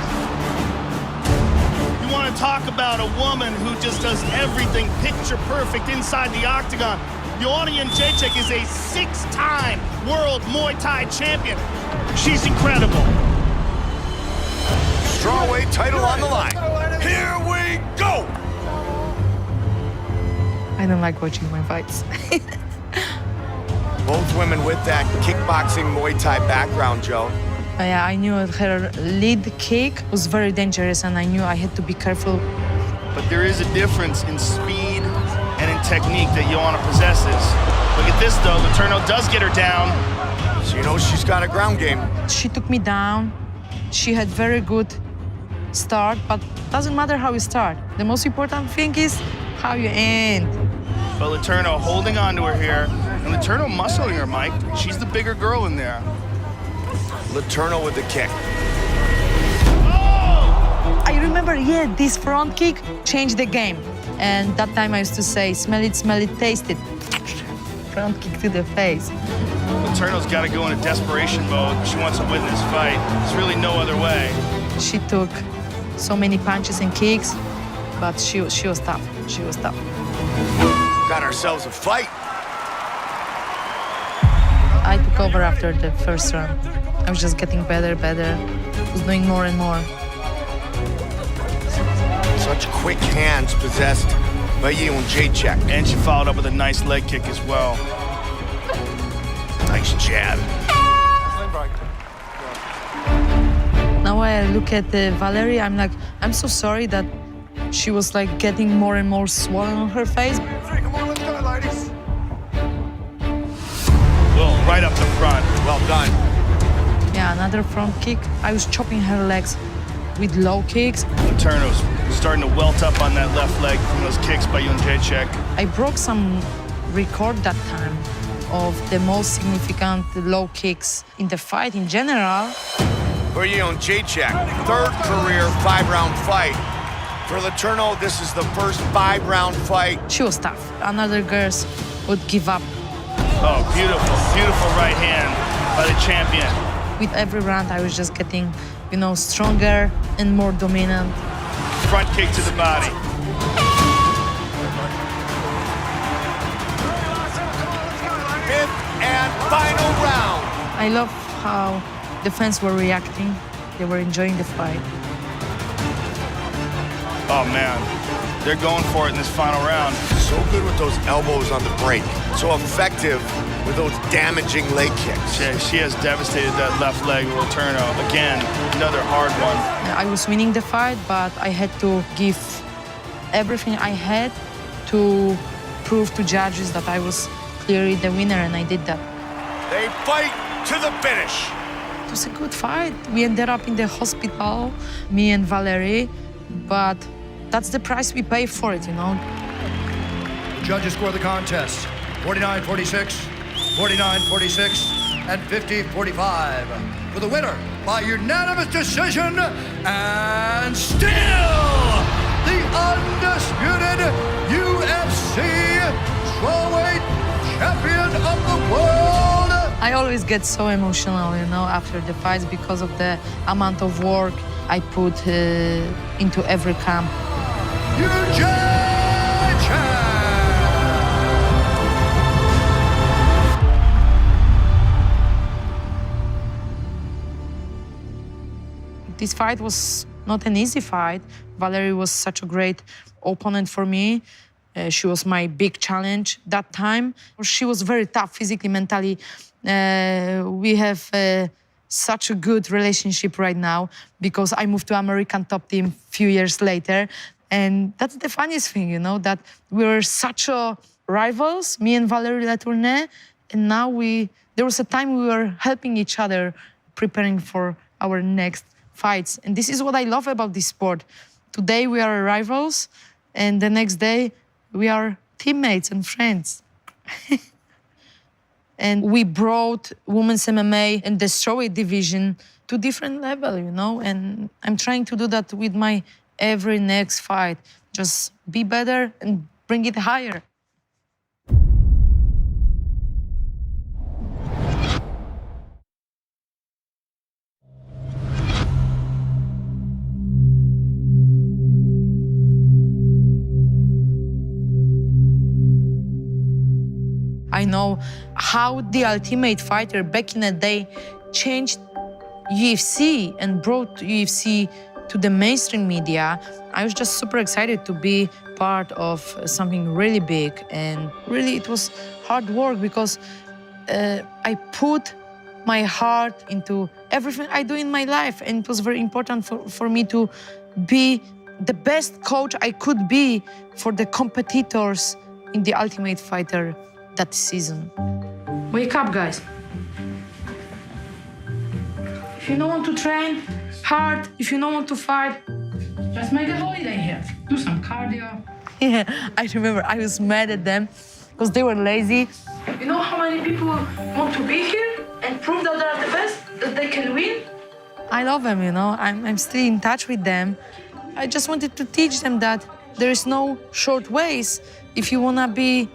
You want to talk about a woman who just does everything picture perfect inside the octagon. Joanna Jędrzejczyk is a 6-time world Muay Thai champion. She's incredible. Strawweight title on the line. Here we go! I don't like watching my fights. Both women with that kickboxing Muay Thai background, Joe. Yeah, I knew her lead kick was very dangerous, and I knew I had to be careful. But there is a difference in speed and in technique that Joanna possesses. Look at this, though. Letourneau does get her down. So you know she's got a ground game. She took me down. She had very good start, but doesn't matter how you start. The most important thing is how you end. But Letourneau holding on to her here, and Letourneau muscling her, Mike. She's the bigger girl in there. Letourneau with the kick. I remember, yeah, this front kick changed the game. And that time I used to say, smell it, taste it. Front kick to the face. Letourneau's got to go into desperation mode. She wants to win this fight. There's really no other way. She took so many punches and kicks, but she was tough. She was tough. Got ourselves a fight. I took over after the first round. I was just getting better. I was doing more and more. Such quick hands possessed by Jacek. And she followed up with a nice leg kick as well. Nice jab. Now I look at Valerie, I'm like, I'm so sorry that she was like getting more and more swollen on her face. Come on, let's go, ladies. Well, right up the front. Well done. Yeah, another front kick. I was chopping her legs with low kicks. Letourneau's starting to welt up on that left leg from those kicks by Jacek. I broke some record that time of the most significant low kicks in the fight in general. For Jacek, third career 5-round fight. For Letourneau, this is the first 5-round fight. She was tough. Another girls would give up. Oh, beautiful right hand by the champion. With every round, I was just getting, stronger and more dominant. Front kick to the body. Fifth and final round. I love how the fans were reacting. They were enjoying the fight. Oh, man. They're going for it in this final round. So good with those elbows on the break. So effective with those damaging leg kicks. Yeah, she has devastated that left leg with Letourneau. Again, another hard one. I was winning the fight, but I had to give everything I had to prove to judges that I was clearly the winner, and I did that. They fight to the finish. It was a good fight. We ended up in the hospital, me and Valerie, but that's the price we pay for it, The judges score the contest 49-46, 49-46, and 50-45. For the winner by unanimous decision, and still the undisputed UFC strawweight champion of the world. I always get so emotional, after the fights because of the amount of work I put into every camp. This fight was not an easy fight. Valerie was such a great opponent for me. She was my big challenge that time. She was very tough physically, mentally. We have such a good relationship right now because I moved to American top team a few years later. And that's the funniest thing, that we were such rivals, me and Valerie Letourneau. And now there was a time we were helping each other, preparing for our next fights. And this is what I love about this sport. Today we are rivals, and the next day we are teammates and friends. And we brought women's MMA and the strawweight division to different level, and I'm trying to do that with my every next fight. Just be better and bring it higher. I know how the Ultimate Fighter back in the day changed UFC and brought UFC to the mainstream media, I was just super excited to be part of something really big. And really, it was hard work because I put my heart into everything I do in my life. And it was very important for me to be the best coach I could be for the competitors in the Ultimate Fighter that season. Wake up, guys. If you don't want to train hard, if you don't want to fight, just make a holiday here. Do some cardio. Yeah, I remember I was mad at them because they were lazy. You know how many people want to be here and prove that they're the best, that they can win? I love them, you know. I'm still in touch with them. I just wanted to teach them that there is no short ways. If you want to be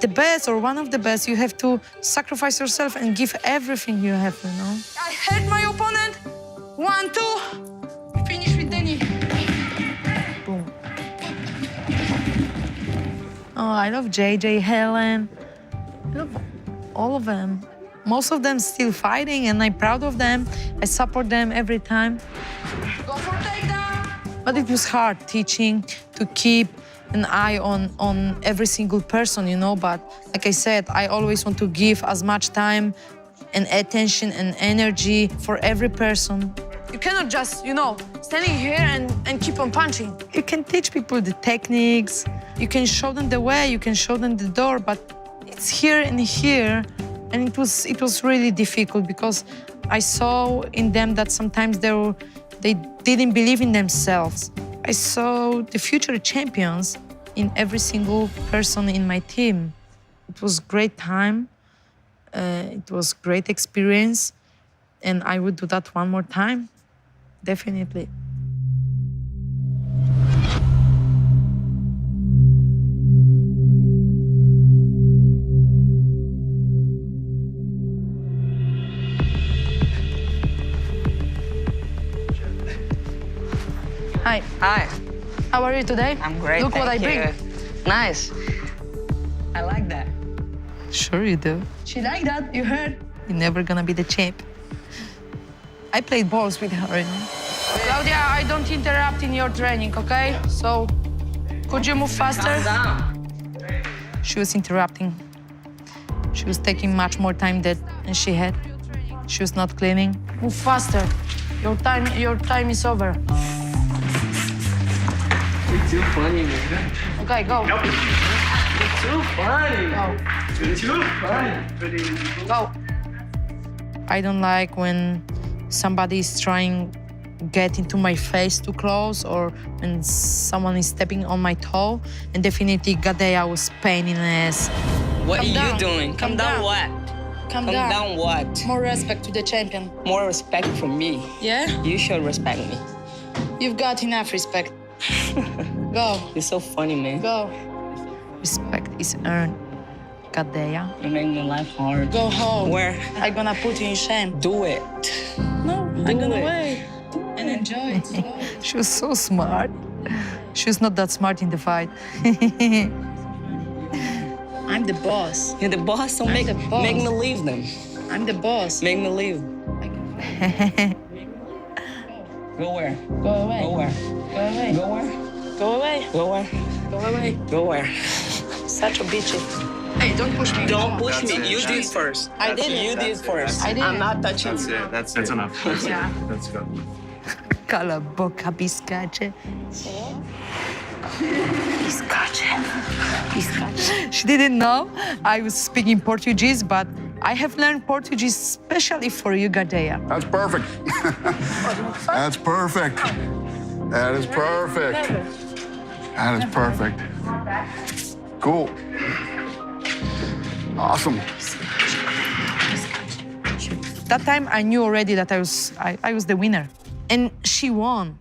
the best or one of the best, you have to sacrifice yourself and give everything you have, you know. I hurt my opponent. 1, 2. Finish with Denny. Boom. Oh, I love JJ, Helen. I love all of them. Most of them still fighting, and I'm proud of them. I support them every time. Go for takedown. But it was hard teaching to keep an eye on every single person, you know. But like I said, I always want to give as much time and attention and energy for every person. You cannot just, you know, standing here and keep on punching. You can teach people the techniques. You can show them the way. You can show them the door. But it's here and here. And it was really difficult because I saw in them that sometimes they didn't believe in themselves. I saw the future champions in every single person in my team. It was a great time. It was a great experience. And I would do that one more time, definitely. Hi. Hi. How are you today? I'm great. Look what I bring. Nice. I like that. Sure you do. She like that, you heard? You're never gonna be the champ. I played balls with her, you know? Claudia, I don't interrupt in your training, okay? So, could you move faster? Calm down. She was interrupting. She was taking much more time than she had. She was not cleaning. Move faster. Your time is over. You're too funny, man. Okay, go. Nope. You're too funny. Go. You're too funny. Go. I don't like when somebody is trying to get into my face too close or when someone is stepping on my toe. And definitely Gadea was pain in the ass. What Calm are down. you doing? Calm down. What? Calm Calm down. down what? More respect to the champion. More respect from me. Yeah? You should respect me. You've got enough respect. Go. You're so funny, man. Go. Respect is earned. Gadea. You make my life hard. Go home. Where? I'm gonna put you in shame. Do it. No, I'm gonna wait and enjoy it. She was so smart. She was not that smart in the fight. I'm the boss. You're the boss, so make me leave them. I'm the boss. Make me leave. Go where? Go away. Go where? Go away. Go where? Go away. Go where? Go away. Go where? Such a bitch. Hey, don't push me. Don't push me. You did first. I did. You did first. I did. I'm not touching you. That's enough. Yeah. Let's go. Cala a boca, biscache. Biscache. She didn't know I was speaking Portuguese, but I have learned Portuguese especially for you, Gadea. That's perfect. That's perfect. That is perfect. That is perfect. Cool. Awesome. That time I knew already that I was the winner. And she won.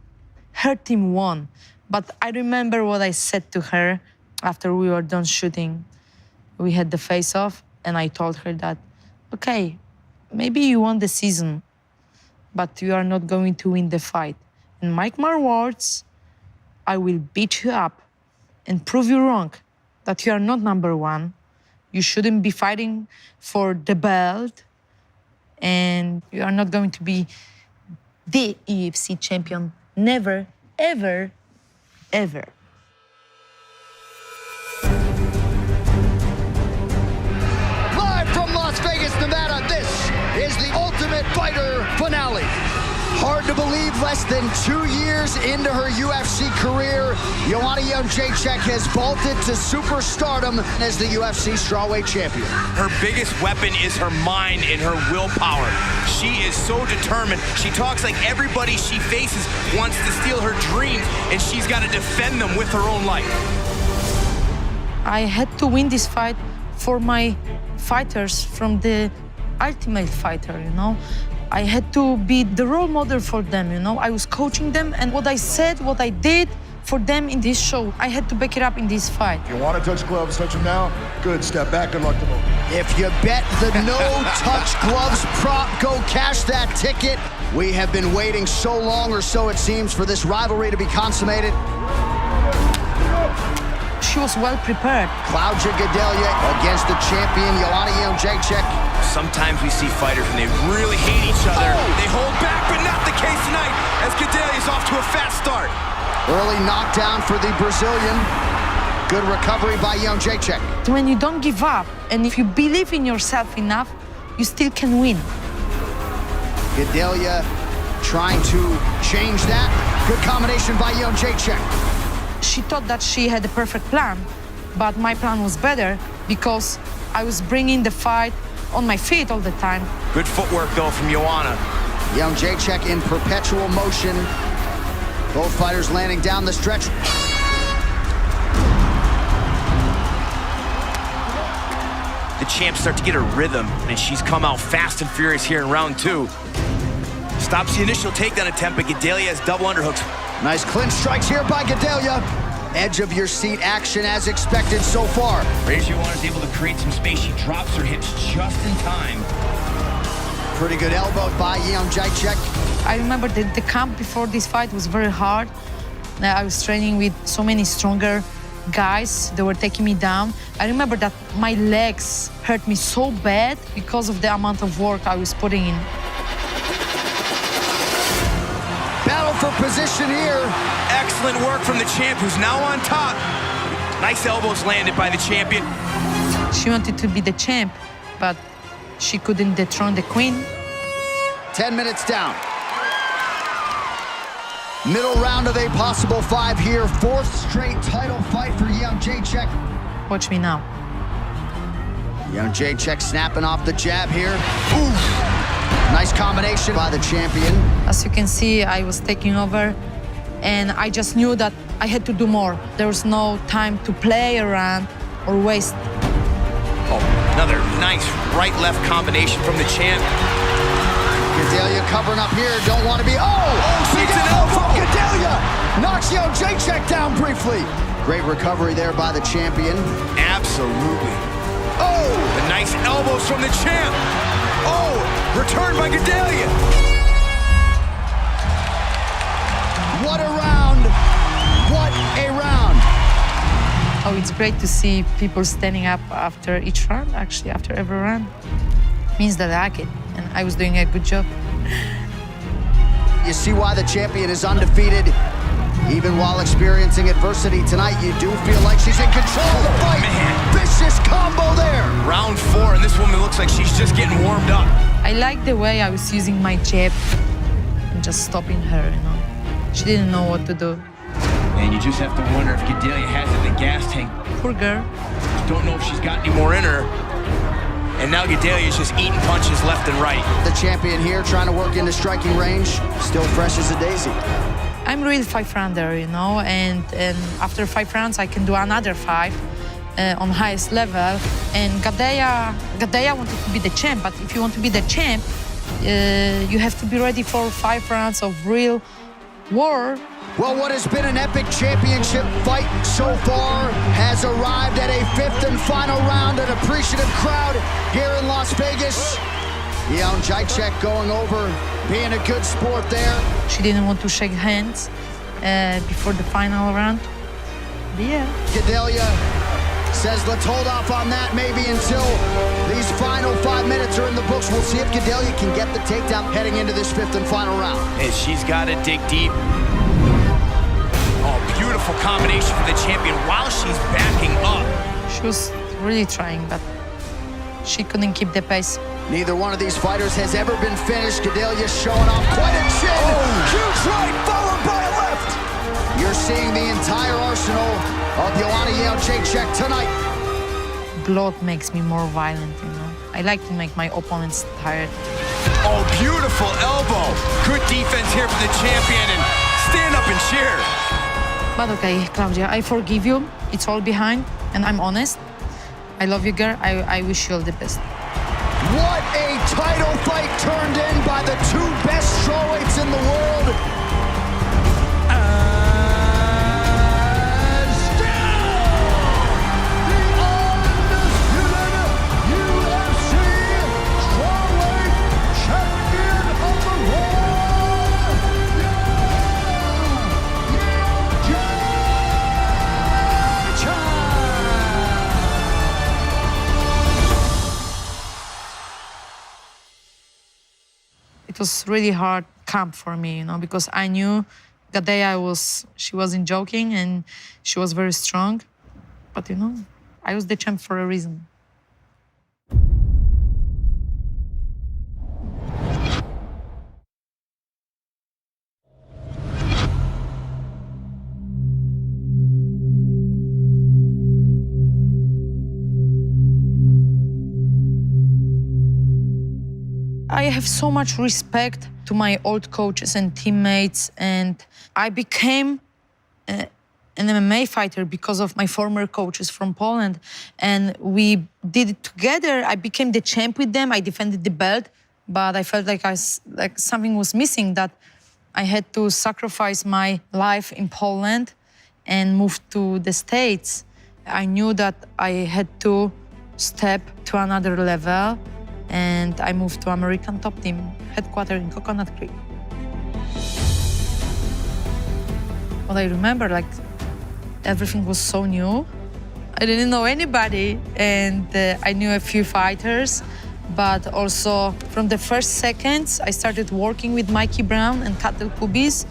Her team won. But I remember what I said to her after we were done shooting. We had the face-off, and I told her that, okay, maybe you won the season, but you are not going to win the fight. And mark my words, I will beat you up and prove you wrong, that you are not number one. You shouldn't be fighting for the belt, and you are not going to be the UFC champion Never, ever, ever. Live from Las Vegas, Nevada, this is the Ultimate Fighter finale. Hard to believe, less than 2 years into her UFC career, Joanna Jędrzejczyk has vaulted to superstardom as the UFC strawweight champion. Her biggest weapon is her mind and her willpower. She is so determined. She talks like everybody she faces wants to steal her dreams, and she's got to defend them with her own life. I had to win this fight for my fighters from the Ultimate Fighter, you know. I had to be the role model for them, you know. I was coaching them, and what I said, what I did for them in this show, I had to back it up in this fight. You want to touch gloves, touch them now. Good, step back, good luck to both. If you bet the no-touch gloves prop, go cash that ticket. We have been waiting so long, or so it seems, for this rivalry to be consummated. She was well prepared. Claudia Gadelha against the champion, Joanna Jędrzejczyk. Sometimes we see fighters when they really hate each other. They hold back, but not the case tonight, as Gadelha's off to a fast start. Early knockdown for the Brazilian. Good recovery by Jędrzejczyk. When you don't give up, and if you believe in yourself enough, you still can win. Gadelha trying to change that. Good combination by Jędrzejczyk. She thought that she had a perfect plan, but my plan was better because I was bringing the fight on my feet all the time. Good footwork, though, from Joanna. Jędrzejczyk in perpetual motion. Both fighters landing down the stretch. The champs start to get her rhythm, and she's come out fast and furious here in round 2. Stops the initial takedown attempt, but Gadelha has double underhooks. Nice clinch strikes here by Gadelha. Edge of your seat action as expected so far. Joanna's able to create some space. She drops her hips just in time. Pretty good elbow by Jędrzejczyk. I remember that the camp before this fight was very hard. I was training with so many stronger guys that were taking me down. I remember that my legs hurt me so bad because of the amount of work I was putting in. Battle for position here. Excellent work from the champ, who's now on top. Nice elbows landed by the champion. She wanted to be the champ, but she couldn't dethrone the queen. 10 minutes down. Middle round of a possible 5 here. 4th straight title fight for Jędrzejczyk. Watch me now. Jędrzejczyk snapping off the jab here. Ooh. Nice combination by the champion. As you can see, I was taking over, and I just knew that I had to do more. There was no time to play around or waste. Oh, another nice right-left combination from the champ. Gadelha covering up here, don't want to be... Oh! Sneaks an elbow from Gadelha! Knocks Jędrzejczyk down briefly. Great recovery there by the champion. Absolutely. Oh! The nice elbows from the champ. Oh! Returned by Gadelha. What a round. What a round. Oh, it's great to see people standing up after each round, actually, after every round. It means that I like it, and I was doing a good job. You see why the champion is undefeated. Even while experiencing adversity tonight, you do feel like she's in control of the fight. Man. Vicious combo there. Round 4, and this woman looks like she's just getting warmed up. I like the way I was using my jab and just stopping her, you know. She didn't know what to do. And you just have to wonder if Gadelha has it in the gas tank. Poor girl. Don't know if she's got any more in her. And now Gadelha's just eating punches left and right. The champion here trying to work into striking range. Still fresh as a daisy. I'm real 5-rounder, you know, and after 5 rounds I can do another 5 on highest level. And Gadelha wanted to be the champ, but if you want to be the champ, you have to be ready for 5 rounds of real war. Well, what has been an epic championship fight so far has arrived at a 5th and final round. An appreciative crowd here in Las Vegas. Jędrzejczyk going over, being a good sport there. She didn't want to shake hands before the final round. But yeah. Gadelha says, let's hold off on that maybe until these final 5 minutes are in the books. We'll see if Gadelha can get the takedown heading into this 5th and final round. And she's got to dig deep. powerful combination for the champion while she's backing up. She was really trying, but she couldn't keep the pace. Neither one of these fighters has ever been finished. Gadelha showing off quite a chin. Huge right, followed by a left. You're seeing the entire arsenal of Joanna Jędrzejczyk tonight. Blood makes me more violent, you know. I like to make my opponents tired. Oh, beautiful elbow. Good defense here for the champion, and stand up and cheer. But okay, Claudia, I forgive you. It's all behind, and I'm honest. I love you, girl. I wish you all the best. What a title fight turned in by the two best strawweights in the world. And still, the undisputed UFC strawweight champion of the world, It was really hard camp for me, you know, because I knew Gadelha she wasn't joking and she was very strong. But, you know, I was the champ for a reason. I have so much respect to my old coaches and teammates, and I became an MMA fighter because of my former coaches from Poland, and we did it together. I became the champ with them. I defended the belt, but I felt like something was missing, that I had to sacrifice my life in Poland and move to the States. I knew that I had to step to another level, and I moved to American Top Team, headquartered in Coconut Creek. What I remember, like, everything was so new. I didn't know anybody, and I knew a few fighters, but also from the first seconds, I started working with Mikey Brown and Katel Kubis.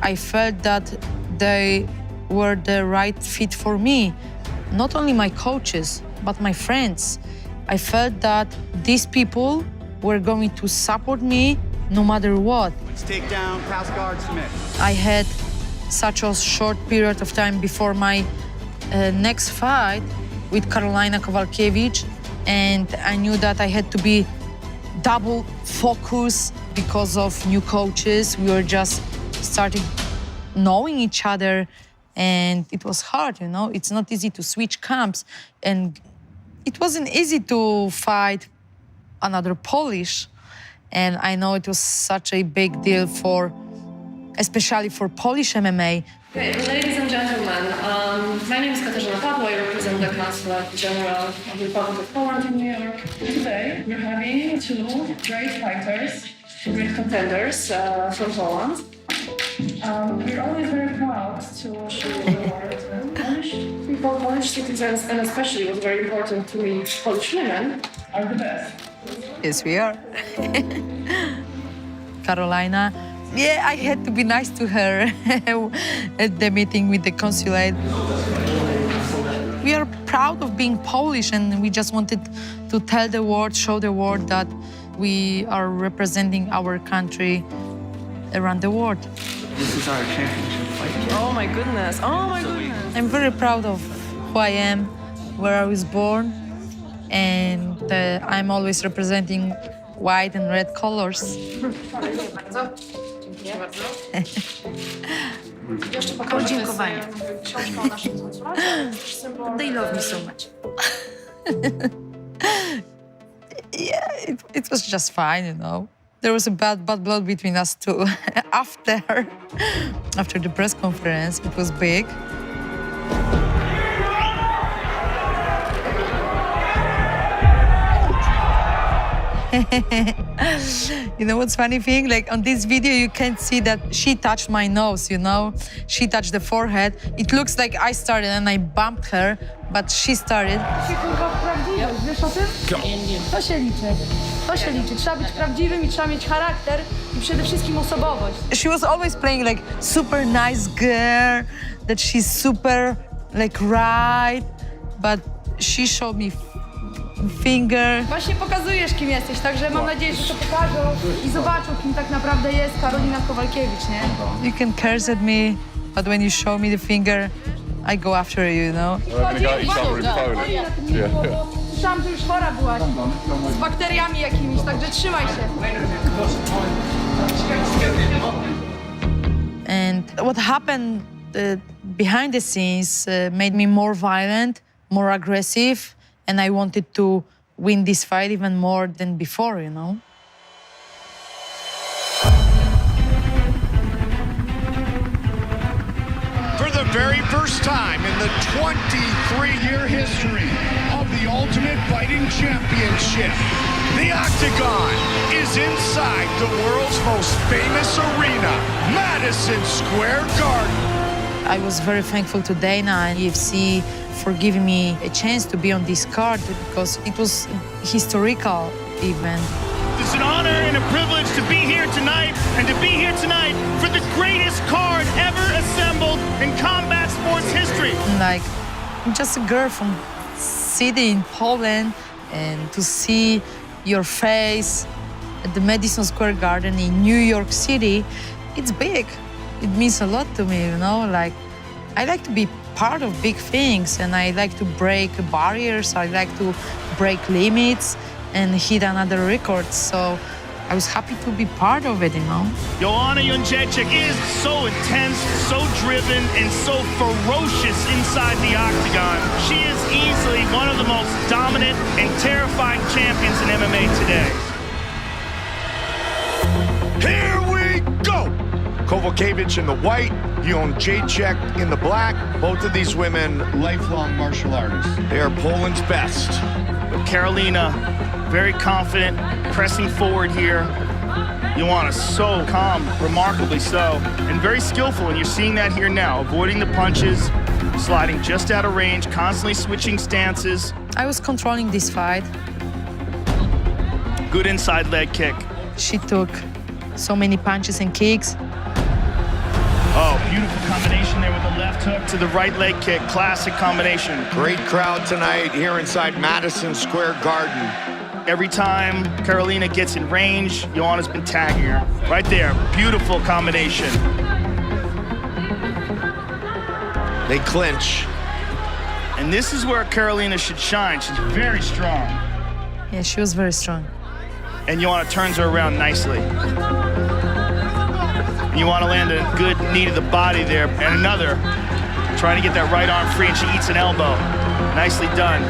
I felt that they were the right fit for me. Not only my coaches, but my friends. I felt that these people were going to support me no matter what. Take down, pass guard, submit. I had such a short period of time before my next fight with Karolina Kowalkiewicz, and I knew that I had to be double focused because of new coaches. We were just starting knowing each other, and it was hard, you know? It's not easy to switch camps, and it wasn't easy to fight another Polish, and I know it was such a big deal especially for Polish MMA. Okay, ladies and gentlemen, my name is Katarzyna Pawła. I represent the Consulate General of the Republic of Poland in New York. Today, we're having two great fighters, great contenders from Poland. We're always very proud to show the award to Polish people, Polish citizens, and especially what's very important to me, Polish women are the best. Yes, we are. Karolina, yeah, I had to be nice to her at the meeting with the consulate. We are proud of being Polish, and we just wanted to tell the world, show the world that we are representing our country around the world. This is our championship fight. Oh my goodness, oh my goodness. I'm very proud of who I am, where I was born, and I'm always representing white and red colors. Podziękowania. They love me so much. Yeah, it was just fine, you know. There was a bad blood between us too. After the press conference, it was big. You know what's funny thing? Like on this video, you can see that she touched my nose, you know? She touched the forehead. It looks like I started and I bumped her, but she started. Wiesz o tym? To się liczy. To się liczy. Trzeba być prawdziwym i trzeba mieć charakter i przede wszystkim osobowość. She was always playing like super nice girl, that she's super like right, but she showed me finger. Właśnie pokazujesz, kim jesteś, także mam nadzieję, że to pokażą i zobaczą, kim tak naprawdę jest Karolina Kowalkiewicz, nie? You can curse at me, but when you show me the finger, I go after you, you know? Słyszałam, że już chora byłaś z bakteriami jakimiś, także trzymaj się. And what happened behind the scenes made me more violent, more aggressive, and I wanted to win this fight even more than before, you know? For the very first time in the 23-year history of the Ultimate Fighting Championship, the Octagon is inside the world's most famous arena, Madison Square Garden. I was very thankful to Dana and UFC for giving me a chance to be on this card because it was a historical event. It's an honor and a privilege to be here tonight and to be here tonight for the greatest card ever assembled in combat sports history. Like, I'm just a girl from city in Poland, and to see your face at the Madison Square Garden in New York City, it's big. It means a lot to me, you know? Like, I like to be part of big things, and I like to break barriers, I like to break limits and hit another record. So I was happy to be part of it, you know? Joanna Jędrzejczyk is so intense, so driven, and so ferocious inside the octagon. She is easily one of the most dominant and terrifying champions in MMA today. Here we go! Kowalkiewicz in the white, Jędrzejczyk in the black. Both of these women, lifelong martial artists. They are Poland's best. Karolina, very confident, pressing forward here. Joanna, so calm, remarkably so, and very skillful, and you're seeing that here now, avoiding the punches, sliding just out of range, constantly switching stances. I was controlling this fight. Good inside leg kick. She took so many punches and kicks. Oh, beautiful combination there with the left hook to the right leg kick. Classic combination. Great crowd tonight here inside Madison Square Garden. Every time Karolina gets in range, Joanna's been tagging her. Right there, beautiful combination. They clinch. And this is where Karolina should shine. She's very strong. Yeah, she was very strong. And Joanna turns her around nicely. You want to land a good knee to the body there. And another, trying to get that right arm free, and she eats an elbow. Nicely done.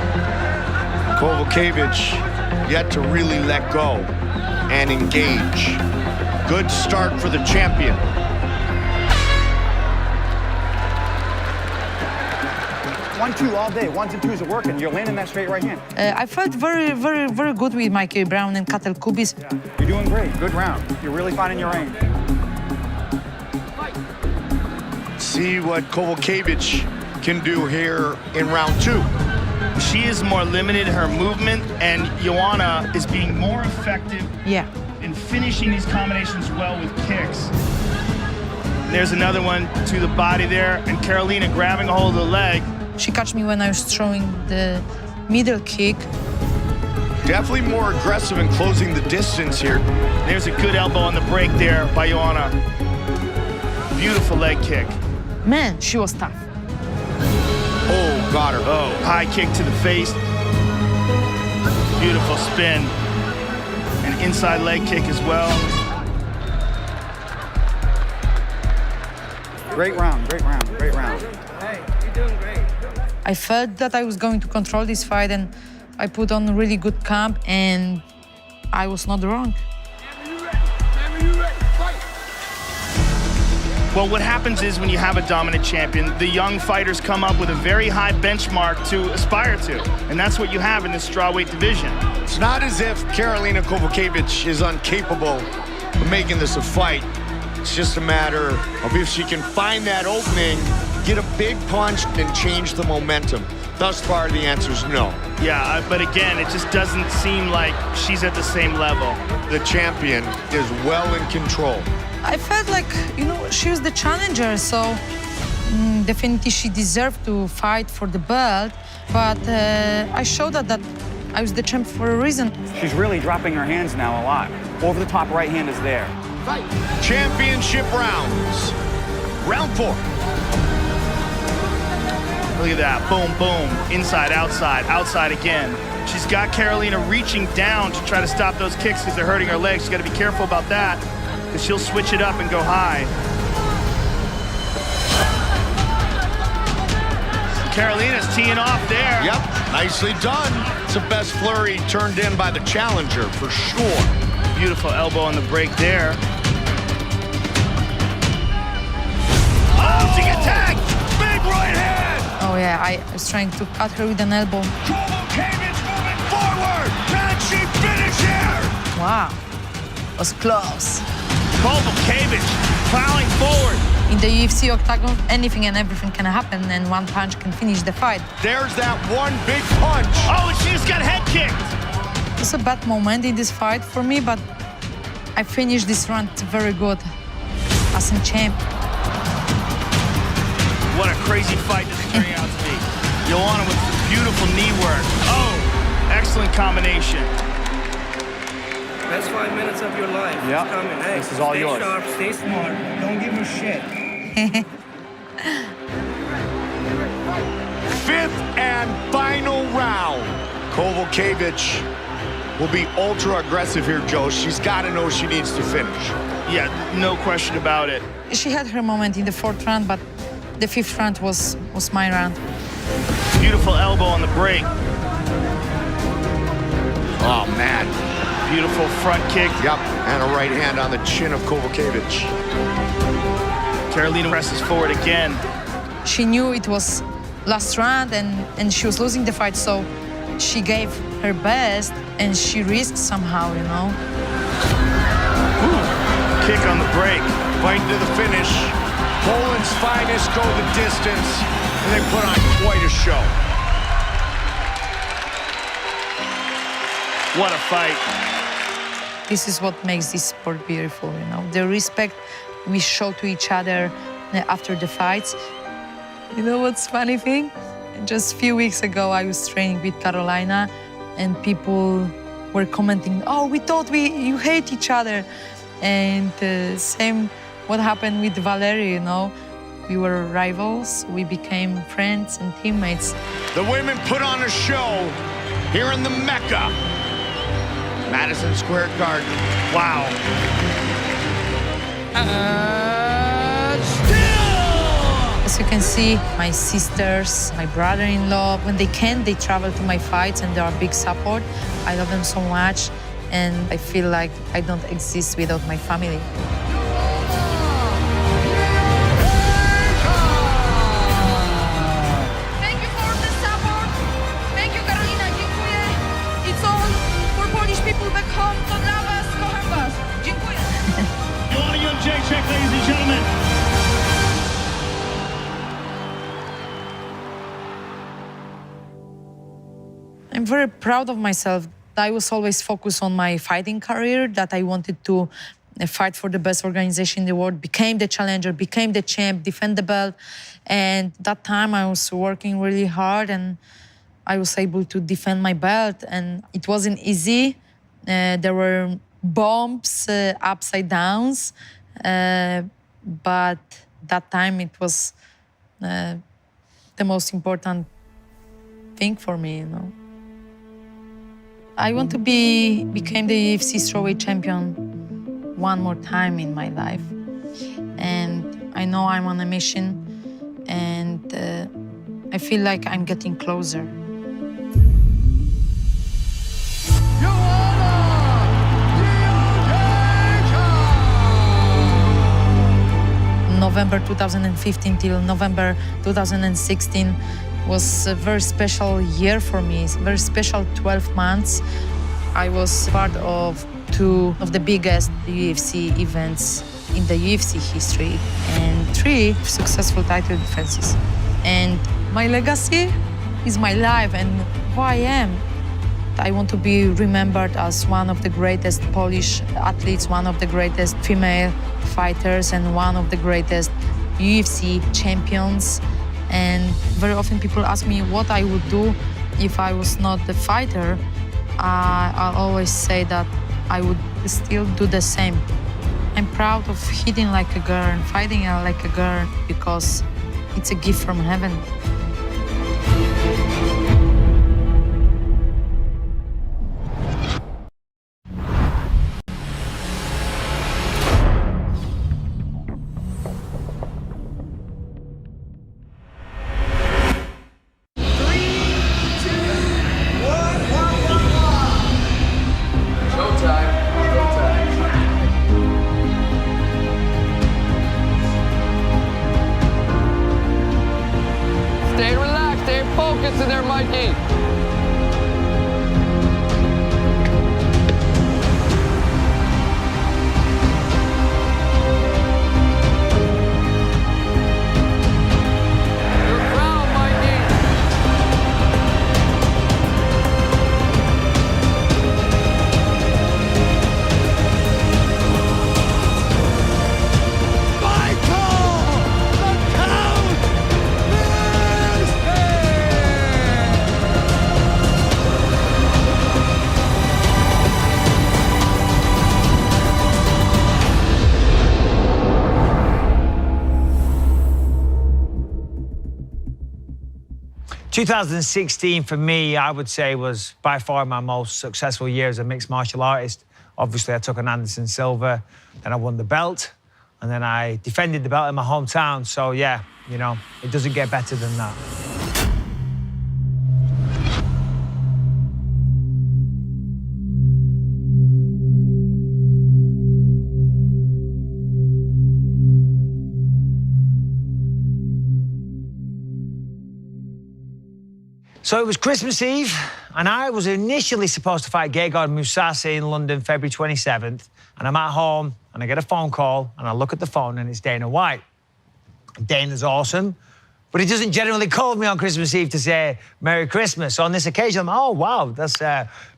Kowalkiewicz yet to really let go and engage. Good start for the champion. One-two all day. Ones and twos are working. You're landing that straight right hand. I felt very, very, very good with Mikey Brown and Katel Kubis. Yeah. You're doing great. Good round. You're really finding your range. See what Kowalkiewicz can do here in round two. She is more limited in her movement, and Joanna is being more effective in finishing these combinations well with kicks. There's another one to the body there, and Karolina grabbing a hold of the leg. She caught me when I was throwing the middle kick. Definitely more aggressive in closing the distance here. There's a good elbow on the break there by Joanna. Beautiful leg kick. Man, she was tough. Oh, got her. Oh, high kick to the face. Beautiful spin. An inside leg kick as well. Great round, great round, great round. Hey, you're doing great. I felt that I was going to control this fight, and I put on a really good camp, and I was not wrong. Well, what happens is when you have a dominant champion, the young fighters come up with a very high benchmark to aspire to. And that's what you have in this strawweight division. It's not as if Karolina Kowalkiewicz is incapable of making this a fight. It's just a matter of if she can find that opening, get a big punch, and change the momentum. Thus far, the answer is no. Yeah, but again, it just doesn't seem like she's at the same level. The champion is well in control. I felt like, she was the challenger, so definitely she deserved to fight for the belt. But I showed her that I was the champ for a reason. She's really dropping her hands now a lot. Over the top right hand is there. Fight. Championship rounds. Round 4. Look at that, boom, boom, inside, outside again. She's got Karolina reaching down to try to stop those kicks because they're hurting her legs. She's got to be careful about that because she'll switch it up and go high. Karolina's teeing off there. Yep, nicely done. It's the best flurry turned in by the challenger, for sure. Beautiful elbow on the break there. Oh, she gets tagged! Big right hand! Oh yeah, I was trying to cut her with an elbow. Kowalkiewicz moving forward! Can she finish here? Wow, was close. Kowalkiewicz plowing forward. In the UFC octagon, anything and everything can happen, and one punch can finish the fight. There's that one big punch. Oh, and she just got head kicked. It's a bad moment in this fight for me, but I finished this round very good as a champ. What a crazy fight this is turning out to be. Joanna with beautiful knee work. Oh, excellent combination. Best 5 minutes of your life. Yeah, coming. Hey, this is all yours. Stay sharp, stay smart. Don't give a shit. 5th and final round. Kowalkiewicz will be ultra aggressive here, Joe. She's got to know she needs to finish. Yeah, no question about it. She had her moment in the 4th round, but the 5th round was my round. Beautiful elbow on the break. Oh, man. Beautiful front kick. Yep, and a right hand on the chin of Kowalkiewicz. Karolina presses forward again. She knew it was last round and she was losing the fight, so she gave her best and she risked somehow, Ooh. Kick on the break. Fighting to the finish. Poland's finest go the distance, and they put on quite a show. What a fight. This is what makes this sport beautiful, The respect we show to each other after the fights. You know what's funny thing? Just a few weeks ago, I was training with Karolina, and people were commenting, "Oh, we thought you hate each other." And same what happened with Valerie, We were rivals, we became friends and teammates. The women put on a show here in the Mecca. Madison Square Garden. Wow. As you can see, my sisters, my brother-in-law, when they can, they travel to my fights and they are big support. I love them so much, and I feel like I don't exist without my family. Thank you for the support. Thank you, Karolina. Dziękuję. It's all for Polish people back home. To dla was, kocham was. Dziękuję. Joanna Jędrzejczyk, ladies and gentlemen. I'm very proud of myself. I was always focused on my fighting career, that I wanted to fight for the best organization in the world, became the challenger, became the champ, defend the belt. And that time I was working really hard and I was able to defend my belt. And it wasn't easy. There were bumps, upside downs. But that time it was the most important thing for me, I want to become the UFC strawweight champion one more time in my life. And I know I'm on a mission, and I feel like I'm getting closer. November 2015 till November 2016 was a very special year for me. It's a very special 12 months. I was part of 2 of the biggest UFC events in the UFC history and 3 successful title defenses. And my legacy is my life and who I am. I want to be remembered as one of the greatest Polish athletes, one of the greatest female fighters, and one of the greatest UFC champions. And very often people ask me what I would do if I was not the fighter. I always say that I would still do the same. I'm proud of hitting like a girl and fighting like a girl because it's a gift from heaven. Stay relaxed, stay focused in there, Mikey. ...2016 for me, I would say, was by far my most successful year as a mixed martial artist. Obviously, I took on Anderson Silva, then I won the belt, and then I defended the belt in my hometown. So, yeah, you know, it doesn't get better than that. So it was Christmas Eve, and I was initially supposed to fight Gegard Mousasi in London, February 27th. And I'm at home, and I get a phone call, and I look at the phone, and it's Dana White. Dana's awesome, but he doesn't generally call me on Christmas Eve to say Merry Christmas. So on this occasion, I'm like, oh, wow, that's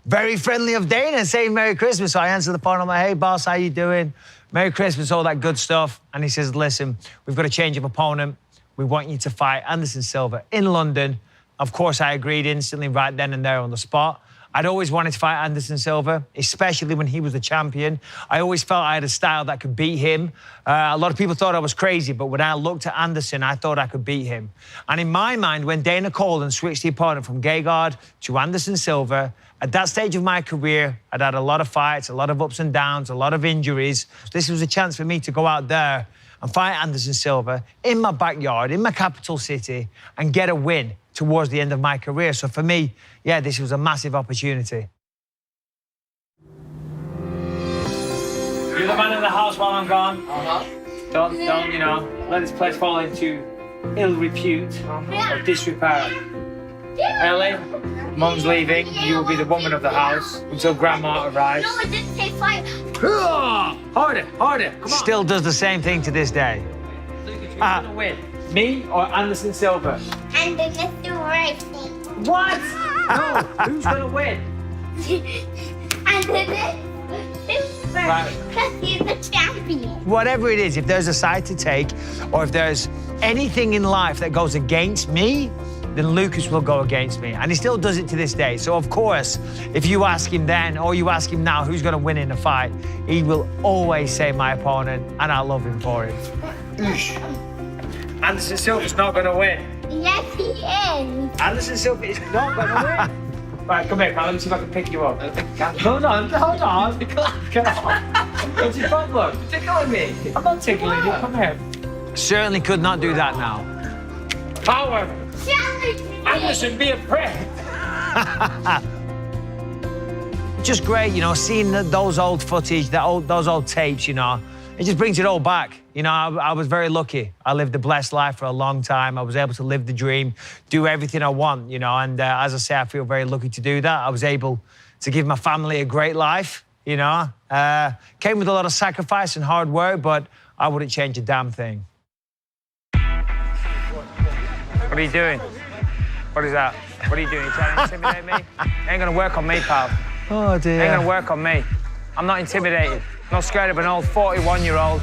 very friendly of Dana saying Merry Christmas. So I answer the phone, I'm like, hey, boss, how you doing? Merry Christmas, all that good stuff. And he says, listen, we've got a change of opponent. We want you to fight Anderson Silva in London. Of course, I agreed instantly right then and there on the spot. I'd always wanted to fight Anderson Silva, especially when he was the champion. I always felt I had a style that could beat him. A lot of people thought I was crazy, but when I looked at Anderson, I thought I could beat him. And in my mind, when Dana called and switched the opponent from Gegard to Anderson Silva, at that stage of my career, I'd had a lot of fights, a lot of ups and downs, a lot of injuries. This was a chance for me to go out there and fight Anderson Silva in my backyard, in my capital city, and get a win towards the end of my career. So for me, yeah, this was a massive opportunity. You're the man in the house while I'm gone. Don't, you know, let this place fall into ill repute or disrepair. Ellie, Mum's leaving. You will be the woman of the house until Grandma arrives. No, I didn't say fight. Harder. Come on. Still does the same thing to this day. Who's gonna win? Me or Anderson Silva? Anderson Silva. What? No, who's gonna win? Anderson Silva. Right. Because he's the champion. Whatever it is, if there's a side to take, or if there's anything in life that goes against me, then Lucas will go against me. And he still does it to this day. So, of course, if you ask him then, or you ask him now, who's going to win in a fight, he will always say my opponent, and I love him for it. Anderson Silva's not going to win. Yes, he is. Anderson Silva is not going to win. Right, come here, pal. Let me see if I can pick you up. Hold on. Come on. What's your problem? You're tickling me. I'm not tickling you. Come here. Certainly could not do that now. However, Anderson, be a prick. Just great, you know, seeing those old footage, those old tapes, you know. It just brings it all back. You know, I was very lucky. I lived a blessed life for a long time. I was able to live the dream, do everything I want, you know. And as I say, I feel very lucky to do that. I was able to give my family a great life, you know. Came with a lot of sacrifice and hard work, but I wouldn't change a damn thing. What are you doing? What is that? What are you doing? You trying to intimidate me? Ain't gonna work on me, pal. Oh, dear. Ain't gonna work on me. I'm not intimidated. Not scared of an old 41-year-old.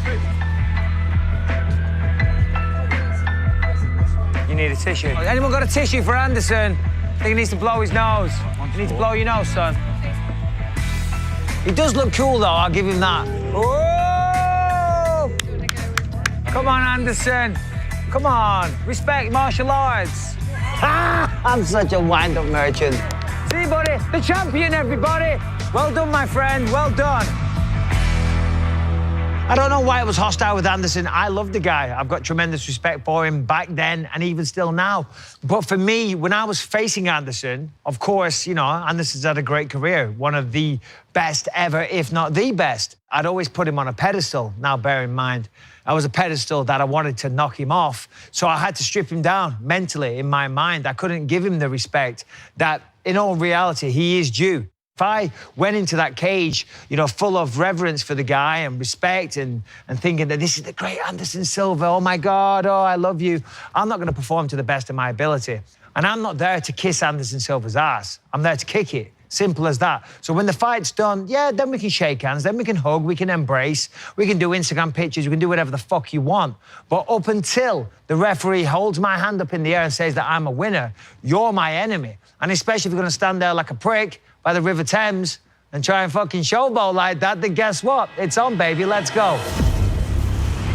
You need a tissue. Anyone got a tissue for Anderson? I think he needs to blow his nose. You need to blow your nose, son. He does look cool, though. I'll give him that. Whoa! Come on, Anderson. Come on. Respect martial arts. I'm such a wind-up merchant. See, buddy? The champion, everybody. Well done, my friend. Well done. I don't know why it was hostile with Anderson. I love the guy. I've got tremendous respect for him back then and even still now. But for me, when I was facing Anderson, of course, you know, Anderson's had a great career, one of the best ever, if not the best. I'd always put him on a pedestal. Now, bear in mind, I was a pedestal that I wanted to knock him off. So I had to strip him down mentally in my mind. I couldn't give him the respect that, in all reality, he is due. If I went into that cage, you know, full of reverence for the guy and respect and thinking that this is the great Anderson Silva, oh my God, oh, I love you, I'm not going to perform to the best of my ability. And I'm not there to kiss Anderson Silva's ass. I'm there to kick it. Simple as that. So when the fight's done, yeah, then we can shake hands, then we can hug, we can embrace, we can do Instagram pictures, we can do whatever the fuck you want. But up until the referee holds my hand up in the air and says that I'm a winner, you're my enemy. And especially if you're going to stand there like a prick by the River Thames and try and fucking showboat like that, then guess what? It's on, baby, let's go.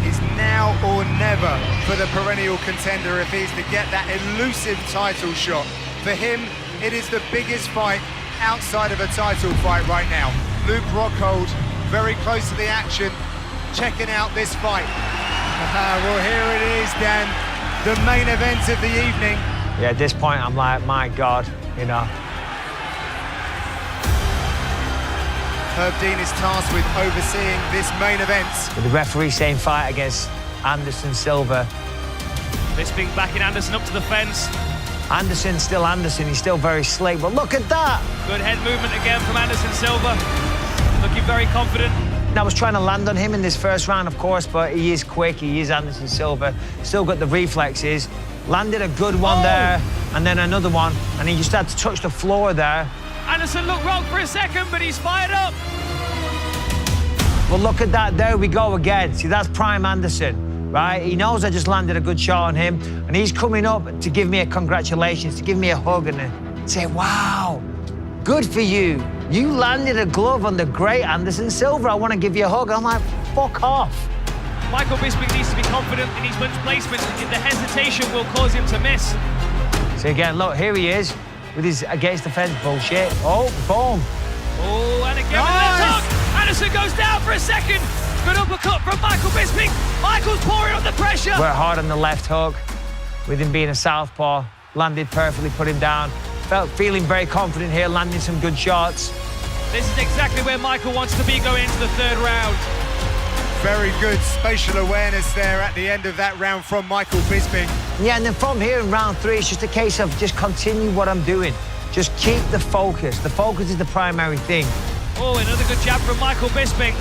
It's now or never for the perennial contender if he's to get that elusive title shot. For him, it is the biggest fight outside of a title fight right now. Luke Rockhold, very close to the action, checking out this fight. Well, here it is, Dan, the main event of the evening. Yeah, at this point, I'm like, my God, you know. Herb Dean is tasked with overseeing this main event. With the referee saying fight against Anderson Silva. Bisping backing Anderson up to the fence. Anderson's still Anderson, he's still very slick, but look at that! Good head movement again from Anderson Silva. Looking very confident. I was trying to land on him in this first round, of course, but he is quick, he is Anderson Silva. Still got the reflexes. Landed a good one there, and then another one, and he just had to touch the floor there. Anderson looked wrong for a second, but he's fired up. Well, look at that, there we go again. See, that's prime Anderson. Right? He knows I just landed a good shot on him, and he's coming up to give me a congratulations, to give me a hug and say, wow, good for you. You landed a glove on the great Anderson Silva. I want to give you a hug. I'm like, fuck off. Michael Bisping needs to be confident in his punch placement. The hesitation will cause him to miss. So again, look, here he is with his against the fence bullshit. Oh, boom. Oh, and again with the left hook. Anderson goes down for a second. Good uppercut from Michael Bisping. Michael's pouring on the pressure. Worked hard on the left hook with him being a southpaw. Landed perfectly, put him down. Feeling very confident here, landing some good shots. This is exactly where Michael wants to be going into the third round. Very good spatial awareness there at the end of that round from Michael Bisping. Yeah, and then from here in round three, it's just a case of just continue what I'm doing. Just keep the focus. The focus is the primary thing. Oh, another good jab from Michael Bisping.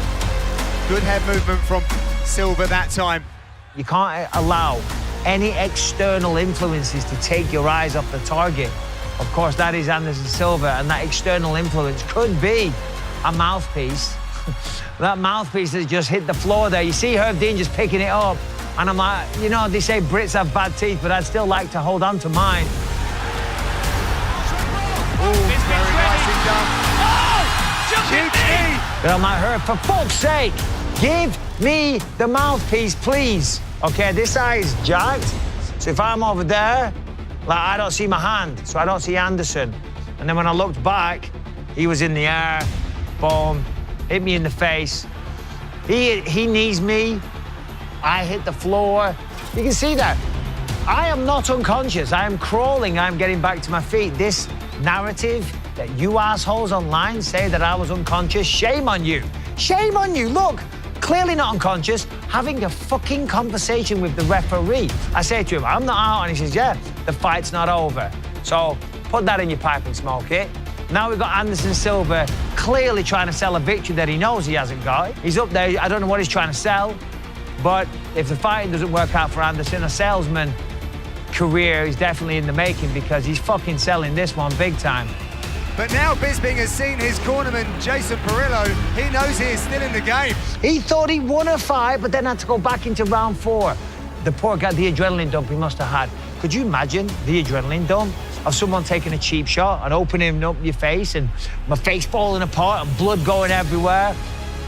Good head movement from Silva that time. You can't allow any external influences to take your eyes off the target. Of course, that is Anderson Silva, and that external influence could be a mouthpiece. That mouthpiece that just hit the floor there. You see Herb Dean just picking it up, and I'm like, you know, they say Brits have bad teeth, but I'd still like to hold on to mine. Oh, very nicely done. Oh, jumping knee. But I'm like, Herb, for fuck's sake, give me the mouthpiece, please. Okay, this eye is jacked, so if I'm over there, like, I don't see my hand, so I don't see Anderson. And then when I looked back, he was in the air, boom, hit me in the face. He knees me, I hit the floor. You can see that. I am not unconscious, I am crawling, I'm getting back to my feet. This narrative that you assholes online say that I was unconscious, shame on you. Shame on you, look. Clearly not unconscious, having a fucking conversation with the referee. I say to him, I'm not out, and he says, yeah, the fight's not over. So put that in your pipe and smoke it. Now we've got Anderson Silva clearly trying to sell a victory that he knows he hasn't got. He's up there, I don't know what he's trying to sell, but if the fighting doesn't work out for Anderson, a salesman career is definitely in the making because he's fucking selling this one big time. But now Bisping has seen his cornerman, Jason Perillo. He knows he is still in the game. He thought he won a fight, but then had to go back into round 4. The poor guy, the adrenaline dump he must have had. Could you imagine the adrenaline dump of someone taking a cheap shot and opening up your face and my face falling apart and blood going everywhere?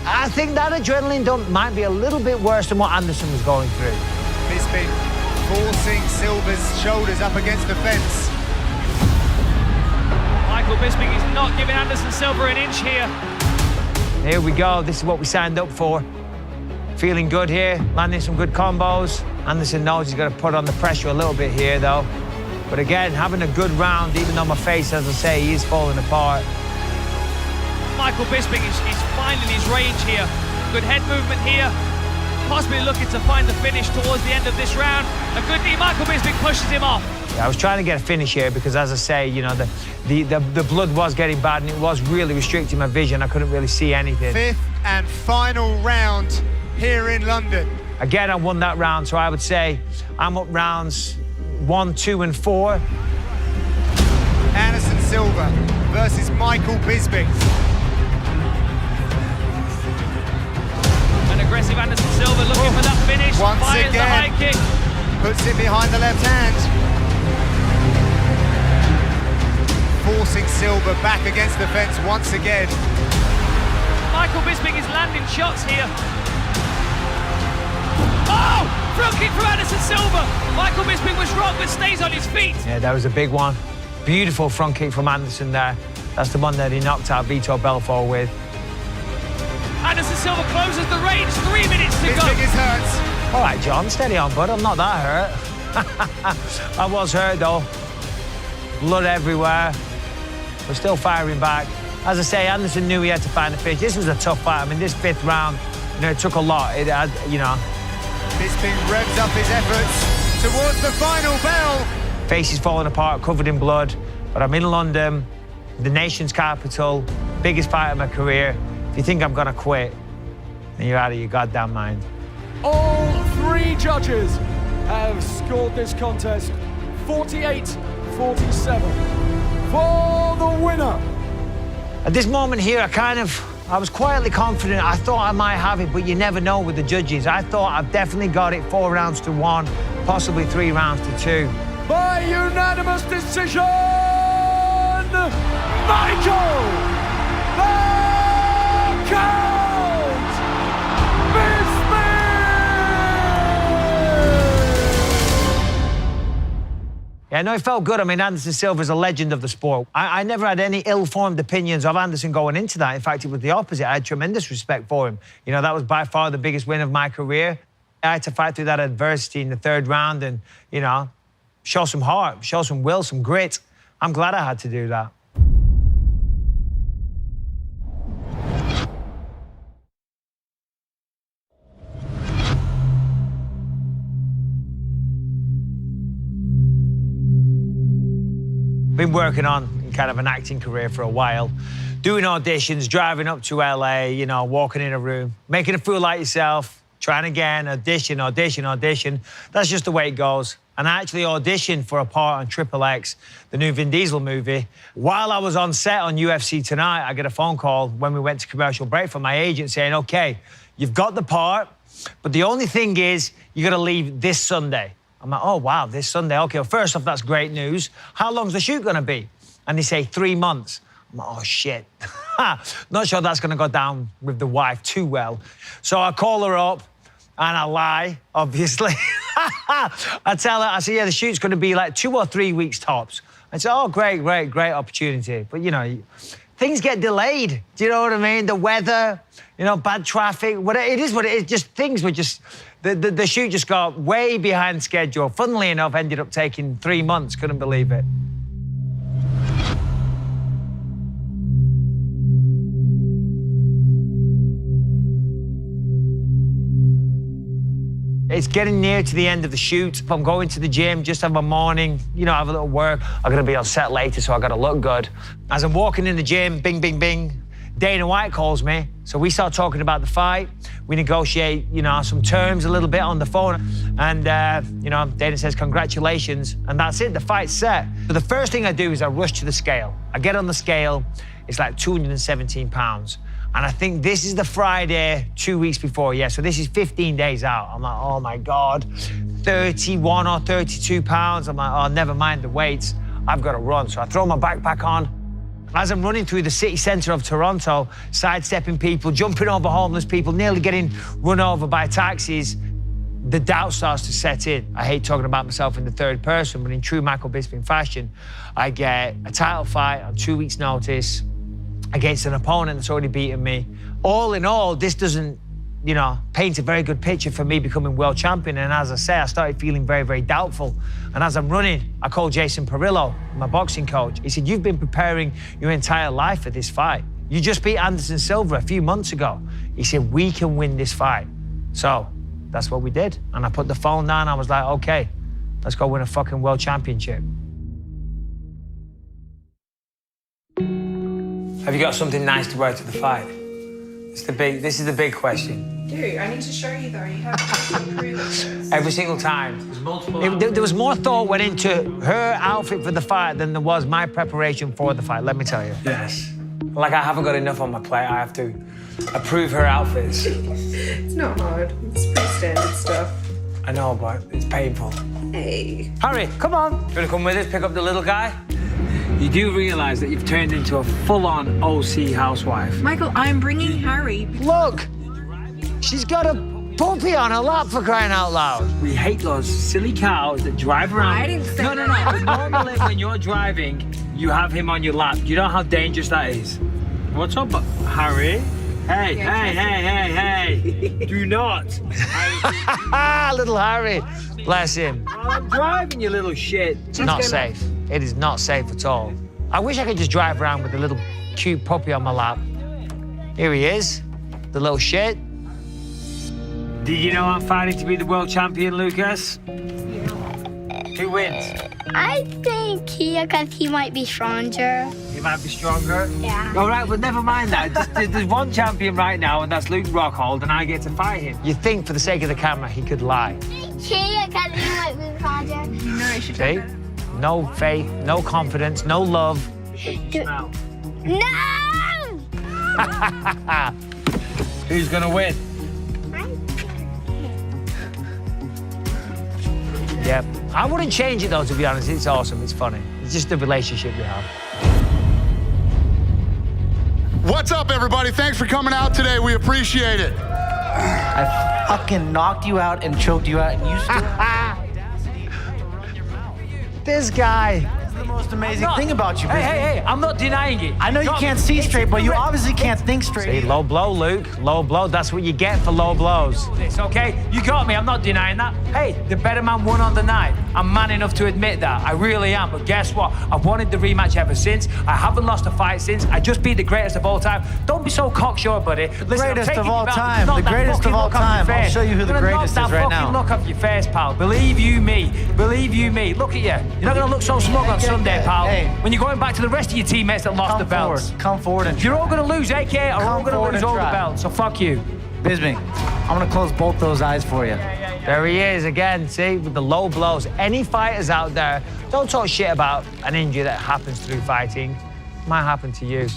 I think that adrenaline dump might be a little bit worse than what Anderson was going through. Bisping forcing Silva's shoulders up against the fence. Michael Bisping is not giving Anderson Silva an inch here. Here we go. This is what we signed up for. Feeling good here, landing some good combos. Anderson knows he's got to put on the pressure a little bit here, though. But again, having a good round, even though my face, as I say, he is falling apart. Michael Bisping is finding his range here. Good head movement here. Possibly looking to find the finish towards the end of this round. A good knee, Michael Bisping pushes him off. Yeah, I was trying to get a finish here because, as I say, you know, the blood was getting bad and it was really restricting my vision. I couldn't really see anything. 5th and final round here in London. Again, I won that round, so I would say I'm up rounds 1, 2, and 4. Anderson Silva versus Michael Bisping. An aggressive Anderson Silva looking for that finish. Once Fires the high again, kick. puts it behind the left hand. Forcing Silva back against the fence once again. Michael Bisping is landing shots here. Oh! Front kick from Anderson Silva. Michael Bisping was wrong, but stays on his feet. Yeah, that was a big one. Beautiful front kick from Anderson there. That's the one that he knocked out Vitor Belfort with. Anderson Silva closes the range. 3 minutes to go. Bisping is hurt. All right, John, steady on, bud. I'm not that hurt. I was hurt, though. Blood everywhere. We're still firing back. As I say, Anderson knew he had to find the finish. This was a tough fight. I mean, this 5th round, you know, it took a lot. It had, you know. Bisping revs up his efforts towards the final bell. Face is falling apart, covered in blood. But I'm in London, the nation's capital, biggest fight of my career. If you think I'm gonna quit, then you're out of your goddamn mind. All 3 judges have scored this contest 48-47 for the winner. At this moment here, I was quietly confident. I thought I might have it, but you never know with the judges. I thought I've definitely got it 4 rounds to 1, possibly 3 rounds to 2. By unanimous decision, Michael the Count Bisping! Yeah, no, it felt good. I mean, Anderson Silva is a legend of the sport. I never had any ill-formed opinions of Anderson going into that. In fact, it was the opposite. I had tremendous respect for him. You know, that was by far the biggest win of my career. I had to fight through that adversity in the 3rd round and, you know, show some heart, show some will, some grit. I'm glad I had to do that. Been working on kind of an acting career for a while, doing auditions, driving up to LA, you know, walking in a room, making a fool like yourself, trying again, audition, audition, audition. That's just the way it goes. And I actually auditioned for a part on Triple X, the new Vin Diesel movie. While I was on set on UFC Tonight, I get a phone call when we went to commercial break from my agent saying, okay, you've got the part, but the only thing is you got to leave this Sunday. I'm like, oh, wow, this Sunday. Okay, well, first off, that's great news. How long's the shoot going to be? And they say 3 months. I'm like, oh, shit. Not sure that's going to go down with the wife too well. So I call her up and I lie, obviously. I tell her, I say, yeah, the shoot's going to be like 2 or 3 weeks tops. I say, oh, great, great, great opportunity. But, you know, things get delayed. Do you know what I mean? The weather, you know, bad traffic, whatever. It is what it is. Just things were just... The shoot just got way behind schedule. Funnily enough, ended up taking 3 months. Couldn't believe it. It's getting near to the end of the shoot. I'm going to the gym, just have my morning, you know, have a little work. I'm gonna be on set later, so I gotta look good. As I'm walking in the gym, bing, bing, bing, Dana White calls me. So we start talking about the fight. We negotiate, you know, some terms a little bit on the phone. And, you know, Dana says, congratulations. And that's it, the fight's set. So the first thing I do is I rush to the scale. I get on the scale, it's like 217 pounds. And I think this is the Friday 2 weeks before, yeah, so this is 15 days out. I'm like, oh my God, 31 or 32 pounds. I'm like, oh, never mind the weights. I've got to run. So I throw my backpack on. As I'm running through the city centre of Toronto, sidestepping people, jumping over homeless people, nearly getting run over by taxis, the doubt starts to set in. I hate talking about myself in the third person, but in true Michael Bisping fashion, I get a title fight on 2 weeks' notice against an opponent that's already beaten me. All in all, this doesn't, you know, paint a very good picture for me becoming world champion. And as I say, I started feeling very, very doubtful. And as I'm running, I called Jason Perillo, my boxing coach. He said, you've been preparing your entire life for this fight. You just beat Anderson Silva a few months ago. He said, we can win this fight. So that's what we did. And I put the phone down. I was like, okay, let's go win a fucking world championship. Have you got something nice to wear to the fight? This is the big question. Dude, I need to show you though. You have to improve this. Every single time. There was more thought went into her outfit for the fight than there was my preparation for the fight, let me tell you. Yes. Like I haven't got enough on my plate. I have to approve her outfits. It's not hard. It's pretty standard stuff. I know, but it's painful. Hey. Harry, come on. You wanna come with us, pick up the little guy? You do realize that you've turned into a full-on OC housewife. Michael, I'm bringing Harry. Look, she's got a puppy on her lap for crying out loud. We hate those silly cows that drive around. I didn't say No. Normally, when you're driving, you have him on your lap. Do you know how dangerous that is? What's up, Harry? Hey. Do not. Little Harry. Bless him. I'm driving, you little shit. It's not safe. It is not safe at all. I wish I could just drive around with a little cute puppy on my lap. Here he is, the little shit. Did you know I'm fighting to be the world champion, Lucas? Who wins? I think because he might be stronger. He might be stronger? Yeah. All right, well, never mind that. There's one champion right now, and that's Luke Rockhold, and I get to fight him. You think, for the sake of the camera, he could lie. Because he might be stronger. No, you should See? No faith, no confidence, no love. No! Who's gonna win? Yep. I wouldn't change it though, to be honest. It's awesome, it's funny. It's just the relationship we have. What's up, everybody? Thanks for coming out today. We appreciate it. I fucking knocked you out and choked you out, and you still... This guy. That's the most amazing thing about you, Bisping. Hey, I'm not denying it. I know you can't see straight, but you obviously can't think straight. See, low blow, Luke. Low blow. That's what you get for low blows. It's okay. You got me. I'm not denying that. Hey, the better man won on the night. I'm man enough to admit that. I really am. But guess what? I've wanted the rematch ever since. I haven't lost a fight since. I just beat the greatest of all time. Don't be so cocksure, buddy. Listen, Greatest of all time. The greatest of all time. I'll show you who the greatest is right now. Look off your face, pal. Believe you me. Believe you me. Look at you. You're not going to look so smug on Sunday, pal. Hey. When you're going back to the rest of your teammates that lost the belts. Come forward and try. You're all going to lose, AK, or all going to lose all the belts. So fuck you. Bisping, I'm going to close both those eyes for you. There he is again, see, with the low blows. Any fighters out there, don't talk shit about an injury that happens through fighting. It might happen to you.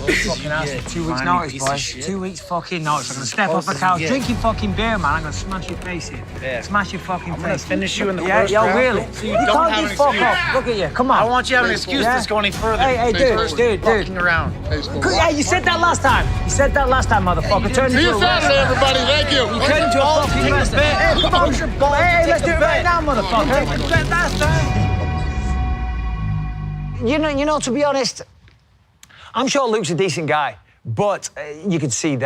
Fucking ass. 2 weeks notice, boys. 2 weeks fucking notice. I'm gonna step off the couch, drinking fucking beer, man. I'm gonna smash your face in. Yeah. Smash your fucking face. I'm gonna finish you in the first round. Really? So you don't have an fuck excuse. off. Look at you. Come on. I want you to have an excuse to go any further. Hey, dude. Fucking around. Yeah, you said that last time. You said that last time, motherfucker. Turn See into you a Saturday, wrestler. everybody. Thank you. You turned into a fucking wrestler. Hey, come on. Hey, let's do it right now, motherfucker. You know, to be honest, I'm sure Luke's a decent guy, but you could see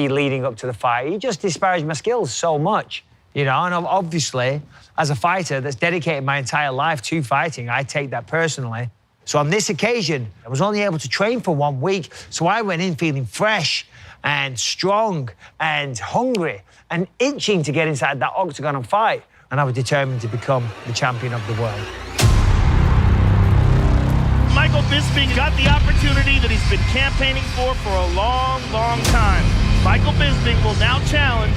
leading up to the fight, he just disparaged my skills so much, you know, and obviously, as a fighter that's dedicated my entire life to fighting, I take that personally. So on this occasion, I was only able to train for 1 week, so I went in feeling fresh and strong and hungry and itching to get inside that octagon and fight. And I was determined to become the champion of the world. Michael Bisping got the opportunity that he's been campaigning for a long, long time. Michael Bisping will now challenge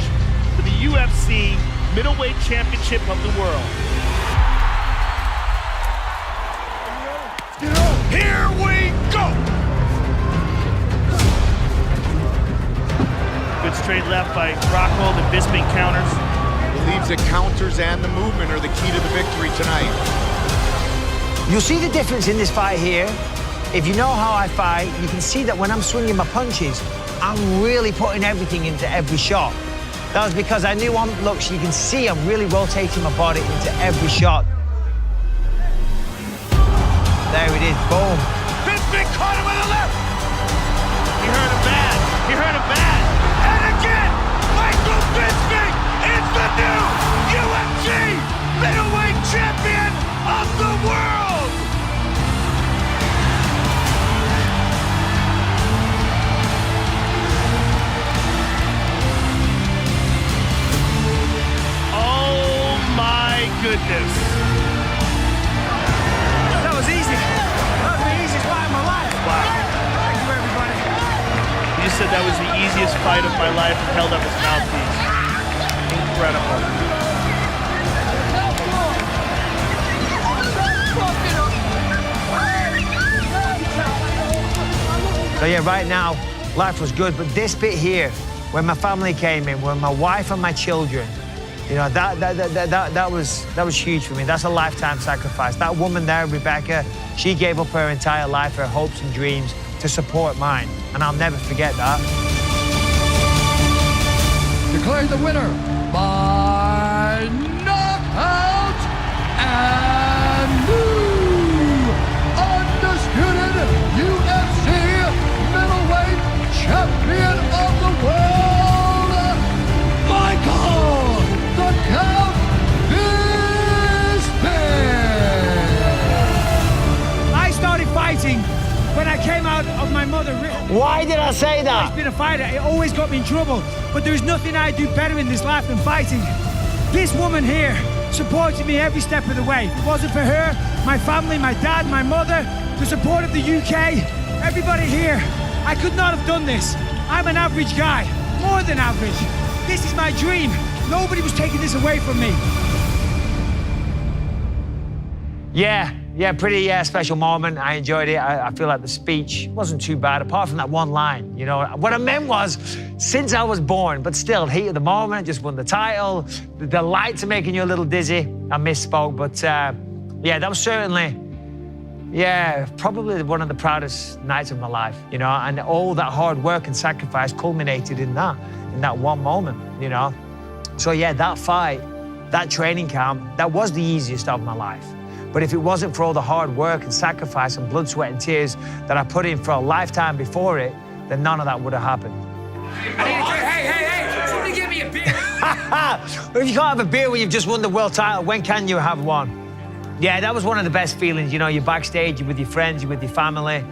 for the UFC middleweight championship of the world. Here we go! Good straight left by Rockhold, and Bisping counters. Believes that counters and the movement are the key to the victory tonight. You'll see the difference in this fight here. If you know how I fight, you can see that when I'm swinging my punches, I'm really putting everything into every shot. That was because I knew look, you can see I'm really rotating my body into every shot. There it is, boom. Bisping caught him with a left! He hurt him bad. He hurt him bad. And again, Michael Bisping is the new UFC middleweight champion of the world! Oh my goodness. That was easy. That was the easiest fight of my life. Wow. Thank you, everybody. He just said that was the easiest fight of my life and held up his mouthpiece. Incredible. So yeah, right now, life was good, but this bit here, when my family came in, when my wife and my children, you know, that was huge for me. That's a lifetime sacrifice. That woman there, Rebecca, she gave up her entire life, her hopes and dreams to support mine, and I'll never forget that. Declaring the winner by knockout and new undisputed UFC middleweight champion of the world, Michael the Count Bisping. I started fighting when I came out of my mother. Why did I say that? I've always been a fighter. It always got me in trouble. But there's nothing I do better in this life than fighting. This woman here supported me every step of the way. If it wasn't for her, my family, my dad, my mother, the support of the UK, everybody here, I could not have done this. I'm an average guy, more than average. This is my dream. Nobody was taking this away from me. Yeah, pretty special moment. I enjoyed it. I feel like the speech wasn't too bad, apart from that one line. You know, what I meant was, since I was born, but still, heat of the moment, just won the title. The lights are making you a little dizzy. I misspoke, but yeah, that was certainly, probably one of the proudest nights of my life, you know, and all that hard work and sacrifice culminated in that one moment, you know. So yeah, that fight, that training camp, that was the easiest of my life. But if it wasn't for all the hard work and sacrifice and blood, sweat, and tears that I put in for a lifetime before it, then none of that would have happened. Hey, somebody give me a beer. Well, if you can't have a beer when you've just won the world title, when can you have one? Yeah, that was one of the best feelings. You know, you're backstage, you're with your friends, you're with your family.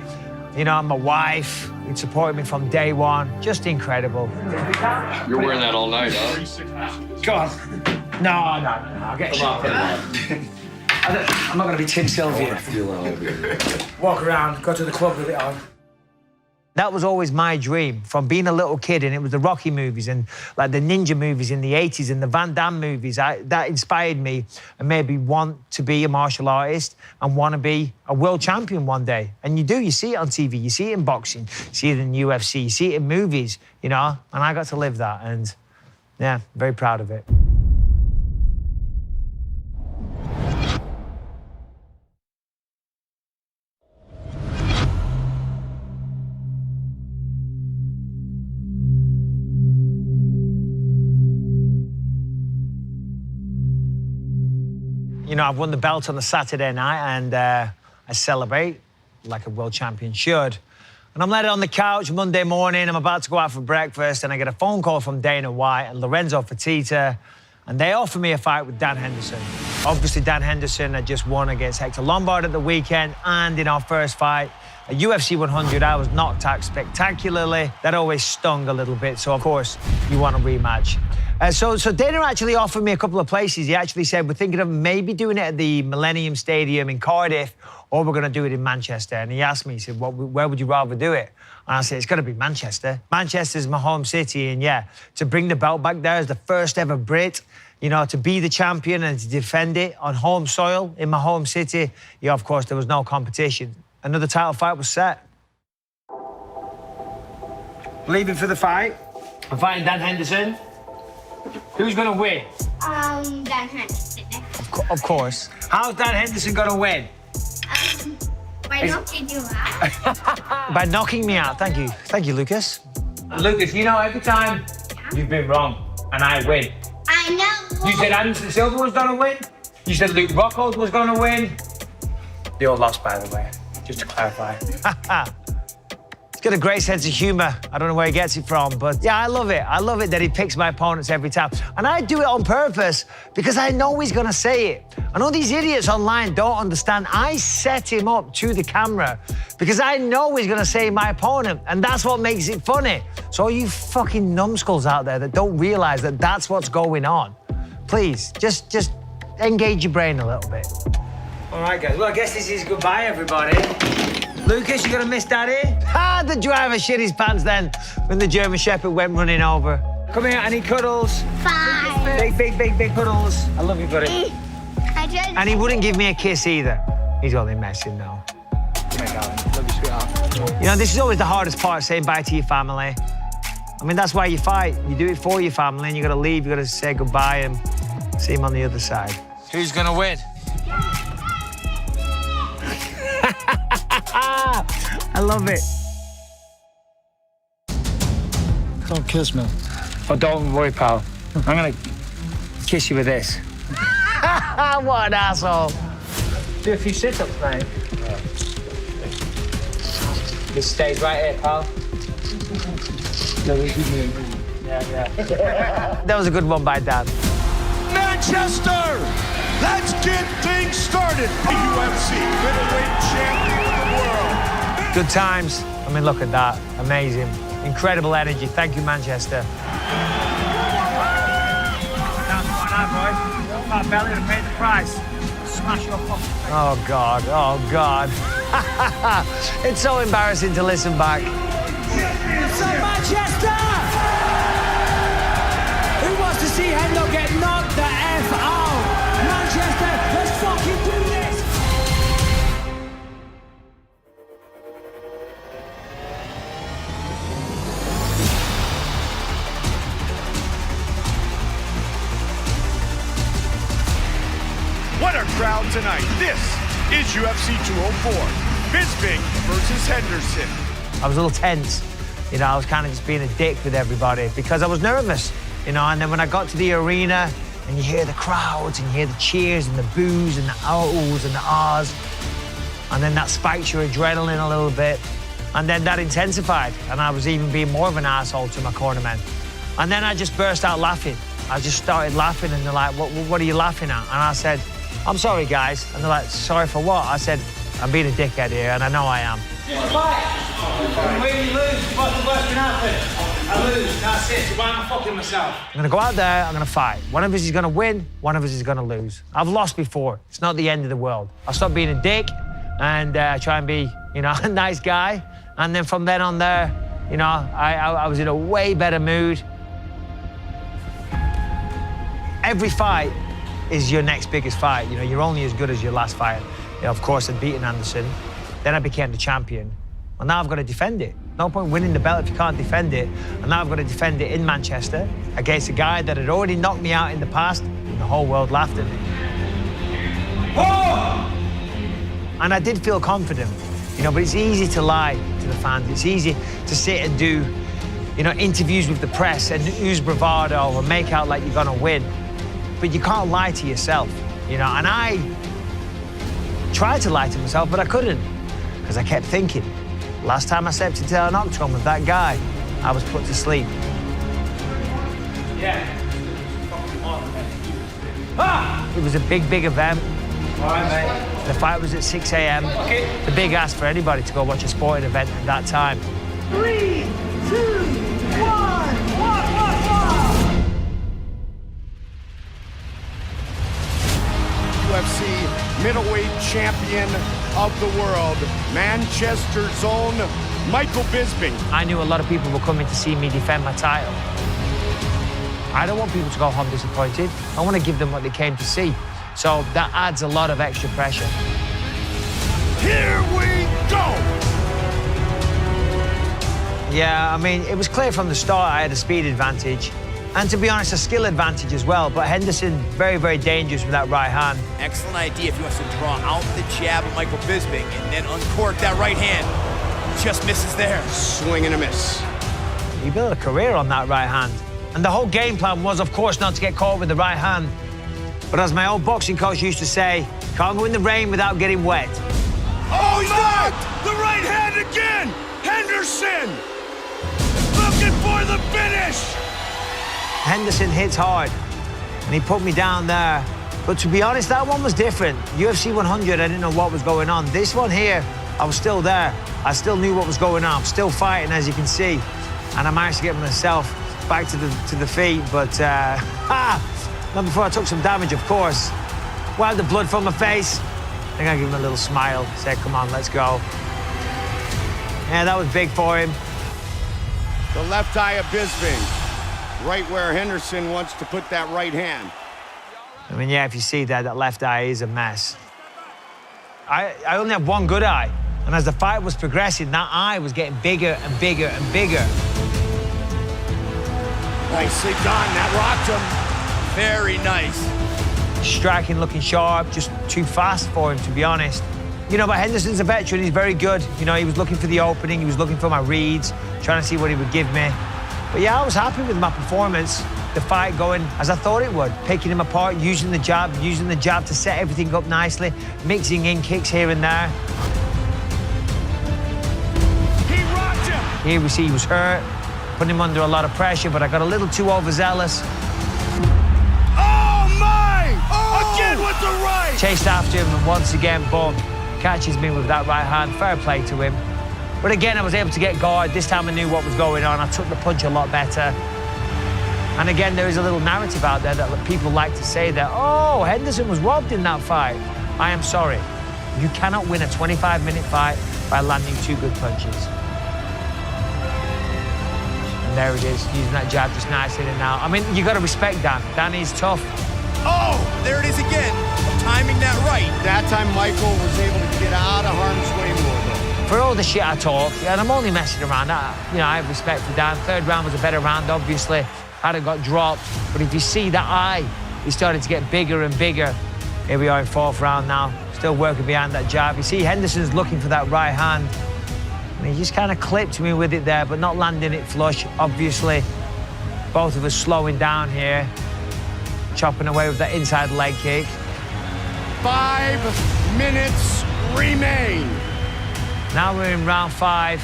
You know, my wife, who supported me from day one. Just incredible. You're wearing that all night, huh? Go on. No. I'll get Come on. I'm not going to be Tim Sylvia. Walk around, go to the club with it on. That was always my dream from being a little kid, and it was the Rocky movies and like the ninja movies in the 80s and the Van Damme movies. That inspired me and made me want to be a martial artist and want to be a world champion one day. And you see it on TV, you see it in boxing, you see it in UFC, you see it in movies, you know, and I got to live that, and yeah, very proud of it. You know, I've won the belt on the Saturday night, and I celebrate like a world champion should. And I'm laid on the couch Monday morning. I'm about to go out for breakfast, and I get a phone call from Dana White and Lorenzo Fertitta. and they offered me a fight with Dan Henderson. Obviously, Dan Henderson had just won against Hector Lombard at the weekend, and in our first fight, at UFC 100, I was knocked out spectacularly. That always stung a little bit, so of course, you want a rematch. So Dana actually offered me a couple of places. He actually said, we're thinking of maybe doing it at the Millennium Stadium in Cardiff, or we're going to do it in Manchester. And he asked me, he said, where would you rather do it? And I said, it's got to be Manchester. Manchester's my home city, and yeah, to bring the belt back there as the first ever Brit, you know, to be the champion and to defend it on home soil in my home city, yeah, of course, there was no competition. Another title fight was set. Leaving for the fight. I'm fighting Dan Henderson. Who's going to win? Dan Henderson. Of course. How's Dan Henderson going to win? By knocking you out. By knocking me out. Thank you. Thank you, Lucas. Lucas, you know, every time you've been wrong and I win. I know. You said Anderson Silva was going to win. You said Luke Rockhold was going to win. They all lost, by the way, just to clarify. He's got a great sense of humor. I don't know where he gets it from, but yeah, I love it. I love it that he picks my opponents every time. And I do it on purpose because I know he's going to say it. I know these idiots online don't understand. I set him up to the camera because I know he's going to say my opponent, and that's what makes it funny. So all you fucking numbskulls out there that don't realize that that's what's going on, please, just engage your brain a little bit. All right, guys. Well, I guess this is goodbye, everybody. Lucas, you gonna miss Daddy? The driver shit his pants then when the German Shepherd went running over. Come here, any cuddles? Bye. Big cuddles. I love you, buddy. And he wouldn't give me a kiss either. He's only messing now. Come here, darling. Love you, sweetheart. You know, this is always the hardest part, saying bye to your family. I mean, that's why you fight. You do it for your family, and you gotta leave, you gotta say goodbye and see him on the other side. Who's gonna win? I love it. Don't kiss me. Oh, don't worry, pal. I'm gonna kiss you with this. What an asshole. Do a few sit-ups, mate. This stays right here, pal. Yeah. That was a good one by Dan. Manchester! Let's get things started. The UFC middleweight champion of the world. Good times. I mean, look at that. Amazing. Incredible energy. Thank you, Manchester. That's one out, boys. Fat belly to pay the price. Smash your fucking face. Oh, God. Oh, God. It's so embarrassing to listen back. So, Manchester! Who wants to see Hendo get knocked the F out? Manchester, let's fucking do this! What a crowd tonight. This is UFC 204. Bisping versus Henderson. I was a little tense. You know, I was kind of just being a dick with everybody because I was nervous, you know, and then when I got to the arena and you hear the crowds and you hear the cheers and the boos and the ohs and the ahs, and then that spikes your adrenaline a little bit, and then that intensified, and I was even being more of an asshole to my cornermen. And then I just burst out laughing. I just started laughing, and they're like, what are you laughing at? And I said, I'm sorry, guys. And they're like, sorry for what? I said, I'm being a dickhead here, and I know I am. Just fight. When you lose, what's the worst can happen? I lose, that's it. So why am I fucking myself? I'm gonna go out there, I'm gonna fight. One of us is gonna win, one of us is gonna lose. I've lost before. It's not the end of the world. I'll stop being a dick and try and be, you know, a nice guy. And then from then on there, you know, I was in a way better mood. Every fight is your next biggest fight. You know, you're only as good as your last fight. You know, of course, I'd beaten Anderson. Then I became the champion. And now I've got to defend it. No point winning the belt if you can't defend it. And now I've got to defend it in Manchester against a guy that had already knocked me out in the past, and the whole world laughed at me. Oh! And I did feel confident, you know, but it's easy to lie to the fans. It's easy to sit and do, you know, interviews with the press and use bravado and make out like you're gonna win. But you can't lie to yourself, you know, and I tried to lie to myself, but I couldn't, because I kept thinking, last time I stepped into an octagon with that guy, I was put to sleep. Yeah. It was a big, big event. All right, mate. The fight was at 6 a.m. Okay. The big ask for anybody to go watch a sporting event at that time. 3, 2, 1. UFC middleweight champion of the world, Manchester's own Michael Bisping. I knew a lot of people were coming to see me defend my title. I don't want people to go home disappointed. I want to give them what they came to see. So that adds a lot of extra pressure. Here we go! Yeah, I mean, it was clear from the start I had a speed advantage. And to be honest, a skill advantage as well. But Henderson, very, very dangerous with that right hand. Excellent idea if he wants to draw out the jab of Michael Bisping and then uncork that right hand. Just misses there. Swing and a miss. He built a career on that right hand. And the whole game plan was, of course, not to get caught with the right hand. But as my old boxing coach used to say, can't go in the rain without getting wet. Oh, he's got the right hand again! Henderson! Looking for the finish! Henderson hits hard, and he put me down there. But to be honest, that one was different. UFC 100, I didn't know what was going on. This one here, I was still there. I still knew what was going on. I'm still fighting, as you can see. And I managed to get myself back to the feet, but not before I took some damage, of course. Wiped the blood from my face. I think I gave him a little smile, said, come on, let's go. Yeah, that was big for him. The left eye of Bisping, right where Henderson wants to put that right hand. I mean, yeah, if you see that left eye is a mess. I only have one good eye, and as the fight was progressing, that eye was getting bigger and bigger and bigger. Nicely done, that rocked him. Very nice. Striking, looking sharp, just too fast for him, to be honest. You know, but Henderson's a veteran, he's very good. You know, he was looking for the opening, he was looking for my reads, trying to see what he would give me. But yeah, I was happy with my performance. The fight going as I thought it would, picking him apart, using the jab to set everything up nicely, mixing in kicks here and there. He rocked him. Here we see he was hurt, putting him under a lot of pressure, but I got a little too overzealous. Oh my! Oh! Again with the right! Chased after him, and once again, boom, catches me with that right hand. Fair play to him. But again, I was able to get guard. This time I knew what was going on. I took the punch a lot better. And again, there is a little narrative out there that people like to say that, oh, Henderson was robbed in that fight. I am sorry. You cannot win a 25-minute fight by landing 2 good punches. And there it is, using that jab just nice in and out. I mean, you got to respect Dan. Dan is tough. Oh, there it is again. Timing that right. That time Michael was able to get out of harm's way more, though. For all the shit I talk, and I'm only messing around, you know, I have respect for Dan. 3rd round was a better round, obviously. Had it got dropped, but if you see that eye, he started to get bigger and bigger. Here we are in 4th round now, still working behind that jab. You see Henderson's looking for that right hand, and he just kind of clipped me with it there, but not landing it flush. Obviously, both of us slowing down here, chopping away with that inside leg kick. 5 minutes remain. Now we're in round 5.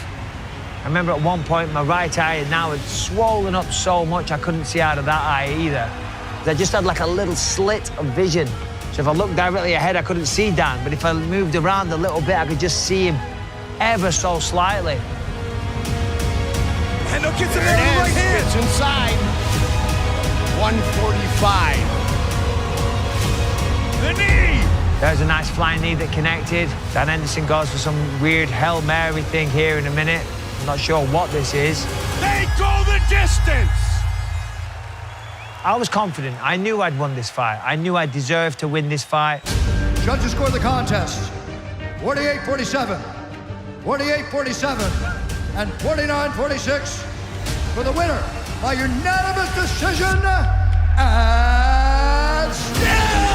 I remember at one point my right eye now had swollen up so much I couldn't see out of that eye either. I just had like a little slit of vision. So if I looked directly ahead, I couldn't see Dan. But if I moved around a little bit, I could just see him ever so slightly. And look, gets him there with the right hand. It's inside. 145. The knee. There's a nice flying knee that connected. Dan Anderson goes for some weird Hail Mary thing here in a minute. I'm not sure what this is. They go the distance! I was confident. I knew I'd won this fight. I knew I deserved to win this fight. Judges score the contest 48-47, 48-47, and 49-46 for the winner by unanimous decision and still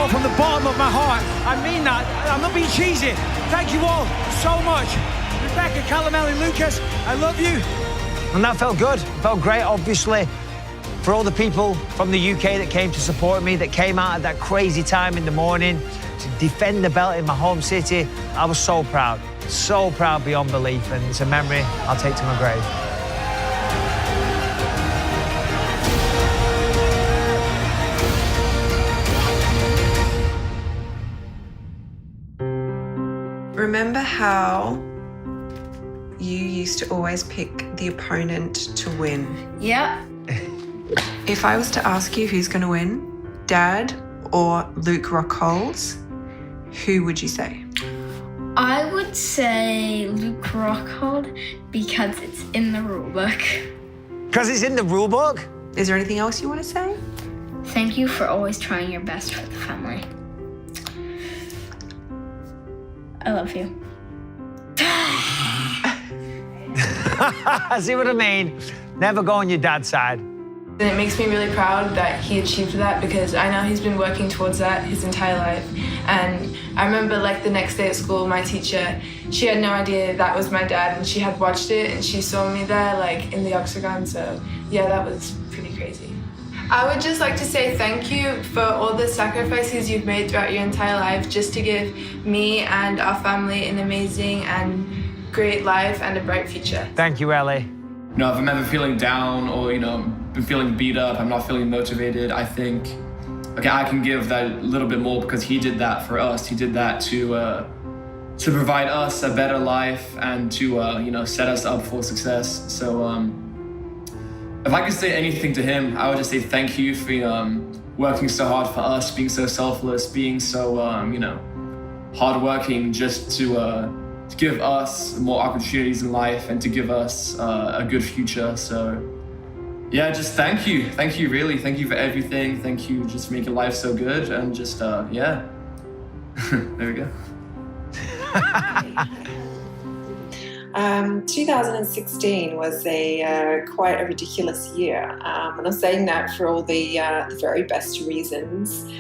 from the bottom of my heart. I mean that. I'm not being cheesy. Thank you all so much. Rebecca, Calamelli, Lucas, I love you. And that felt good. It felt great, obviously. For all the people from the UK that came to support me, that came out at that crazy time in the morning to defend the belt in my home city. I was so proud beyond belief, and it's a memory I'll take to my grave. Remember how you used to always pick the opponent to win? Yep. If I was to ask you who's going to win, Dad or Luke Rockholds, who would you say? I would say Luke Rockhold because it's in the rulebook. Because it's in the rulebook? Is there anything else you want to say? Thank you for always trying your best for the family. I love you. See what I mean? Never go on your dad's side. And it makes me really proud that he achieved that, because I know he's been working towards that his entire life. And I remember like the next day at school, my teacher, she had no idea that was my dad, and she had watched it and she saw me there like in the octagon. So yeah, that was pretty crazy. I would just like to say thank you for all the sacrifices you've made throughout your entire life just to give me and our family an amazing and great life and a bright future. Thank you, Ellie. You know, if I'm ever feeling down or, been feeling beat up, I'm not feeling motivated, I think, okay, I can give that little bit more because he did that for us. He did that to provide us a better life and to, set us up for success. So if I could say anything to him, I would just say thank you for working so hard for us, being so selfless, being so, hardworking, just to give us more opportunities in life and to give us a good future. So yeah, just thank you. Thank you, really. Thank you for everything. Thank you just for making life so good. And just, yeah. There we go. 2016 was quite a ridiculous year. And I'm saying that for all the very best reasons.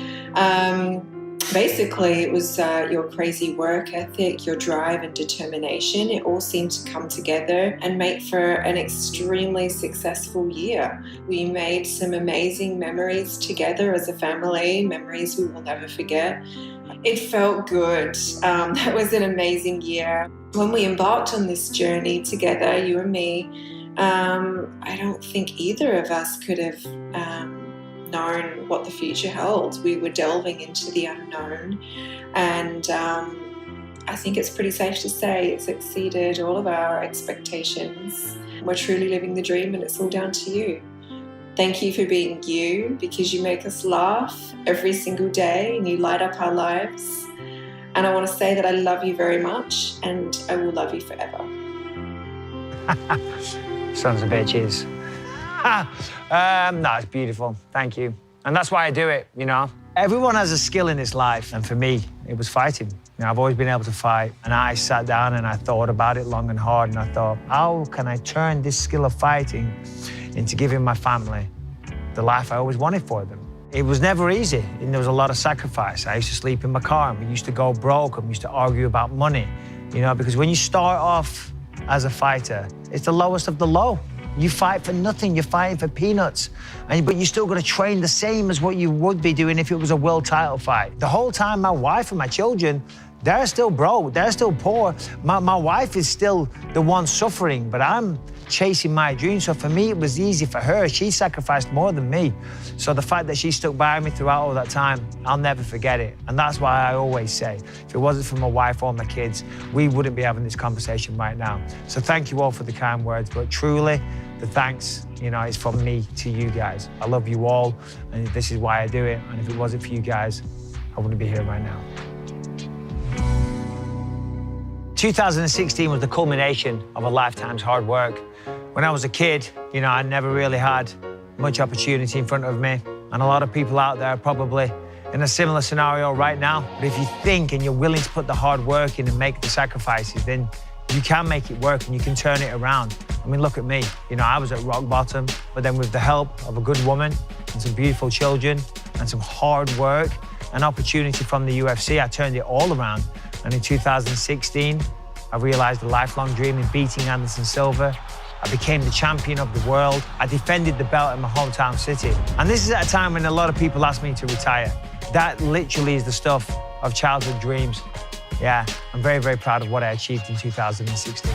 Basically, it was your crazy work ethic, your drive and determination. It all seemed to come together and make for an extremely successful year. We made some amazing memories together as a family, memories we will never forget. It felt good. That was an amazing year. When we embarked on this journey together, you and me, I don't think either of us could have known what the future holds. We were delving into the unknown, and I think it's pretty safe to say it's exceeded all of our expectations. We're truly living the dream, and it's all down to you. Thank you for being you, because you make us laugh every single day and you light up our lives. And I want to say that I love you very much, and I will love you forever. Sons of bitches. No, it's beautiful. Thank you. And that's why I do it, Everyone has a skill in this life, and for me, it was fighting. I've always been able to fight, and I sat down and I thought about it long and hard, and I thought, how can I turn this skill of fighting into giving my family the life I always wanted for them? It was never easy, and there was a lot of sacrifice. I used to sleep in my car, and we used to go broke, and we used to argue about money, because when you start off as a fighter, it's the lowest of the low. You fight for nothing, you're fighting for peanuts. But you still got to train the same as what you would be doing if it was a world title fight. The whole time, my wife and my children, they're still broke, they're still poor. My wife is still the one suffering, but I'm chasing my dreams. So for me, it was easy for her. She sacrificed more than me. So the fact that she stuck by me throughout all that time, I'll never forget it. And that's why I always say, if it wasn't for my wife or my kids, we wouldn't be having this conversation right now. So thank you all for the kind words, but truly, the thanks, is from me to you guys. I love you all, and this is why I do it. And if it wasn't for you guys, I wouldn't be here right now. 2016 was the culmination of a lifetime's hard work. When I was a kid, I never really had much opportunity in front of me. And a lot of people out there are probably in a similar scenario right now. But if you think and you're willing to put the hard work in and make the sacrifices, then you can make it work and you can turn it around. I mean, look at me. I was at rock bottom, but then with the help of a good woman and some beautiful children and some hard work and opportunity from the UFC, I turned it all around. And in 2016, I realized a lifelong dream in beating Anderson Silva. I became the champion of the world. I defended the belt in my hometown city. And this is at a time when a lot of people asked me to retire. That literally is the stuff of childhood dreams. Yeah, I'm very, very proud of what I achieved in 2016.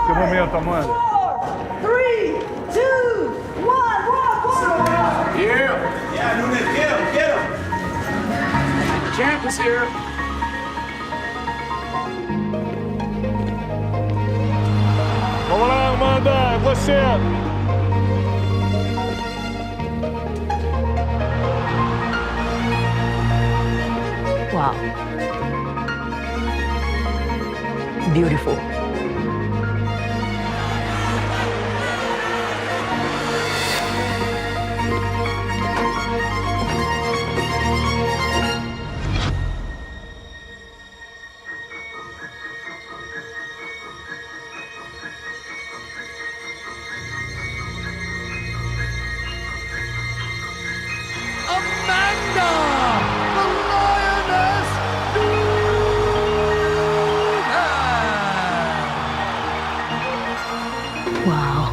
Que momento, Amanda. 3, 2, 1, walk! Yeah, Nunes, get him! Champ is here. Vamos lá, Amanda, é você. Wow. Beautiful. Amanda, the Lioness Nunes! Wow.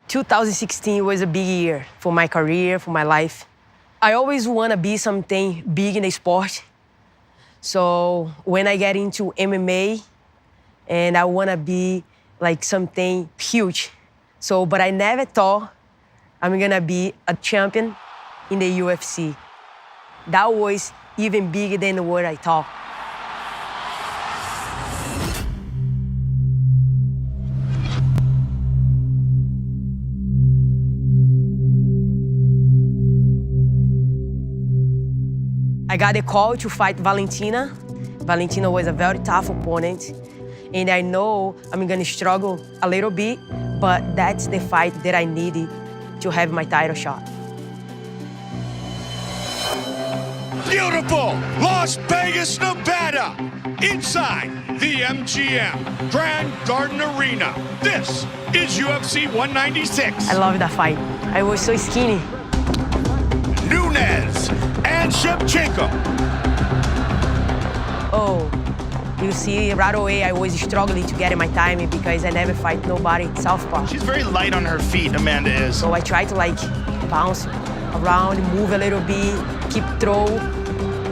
...2016 was a big year for my career, for my life. I always want to be something big in the sport. So when I get into MMA, and I want to be like something huge. So, but I never thought I'm gonna be a champion in the UFC. That was even bigger than what I thought. I got a call to fight Valentina. Valentina was a very tough opponent. And I know I'm gonna struggle a little bit, but that's the fight that I needed to have my title shot. Beautiful Las Vegas, Nevada, inside the MGM Grand Garden Arena. This is UFC 196. I love that fight. I was so skinny. Nunes and Shevchenko. Oh, you see, right away I was struggling to get in my timing because I never fight nobody southpaw. She's very light on her feet, Amanda is. So I try to like bounce around, move a little bit, keep throw,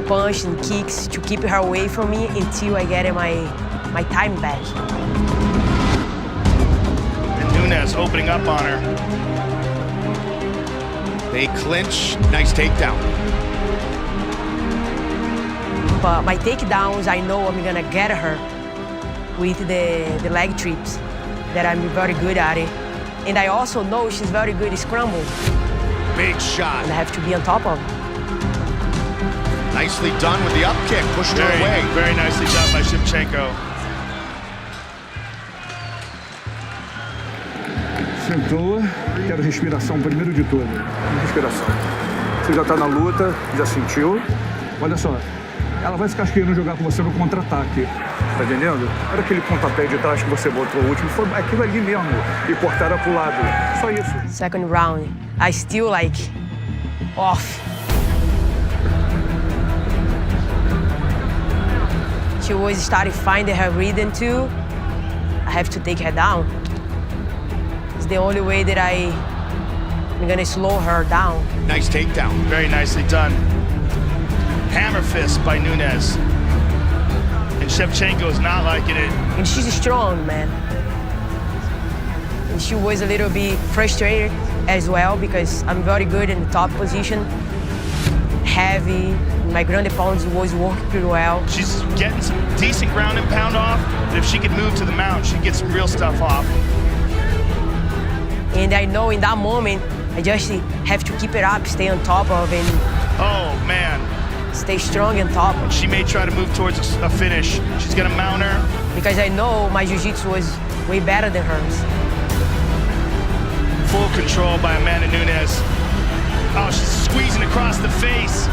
punch and kicks to keep her away from me until I get my time back. And Nunes opening up on her. They clinch, nice takedown. But my takedowns, I know I'm gonna get her with the leg trips, that I'm very good at it. And I also know she's very good at scramble. Big shot. And I have to be on top of her. Nicely done with the up kick, pushed her away. Very nicely done by Shevchenko. Sentou, quero respiração primeiro de tudo. Respiração. Você já está na luta, já sentiu. Olha só, ela vai se casqueando jogar com você no contra-ataque. Tá entendendo? Era aquele pontapé de trás que você botou o último, foi aquilo ali mesmo. E cortaram pro lado. Só isso. Second round, I still like off. She was starting finding her rhythm too. I have to take her down. It's the only way that I'm gonna slow her down. Nice takedown. Very nicely done. Hammer fist by Nunes. And Shevchenko is not liking it. And she's strong, man. And she was a little bit frustrated as well because I'm very good in the top position. Heavy, My ground and pounds was working pretty well. She's getting some decent ground and pound off, but if she could move to the mount, she'd get some real stuff off. And I know in that moment, I just have to keep it up, stay on top of it. Oh, man. Stay strong and top. She may try to move towards a finish. She's gonna mount her. Because I know my jiu-jitsu was way better than hers. Full control by Amanda Nunes. Oh, she's squeezing across the face.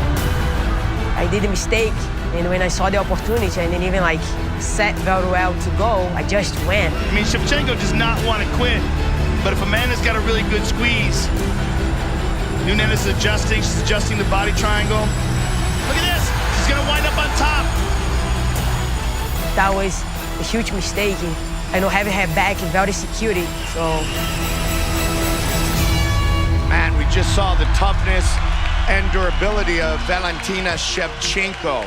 I did a mistake, and when I saw the opportunity, I didn't even like set very well to go. I just went. I mean, Shevchenko does not want to quit, but if Amanda's got a really good squeeze, Nunes is adjusting. She's adjusting the body triangle. Look at this. She's gonna wind up on top. That was a huge mistake. I know having her back very security, so. Man, we just saw the toughness and durability of Valentina Shevchenko.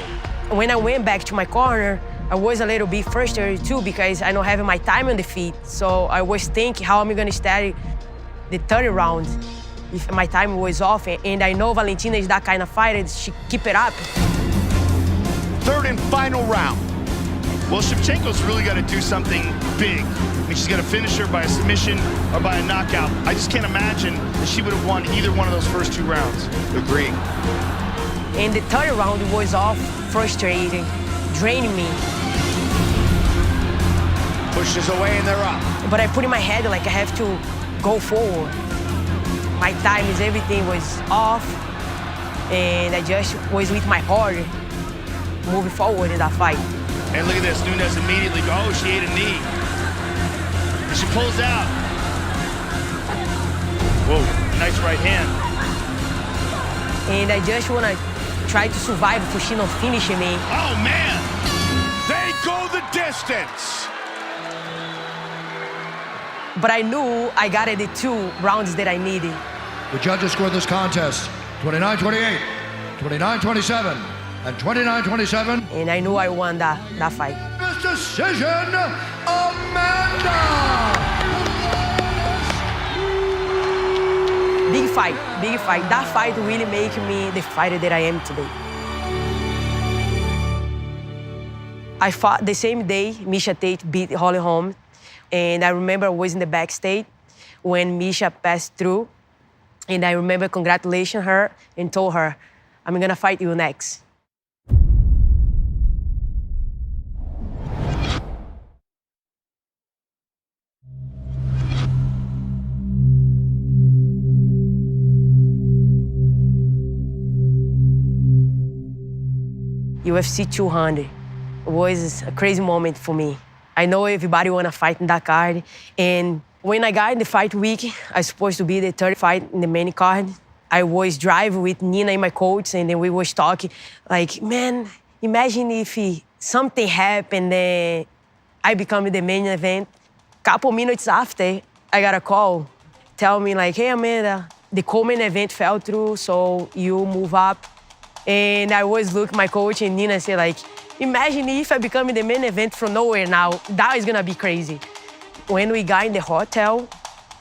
When I went back to my corner, I was a little bit frustrated too because I don't have my time on the feet. So I was thinking how I'm gonna start the third round if my time was off. And I know Valentina is that kind of fighter, she keep it up. Third and final round. Well, Shevchenko's really got to do something big. I mean, she's got to finish her by a submission or by a knockout. I just can't imagine that she would have won either one of those first 2 rounds. Agree. And the third round was off, frustrating, draining me. Pushes away and they're up. But I put in my head like I have to go forward. My time is everything was off, and I just was with my heart moving forward in that fight. And look at this, Nunes immediately, oh, she ate a knee. And she pulls out. Whoa, nice right hand. And I just want to try to survive for she not finishing me. Oh, man! They go the distance. But I knew I got the 2 rounds that I needed. The judges scored this contest 29-28, 29-27, and 29-27. And I knew I won that fight. This decision, Amanda! Big fight, big fight. That fight really made me the fighter that I am today. I fought the same day Miesha Tate beat Holly Holm. And I remember I was in the backstage when Miesha passed through. And I remember congratulating her and told her, I'm gonna fight you next. UFC 200 was a crazy moment for me. I know everybody wanna fight in that card. And when I got in the fight week, I was supposed to be the third fight in the main card. I was driving with Nina and my coach, and then we was talking, like, man, imagine if something happened and I become the main event. Couple minutes after, I got a call, tell me like, hey, Amanda, the co-main event fell through, so you move up. And I was looking at my coach and Nina said like, imagine if I become the main event from nowhere now. That is gonna be crazy. When we got in the hotel,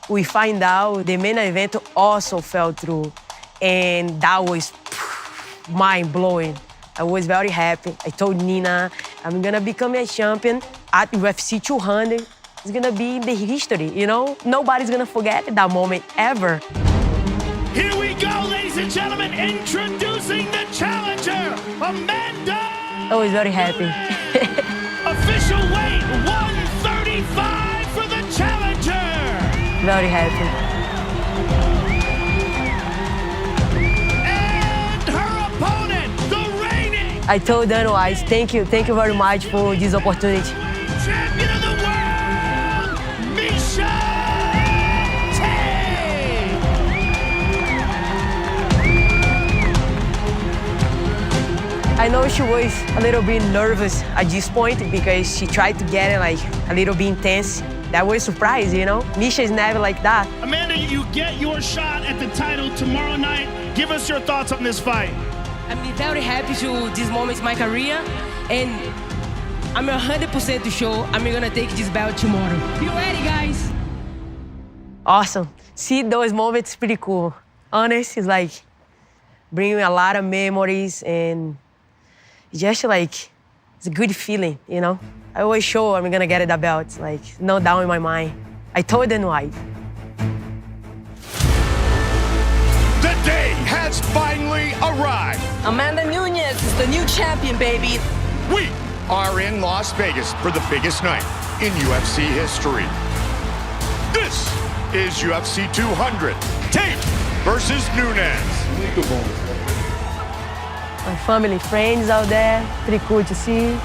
we find out the main event also fell through. And that was mind-blowing. I was very happy. I told Nina, I'm gonna become a champion at UFC 200. It's gonna be in the history, you know? Nobody's gonna forget that moment, ever. Here we go, ladies and gentlemen, introducing the challenger, Amanda! I was very happy. Official weight, 135 for the challenger! Very happy. And her opponent, the reigning I told Dan Wise, thank you very much for this opportunity. champion of the world, Miesha Tate! I know she was a little bit nervous at this point because she tried to get it like a little bit intense. That was a surprise, you know? Miesha is never like that. Amanda, you get your shot at the title tomorrow night. Give us your thoughts on this fight. I'm very happy to this moment in my career, and I'm 100% sure I'm gonna take this belt tomorrow. You ready, guys? Awesome. See those moments, pretty cool. Honest, it's like, bring me a lot of memories, and just like, it's a good feeling, you know? I always show I'm gonna get the belt, like, no doubt in my mind. I told them why. The day has finally arrived. Amanda Nunes is the new champion, baby. We are in Las Vegas for the biggest night in UFC history. This is UFC 200, Tate versus Nunes. My family, friends out there, pretty cool to see.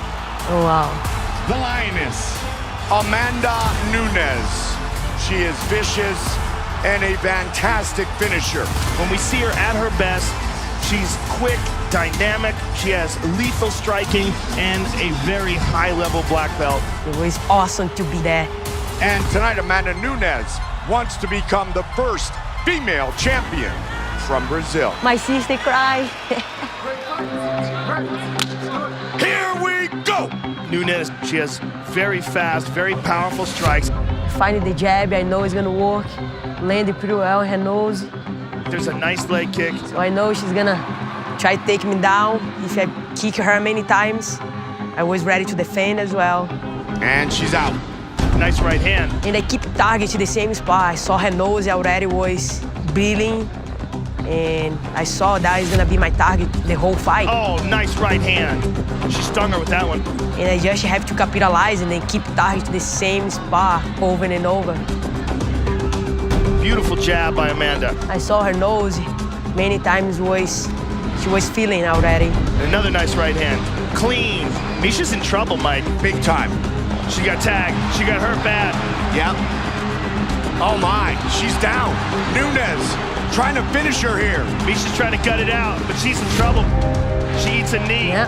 Oh, wow. The Lioness, Amanda Nunes. She is vicious and a fantastic finisher. When we see her at her best, she's quick, dynamic, she has lethal striking, and a very high-level black belt. It was awesome to be there. And tonight, Amanda Nunes wants to become the first female champion from Brazil. My sister cried. Here we go! Nunes, she has very fast, very powerful strikes. Finding the jab, I know it's gonna work. Landed pretty well in her nose. There's a nice leg kick. So I know she's gonna try to take me down. If I kick her many times, I was ready to defend as well. And she's out. Nice right hand. And I keep targeting the same spot. I saw her nose already was bleeding. And I saw that is gonna be my target the whole fight. Oh, nice right hand. She stung her with that one. And I just have to capitalize and then keep targeting the same spot over and over. Beautiful jab by Amanda. I saw her nose many times she was feeling already. Another nice right hand. Clean. Misha's in trouble, Mike. Big time. She got tagged. She got hurt bad. Yep. Oh my, she's down. Nunes trying to finish her here. Misha's trying to gut it out, but she's in trouble. She eats a knee. Yeah.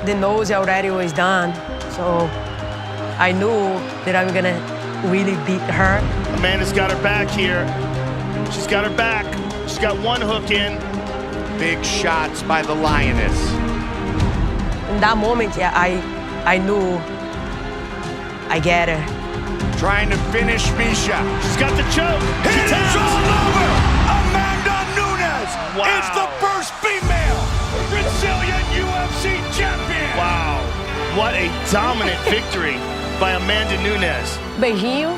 The nose already was done, so I knew that I'm gonna really beat her. Amanda's got her back here. She's got her back. She's got one hook in. Big shots by the Lioness. In that moment, yeah, I knew I get her. Trying to finish Misha. She's got the choke. It is all over! Amanda Nunes is the first female Brazilian UFC champion! Wow. What a dominant victory by Amanda Nunes. Beijinho,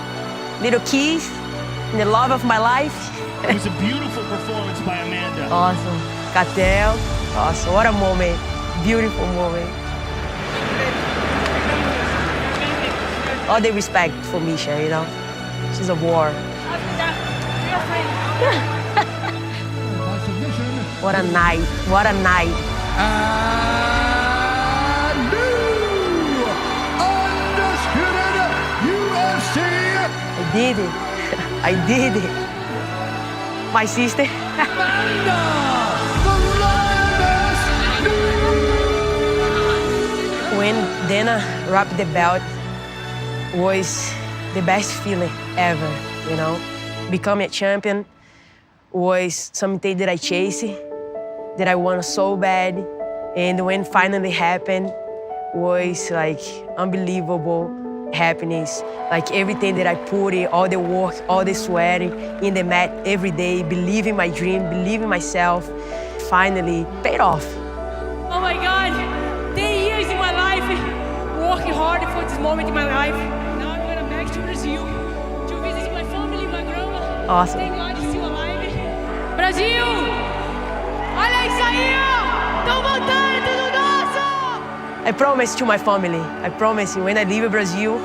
little kiss, the love of my life. It was a beautiful performance by Amanda. Awesome. Catel. Awesome. What a moment. Beautiful moment. All the respect for Misha, you know? She's a war. What a night. What a night. And new undisputed UFC. I did it. I did it. My sister. Amanda, the Lioness. When Dana wrapped the belt, was the best feeling ever, you know? Becoming a champion was something that I chased, that I wanted so bad. And when finally happened, was like unbelievable happiness. Like everything that I put in, all the work, all the sweating in the mat every day, believing my dream, believing myself, finally paid off. Oh my God, 10 years in my life, working hard for this moment in my life. Now I'm going back to Brazil to visit my family, my grandma. Awesome. Thank God he's still alive. Brasil! Olha isso aí, ó! Tão voltando, tudo nosso! I promise to my family, I promise you, when I leave Brazil,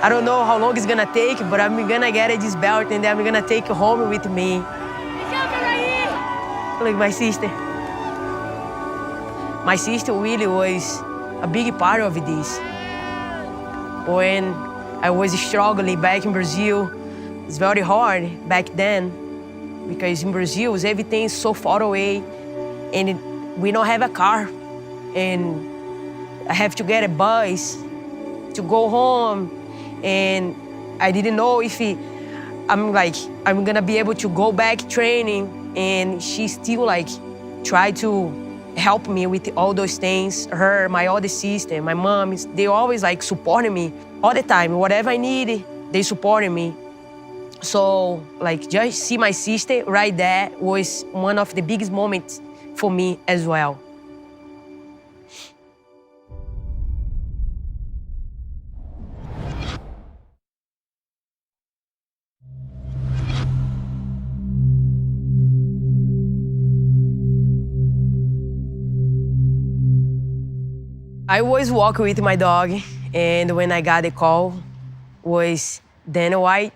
I don't know how long it's gonna take, but I'm gonna get this belt and then I'm gonna take it home with me. Like my sister. My sister really was a big part of this. When I was struggling back in Brazil, it's very hard back then because in Brazil, everything is so far away and we don't have a car. And I have to get a bus to go home. And I didn't know if I'm gonna be able to go back training. And she still tried to help me with all those things. Her, my older sister, my mom, they always supporting me all the time. Whatever I needed, they supported me. So just see my sister right there was one of the biggest moments for me as well. I was walking with my dog, and when I got the call, was Dana White.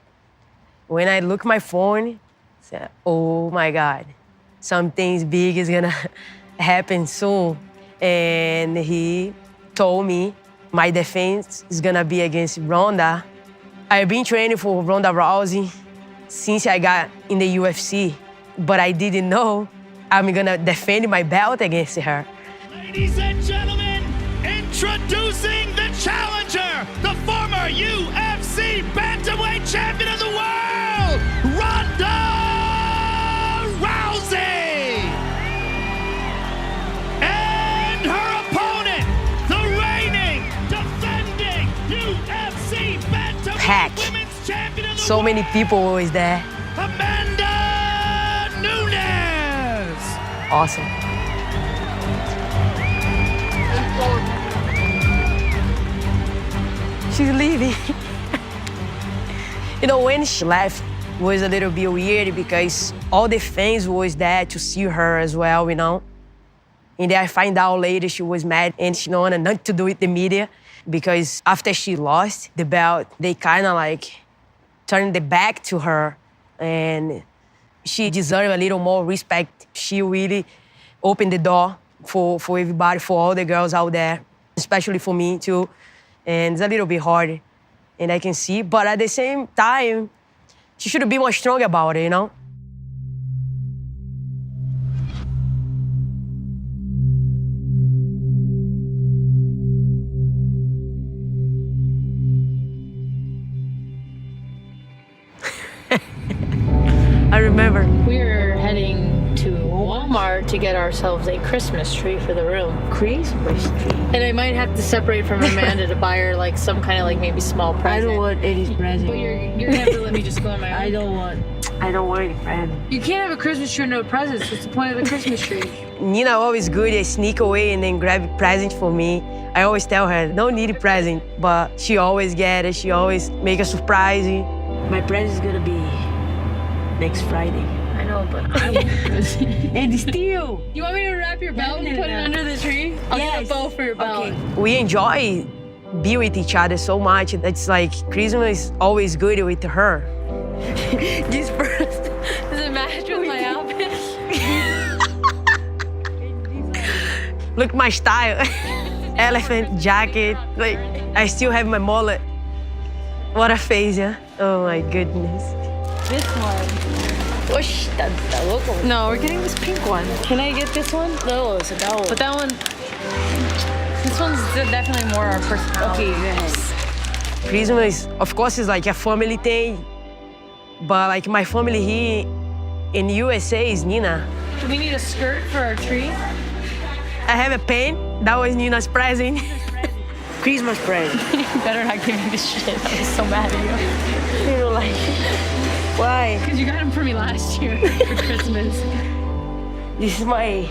When I look my phone, I said, oh my God, something big is gonna happen soon. And he told me my defense is gonna be against Ronda. I've been training for Ronda Rousey since I got in the UFC, but I didn't know I'm gonna defend my belt against her. Ladies and gentlemen, introducing the challenger, the former UFC bantamweight champion of the world, Ronda Rousey! And her opponent, the reigning, defending UFC bantamweight women's champion of the So many people always there. Amanda Nunes! Awesome. She's leaving. You know, when she left, it was a little bit weird because all the fans was there to see her as well, you know? And then I find out later she was mad and she wanted nothing to do with the media because after she lost the belt, they kind of like turned the back to her and she deserved a little more respect. She really opened the door for everybody, for all the girls out there, especially for me too. And it's a little bit hard, and I can see. But at the same time, she should be more strong about it, you know? I remember. We were heading to Walmart to get ourselves a Christmas tree for the room. Christmas tree? And I might have to separate from Amanda to buy her like some kind of like maybe small present. I don't want any present. But you're gonna have to let me just go on my own. I don't want any present. You can't have a Christmas tree and no presents. What's the point of the Christmas tree? Nina always good at sneak away and then grab a present for me. I always tell her, don't need a present, but she always get it. She always make a surprise. My present is gonna be next Friday. I know, but And still. You want me to wrap your belt and put it under the tree? I'll get a bow for your belt. Okay. We enjoy be with each other so much. It's like Christmas is always good with her. This first. Does it match with my outfit? Look my style. Elephant jacket. Like, I still have my mullet. What a face, yeah? Oh my goodness. This one. No, we're getting this pink one. Can I get this one? No, it's that one. But that one, this one's definitely more our personality. Okay, yes. Christmas, of course, is like a family thing, but like my family here in USA is Nina. Do we need a skirt for our tree? I have a pen. That was Nina's present. Christmas present. You better not give me this shit. I was so mad at you. You don't like it. Why? Because you got them for me last year for Christmas. This is my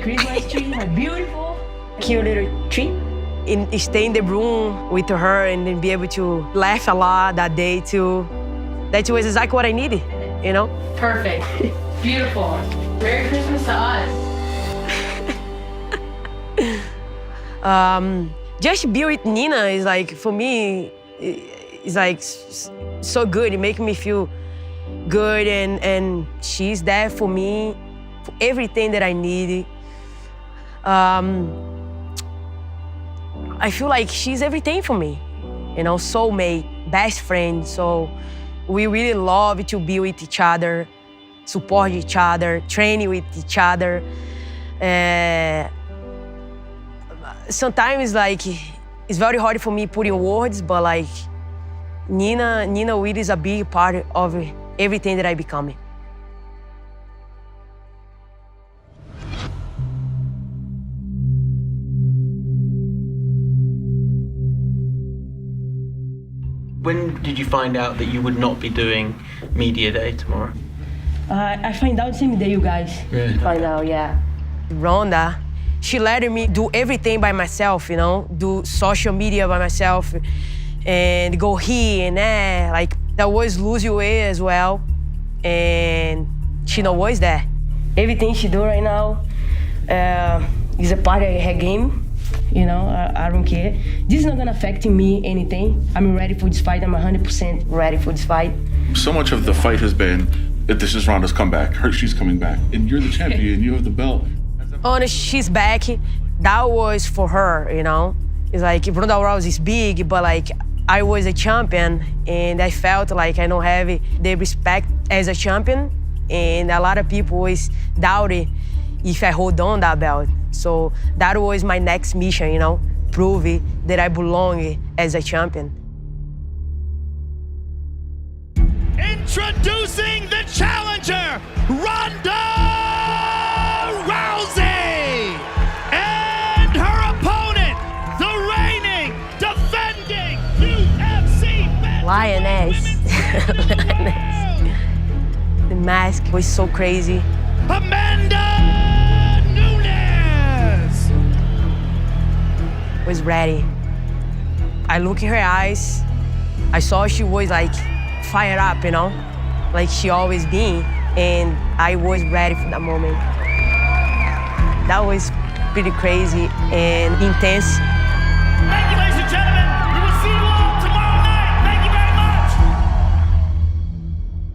Christmas tree, my beautiful, cute little tree. And stay in the room with her and then be able to laugh a lot that day too. That was exactly what I needed, you know? Perfect. Beautiful. Merry Christmas to us. Just be with Nina is like, for me, it's like so good. It makes me feel good and she's there for me, for everything that I need. I feel like she's everything for me, you know, soulmate, best friend. So we really love to be with each other, support each other, train with each other. Sometimes like it's very hard for me putting words, but like Nina really is a big part of everything that I become. When did you find out that you would not be doing Media Day tomorrow? I find out same day, you guys. Really? Find out, yeah. Ronda, she let me do everything by myself, you know, do social media by myself and go here and there. Like, that was lose your way as well. And she not was there. Everything she do right now is a part of her game. You know, I don't care. This is not gonna affect me anything. I'm ready for this fight. I'm 100% ready for this fight. So much of the fight has been that this is Ronda's comeback. She's coming back, and you're the champion. You have the belt. Honest, she's back. That was for her, you know. It's like Ronda Rousey is big, but like I was a champion, and I felt like I don't have the respect as a champion, and a lot of people always doubted if I hold on that belt. So that was my next mission, you know, prove that I belong as a champion. Introducing the challenger, Ronda Rousey! And her opponent, the reigning, defending UFC Lioness. The mask was so crazy. Amanda Nunes! Was ready. I look in her eyes. I saw she was like fired up, you know, like she always been, and I was ready for that moment. That was pretty crazy and intense. Thank you, ladies and gentlemen. We will see you all tomorrow night. Thank you very much.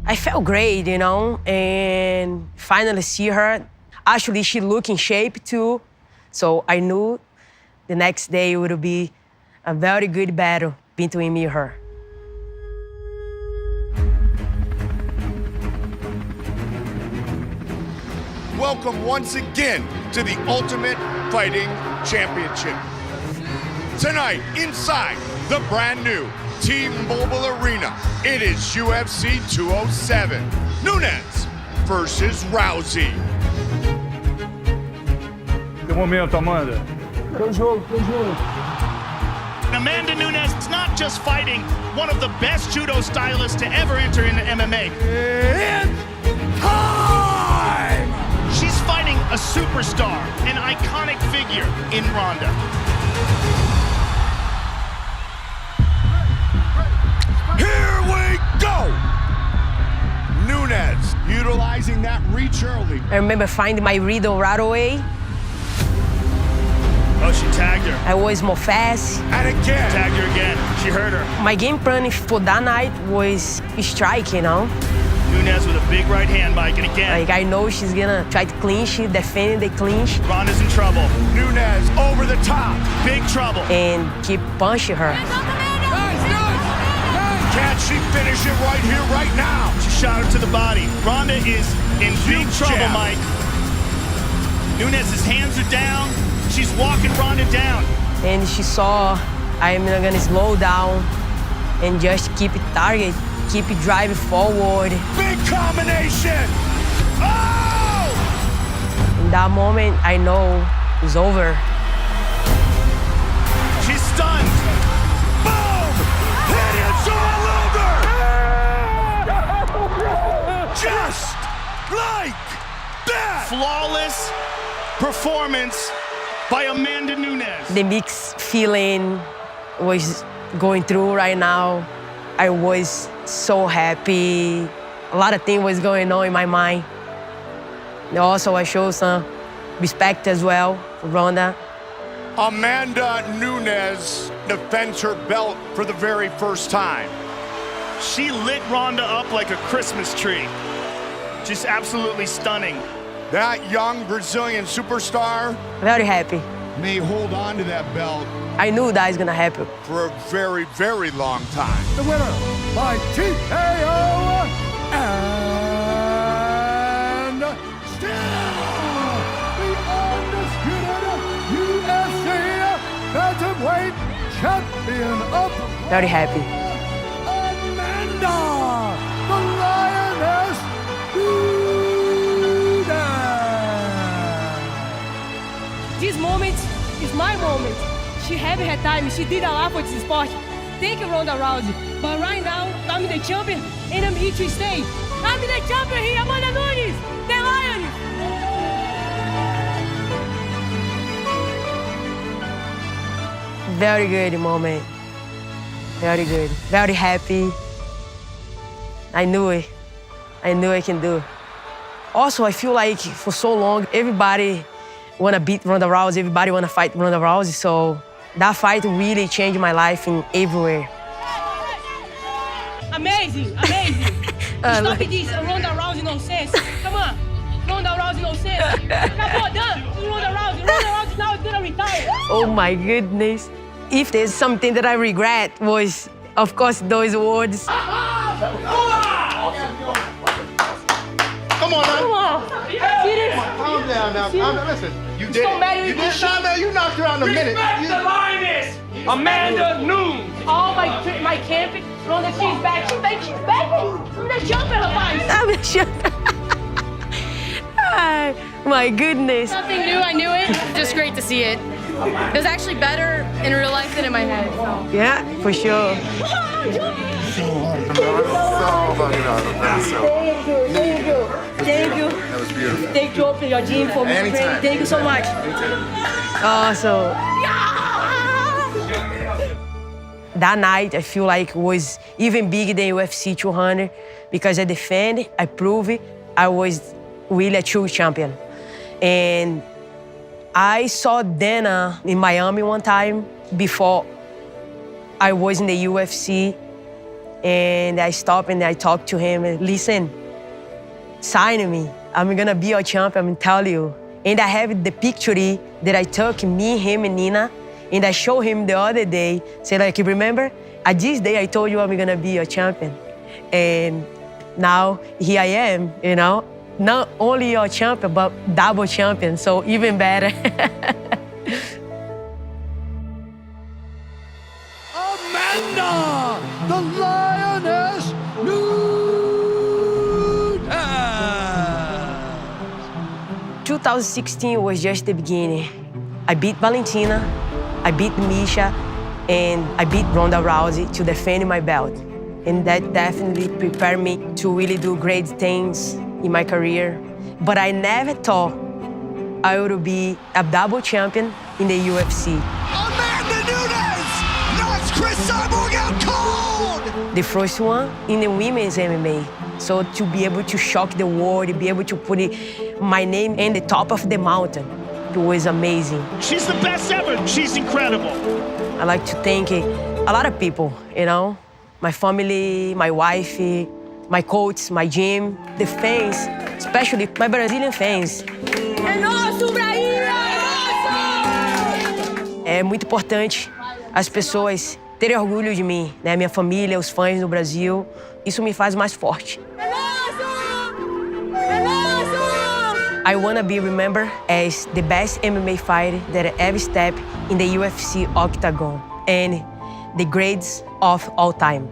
I felt great, you know, and finally see her. Actually, she looked in shape too, so I knew the next day would be a very good battle between me and her. Welcome once again to the Ultimate Fighting Championship. Tonight, inside the brand new T-Mobile Arena, it is UFC 207. Nunes versus Rousey. Tem momento, Amanda. Amanda Nunes is not just fighting one of the best judo stylists to ever enter into MMA. She's fighting a superstar, an iconic figure in Ronda. Here we go! Nunes utilizing that reach early. I remember finding my rhythm right away. Oh, she tagged her. I was more fast. And again. Tagged her again. She hurt her. My game plan for that night was strike, you know. Nunes with a big right hand, Mike, and again. Like, I know she's gonna try to clinch, defend the clinch. Ronda's in trouble. Nunes over the top. Big trouble. And keep punching her. Can she finish it right here, right now? She shot her to the body. Ronda is in big trouble, Mike. Nunes' hands are down. She's walking Ronda down. And she saw I'm gonna slow down and just keep it target, keep it driving forward. Big combination! Oh! In that moment, I know it's over. She's stunned. Boom! Hit it to a luger! Just like that! Flawless performance by Amanda Nunes. The mixed feeling was going through right now. I was so happy. A lot of things was going on in my mind. And also, I showed some respect as well for Ronda. Amanda Nunes defends her belt for the very first time. She lit Ronda up like a Christmas tree. Just absolutely stunning. That young Brazilian superstar Very happy. may hold on to that belt I knew that was gonna happen. for a very, very long time. The winner by TKO and still the undisputed UFC bantamweight champion of the world, Very happy. Amanda, the Lioness Nunes. This moment is my moment. She had her time. She did a lot for this sport. Thank you, Ronda Rousey. But right now, I'm the champion, and I'm here to stay. I'm the champion here, Amanda Nunes, the Lioness. Very good moment. Very good. Very happy. I knew it. I knew I can do it. Also, I feel like for so long, everybody wanna beat Ronda Rousey, everybody wanna fight Ronda Rousey, so that fight really changed my life in everywhere. Amazing, amazing. Stop this Ronda Rousey nonsense. Come on, Ronda Rousey nonsense. Acabou, done. Ronda Rousey now is gonna retire. Oh my goodness. If there's something that I regret was, of course, those words. Come on now. Come on. Serious? Calm down now. Calm down. Listen, you did so mad it. at You me. did not know. You knocked her out in a minute. The lioness, Amanda Nunes. All my camping, Ronda, she's back. She's back. She's back. I'm the champion, rapaz. I'm the champion. My goodness. Something new, I knew it. Just great to see it. It was actually better in real life than in my head. So. Yeah, for sure. Thank you. That was beautiful. Thank you for your gym for me. Anytime. Thank you so much. Also, that night I feel like was even bigger than UFC 200 because I defend, I prove it, I was really a true champion. And I saw Dana in Miami one time before I was in the UFC, and I stopped and I talked to him and listen, sign me. I'm gonna be your champion, I'm telling you. And I have the picture that I took, me, him, and Nina, and I showed him the other day, say like, remember, at this day I told you I'm gonna be your champion. And now here I am, you know, not only your champion, but double champion, so even better. Amanda, the lioness, Nunes. 2016 was just the beginning. I beat Valentina, I beat Misha, and I beat Ronda Rousey to defend my belt. And that definitely prepared me to really do great things in my career. But I never thought I would be a double champion in the UFC. Amanda Nunes knocks Chris Cyborg out cold. The first one in the women's MMA. So to be able to shock the world, to be able to put my name in the top of the mountain, it was amazing. She's the best ever. She's incredible. I like to thank a lot of people, you know, my family, my wife, my coach, my gym, the fans, especially my Brazilian fans. É nosso, Braília! É muito importante as pessoas terem orgulho de mim, né? Minha família, os fãs no Brasil. Isso me faz mais forte. É nosso! É nosso! I want to be remembered as the best MMA fighter that ever stepped in the UFC octagon and the greatest of all time.